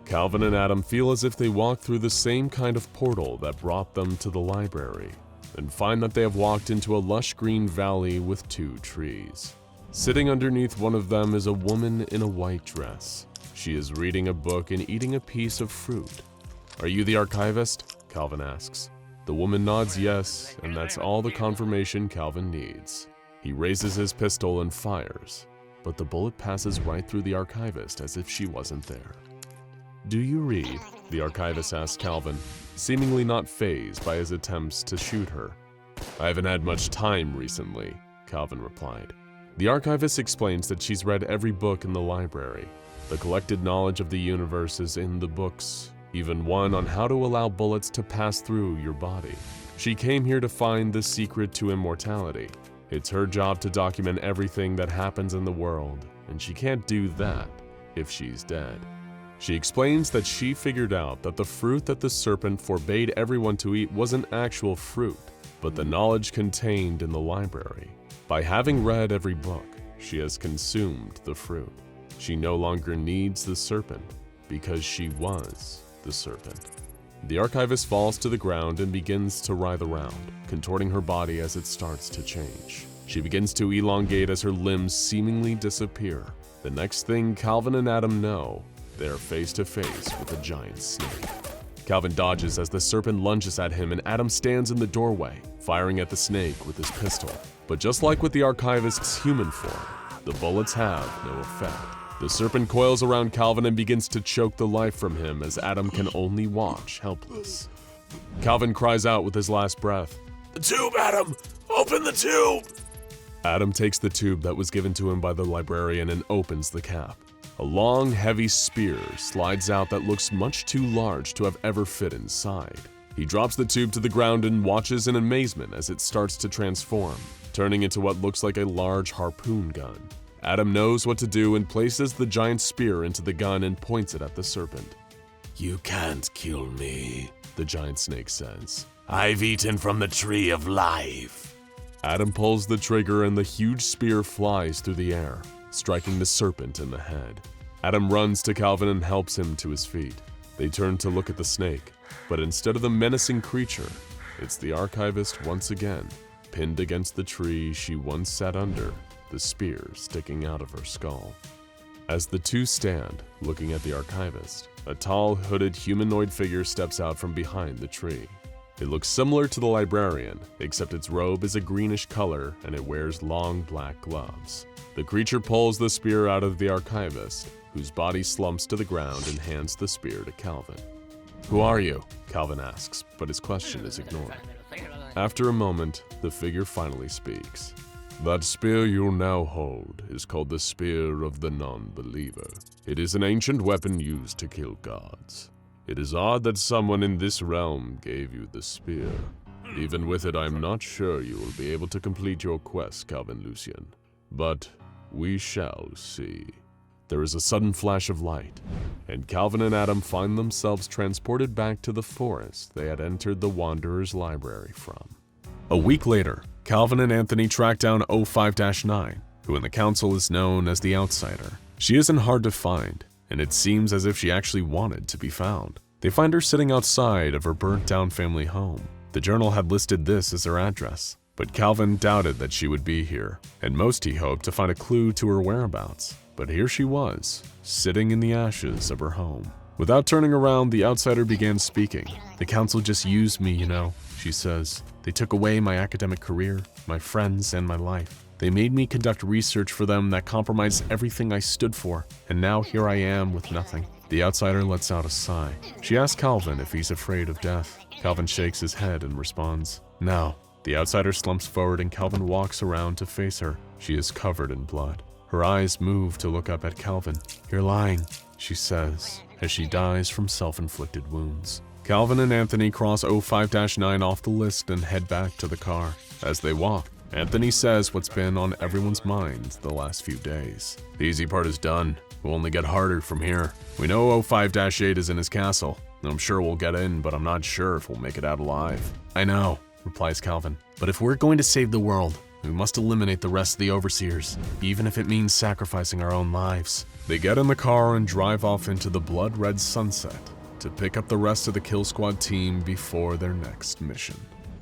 Calvin and Adam feel as if they walked through the same kind of portal that brought them to the library, and find that they have walked into a lush green valley with two trees. Sitting underneath one of them is a woman in a white dress. She is reading a book and eating a piece of fruit. "Are you the Archivist?" Calvin asks. The woman nods yes, and that's all the confirmation Calvin needs. He raises his pistol and fires, but the bullet passes right through the Archivist as if she wasn't there. "Do you read?" the Archivist asks Calvin, seemingly not fazed by his attempts to shoot her. "I haven't had much time recently," Calvin replied. The Archivist explains that she's read every book in the library. The collected knowledge of the universe is in the books, even one on how to allow bullets to pass through your body. She came here to find the secret to immortality. It's her job to document everything that happens in the world, and she can't do that if she's dead. She explains that she figured out that the fruit that the serpent forbade everyone to eat wasn't actual fruit, but the knowledge contained in the library. By having read every book, she has consumed the fruit. She no longer needs the serpent because she was the serpent. The Archivist falls to the ground and begins to writhe around, contorting her body as it starts to change. She begins to elongate as her limbs seemingly disappear. The next thing Calvin and Adam know, they are face to face with a giant snake. Calvin dodges as the serpent lunges at him and Adam stands in the doorway, firing at the snake with his pistol. But just like with the Archivist's human form, the bullets have no effect. The serpent coils around Calvin and begins to choke the life from him as Adam can only watch, helpless. Calvin cries out with his last breath, "The tube, Adam! Open the tube!" Adam takes the tube that was given to him by the librarian and opens the cap. A long, heavy spear slides out that looks much too large to have ever fit inside. He drops the tube to the ground and watches in amazement as it starts to transform, turning into what looks like a large harpoon gun. Adam knows what to do and places the giant spear into the gun and points it at the serpent. "You can't kill me," the giant snake says. "I've eaten from the tree of life." Adam pulls the trigger and the huge spear flies through the air, striking the serpent in the head. Adam runs to Calvin and helps him to his feet. They turn to look at the snake, but instead of the menacing creature, it's the archivist once again, pinned against the tree she once sat under, the spear sticking out of her skull. As the two stand, looking at the archivist, a tall, hooded humanoid figure steps out from behind the tree. It looks similar to the librarian, except its robe is a greenish color and it wears long black gloves. The creature pulls the spear out of the archivist, whose body slumps to the ground, and hands the spear to Calvin. "Who are you?" Calvin asks, but his question is ignored. After a moment, the figure finally speaks. "That spear you now hold is called the Spear of the Non-Believer. It is an ancient weapon used to kill gods. It is odd that someone in this realm gave you the spear. Even with it, I'm not sure you will be able to complete your quest, Calvin Lucian. But we shall see." There is a sudden flash of light, and Calvin and Adam find themselves transported back to the forest they had entered the Wanderer's library from. A week later, Calvin and Anthony track down 05-9, who in the council is known as the Outsider. She isn't hard to find, and it seems as if she actually wanted to be found. They find her sitting outside of her burnt-down family home. The journal had listed this as her address, but Calvin doubted that she would be here, and most he hoped to find a clue to her whereabouts. But here she was, sitting in the ashes of her home. Without turning around, the Outsider began speaking. "The council just used me, you know," she says. "They took away my academic career, my friends, and my life. They made me conduct research for them that compromised everything I stood for, and now here I am with nothing." The Outsider lets out a sigh. She asks Calvin if he's afraid of death. Calvin shakes his head and responds, "No." The Outsider slumps forward and Calvin walks around to face her. She is covered in blood. Her eyes move to look up at Calvin. "You're lying," she says, as she dies from self-inflicted wounds. Calvin and Anthony cross 05-9 off the list and head back to the car. As they walk, Anthony says what's been on everyone's minds the last few days. "The easy part is done. We'll only get harder from here. We know 05-8 is in his castle. I'm sure we'll get in, but I'm not sure if we'll make it out alive." "I know," replies Calvin. "But if we're going to save the world, we must eliminate the rest of the Overseers, even if it means sacrificing our own lives." They get in the car and drive off into the blood-red sunset to pick up the rest of the Kill Squad team before their next mission.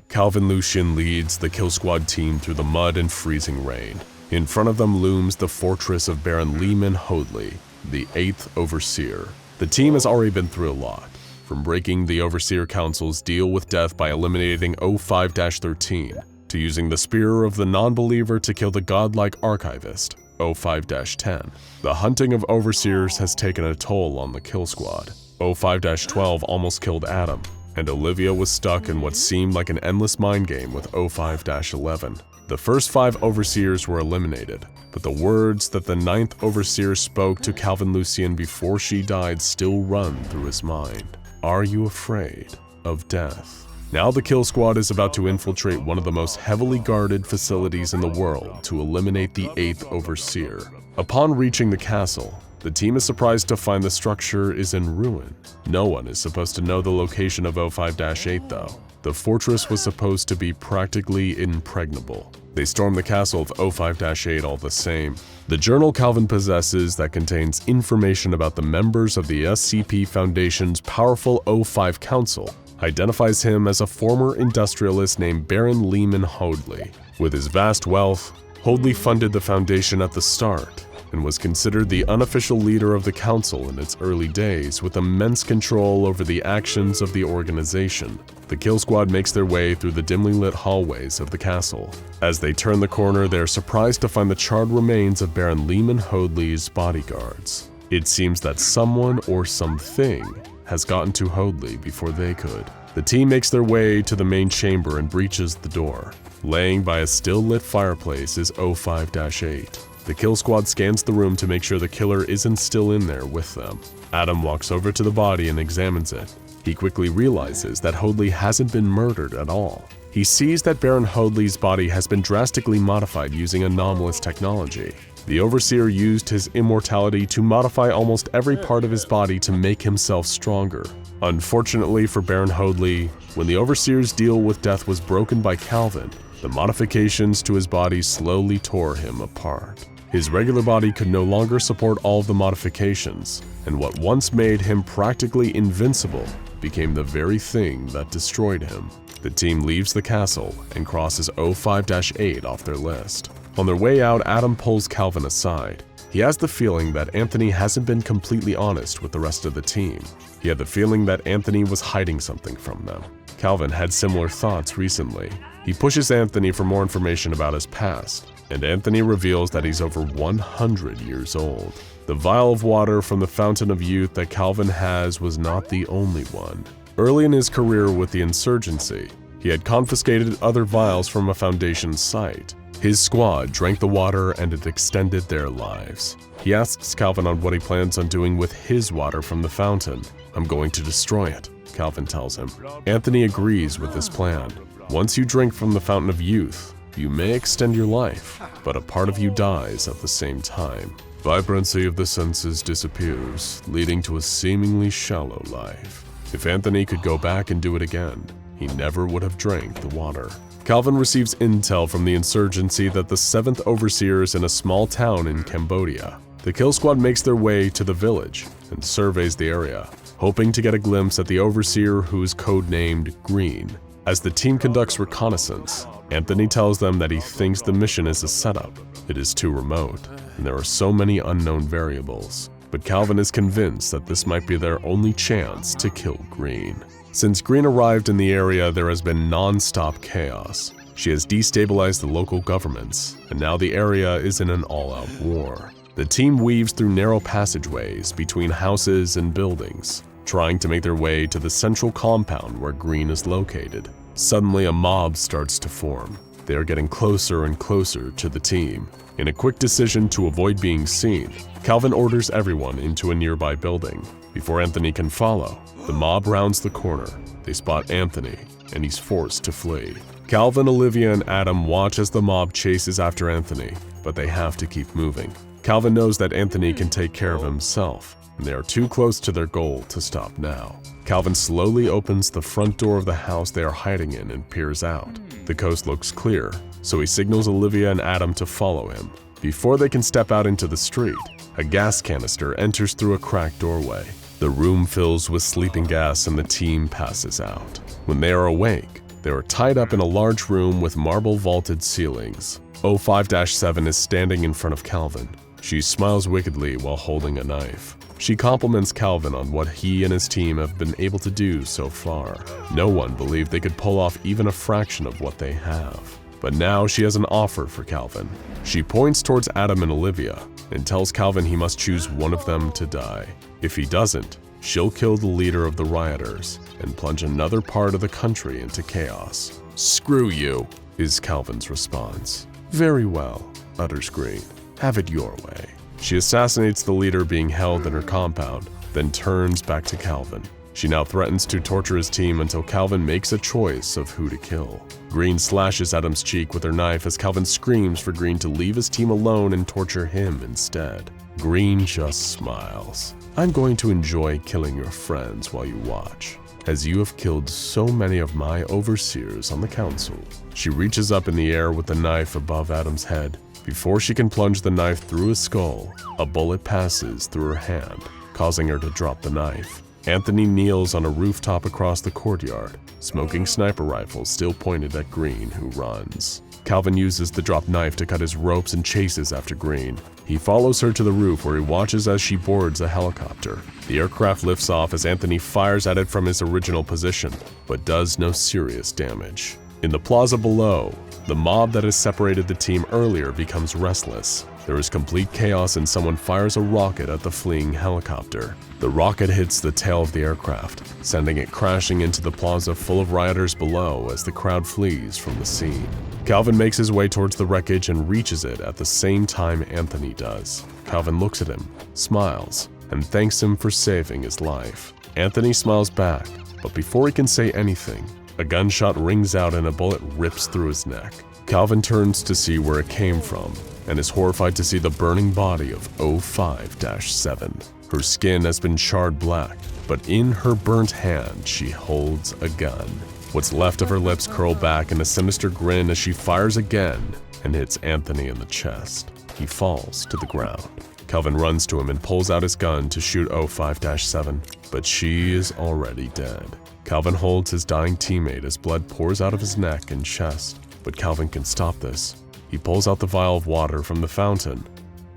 Calvin Lucian leads the Kill Squad team through the mud and freezing rain. In front of them looms the fortress of Baron Lehman Hoadley, the 8th Overseer. The team has already been through a lot, from breaking the Overseer Council's deal with death by eliminating 05-13, to using the Spear of the Non-Believer to kill the godlike archivist, 05-10. The hunting of Overseers has taken a toll on the Kill Squad. 05-12 almost killed Adam, and Olivia was stuck in what seemed like an endless mind game with 05-11. The first 5 Overseers were eliminated, but the words that the 9th Overseer spoke to Calvin Lucian before she died still run through his mind. "Are you afraid of death?" Now the Kill Squad is about to infiltrate one of the most heavily guarded facilities in the world to eliminate the 8th Overseer. Upon reaching the castle, the team is surprised to find the structure is in ruin. No one is supposed to know the location of 05-8 though. The fortress was supposed to be practically impregnable. They storm the castle of 05-8 all the same. The journal Calvin possesses that contains information about the members of the SCP Foundation's powerful 05 Council identifies him as a former industrialist named Baron Lehman Hoadley. With his vast wealth, Hoadley funded the Foundation at the start and was considered the unofficial leader of the council in its early days, with immense control over the actions of the organization. The Kill Squad makes their way through the dimly lit hallways of the castle. As they turn the corner, they are surprised to find the charred remains of Baron Lehman Hoadley's bodyguards. It seems that someone or something has gotten to Hoadley before they could. The team makes their way to the main chamber and breaches the door. Laying by a still-lit fireplace is 05-8. The Kill Squad scans the room to make sure the killer isn't still in there with them. Adam walks over to the body and examines it. He quickly realizes that Hoadley hasn't been murdered at all. He sees that Baron Hoadley's body has been drastically modified using anomalous technology. The Overseer used his immortality to modify almost every part of his body to make himself stronger. Unfortunately for Baron Hoadley, when the Overseer's deal with death was broken by Calvin, the modifications to his body slowly tore him apart. His regular body could no longer support all of the modifications, and what once made him practically invincible became the very thing that destroyed him. The team leaves the castle and crosses 05-8 off their list. On their way out, Adam pulls Calvin aside. He has the feeling that Anthony hasn't been completely honest with the rest of the team. He had the feeling that Anthony was hiding something from them. Calvin had similar thoughts recently. He pushes Anthony for more information about his past, and Anthony reveals that he's over 100 years old. The vial of water from the Fountain of Youth that Calvin has was not the only one. Early in his career with the insurgency, he had confiscated other vials from a Foundation site. His squad drank the water and it extended their lives. He asks Calvin on what he plans on doing with his water from the fountain. "I'm going to destroy it," Calvin tells him. Anthony agrees with this plan. Once you drink from the Fountain of Youth, you may extend your life, but a part of you dies at the same time. Vibrancy of the senses disappears, leading to a seemingly shallow life. If Anthony could go back and do it again, he never would have drank the water. Calvin receives intel from the insurgency that the 7th Overseer is in a small town in Cambodia. The kill squad makes their way to the village and surveys the area, hoping to get a glimpse at the Overseer, who is codenamed Green. As the team conducts reconnaissance, Anthony tells them that he thinks the mission is a setup. It is too remote, and there are so many unknown variables. But Calvin is convinced that this might be their only chance to kill Green. Since Green arrived in the area, there has been non-stop chaos. She has destabilized the local governments, and now the area is in an all-out war. The team weaves through narrow passageways between houses and buildings, trying to make their way to the central compound where Green is located. Suddenly, a mob starts to form. They are getting closer and closer to the team. In a quick decision to avoid being seen, Calvin orders everyone into a nearby building. Before Anthony can follow, the mob rounds the corner. They spot Anthony, and he's forced to flee. Calvin, Olivia, and Adam watch as the mob chases after Anthony, but they have to keep moving. Calvin knows that Anthony can take care of himself, and they are too close to their goal to stop now. Calvin slowly opens the front door of the house they are hiding in and peers out. The coast looks clear, so he signals Olivia and Adam to follow him. Before they can step out into the street, a gas canister enters through a cracked doorway. The room fills with sleeping gas and the team passes out. When they are awake, they are tied up in a large room with marble vaulted ceilings. 05-7 is standing in front of Calvin. She smiles wickedly while holding a knife. She compliments Calvin on what he and his team have been able to do so far. No one believed they could pull off even a fraction of what they have. But now she has an offer for Calvin. She points towards Adam and Olivia and tells Calvin he must choose one of them to die. If he doesn't, she'll kill the leader of the rioters and plunge another part of the country into chaos. "Screw you," is Calvin's response. "Very well," utters Green. "Have it your way." She assassinates the leader being held in her compound, then turns back to Calvin. She now threatens to torture his team until Calvin makes a choice of who to kill. Green slashes Adam's cheek with her knife as Calvin screams for Green to leave his team alone and torture him instead. Green just smiles. "I'm going to enjoy killing your friends while you watch, as you have killed so many of my overseers on the council." She reaches up in the air with the knife above Adam's head. Before she can plunge the knife through his skull, a bullet passes through her hand, causing her to drop the knife. Anthony kneels on a rooftop across the courtyard, smoking sniper rifles still pointed at Green, who runs. Calvin uses the dropped knife to cut his ropes and chases after Green. He follows her to the roof where he watches as she boards a helicopter. The aircraft lifts off as Anthony fires at it from his original position, but does no serious damage. In the plaza below, the mob that has separated the team earlier becomes restless. There is complete chaos and someone fires a rocket at the fleeing helicopter. The rocket hits the tail of the aircraft, sending it crashing into the plaza full of rioters below as the crowd flees from the scene. Calvin makes his way towards the wreckage and reaches it at the same time Anthony does. Calvin looks at him, smiles, and thanks him for saving his life. Anthony smiles back, but before he can say anything, a gunshot rings out and a bullet rips through his neck. Calvin turns to see where it came from and is horrified to see the burning body of 05-7. Her skin has been charred black, but in her burnt hand she holds a gun. What's left of her lips curl back in a sinister grin as she fires again and hits Anthony in the chest. he falls to the ground. Calvin runs to him and pulls out his gun to shoot 05-7, but she is already dead. Calvin holds his dying teammate as blood pours out of his neck and chest, but Calvin can stop this. He pulls out the vial of water from the fountain.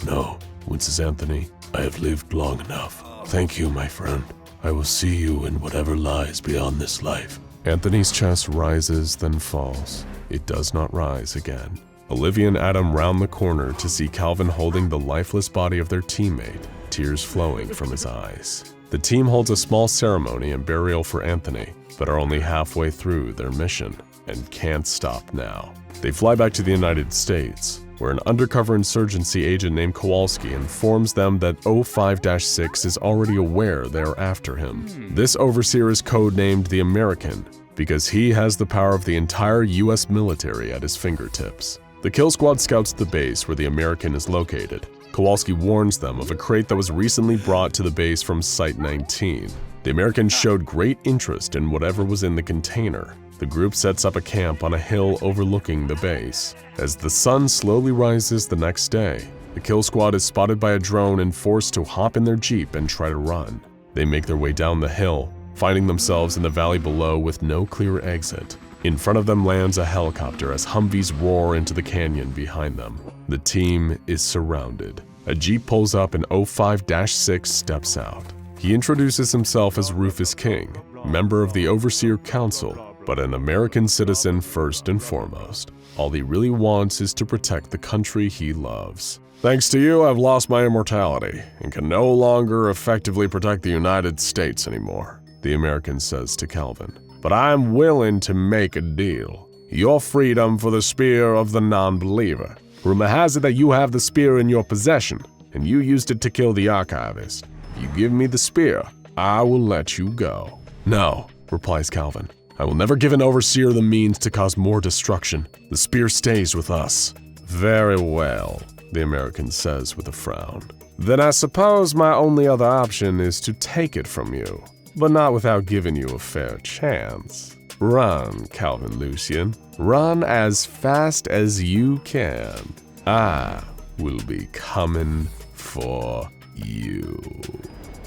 No, Winces Anthony, I have lived long enough. Thank you, my friend. I will see you in whatever lies beyond this life. Anthony's chest rises, then falls. It does not rise again. Olivia and Adam round the corner to see Calvin holding the lifeless body of their teammate, tears flowing from his eyes. The team holds a small ceremony and burial for Anthony, but are only halfway through their mission and can't stop now. They fly back to the United States, where an undercover insurgency agent named Kowalski informs them that 05-6 is already aware they're after him. This overseer is codenamed the American because he has the power of the entire US military at his fingertips. The kill squad scouts the base where the American is located. Kowalski warns them of a crate that was recently brought to the base from Site-19. The Americans showed great interest in whatever was in the container. The group sets up a camp on a hill overlooking the base. As the sun slowly rises the next day, the kill squad is spotted by a drone and forced to hop in their jeep and try to run. They make their way down the hill, finding themselves in the valley below with no clear exit. In front of them lands a helicopter as Humvees roar into the canyon behind them. The team is surrounded. A jeep pulls up and 05-6 steps out. He introduces himself as Rufus King, member of the Overseer Council, but an American citizen first and foremost. All he really wants is to protect the country he loves. Thanks to you, I've lost my immortality and can no longer effectively protect the United States anymore, the American says to Calvin. But I'm willing to make a deal. Your freedom for the spear of the non-believer. Rumor has it that you have the spear in your possession, and you used it to kill the archivist. If you give me the spear, I will let you go. No, replies Calvin. I will never give an overseer the means to cause more destruction. The spear stays with us. Very well, the American says with a frown. Then I suppose my only other option is to take it from you, but not without giving you a fair chance. Run, Calvin Lucian. Run as fast as you can. I will be coming for you.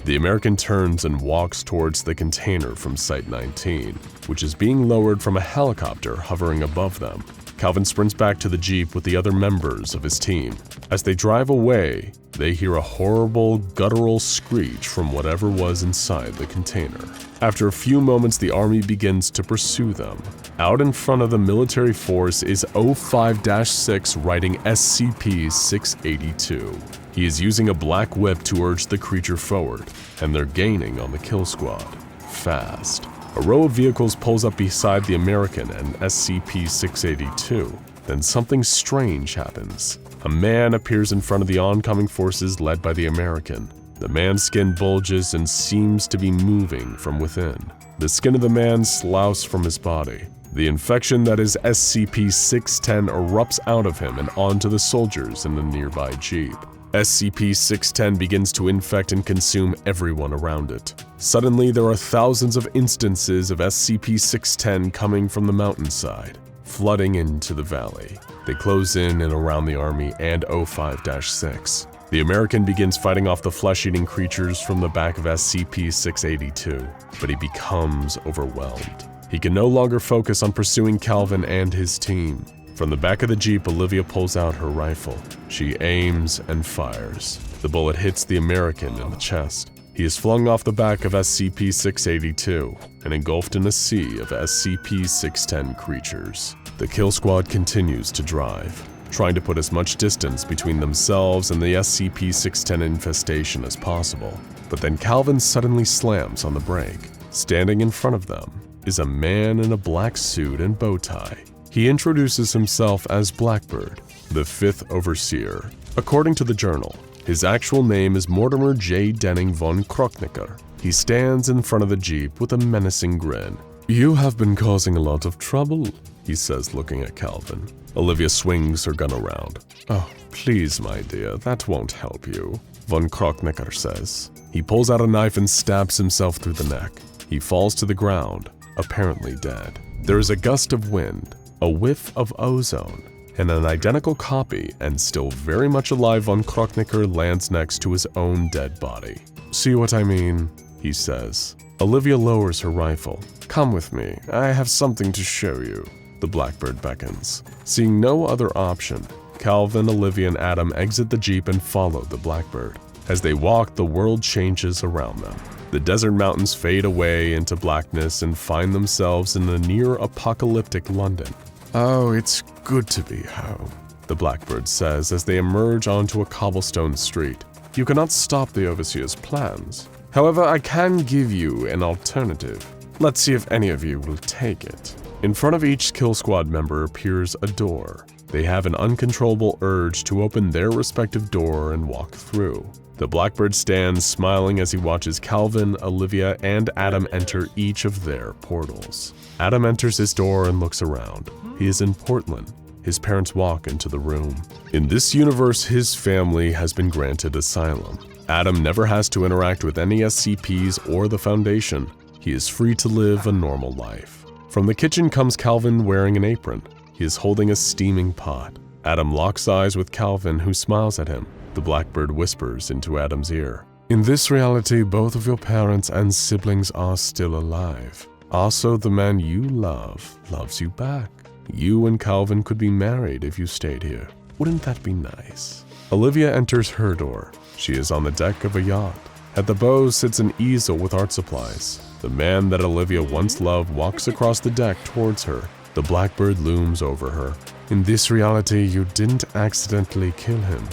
The American turns and walks towards the container from Site-19, which is being lowered from a helicopter hovering above them. Calvin sprints back to the jeep with the other members of his team. As they drive away, they hear a horrible, guttural screech from whatever was inside the container. After a few moments, the army begins to pursue them. Out in front of the military force is 05-6 riding SCP-682. He is using a black whip to urge the creature forward, and they're gaining on the kill squad. Fast. A row of vehicles pulls up beside the American and SCP-682. Then something strange happens. A man appears in front of the oncoming forces led by the American. The man's skin bulges and seems to be moving from within. The skin of the man sloughs from his body. The infection that is SCP-610 erupts out of him and onto the soldiers in the nearby jeep. SCP-610 begins to infect and consume everyone around it. Suddenly, there are thousands of instances of SCP-610 coming from the mountainside, flooding into the valley. They close in and around the army and 05-6. The American begins fighting off the flesh-eating creatures from the back of SCP-682, but he becomes overwhelmed. He can no longer focus on pursuing Calvin and his team. From the back of the jeep, Olivia pulls out her rifle. She aims and fires. The bullet hits the American in the chest. He is flung off the back of SCP-682 and engulfed in a sea of SCP-610 creatures. The kill squad continues to drive, trying to put as much distance between themselves and the SCP-610 infestation as possible. But then Calvin suddenly slams on the brake. Standing in front of them is a man in a black suit and bow tie. He introduces himself as Blackbird, the fifth overseer. According to the journal, his actual name is Mortimer J. Denning von Krocknicker. He stands in front of the jeep with a menacing grin. "You have been causing a lot of trouble," he says, looking at Calvin. Olivia swings her gun around. "Oh, please, my dear, that won't help you," von Krocknicker says. He pulls out a knife and stabs himself through the neck. He falls to the ground, apparently dead. There is a gust of wind, a whiff of ozone, and an identical copy and still very much alive von Krochnicker lands next to his own dead body. "See what I mean?" he says. Olivia lowers her rifle. "Come with me, I have something to show you." The Blackbird beckons. Seeing no other option, Calvin, Olivia, and Adam exit the Jeep and follow the Blackbird. As they walk, the world changes around them. The desert mountains fade away into blackness and find themselves in a near-apocalyptic London. "Oh, it's good to be home," the Blackbird says as they emerge onto a cobblestone street. "You cannot stop the Overseer's plans. However, I can give you an alternative. Let's see if any of you will take it." In front of each Kill Squad member appears a door. They have an uncontrollable urge to open their respective door and walk through. The Blackbird stands smiling as he watches Calvin, Olivia, and Adam enter each of their portals. Adam enters his door and looks around. He is in Portland. His parents walk into the room. In this universe, his family has been granted asylum. Adam never has to interact with any SCPs or the Foundation. He is free to live a normal life. From the kitchen comes Calvin wearing an apron. He is holding a steaming pot. Adam locks eyes with Calvin, who smiles at him. The Blackbird whispers into Adam's ear. "In this reality, both of your parents and siblings are still alive. Also, the man you love loves you back. You and Calvin could be married if you stayed here. Wouldn't that be nice?" Olivia enters her door. She is on the deck of a yacht. At the bow sits an easel with art supplies. The man that Olivia once loved walks across the deck towards her. The Blackbird looms over her. "In this reality, you didn't accidentally kill him.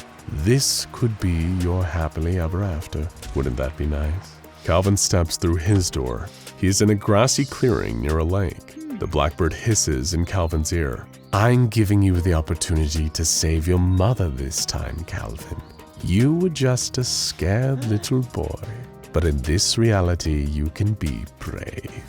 This could be your happily ever after. Wouldn't that be nice?" Calvin steps through his door. He is in a grassy clearing near a lake. The Blackbird hisses in Calvin's ear. "I'm giving you the opportunity to save your mother this time, Calvin. You were just a scared little boy. But in this reality, you can be brave.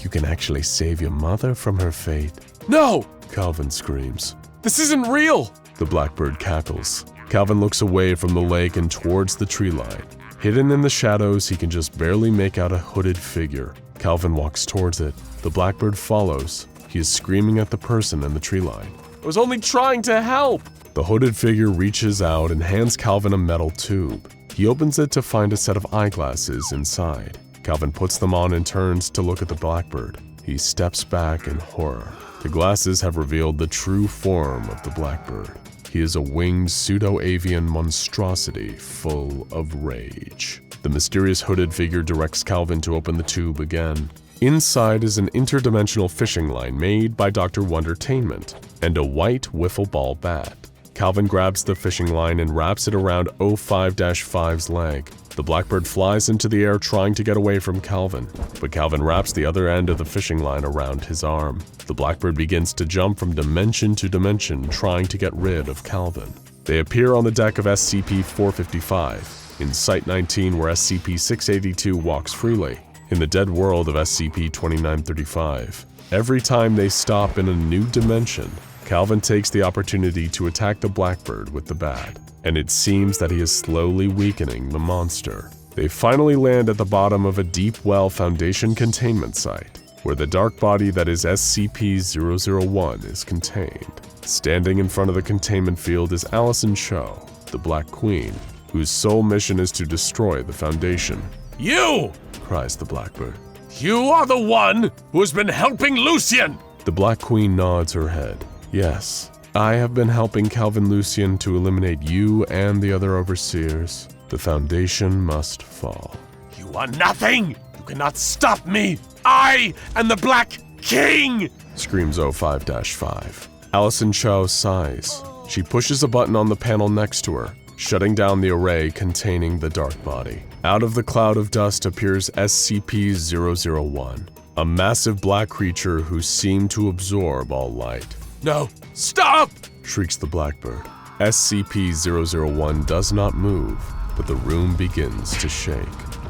You can actually save your mother from her fate." "No!" Calvin screams. "This isn't real!" The Blackbird cackles. Calvin looks away from the lake and towards the tree line. Hidden in the shadows, he can just barely make out a hooded figure. Calvin walks towards it. The Blackbird follows. He is screaming at the person in the tree line. "I was only trying to help!" The hooded figure reaches out and hands Calvin a metal tube. He opens it to find a set of eyeglasses inside. Calvin puts them on and turns to look at the Blackbird. He steps back in horror. The glasses have revealed the true form of the Blackbird. He is a winged pseudo-avian monstrosity full of rage. The mysterious hooded figure directs Calvin to open the tube again. Inside is an interdimensional fishing line made by Dr. Wondertainment and a white wiffle ball bat. Calvin grabs the fishing line and wraps it around 05-5's leg. The Blackbird flies into the air trying to get away from Calvin, but Calvin wraps the other end of the fishing line around his arm. The Blackbird begins to jump from dimension to dimension trying to get rid of Calvin. They appear on the deck of SCP-455, in Site 19 where SCP-682 walks freely, in the dead world of SCP-2935. Every time they stop in a new dimension, Calvin takes the opportunity to attack the Blackbird with the bat, and it seems that he is slowly weakening the monster. They finally land at the bottom of a deep well Foundation containment site, where the dark body that is SCP-001 is contained. Standing in front of the containment field is Allison Cho, the Black Queen, whose sole mission is to destroy the Foundation. "You!" cries the Blackbird. "You are the one who has been helping Lucien!" The Black Queen nods her head. "Yes, I have been helping Calvin Lucien to eliminate you and the other overseers. The Foundation must fall." "You are nothing! You cannot stop me! I am the Black King!" screams 05-5. Allison Cho sighs. She pushes a button on the panel next to her, shutting down the array containing the dark body. Out of the cloud of dust appears SCP-001, a massive black creature who seemed to absorb all light. "No! Stop!" shrieks the Blackbird. SCP-001 does not move, but the room begins to shake.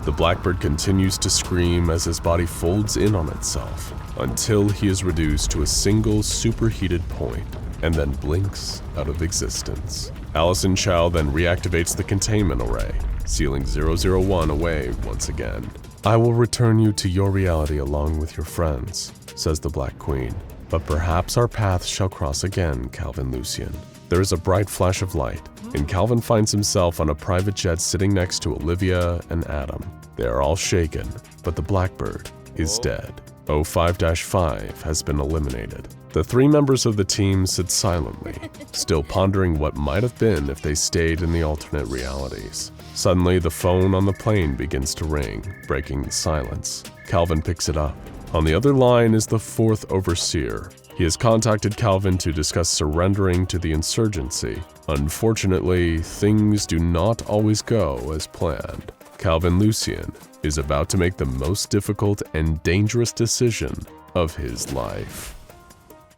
The Blackbird continues to scream as his body folds in on itself, until he is reduced to a single superheated point, and then blinks out of existence. Allison Chow then reactivates the containment array, sealing 001 away once again. "I will return you to your reality along with your friends," says the Black Queen. But perhaps our paths shall cross again, Calvin Lucien. There is a bright flash of light, and Calvin finds himself on a private jet sitting next to Olivia and Adam. They are all shaken, but the Blackbird is dead. 05-5 has been eliminated. The 3 members of the team sit silently, still pondering what might have been if they stayed in the alternate realities. Suddenly, the phone on the plane begins to ring, breaking the silence. Calvin picks it up. On the other line is the 4th Overseer. He has contacted Calvin to discuss surrendering to the insurgency. Unfortunately, things do not always go as planned. Calvin Lucien is about to make the most difficult and dangerous decision of his life.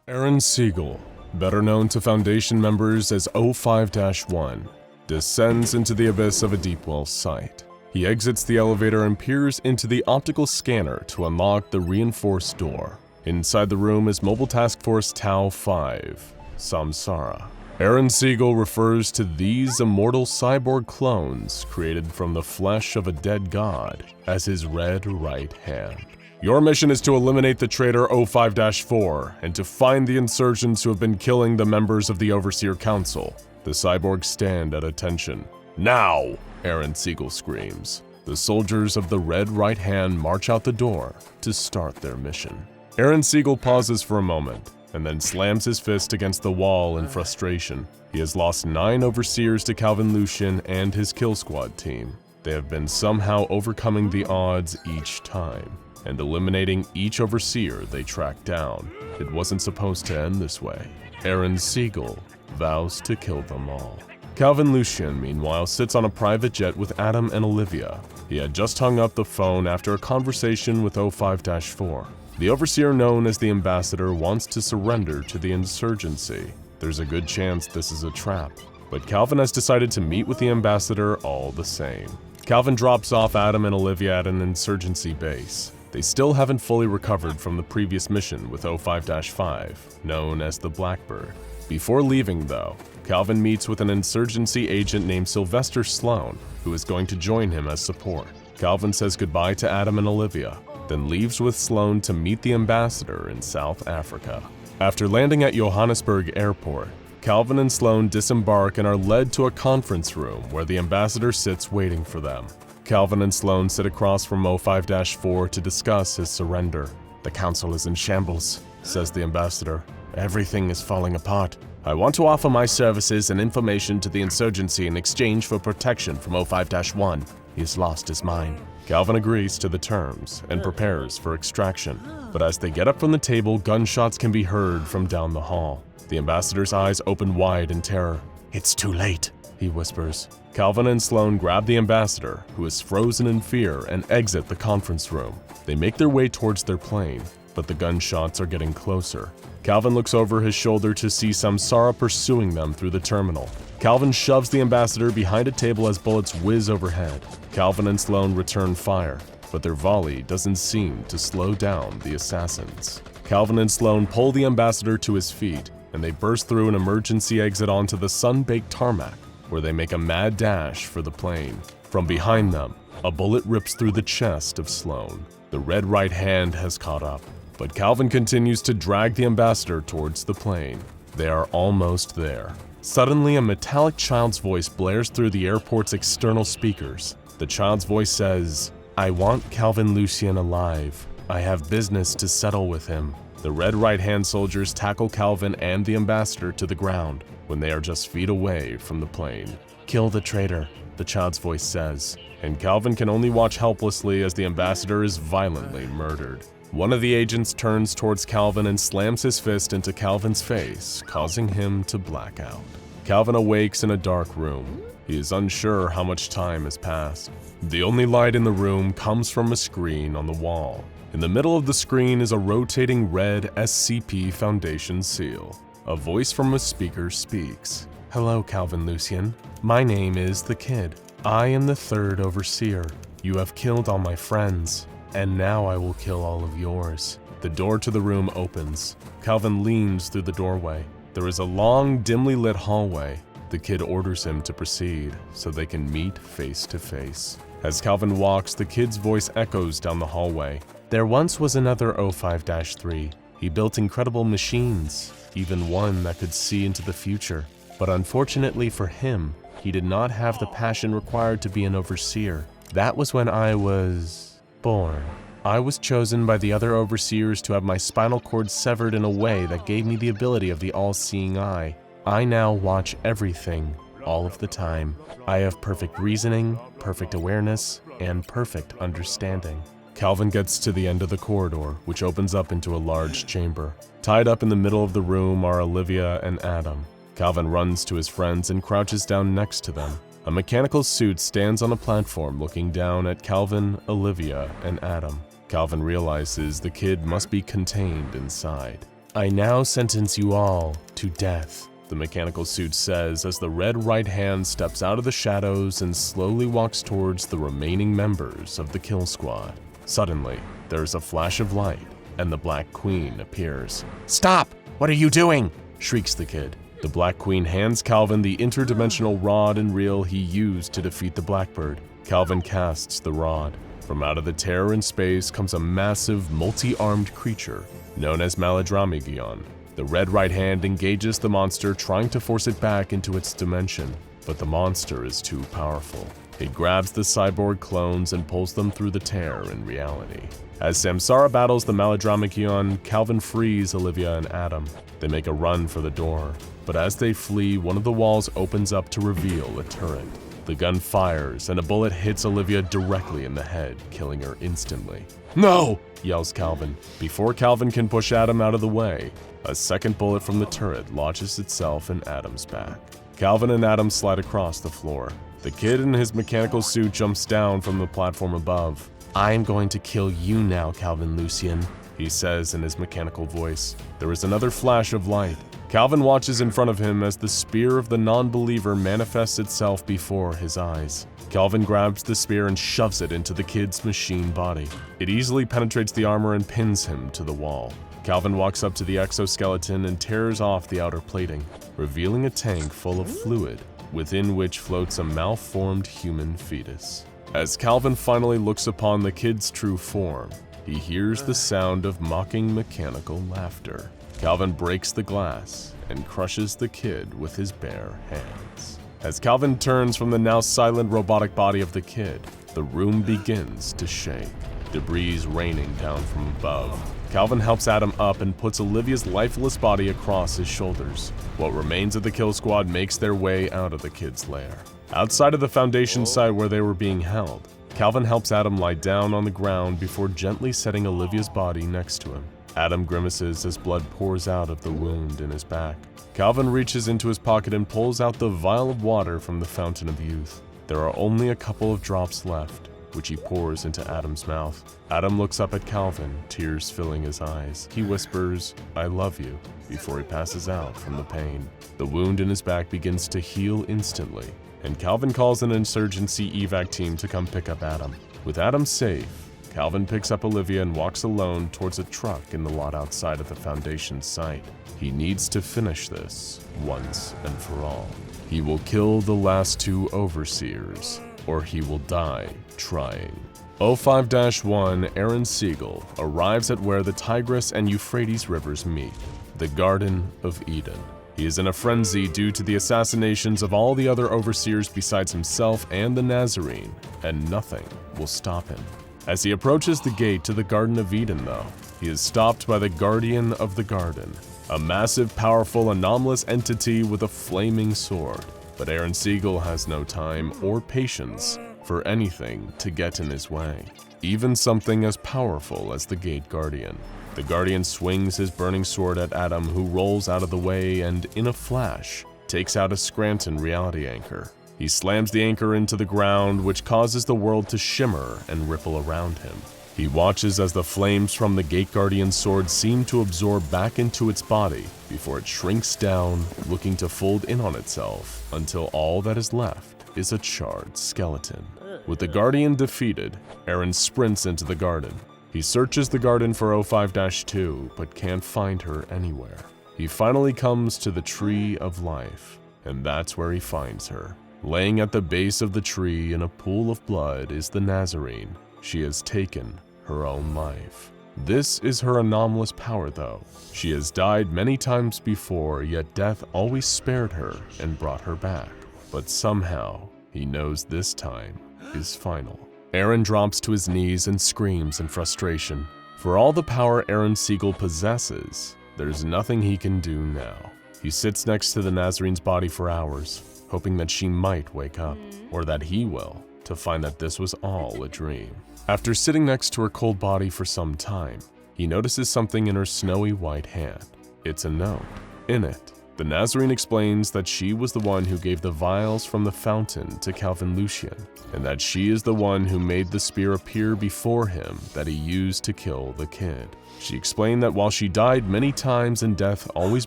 Aaron Siegel, better known to Foundation members as 05-1, descends into the abyss of a deep well site. He exits the elevator and peers into the optical scanner to unlock the reinforced door. Inside the room is Mobile Task Force Tau 5, Samsara. Aaron Siegel refers to these immortal cyborg clones created from the flesh of a dead god as his red right hand. Your mission is to eliminate the traitor 05-4 and to find the insurgents who have been killing the members of the Overseer Council. The cyborgs stand at attention. Now! Aaron Siegel screams. The soldiers of the red right hand march out the door to start their mission. Aaron Siegel pauses for a moment and then slams his fist against the wall in frustration. He has lost 9 Overseers to Calvin Lucien and his Kill Squad team. They have been somehow overcoming the odds each time and eliminating each Overseer they track down. It wasn't supposed to end this way. Aaron Siegel vows to kill them all. Calvin Lucien, meanwhile, sits on a private jet with Adam and Olivia. He had just hung up the phone after a conversation with 05-4. The Overseer known as the Ambassador wants to surrender to the insurgency. There's a good chance this is a trap, but Calvin has decided to meet with the Ambassador all the same. Calvin drops off Adam and Olivia at an insurgency base. They still haven't fully recovered from the previous mission with 05-5, known as the Blackbird. Before leaving, though, Calvin meets with an insurgency agent named Sylvester Sloan, who is going to join him as support. Calvin says goodbye to Adam and Olivia, then leaves with Sloan to meet the Ambassador in South Africa. After landing at Johannesburg Airport, Calvin and Sloan disembark and are led to a conference room where the Ambassador sits waiting for them. Calvin and Sloan sit across from 05-4 to discuss his surrender. "The Council is in shambles," says the Ambassador. "Everything is falling apart. I want to offer my services and information to the insurgency in exchange for protection from 05-1. He's lost his mind." Calvin agrees to the terms and prepares for extraction. But as they get up from the table, gunshots can be heard from down the hall. The Ambassador's eyes open wide in terror. "It's too late," he whispers. Calvin and Sloan grab the Ambassador, who is frozen in fear, and exit the conference room. They make their way towards their plane, but the gunshots are getting closer. Calvin looks over his shoulder to see Samsara pursuing them through the terminal. Calvin shoves the Ambassador behind a table as bullets whiz overhead. Calvin and Sloan return fire, but their volley doesn't seem to slow down the assassins. Calvin and Sloan pull the Ambassador to his feet, and they burst through an emergency exit onto the sun-baked tarmac, where they make a mad dash for the plane. From behind them, a bullet rips through the chest of Sloan. The red right hand has caught up, but Calvin continues to drag the Ambassador towards the plane. They are almost there. Suddenly, a metallic child's voice blares through the airport's external speakers. The child's voice says, "I want Calvin Lucien alive. I have business to settle with him." The red right-hand soldiers tackle Calvin and the Ambassador to the ground when they are just feet away from the plane. "Kill the traitor," the child's voice says, and Calvin can only watch helplessly as the Ambassador is violently murdered. One of the agents turns towards Calvin and slams his fist into Calvin's face, causing him to black out. Calvin awakes in a dark room. He is unsure how much time has passed. The only light in the room comes from a screen on the wall. In the middle of the screen is a rotating red SCP Foundation seal. A voice from a speaker speaks. "Hello, Calvin Lucien. My name is the Kid. I am the 3rd Overseer. You have killed all my friends, and now I will kill all of yours." The door to the room opens. Calvin leans through the doorway. There is a long, dimly lit hallway. The Kid orders him to proceed so they can meet face to face. As Calvin walks, the Kid's voice echoes down the hallway. "There once was another 05-3. He built incredible machines, even one that could see into the future. But unfortunately for him, he did not have the passion required to be an overseer. That was when I was born. I was chosen by the other overseers to have my spinal cord severed in a way that gave me the ability of the all-seeing eye. I now watch everything, all of the time. I have perfect reasoning, perfect awareness, and perfect understanding. Calvin gets to the end of the corridor, which opens up into a large chamber. Tied up in the middle of the room are Olivia and Adam. Calvin runs to his friends and crouches down next to them. A mechanical suit stands on a platform looking down at Calvin, Olivia, and Adam. Calvin realizes the kid must be contained inside. I now sentence you all to death, the mechanical suit says as the red right hand steps out of the shadows and slowly walks towards the remaining members of the kill squad. Suddenly, there's a flash of light, and the Black Queen appears. "Stop! What are you doing?" shrieks the kid. The Black Queen hands Calvin the interdimensional rod and reel he used to defeat the Blackbird. Calvin casts the rod. From out of the terror in space comes a massive, multi-armed creature known as Maladramygion. The red right hand engages the monster, trying to force it back into its dimension, but the monster is too powerful. It grabs the cyborg clones and pulls them through the tear in reality. As Samsara battles the Maladramygion, Calvin frees Olivia and Adam. They make a run for the door, but as they flee, one of the walls opens up to reveal a turret. The gun fires, and a bullet hits Olivia directly in the head, killing her instantly. "No!" yells Calvin. Before Calvin can push Adam out of the way, a second bullet from the turret lodges itself in Adam's back. Calvin and Adam slide across the floor. The kid in his mechanical suit jumps down from the platform above. "I'm going to kill you now, Calvin Lucian," he says in his mechanical voice. There is another flash of light. Calvin watches in front of him as the spear of the non-believer manifests itself before his eyes. Calvin grabs the spear and shoves it into the kid's machine body. It easily penetrates the armor and pins him to the wall. Calvin walks up to the exoskeleton and tears off the outer plating, revealing a tank full of fluid, within which floats a malformed human fetus. As Calvin finally looks upon the kid's true form, he hears the sound of mocking mechanical laughter. Calvin breaks the glass and crushes the kid with his bare hands. As Calvin turns from the now silent robotic body of the kid, the room begins to shake, debris raining down from above. Calvin helps Adam up and puts Olivia's lifeless body across his shoulders. What remains of the kill squad makes their way out of the kid's lair. Outside of the Foundation site where they were being held, Calvin helps Adam lie down on the ground before gently setting Olivia's body next to him. Adam grimaces as blood pours out of the wound in his back. Calvin reaches into his pocket and pulls out the vial of water from the Fountain of Youth. There are only a couple of drops left, which he pours into Adam's mouth. Adam looks up at Calvin, tears filling his eyes. He whispers, "I love you," before he passes out from the pain. The wound in his back begins to heal instantly, and Calvin calls an insurgency evac team to come pick up Adam. With Adam safe, Calvin picks up Olivia and walks alone towards a truck in the lot outside of the Foundation site. He needs to finish this once and for all. He will kill the last two overseers, or he will die trying. 05-1 Aaron Siegel arrives at where the Tigris and Euphrates rivers meet, the Garden of Eden. He is in a frenzy due to the assassinations of all the other overseers besides himself and the Nazarene, and nothing will stop him. As he approaches the gate to the Garden of Eden, though, he is stopped by the Guardian of the Garden, a massive, powerful, anomalous entity with a flaming sword. But Aaron Siegel has no time or patience for anything to get in his way, even something as powerful as the Gate Guardian. The Guardian swings his burning sword at Adam, who rolls out of the way and, in a flash, takes out a Scranton reality anchor. He slams the anchor into the ground, which causes the world to shimmer and ripple around him. He watches as the flames from the Gate Guardian's sword seem to absorb back into its body before it shrinks down, looking to fold in on itself until all that is left is a charred skeleton. With the Guardian defeated, Aaron sprints into the garden. He searches the garden for 05-2, but can't find her anywhere. He finally comes to the Tree of Life, and that's where he finds her. Laying at the base of the tree in a pool of blood is the Nazarene. She has taken her own life. This is her anomalous power though. She has died many times before, yet death always spared her and brought her back. But somehow, he knows this time is final. Aaron drops to his knees and screams in frustration. For all the power Aaron Siegel possesses, there's nothing he can do now. He sits next to the Nazarene's body for hours, hoping that she might wake up, or that he will, to find that this was all a dream. After sitting next to her cold body for some time, he notices something in her snowy white hand. It's a note. In it, the Nazarene explains that she was the one who gave the vials from the fountain to Calvin Lucian, and that she is the one who made the spear appear before him that he used to kill the kid. She explained that while she died many times and death always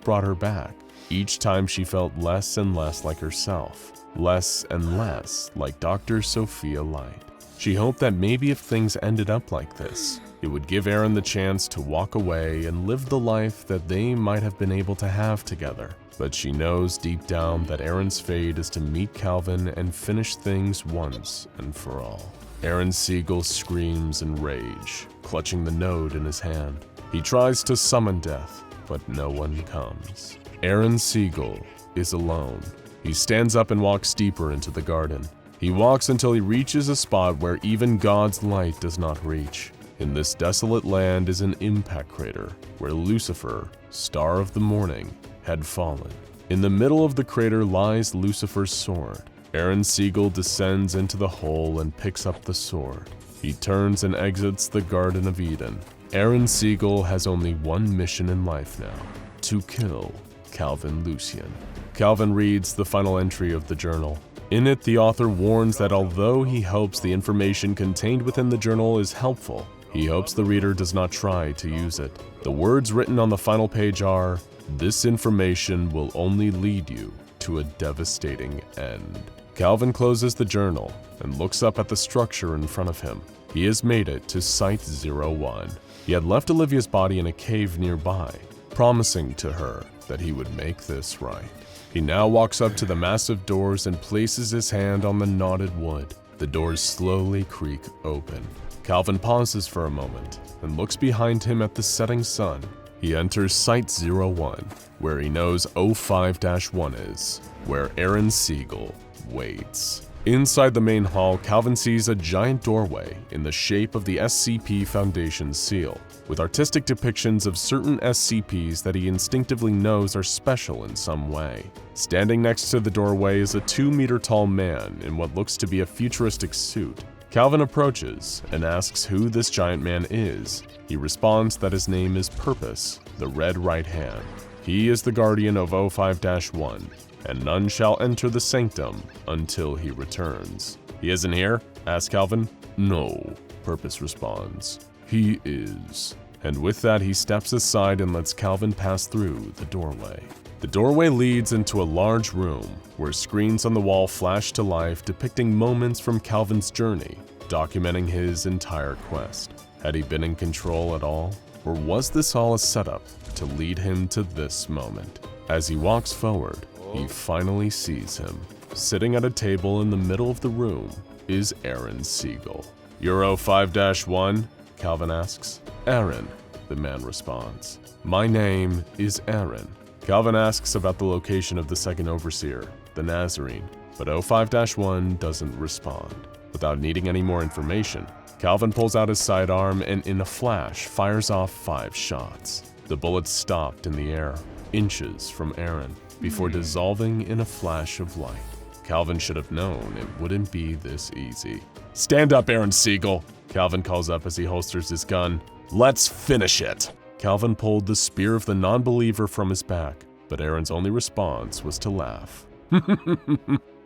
brought her back, each time she felt less and less like herself, less and less like Dr. Sophia Light. She hoped that maybe if things ended up like this, it would give Aaron the chance to walk away and live the life that they might have been able to have together. But she knows deep down that Aaron's fate is to meet Calvin and finish things once and for all. Aaron Siegel screams in rage, clutching the note in his hand. He tries to summon death, but no one comes. Aaron Siegel is alone. He stands up and walks deeper into the garden. He walks until he reaches a spot where even God's light does not reach. In this desolate land is an impact crater where Lucifer, star of the morning, had fallen. In the middle of the crater lies Lucifer's sword. Aaron Siegel descends into the hole and picks up the sword. He turns and exits the Garden of Eden. Aaron Siegel has only one mission in life now: to kill Calvin Lucian. Calvin reads the final entry of the journal. In it, the author warns that although he hopes the information contained within the journal is helpful, he hopes the reader does not try to use it. The words written on the final page are, "This information will only lead you to a devastating end." Calvin closes the journal and looks up at the structure in front of him. He has made it to Site-01. He had left Olivia's body in a cave nearby, promising to her that he would make this right. He now walks up to the massive doors and places his hand on the knotted wood. The doors slowly creak open. Calvin pauses for a moment and looks behind him at the setting sun. He enters Site-01, where he knows 05-1 is, where Aaron Siegel waits. Inside the main hall, Calvin sees a giant doorway in the shape of the SCP Foundation seal, with artistic depictions of certain SCPs that he instinctively knows are special in some way. Standing next to the doorway is a 2-meter-tall man in what looks to be a futuristic suit. Calvin approaches and asks who this giant man is. He responds that his name is Purpose, the Red Right Hand. He is the guardian of 05-1, and none shall enter the sanctum until he returns. "He isn't here?" asks Calvin. "No," Purpose responds. "He is." And with that, he steps aside and lets Calvin pass through the doorway. The doorway leads into a large room where screens on the wall flash to life depicting moments from Calvin's journey, documenting his entire quest. Had he been in control at all? Or was this all a setup to lead him to this moment? As he walks forward, he finally sees him. Sitting at a table in the middle of the room is Aaron Siegel. "You're 05-1? Calvin asks. "Aaron," the man responds. "My name is Aaron." Calvin asks about the location of the second overseer, the Nazarene, but 05-1 doesn't respond. Without needing any more information, Calvin pulls out his sidearm and in a flash fires off 5 shots. The bullets stopped in the air, inches from Aaron, before dissolving in a flash of light. Calvin should have known it wouldn't be this easy. "Stand up, Aaron Siegel," Calvin calls up as he holsters his gun. "Let's finish it." Calvin pulled the spear of the non-believer from his back, but Aaron's only response was to laugh.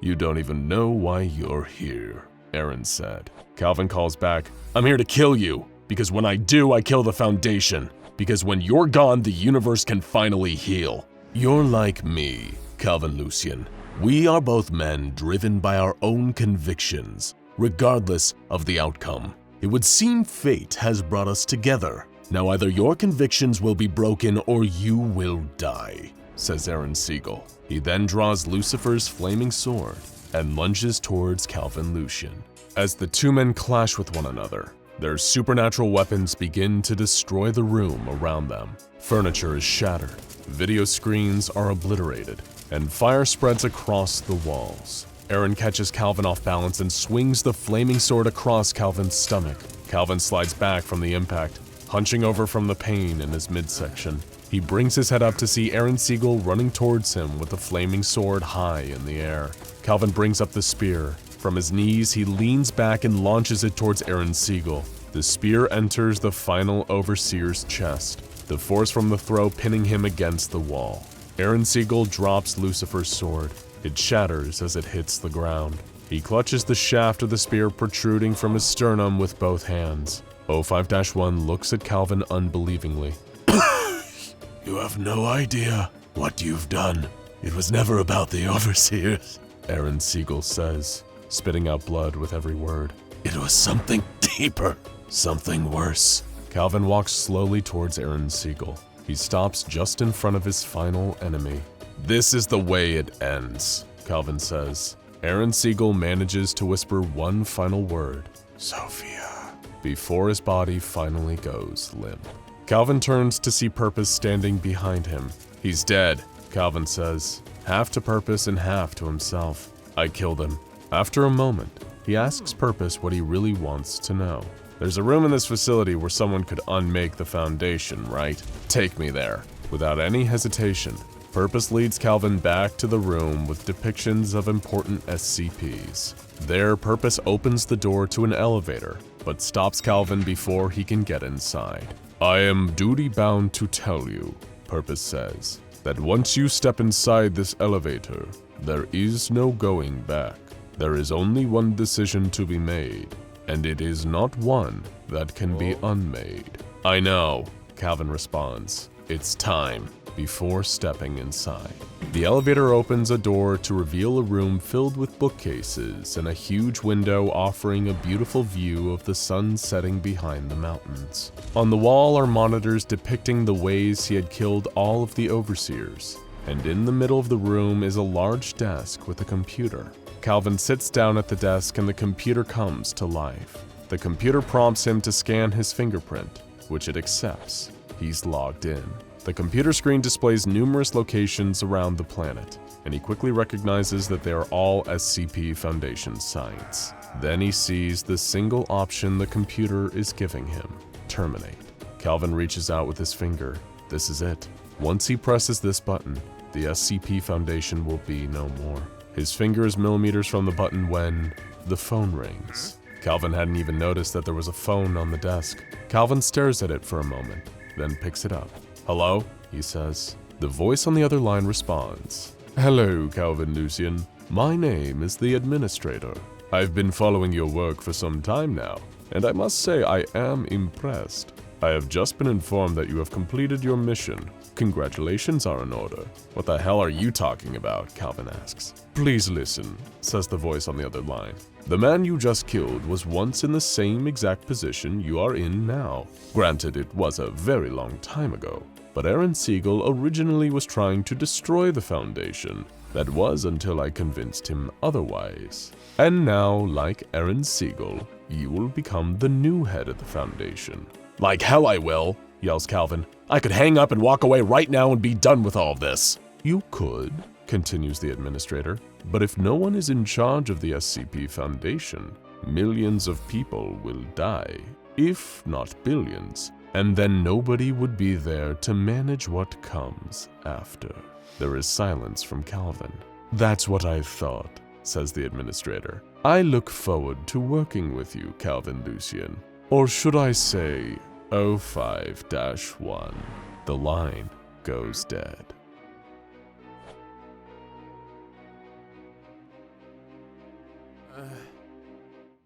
"You don't even know why you're here," Aaron said. Calvin calls back, "I'm here to kill you, because when I do, I kill the Foundation. Because when you're gone, the universe can finally heal. You're like me, Calvin Lucian. We are both men driven by our own convictions, regardless of the outcome. It would seem fate has brought us together. Now either your convictions will be broken or you will die," says Aaron Siegel. He then draws Lucifer's flaming sword and lunges towards Calvin Lucian. As the two men clash with one another, Their supernatural weapons begin to destroy the room around them. Furniture is shattered, video screens are obliterated, and fire spreads across the walls. Aaron catches Calvin off balance and swings the flaming sword across Calvin's stomach. Calvin slides back from the impact, hunching over from the pain in his midsection. He brings his head up to see Aaron Siegel running towards him with the flaming sword high in the air. Calvin brings up the spear. From his knees, he leans back and launches it towards Aaron Siegel. The spear enters the final overseer's chest, the force from the throw pinning him against the wall. Aaron Siegel drops Lucifer's sword. It shatters as it hits the ground. He clutches the shaft of the spear protruding from his sternum with both hands. 05-1 looks at Calvin unbelievingly. You have no idea what you've done. It was never about the overseers, Aaron Siegel says, spitting out blood with every word. It was something deeper, something worse. Calvin walks slowly towards Aaron Siegel. He stops just in front of his final enemy. This is the way it ends, Calvin says. Aaron Siegel manages to whisper one final word, Sophia, before his body finally goes limp. Calvin turns to see Purpose standing behind him. He's dead, Calvin says, half to Purpose and half to himself. I killed him. After a moment, he asks Purpose what he really wants to know. There's a room in this facility where someone could unmake the Foundation, right? Take me there. Without any hesitation, Purpose leads Calvin back to the room with depictions of important SCPs. There, Purpose opens the door to an elevator, but stops Calvin before he can get inside. I am duty-bound to tell you, Purpose says, that once you step inside this elevator, there is no going back. There is only one decision to be made, and it is not one that can be unmade. I know, Calvin responds. It's time. Before stepping inside, the elevator opens a door to reveal a room filled with bookcases and a huge window offering a beautiful view of the sun setting behind the mountains. On the wall are monitors depicting the ways he had killed all of the overseers, and in the middle of the room is a large desk with a computer. Calvin sits down at the desk and the computer comes to life. The computer prompts him to scan his fingerprint, which it accepts. He's logged in. The computer screen displays numerous locations around the planet, and he quickly recognizes that they are all SCP Foundation sites. Then he sees the single option the computer is giving him, terminate. Calvin reaches out with his finger. This is it. Once he presses this button, the SCP Foundation will be no more. His finger is millimeters from the button when the phone rings. Calvin hadn't even noticed that there was a phone on the desk. Calvin stares at it for a moment, then picks it up. Hello, he says. The voice on the other line responds. Hello, Calvin Lucian. My name is the Administrator. I've been following your work for some time now, and I must say I am impressed. I have just been informed that you have completed your mission. Congratulations are in order. What the hell are you talking about? Calvin asks. Please listen, says the voice on the other line. The man you just killed was once in the same exact position you are in now. Granted, it was a very long time ago, but Aaron Siegel originally was trying to destroy the Foundation. That was until I convinced him otherwise. And now, like Aaron Siegel, you will become the new head of the Foundation. Like hell I will, yells Calvin. I could hang up and walk away right now and be done with all this. You could, continues the Administrator, but if no one is in charge of the SCP Foundation, millions of people will die, if not billions, and then nobody would be there to manage what comes after. There is silence from Calvin. That's what I thought, says the Administrator. I look forward to working with you, Calvin Lucian. Or should I say, 05-1. The line goes dead.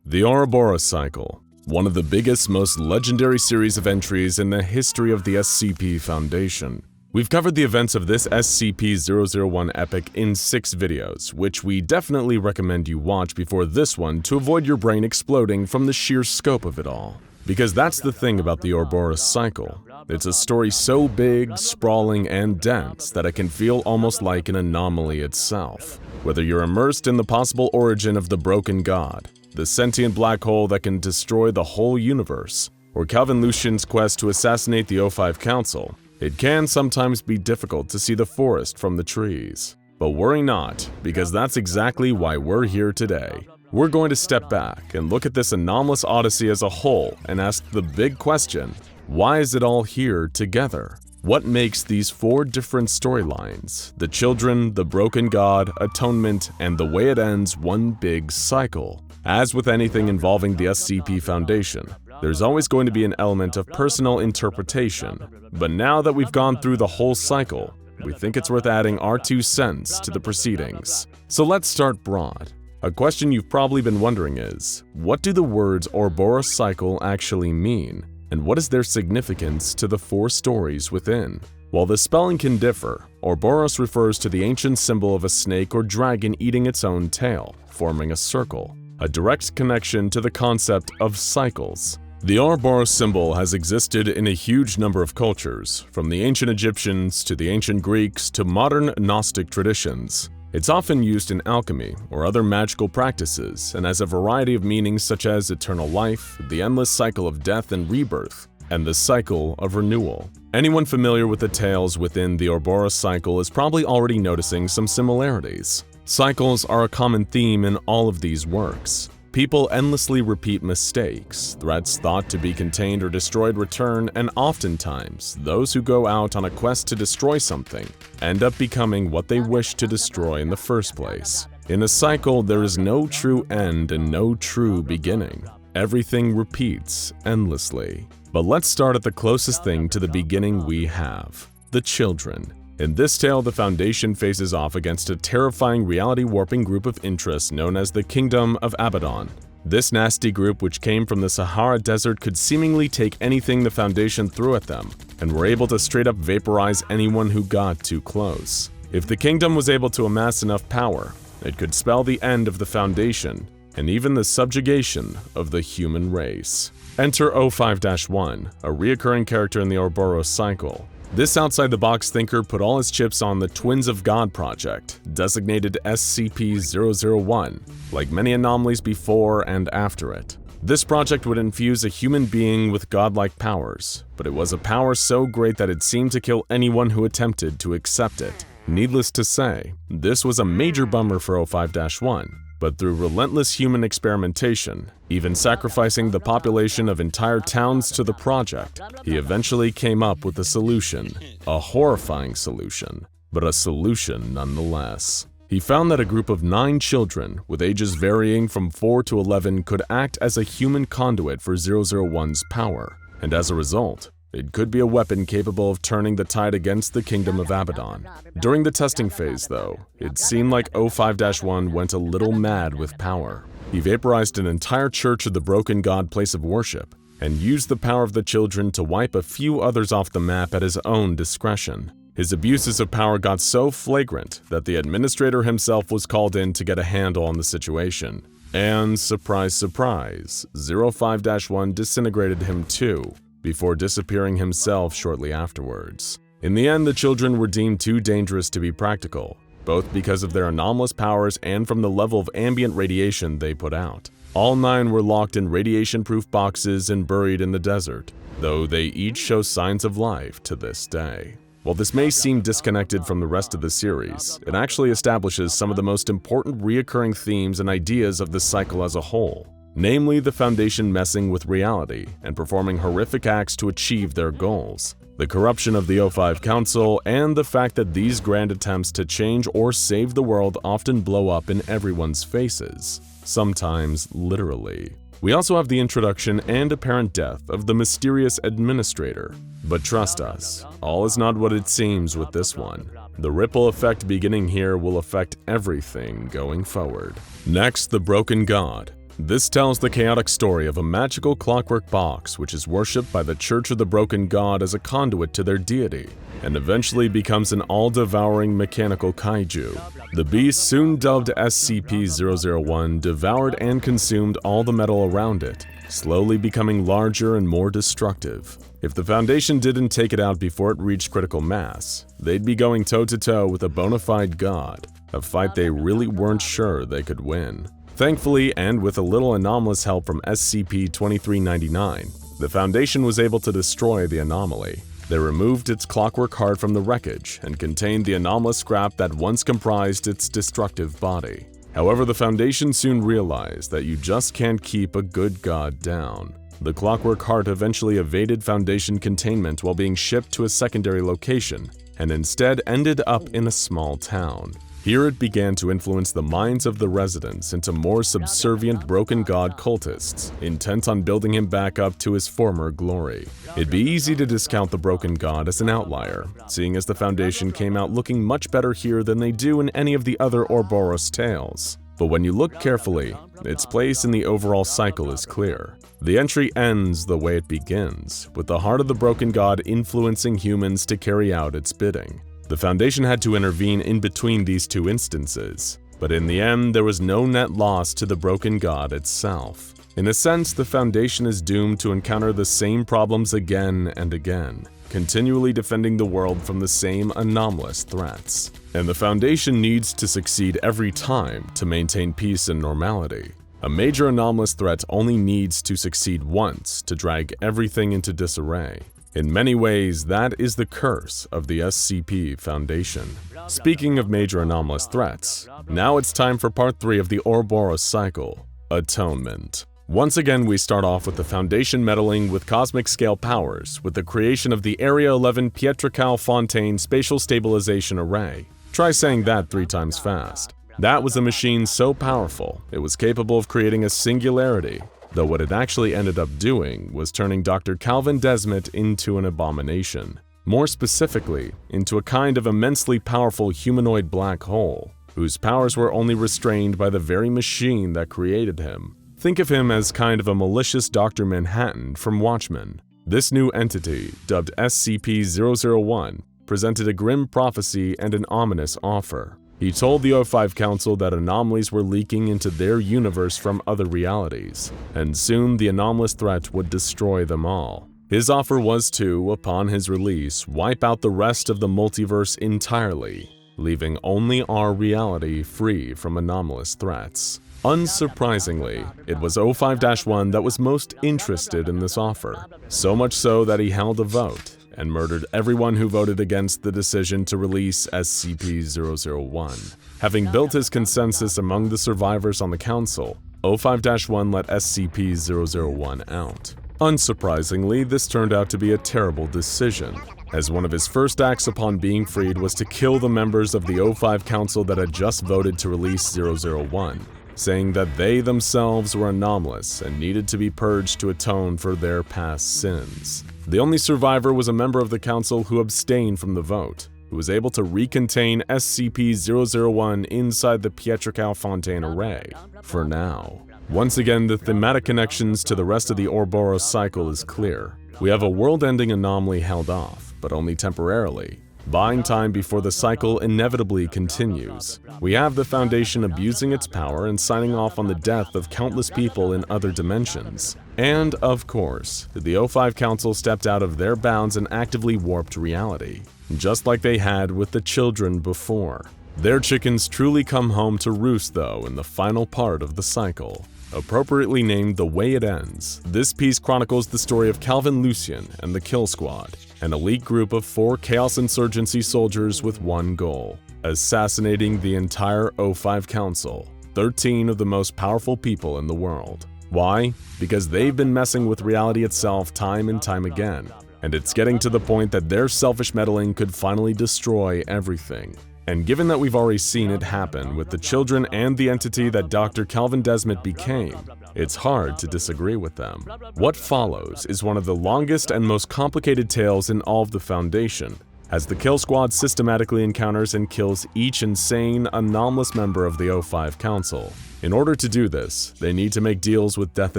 The Ouroboros Cycle, one of the biggest, most legendary series of entries in the history of the SCP Foundation. We've covered the events of this SCP-001 epic in 6 videos, which we definitely recommend you watch before this one to avoid your brain exploding from the sheer scope of it all. Because that's the thing about the Ouroboros Cycle. It's a story so big, sprawling, and dense that it can feel almost like an anomaly itself. Whether you're immersed in the possible origin of the broken god, the sentient black hole that can destroy the whole universe, or Calvin Lucian's quest to assassinate the O5 Council, it can sometimes be difficult to see the forest from the trees. But worry not, because that's exactly why we're here today. We're going to step back and look at this anomalous odyssey as a whole and ask the big question, why is it all here together? What makes these 4 different storylines, the children, the broken god, atonement, and the way it ends one big cycle? As with anything involving the SCP Foundation, there's always going to be an element of personal interpretation. But now that we've gone through the whole cycle, we think it's worth adding our 2 cents to the proceedings. So let's start broad. A question you've probably been wondering is, what do the words Ouroboros cycle actually mean? And what is their significance to the 4 stories within? While the spelling can differ, Ouroboros refers to the ancient symbol of a snake or dragon eating its own tail, forming a circle, a direct connection to the concept of cycles. The Ouroboros symbol has existed in a huge number of cultures, from the ancient Egyptians to the ancient Greeks to modern Gnostic traditions. It's often used in alchemy or other magical practices and has a variety of meanings such as eternal life, the endless cycle of death and rebirth, and the cycle of renewal. Anyone familiar with the tales within the Ouroboros cycle is probably already noticing some similarities. Cycles are a common theme in all of these works. People endlessly repeat mistakes, threats thought to be contained or destroyed return, and oftentimes, those who go out on a quest to destroy something end up becoming what they wish to destroy in the first place. In a cycle, there is no true end and no true beginning. Everything repeats endlessly. But let's start at the closest thing to the beginning we have: the children. In this tale, the Foundation faces off against a terrifying reality-warping group of interests known as the Kingdom of Abaddon. This nasty group, which came from the Sahara Desert, could seemingly take anything the Foundation threw at them, and were able to straight up vaporize anyone who got too close. If the Kingdom was able to amass enough power, it could spell the end of the Foundation, and even the subjugation of the human race. Enter O5-1, a reoccurring character in the Ouroboros cycle. This outside-the-box thinker put all his chips on the Twins of God project, designated SCP-001, like many anomalies before and after it. This project would infuse a human being with godlike powers, but it was a power so great that it seemed to kill anyone who attempted to accept it. Needless to say, this was a major bummer for O5-1, but through relentless human experimentation, even sacrificing the population of entire towns to the project, he eventually came up with a solution. A horrifying solution, but a solution nonetheless. He found that a group of 9 children, with ages varying from 4 to 11, could act as a human conduit for 001's power, and as a result, it could be a weapon capable of turning the tide against the Kingdom of Abaddon. During the testing phase, though, it seemed like O5-1 went a little mad with power. He vaporized an entire church of the Broken God place of worship, and used the power of the children to wipe a few others off the map at his own discretion. His abuses of power got so flagrant that the administrator himself was called in to get a handle on the situation. And surprise, surprise, 05-1 disintegrated him too, before disappearing himself shortly afterwards. In the end, the children were deemed too dangerous to be practical, both because of their anomalous powers and from the level of ambient radiation they put out. All 9 were locked in radiation-proof boxes and buried in the desert, though they each show signs of life to this day. While this may seem disconnected from the rest of the series, it actually establishes some of the most important reoccurring themes and ideas of the cycle as a whole. Namely, the Foundation messing with reality and performing horrific acts to achieve their goals, the corruption of the O5 Council, and the fact that these grand attempts to change or save the world often blow up in everyone's faces, sometimes literally. We also have the introduction and apparent death of the mysterious administrator. But trust us, all is not what it seems with this one. The ripple effect beginning here will affect everything going forward. Next, the Broken God. This tells the chaotic story of a magical clockwork box which is worshipped by the Church of the Broken God as a conduit to their deity, and eventually becomes an all-devouring mechanical kaiju. The beast, soon dubbed SCP-001, devoured and consumed all the metal around it, slowly becoming larger and more destructive. If the Foundation didn't take it out before it reached critical mass, they'd be going toe-to-toe with a bona fide god, a fight they really weren't sure they could win. Thankfully, and with a little anomalous help from SCP-2399, the Foundation was able to destroy the anomaly. They removed its clockwork heart from the wreckage and contained the anomalous scrap that once comprised its destructive body. However, the Foundation soon realized that you just can't keep a good god down. The clockwork heart eventually evaded Foundation containment while being shipped to a secondary location, and instead ended up in a small town. Here it began to influence the minds of the residents into more subservient broken god cultists, intent on building him back up to his former glory. It'd be easy to discount the broken god as an outlier, seeing as the Foundation came out looking much better here than they do in any of the other Ouroboros tales. But when you look carefully, its place in the overall cycle is clear. The entry ends the way it begins, with the heart of the broken god influencing humans to carry out its bidding. The Foundation had to intervene in between these two instances, but in the end there was no net loss to the broken god itself. In a sense, the Foundation is doomed to encounter the same problems again and again, continually defending the world from the same anomalous threats. And the Foundation needs to succeed every time to maintain peace and normality. A major anomalous threat only needs to succeed once to drag everything into disarray. In many ways, that is the curse of the SCP Foundation. Speaking of major anomalous threats, now it's time for part 3 of the Ouroboros cycle, Atonement. Once again, we start off with the Foundation meddling with cosmic scale powers with the creation of the Area 11 Pietrocal-Fontaine Spatial Stabilization Array. Try saying that 3 times fast. That was a machine so powerful, it was capable of creating a singularity, though what it actually ended up doing was turning Dr. Calvin Desmet into an abomination. More specifically, into a kind of immensely powerful humanoid black hole, whose powers were only restrained by the very machine that created him. Think of him as kind of a malicious Dr. Manhattan from Watchmen. This new entity, dubbed SCP-001, presented a grim prophecy and an ominous offer. He told the O5 Council that anomalies were leaking into their universe from other realities, and soon the anomalous threat would destroy them all. His offer was to, upon his release, wipe out the rest of the multiverse entirely, leaving only our reality free from anomalous threats. Unsurprisingly, it was O5-1 that was most interested in this offer, so much so that he held a vote and murdered everyone who voted against the decision to release SCP-001. Having built his consensus among the survivors on the council, O5-1 let SCP-001 out. Unsurprisingly, this turned out to be a terrible decision, as one of his first acts upon being freed was to kill the members of the O5 Council that had just voted to release 001, saying that they themselves were anomalous and needed to be purged to atone for their past sins. The only survivor was a member of the council who abstained from the vote, who was able to recontain SCP-001 inside the Pietrocal-Fontaine array, for now. Once again, the thematic connections to the rest of the Ouroboros cycle is clear. We have a world-ending anomaly held off, but only temporarily, buying time before the cycle inevitably continues. We have the Foundation abusing its power and signing off on the death of countless people in other dimensions. And, of course, the O5 Council stepped out of their bounds and actively warped reality, just like they had with the children before. Their chickens truly come home to roost, though, in the final part of the cycle. Appropriately named The Way It Ends, this piece chronicles the story of Calvin Lucien and the Kill Squad, an elite group of 4 Chaos Insurgency soldiers with one goal: assassinating the entire O5 Council, 13 of the most powerful people in the world. Why? Because they've been messing with reality itself time and time again, and it's getting to the point that their selfish meddling could finally destroy everything. And given that we've already seen it happen with the children and the entity that Dr. Calvin Desmet became, it's hard to disagree with them. What follows is one of the longest and most complicated tales in all of the Foundation, as the Kill Squad systematically encounters and kills each insane, anomalous member of the O5 Council. In order to do this, they need to make deals with death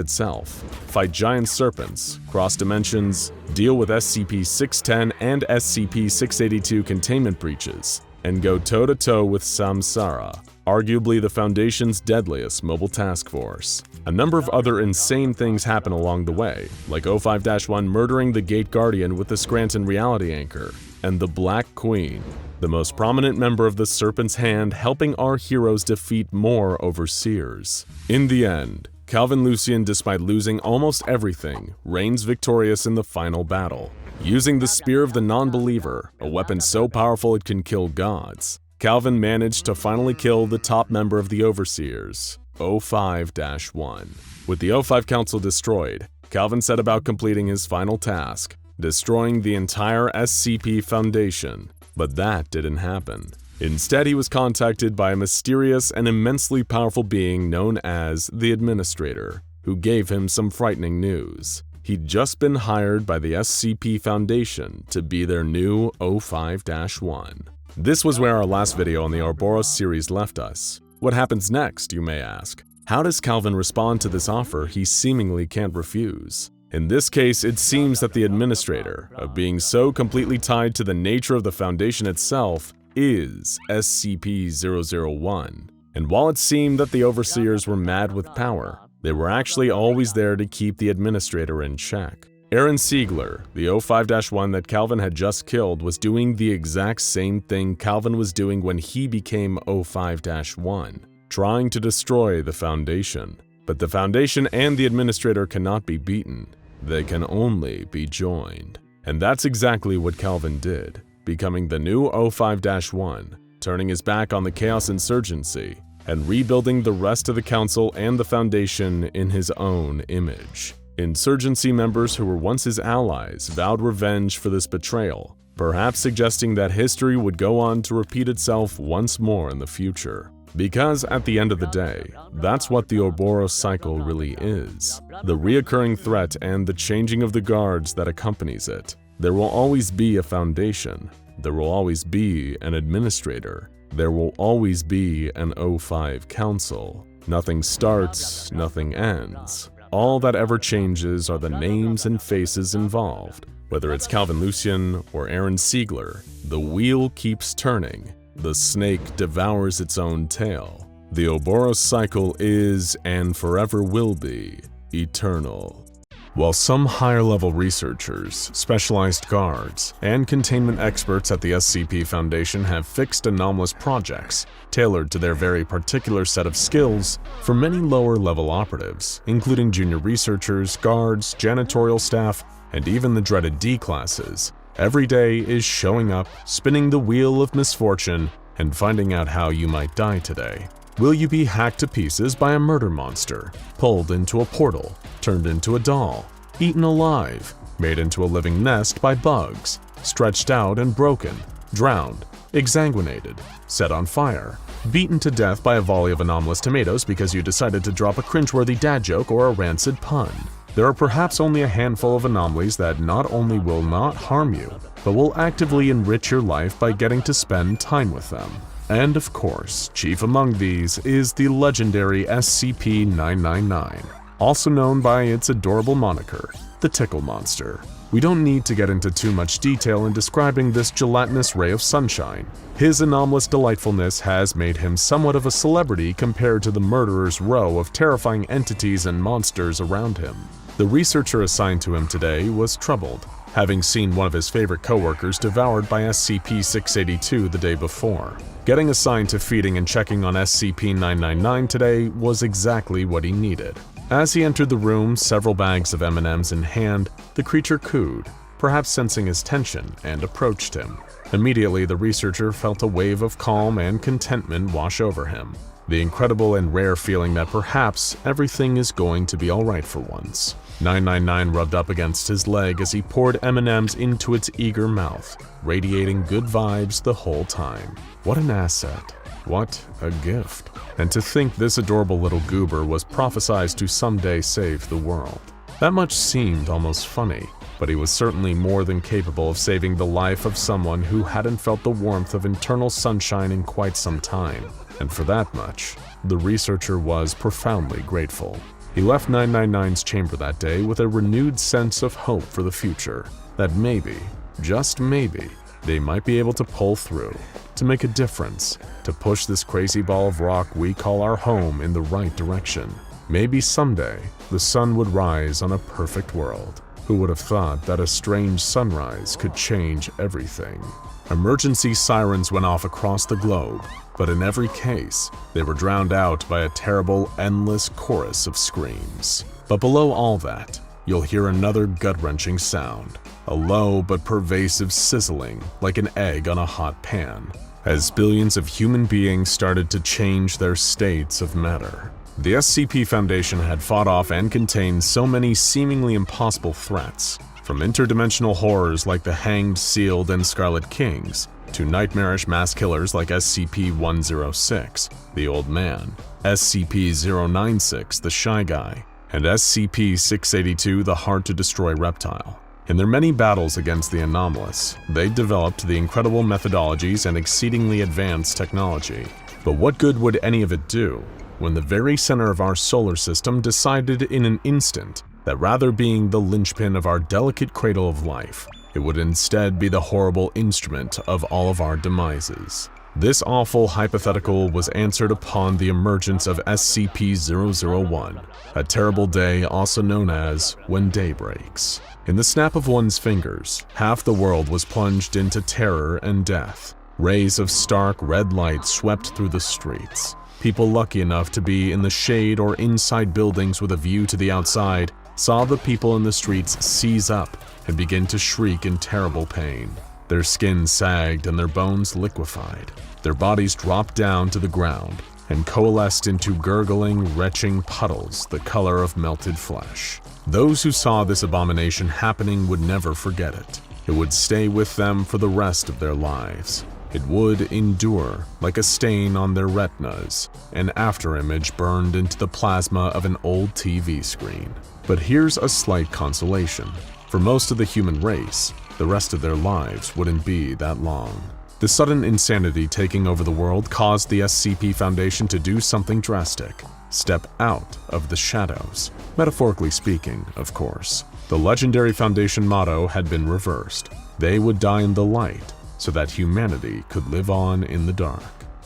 itself, fight giant serpents, cross dimensions, deal with SCP-610 and SCP-682 containment breaches, and go toe-to-toe with Samsara, arguably the Foundation's deadliest mobile task force. A number of other insane things happen along the way, like O5-1 murdering the Gate Guardian with the Scranton reality anchor, and the Black Queen, the most prominent member of the Serpent's Hand, helping our heroes defeat more overseers. In the end, Calvin Lucien, despite losing almost everything, reigns victorious in the final battle. Using the Spear of the Non-Believer, a weapon so powerful it can kill gods, Calvin managed to finally kill the top member of the Overseers, 05-1. With the 05 Council destroyed, Calvin set about completing his final task, destroying the entire SCP Foundation, but that didn't happen. Instead, he was contacted by a mysterious and immensely powerful being known as the Administrator, who gave him some frightening news. He'd just been hired by the SCP Foundation to be their new 05-1. This was where our last video on the Ouroboros series left us. What happens next, you may ask? How does Calvin respond to this offer he seemingly can't refuse? In this case, it seems that the Administrator, of being so completely tied to the nature of the Foundation itself, is SCP-001. And while it seemed that the Overseers were mad with power, they were actually always there to keep the Administrator in check. Aaron Siegler, the 05-1 that Calvin had just killed, was doing the exact same thing Calvin was doing when he became 05-1, trying to destroy the Foundation. But the Foundation and the Administrator cannot be beaten. They can only be joined. And that's exactly what Calvin did, becoming the new 05-1, turning his back on the Chaos Insurgency, and rebuilding the rest of the Council and the Foundation in his own image. Insurgency members who were once his allies vowed revenge for this betrayal, perhaps suggesting that history would go on to repeat itself once more in the future. Because at the end of the day, that's what the Ouroboros cycle really is. The reoccurring threat and the changing of the guards that accompanies it. There will always be a Foundation. There will always be an Administrator. There will always be an 05 Council. Nothing starts, nothing ends. All that ever changes are the names and faces involved. Whether it's Calvin Lucien or Aaron Siegler, the wheel keeps turning. The snake devours its own tail. The Ouroboros cycle is, and forever will be, eternal. While some higher-level researchers, specialized guards, and containment experts at the SCP Foundation have fixed anomalous projects tailored to their very particular set of skills, for many lower-level operatives, including junior researchers, guards, janitorial staff, and even the dreaded D classes, every day is showing up, spinning the wheel of misfortune, and finding out how you might die today. Will you be hacked to pieces by a murder monster, pulled into a portal, turned into a doll, eaten alive, made into a living nest by bugs, stretched out and broken, drowned, exsanguinated, set on fire, beaten to death by a volley of anomalous tomatoes because you decided to drop a cringeworthy dad joke or a rancid pun? There are perhaps only a handful of anomalies that not only will not harm you, but will actively enrich your life by getting to spend time with them. And of course, chief among these is the legendary SCP-099, also known by its adorable moniker, the Tickle Monster. We don't need to get into too much detail in describing this gelatinous ray of sunshine. His anomalous delightfulness has made him somewhat of a celebrity compared to the murderer's row of terrifying entities and monsters around him. The researcher assigned to him today was troubled, having seen one of his favorite coworkers devoured by SCP-682 the day before. Getting assigned to feeding and checking on SCP-999 today was exactly what he needed. As he entered the room, several bags of M&Ms in hand, the creature cooed, perhaps sensing his tension, and approached him. Immediately, the researcher felt a wave of calm and contentment wash over him. The incredible and rare feeling that perhaps everything is going to be alright for once. 999 rubbed up against his leg as he poured M&Ms into its eager mouth, radiating good vibes the whole time. What an asset. What a gift. And to think this adorable little goober was prophesized to someday save the world. That much seemed almost funny, but he was certainly more than capable of saving the life of someone who hadn't felt the warmth of eternal sunshine in quite some time. And for that much, the researcher was profoundly grateful. He left 999's chamber that day with a renewed sense of hope for the future, that maybe, just maybe, they might be able to pull through, to make a difference, to push this crazy ball of rock we call our home in the right direction. Maybe someday, the sun would rise on a perfect world. Who would have thought that a strange sunrise could change everything? Emergency sirens went off across the globe, but in every case, they were drowned out by a terrible, endless chorus of screams. But below all that, you'll hear another gut-wrenching sound, a low but pervasive sizzling like an egg on a hot pan, as billions of human beings started to change their states of matter. The SCP Foundation had fought off and contained so many seemingly impossible threats, from interdimensional horrors like the Hanged, Sealed, and Scarlet Kings, to nightmarish mass killers like SCP-106, the Old Man, SCP-096, the Shy Guy, and SCP-682, the Hard-to-Destroy Reptile. In their many battles against the anomalous, they developed the incredible methodologies and exceedingly advanced technology. But what good would any of it do when the very center of our solar system decided in an instant that rather being the linchpin of our delicate cradle of life, it would instead be the horrible instrument of all of our demises? This awful hypothetical was answered upon the emergence of SCP-001, a terrible day also known as When Day Breaks. In the snap of one's fingers, half the world was plunged into terror and death. Rays of stark red light swept through the streets. People lucky enough to be in the shade or inside buildings with a view to the outside saw the people in the streets seize up and begin to shriek in terrible pain. Their skin sagged and their bones liquefied. Their bodies dropped down to the ground and coalesced into gurgling, retching puddles the color of melted flesh. Those who saw this abomination happening would never forget it. It would stay with them for the rest of their lives. It would endure like a stain on their retinas, an afterimage burned into the plasma of an old TV screen. But here's a slight consolation. For most of the human race, the rest of their lives wouldn't be that long. The sudden insanity taking over the world caused the SCP Foundation to do something drastic. Step out of the shadows. Metaphorically speaking, of course. The legendary Foundation motto had been reversed. They would die in the light, so that humanity could live on in the dark.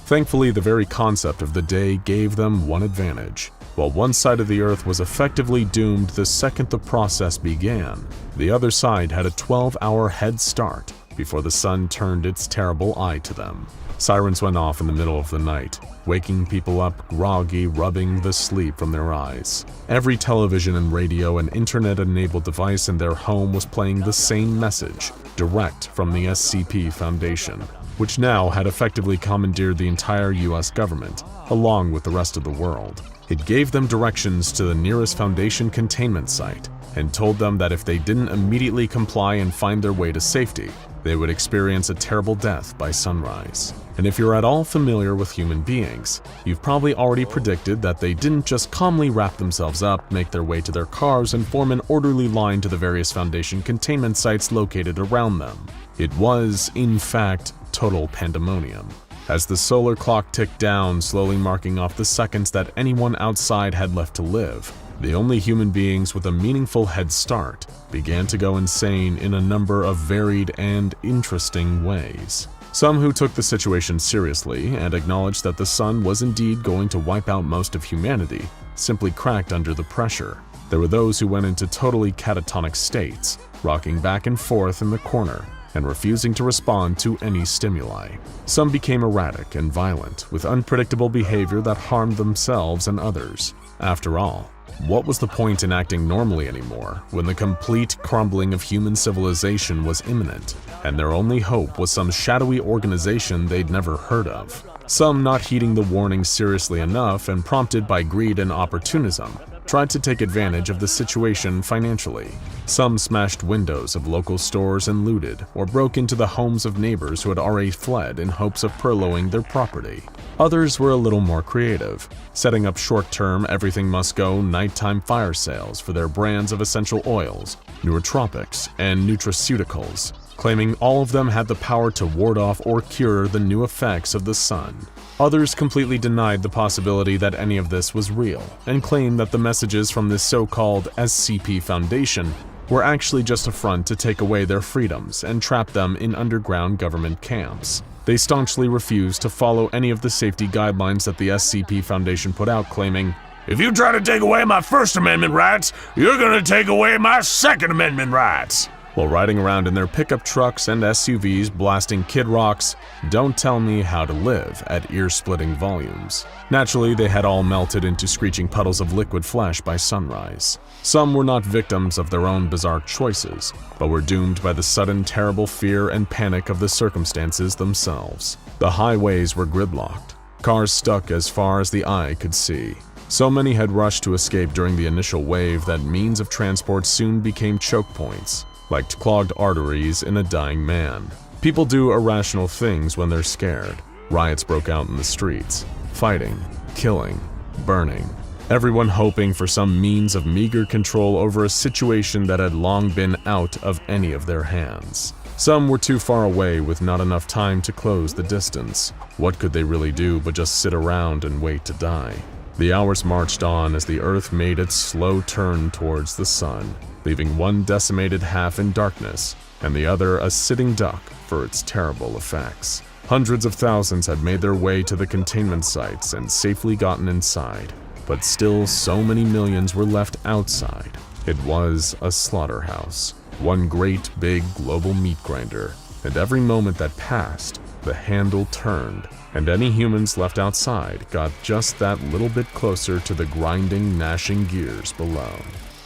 Thankfully, the very concept of the day gave them one advantage. While one side of the Earth was effectively doomed the second the process began, the other side had a 12-hour head start before the sun turned its terrible eye to them. Sirens went off in the middle of the night, waking people up groggy, rubbing the sleep from their eyes. Every television and radio and internet-enabled device in their home was playing the same message, direct from the SCP Foundation, which now had effectively commandeered the entire US government, along with the rest of the world. It gave them directions to the nearest Foundation containment site, and told them that if they didn't immediately comply and find their way to safety, they would experience a terrible death by sunrise. And if you're at all familiar with human beings, you've probably already predicted that they didn't just calmly wrap themselves up, make their way to their cars, and form an orderly line to the various Foundation containment sites located around them. It was, in fact, total pandemonium. As the solar clock ticked down, slowly marking off the seconds that anyone outside had left to live, the only human beings with a meaningful head start began to go insane in a number of varied and interesting ways. Some who took the situation seriously and acknowledged that the sun was indeed going to wipe out most of humanity simply cracked under the pressure. There were those who went into totally catatonic states, rocking back and forth in the corner and refusing to respond to any stimuli. Some became erratic and violent, with unpredictable behavior that harmed themselves and others. After all, what was the point in acting normally anymore when the complete crumbling of human civilization was imminent, and their only hope was some shadowy organization they'd never heard of? Some, not heeding the warning seriously enough and prompted by greed and opportunism, tried to take advantage of the situation financially. Some smashed windows of local stores and looted, or broke into the homes of neighbors who had already fled in hopes of furloughing their property. Others were a little more creative, setting up short-term everything-must-go nighttime fire sales for their brands of essential oils, nootropics, and nutraceuticals, claiming all of them had the power to ward off or cure the new effects of the sun. Others completely denied the possibility that any of this was real, and claimed that the messages from this so-called SCP Foundation were actually just a front to take away their freedoms and trap them in underground government camps. They staunchly refused to follow any of the safety guidelines that the SCP Foundation put out, claiming, If you try to take away my First Amendment rights, you're gonna take away my Second Amendment rights. While riding around in their pickup trucks and SUVs blasting Kid Rocks, Don't Tell Me How to Live at ear-splitting volumes. Naturally, they had all melted into screeching puddles of liquid flesh by sunrise. Some were not victims of their own bizarre choices, but were doomed by the sudden terrible fear and panic of the circumstances themselves. The highways were gridlocked, cars stuck as far as the eye could see. So many had rushed to escape during the initial wave that means of transport soon became choke points, like clogged arteries in a dying man. People do irrational things when they're scared. Riots broke out in the streets, fighting, killing, burning. Everyone hoping for some means of meager control over a situation that had long been out of any of their hands. Some were too far away with not enough time to close the distance. What could they really do but just sit around and wait to die? The hours marched on as the earth made its slow turn towards the sun, leaving one decimated half in darkness and the other a sitting duck for its terrible effects. Hundreds of thousands had made their way to the containment sites and safely gotten inside, but still so many millions were left outside. It was a slaughterhouse, one great big global meat grinder, and every moment that passed, the handle turned, and any humans left outside got just that little bit closer to the grinding, gnashing gears below.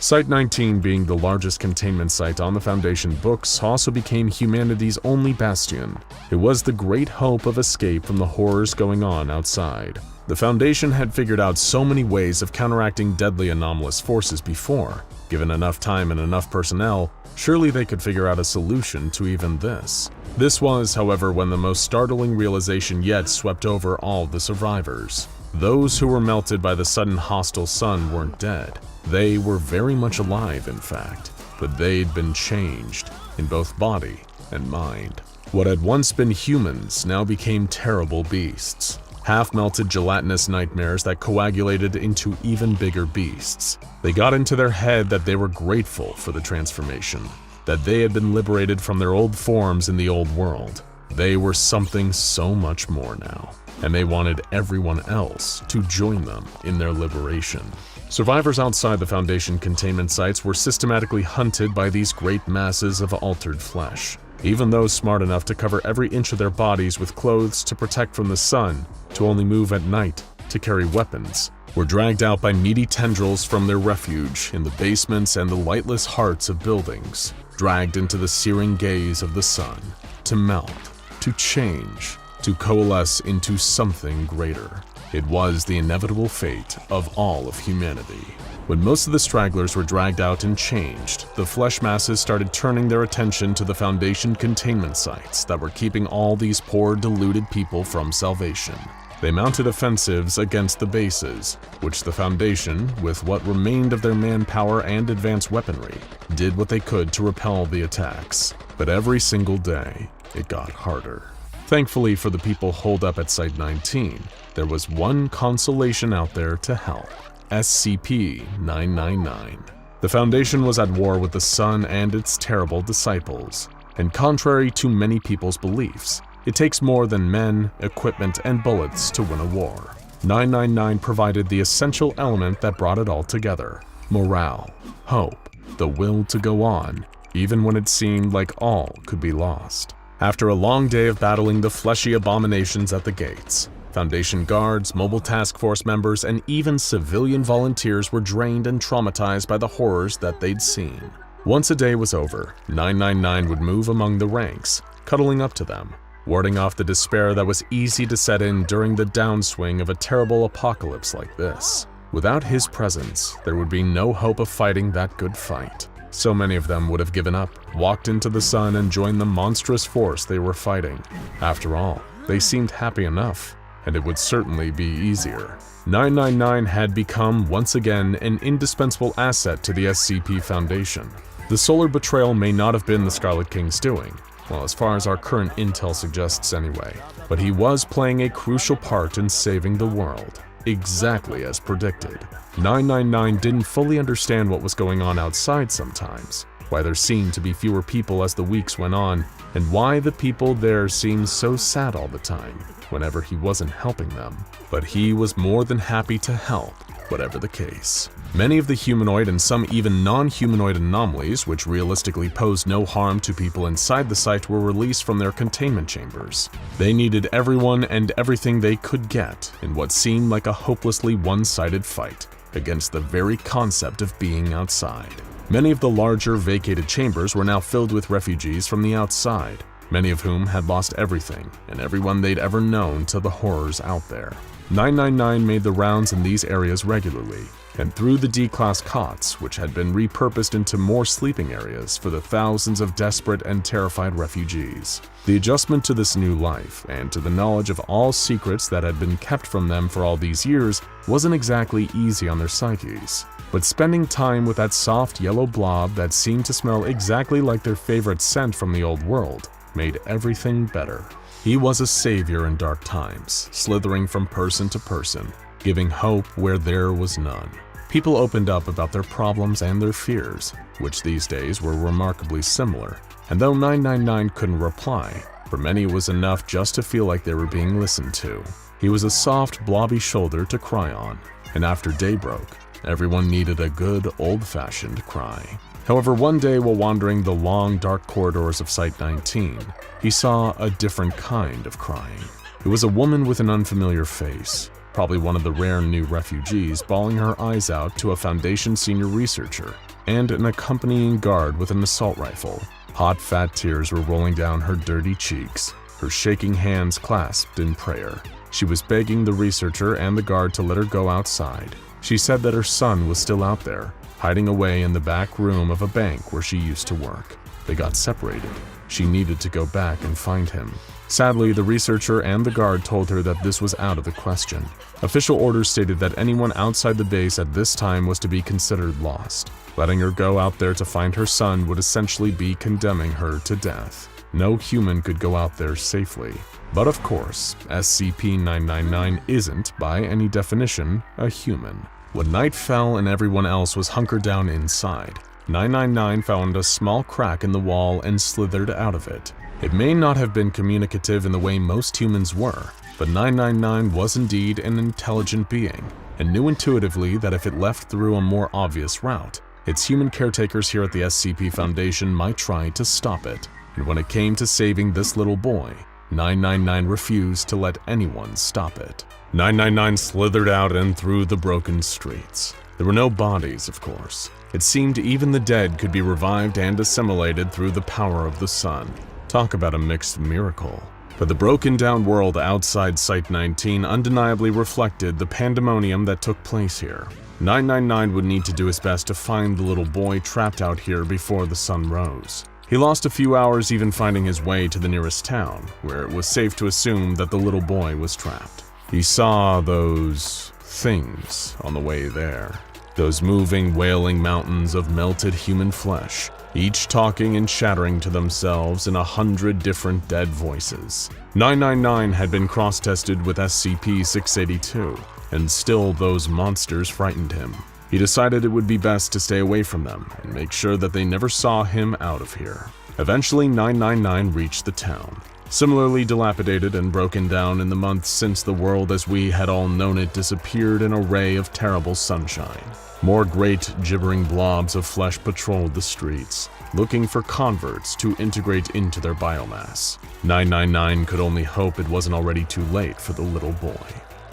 Site-19, being the largest containment site on the Foundation books, also became humanity's only bastion. It was the great hope of escape from the horrors going on outside. The Foundation had figured out so many ways of counteracting deadly anomalous forces before. Given enough time and enough personnel, surely they could figure out a solution to even this. This was, however, when the most startling realization yet swept over all the survivors. Those who were melted by the sudden hostile sun weren't dead. They were very much alive, in fact, but they'd been changed in both body and mind. What had once been humans now became terrible beasts. Half-melted gelatinous nightmares that coagulated into even bigger beasts. They got into their head that they were grateful for the transformation, that they had been liberated from their old forms in the old world. They were something so much more now, and they wanted everyone else to join them in their liberation. Survivors outside the Foundation containment sites were systematically hunted by these great masses of altered flesh. Even those smart enough to cover every inch of their bodies with clothes to protect from the sun, to only move at night, to carry weapons, were dragged out by meaty tendrils from their refuge in the basements and the lightless hearts of buildings, dragged into the searing gaze of the sun, to melt, to change, to coalesce into something greater. It was the inevitable fate of all of humanity. When most of the stragglers were dragged out and changed, the flesh masses started turning their attention to the Foundation containment sites that were keeping all these poor, deluded people from salvation. They mounted offensives against the bases, which the Foundation, with what remained of their manpower and advanced weaponry, did what they could to repel the attacks. But every single day, it got harder. Thankfully for the people holed up at Site-19, there was one consolation out there to help: SCP-099. The Foundation was at war with the Sun and its terrible disciples, and contrary to many people's beliefs, it takes more than men, equipment, and bullets to win a war. 999 provided the essential element that brought it all together: morale, hope, the will to go on, even when it seemed like all could be lost. After a long day of battling the fleshy abominations at the gates, Foundation guards, mobile task force members, and even civilian volunteers were drained and traumatized by the horrors that they'd seen. Once a day was over, 999 would move among the ranks, cuddling up to them, warding off the despair that was easy to set in during the downswing of a terrible apocalypse like this. Without his presence, there would be no hope of fighting that good fight. So many of them would have given up, walked into the sun, and joined the monstrous force they were fighting. After all, they seemed happy enough, and it would certainly be easier. 999 had become, once again, an indispensable asset to the SCP Foundation. The solar betrayal may not have been the Scarlet King's doing, well, as far as our current intel suggests anyway, but he was playing a crucial part in saving the world. Exactly as predicted. 999 didn't fully understand what was going on outside sometimes, why there seemed to be fewer people as the weeks went on, and why the people there seemed so sad all the time, whenever he wasn't helping them. But he was more than happy to help, whatever the case. Many of the humanoid and some even non-humanoid anomalies, which realistically posed no harm to people inside the site, were released from their containment chambers. They needed everyone and everything they could get in what seemed like a hopelessly one-sided fight against the very concept of being outside. Many of the larger vacated chambers were now filled with refugees from the outside, many of whom had lost everything and everyone they'd ever known to the horrors out there. 999 made the rounds in these areas regularly, and through the D-class cots, which had been repurposed into more sleeping areas for the thousands of desperate and terrified refugees. The adjustment to this new life, and to the knowledge of all secrets that had been kept from them for all these years, wasn't exactly easy on their psyches. But spending time with that soft yellow blob that seemed to smell exactly like their favorite scent from the old world made everything better. He was a savior in dark times, slithering from person to person, giving hope where there was none. People opened up about their problems and their fears, which these days were remarkably similar, and though 999 couldn't reply, for many it was enough just to feel like they were being listened to. He was a soft, blobby shoulder to cry on, and after day broke, everyone needed a good, old-fashioned cry. However, one day while wandering the long, dark corridors of Site-19, he saw a different kind of crying. It was a woman with an unfamiliar face, probably one of the rare new refugees, bawling her eyes out to a Foundation senior researcher and an accompanying guard with an assault rifle. Hot, fat tears were rolling down her dirty cheeks, her shaking hands clasped in prayer. She was begging the researcher and the guard to let her go outside. She said that her son was still out there, hiding away in the back room of a bank where she used to work. They got separated. She needed to go back and find him. Sadly, the researcher and the guard told her that this was out of the question. Official orders stated that anyone outside the base at this time was to be considered lost. Letting her go out there to find her son would essentially be condemning her to death. No human could go out there safely. But of course, SCP-099 isn't, by any definition, a human. When night fell and everyone else was hunkered down inside, 999 found a small crack in the wall and slithered out of it. It may not have been communicative in the way most humans were, but 999 was indeed an intelligent being, and knew intuitively that if it left through a more obvious route, its human caretakers here at the SCP Foundation might try to stop it. And when it came to saving this little boy, 999 refused to let anyone stop it. 999 slithered out and through the broken streets. There were no bodies, of course. It seemed even the dead could be revived and assimilated through the power of the sun. Talk about a mixed miracle. But the broken down world outside Site-19 undeniably reflected the pandemonium that took place here. 999 would need to do his best to find the little boy trapped out here before the sun rose. He lost a few hours even finding his way to the nearest town, where it was safe to assume that the little boy was trapped. He saw those things on the way there. Those moving, wailing mountains of melted human flesh, each talking and chattering to themselves in 100 different dead voices. 999 had been cross-tested with SCP-682, and still those monsters frightened him. He decided it would be best to stay away from them and make sure that they never saw him out of here. Eventually, 999 reached the town. Similarly dilapidated and broken down in the months since the world as we had all known it disappeared in a ray of terrible sunshine. More great, gibbering blobs of flesh patrolled the streets, looking for converts to integrate into their biomass. 999 could only hope it wasn't already too late for the little boy.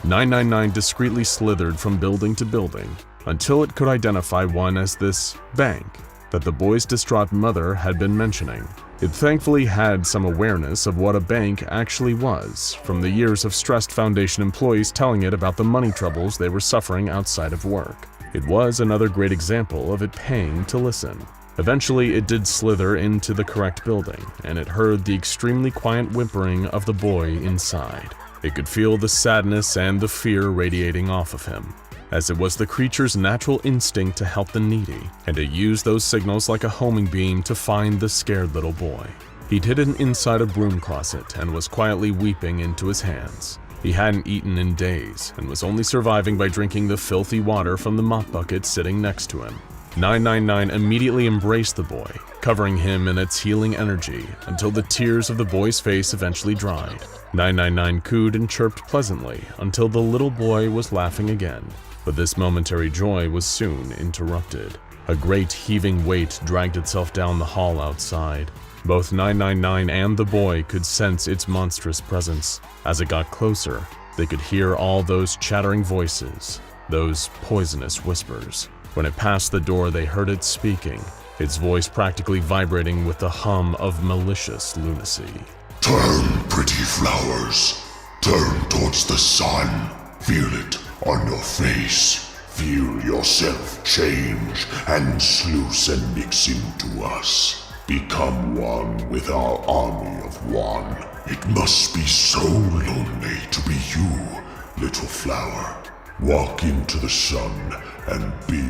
999 discreetly slithered from building to building until it could identify one as this bank that the boy's distraught mother had been mentioning. It thankfully had some awareness of what a bank actually was, from the years of stressed Foundation employees telling it about the money troubles they were suffering outside of work. It was another great example of it paying to listen. Eventually, it did slither into the correct building, and it heard the extremely quiet whimpering of the boy inside. It could feel the sadness and the fear radiating off of him, as it was the creature's natural instinct to help the needy, and it used those signals like a homing beam to find the scared little boy. He'd hidden inside a broom closet and was quietly weeping into his hands. He hadn't eaten in days and was only surviving by drinking the filthy water from the mop bucket sitting next to him. 999 immediately embraced the boy, covering him in its healing energy until the tears of the boy's face eventually dried. 999 cooed and chirped pleasantly until the little boy was laughing again. But this momentary joy was soon interrupted. A great heaving weight dragged itself down the hall outside. Both 999 and the boy could sense its monstrous presence. As it got closer, they could hear all those chattering voices, those poisonous whispers. When it passed the door, they heard it speaking, its voice practically vibrating with the hum of malicious lunacy. Turn, pretty flowers. Turn towards the sun. Feel it on your face. Feel yourself change and sluice and mix into us. Become one with our army of one. It must be so lonely to be you, little flower. Walk into the sun and be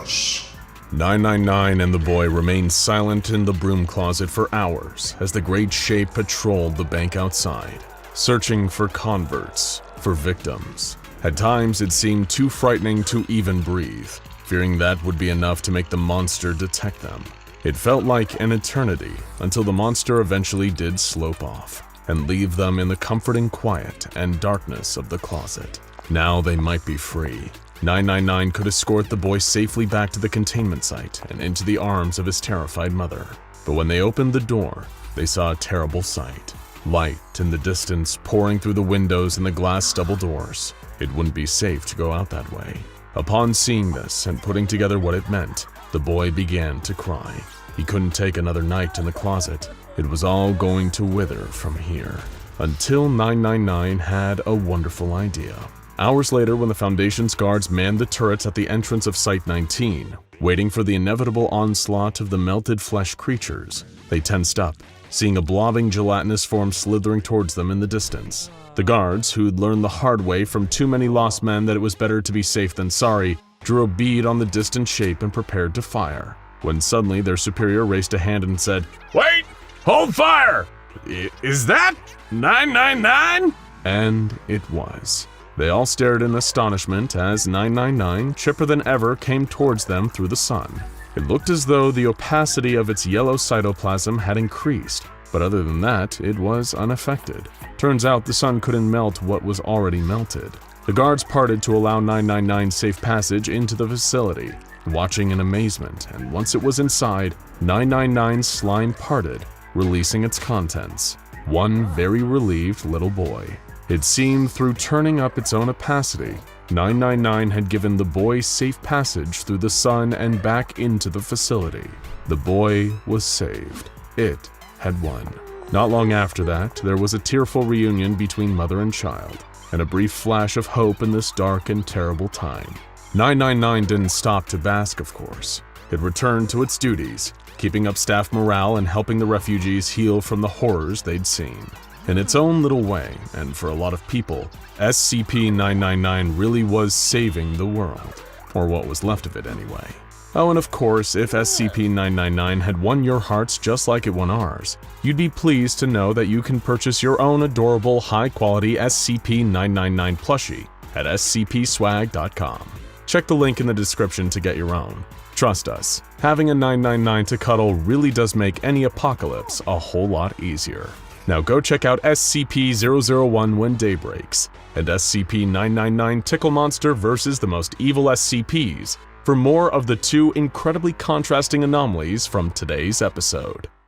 us. 999 and the boy remained silent in the broom closet for hours as the great shape patrolled the bank outside, searching for converts, for victims. At times, it seemed too frightening to even breathe, fearing that would be enough to make the monster detect them. It felt like an eternity until the monster eventually did slope off and leave them in the comforting quiet and darkness of the closet. Now they might be free. 999 could escort the boy safely back to the containment site and into the arms of his terrified mother. But when they opened the door, they saw a terrible sight. Light in the distance pouring through the windows and the glass double doors. It wouldn't be safe to go out that way. Upon seeing this and putting together what it meant, the boy began to cry. He couldn't take another night in the closet. It was all going to wither from here. Until 999 had a wonderful idea. Hours later, when the Foundation's guards manned the turrets at the entrance of Site 19, waiting for the inevitable onslaught of the melted flesh creatures, they tensed up, seeing a blobbing gelatinous form slithering towards them in the distance. The guards, who'd learned the hard way from too many lost men that it was better to be safe than sorry, drew a bead on the distant shape and prepared to fire, when suddenly their superior raised a hand and said, Wait! Hold fire! Is that 999? And it was. They all stared in astonishment as 999, chipper than ever, came towards them through the sun. It looked as though the opacity of its yellow cytoplasm had increased, but other than that, it was unaffected. Turns out the sun couldn't melt what was already melted. The guards parted to allow 999 safe passage into the facility, watching in amazement, and once it was inside, 999's slime parted, releasing its contents. One very relieved little boy. It seemed through turning up its own opacity, 999 had given the boy safe passage through the sun and back into the facility. The boy was saved. It had won. Not long after that, there was a tearful reunion between mother and child, and a brief flash of hope in this dark and terrible time. 999 didn't stop to bask, of course. It returned to its duties, keeping up staff morale and helping the refugees heal from the horrors they'd seen. In its own little way, and for a lot of people, SCP-999 really was saving the world. Or what was left of it anyway. Oh, and of course, if SCP-999 had won your hearts just like it won ours, you'd be pleased to know that you can purchase your own adorable, high-quality SCP-999 plushie at scpswag.com. Check the link in the description to get your own. Trust us, having a 999 to cuddle really does make any apocalypse a whole lot easier. Now go check out SCP-001 When Day Breaks, and SCP-999 Tickle Monster vs. the Most Evil SCPs for more of the two incredibly contrasting anomalies from today's episode.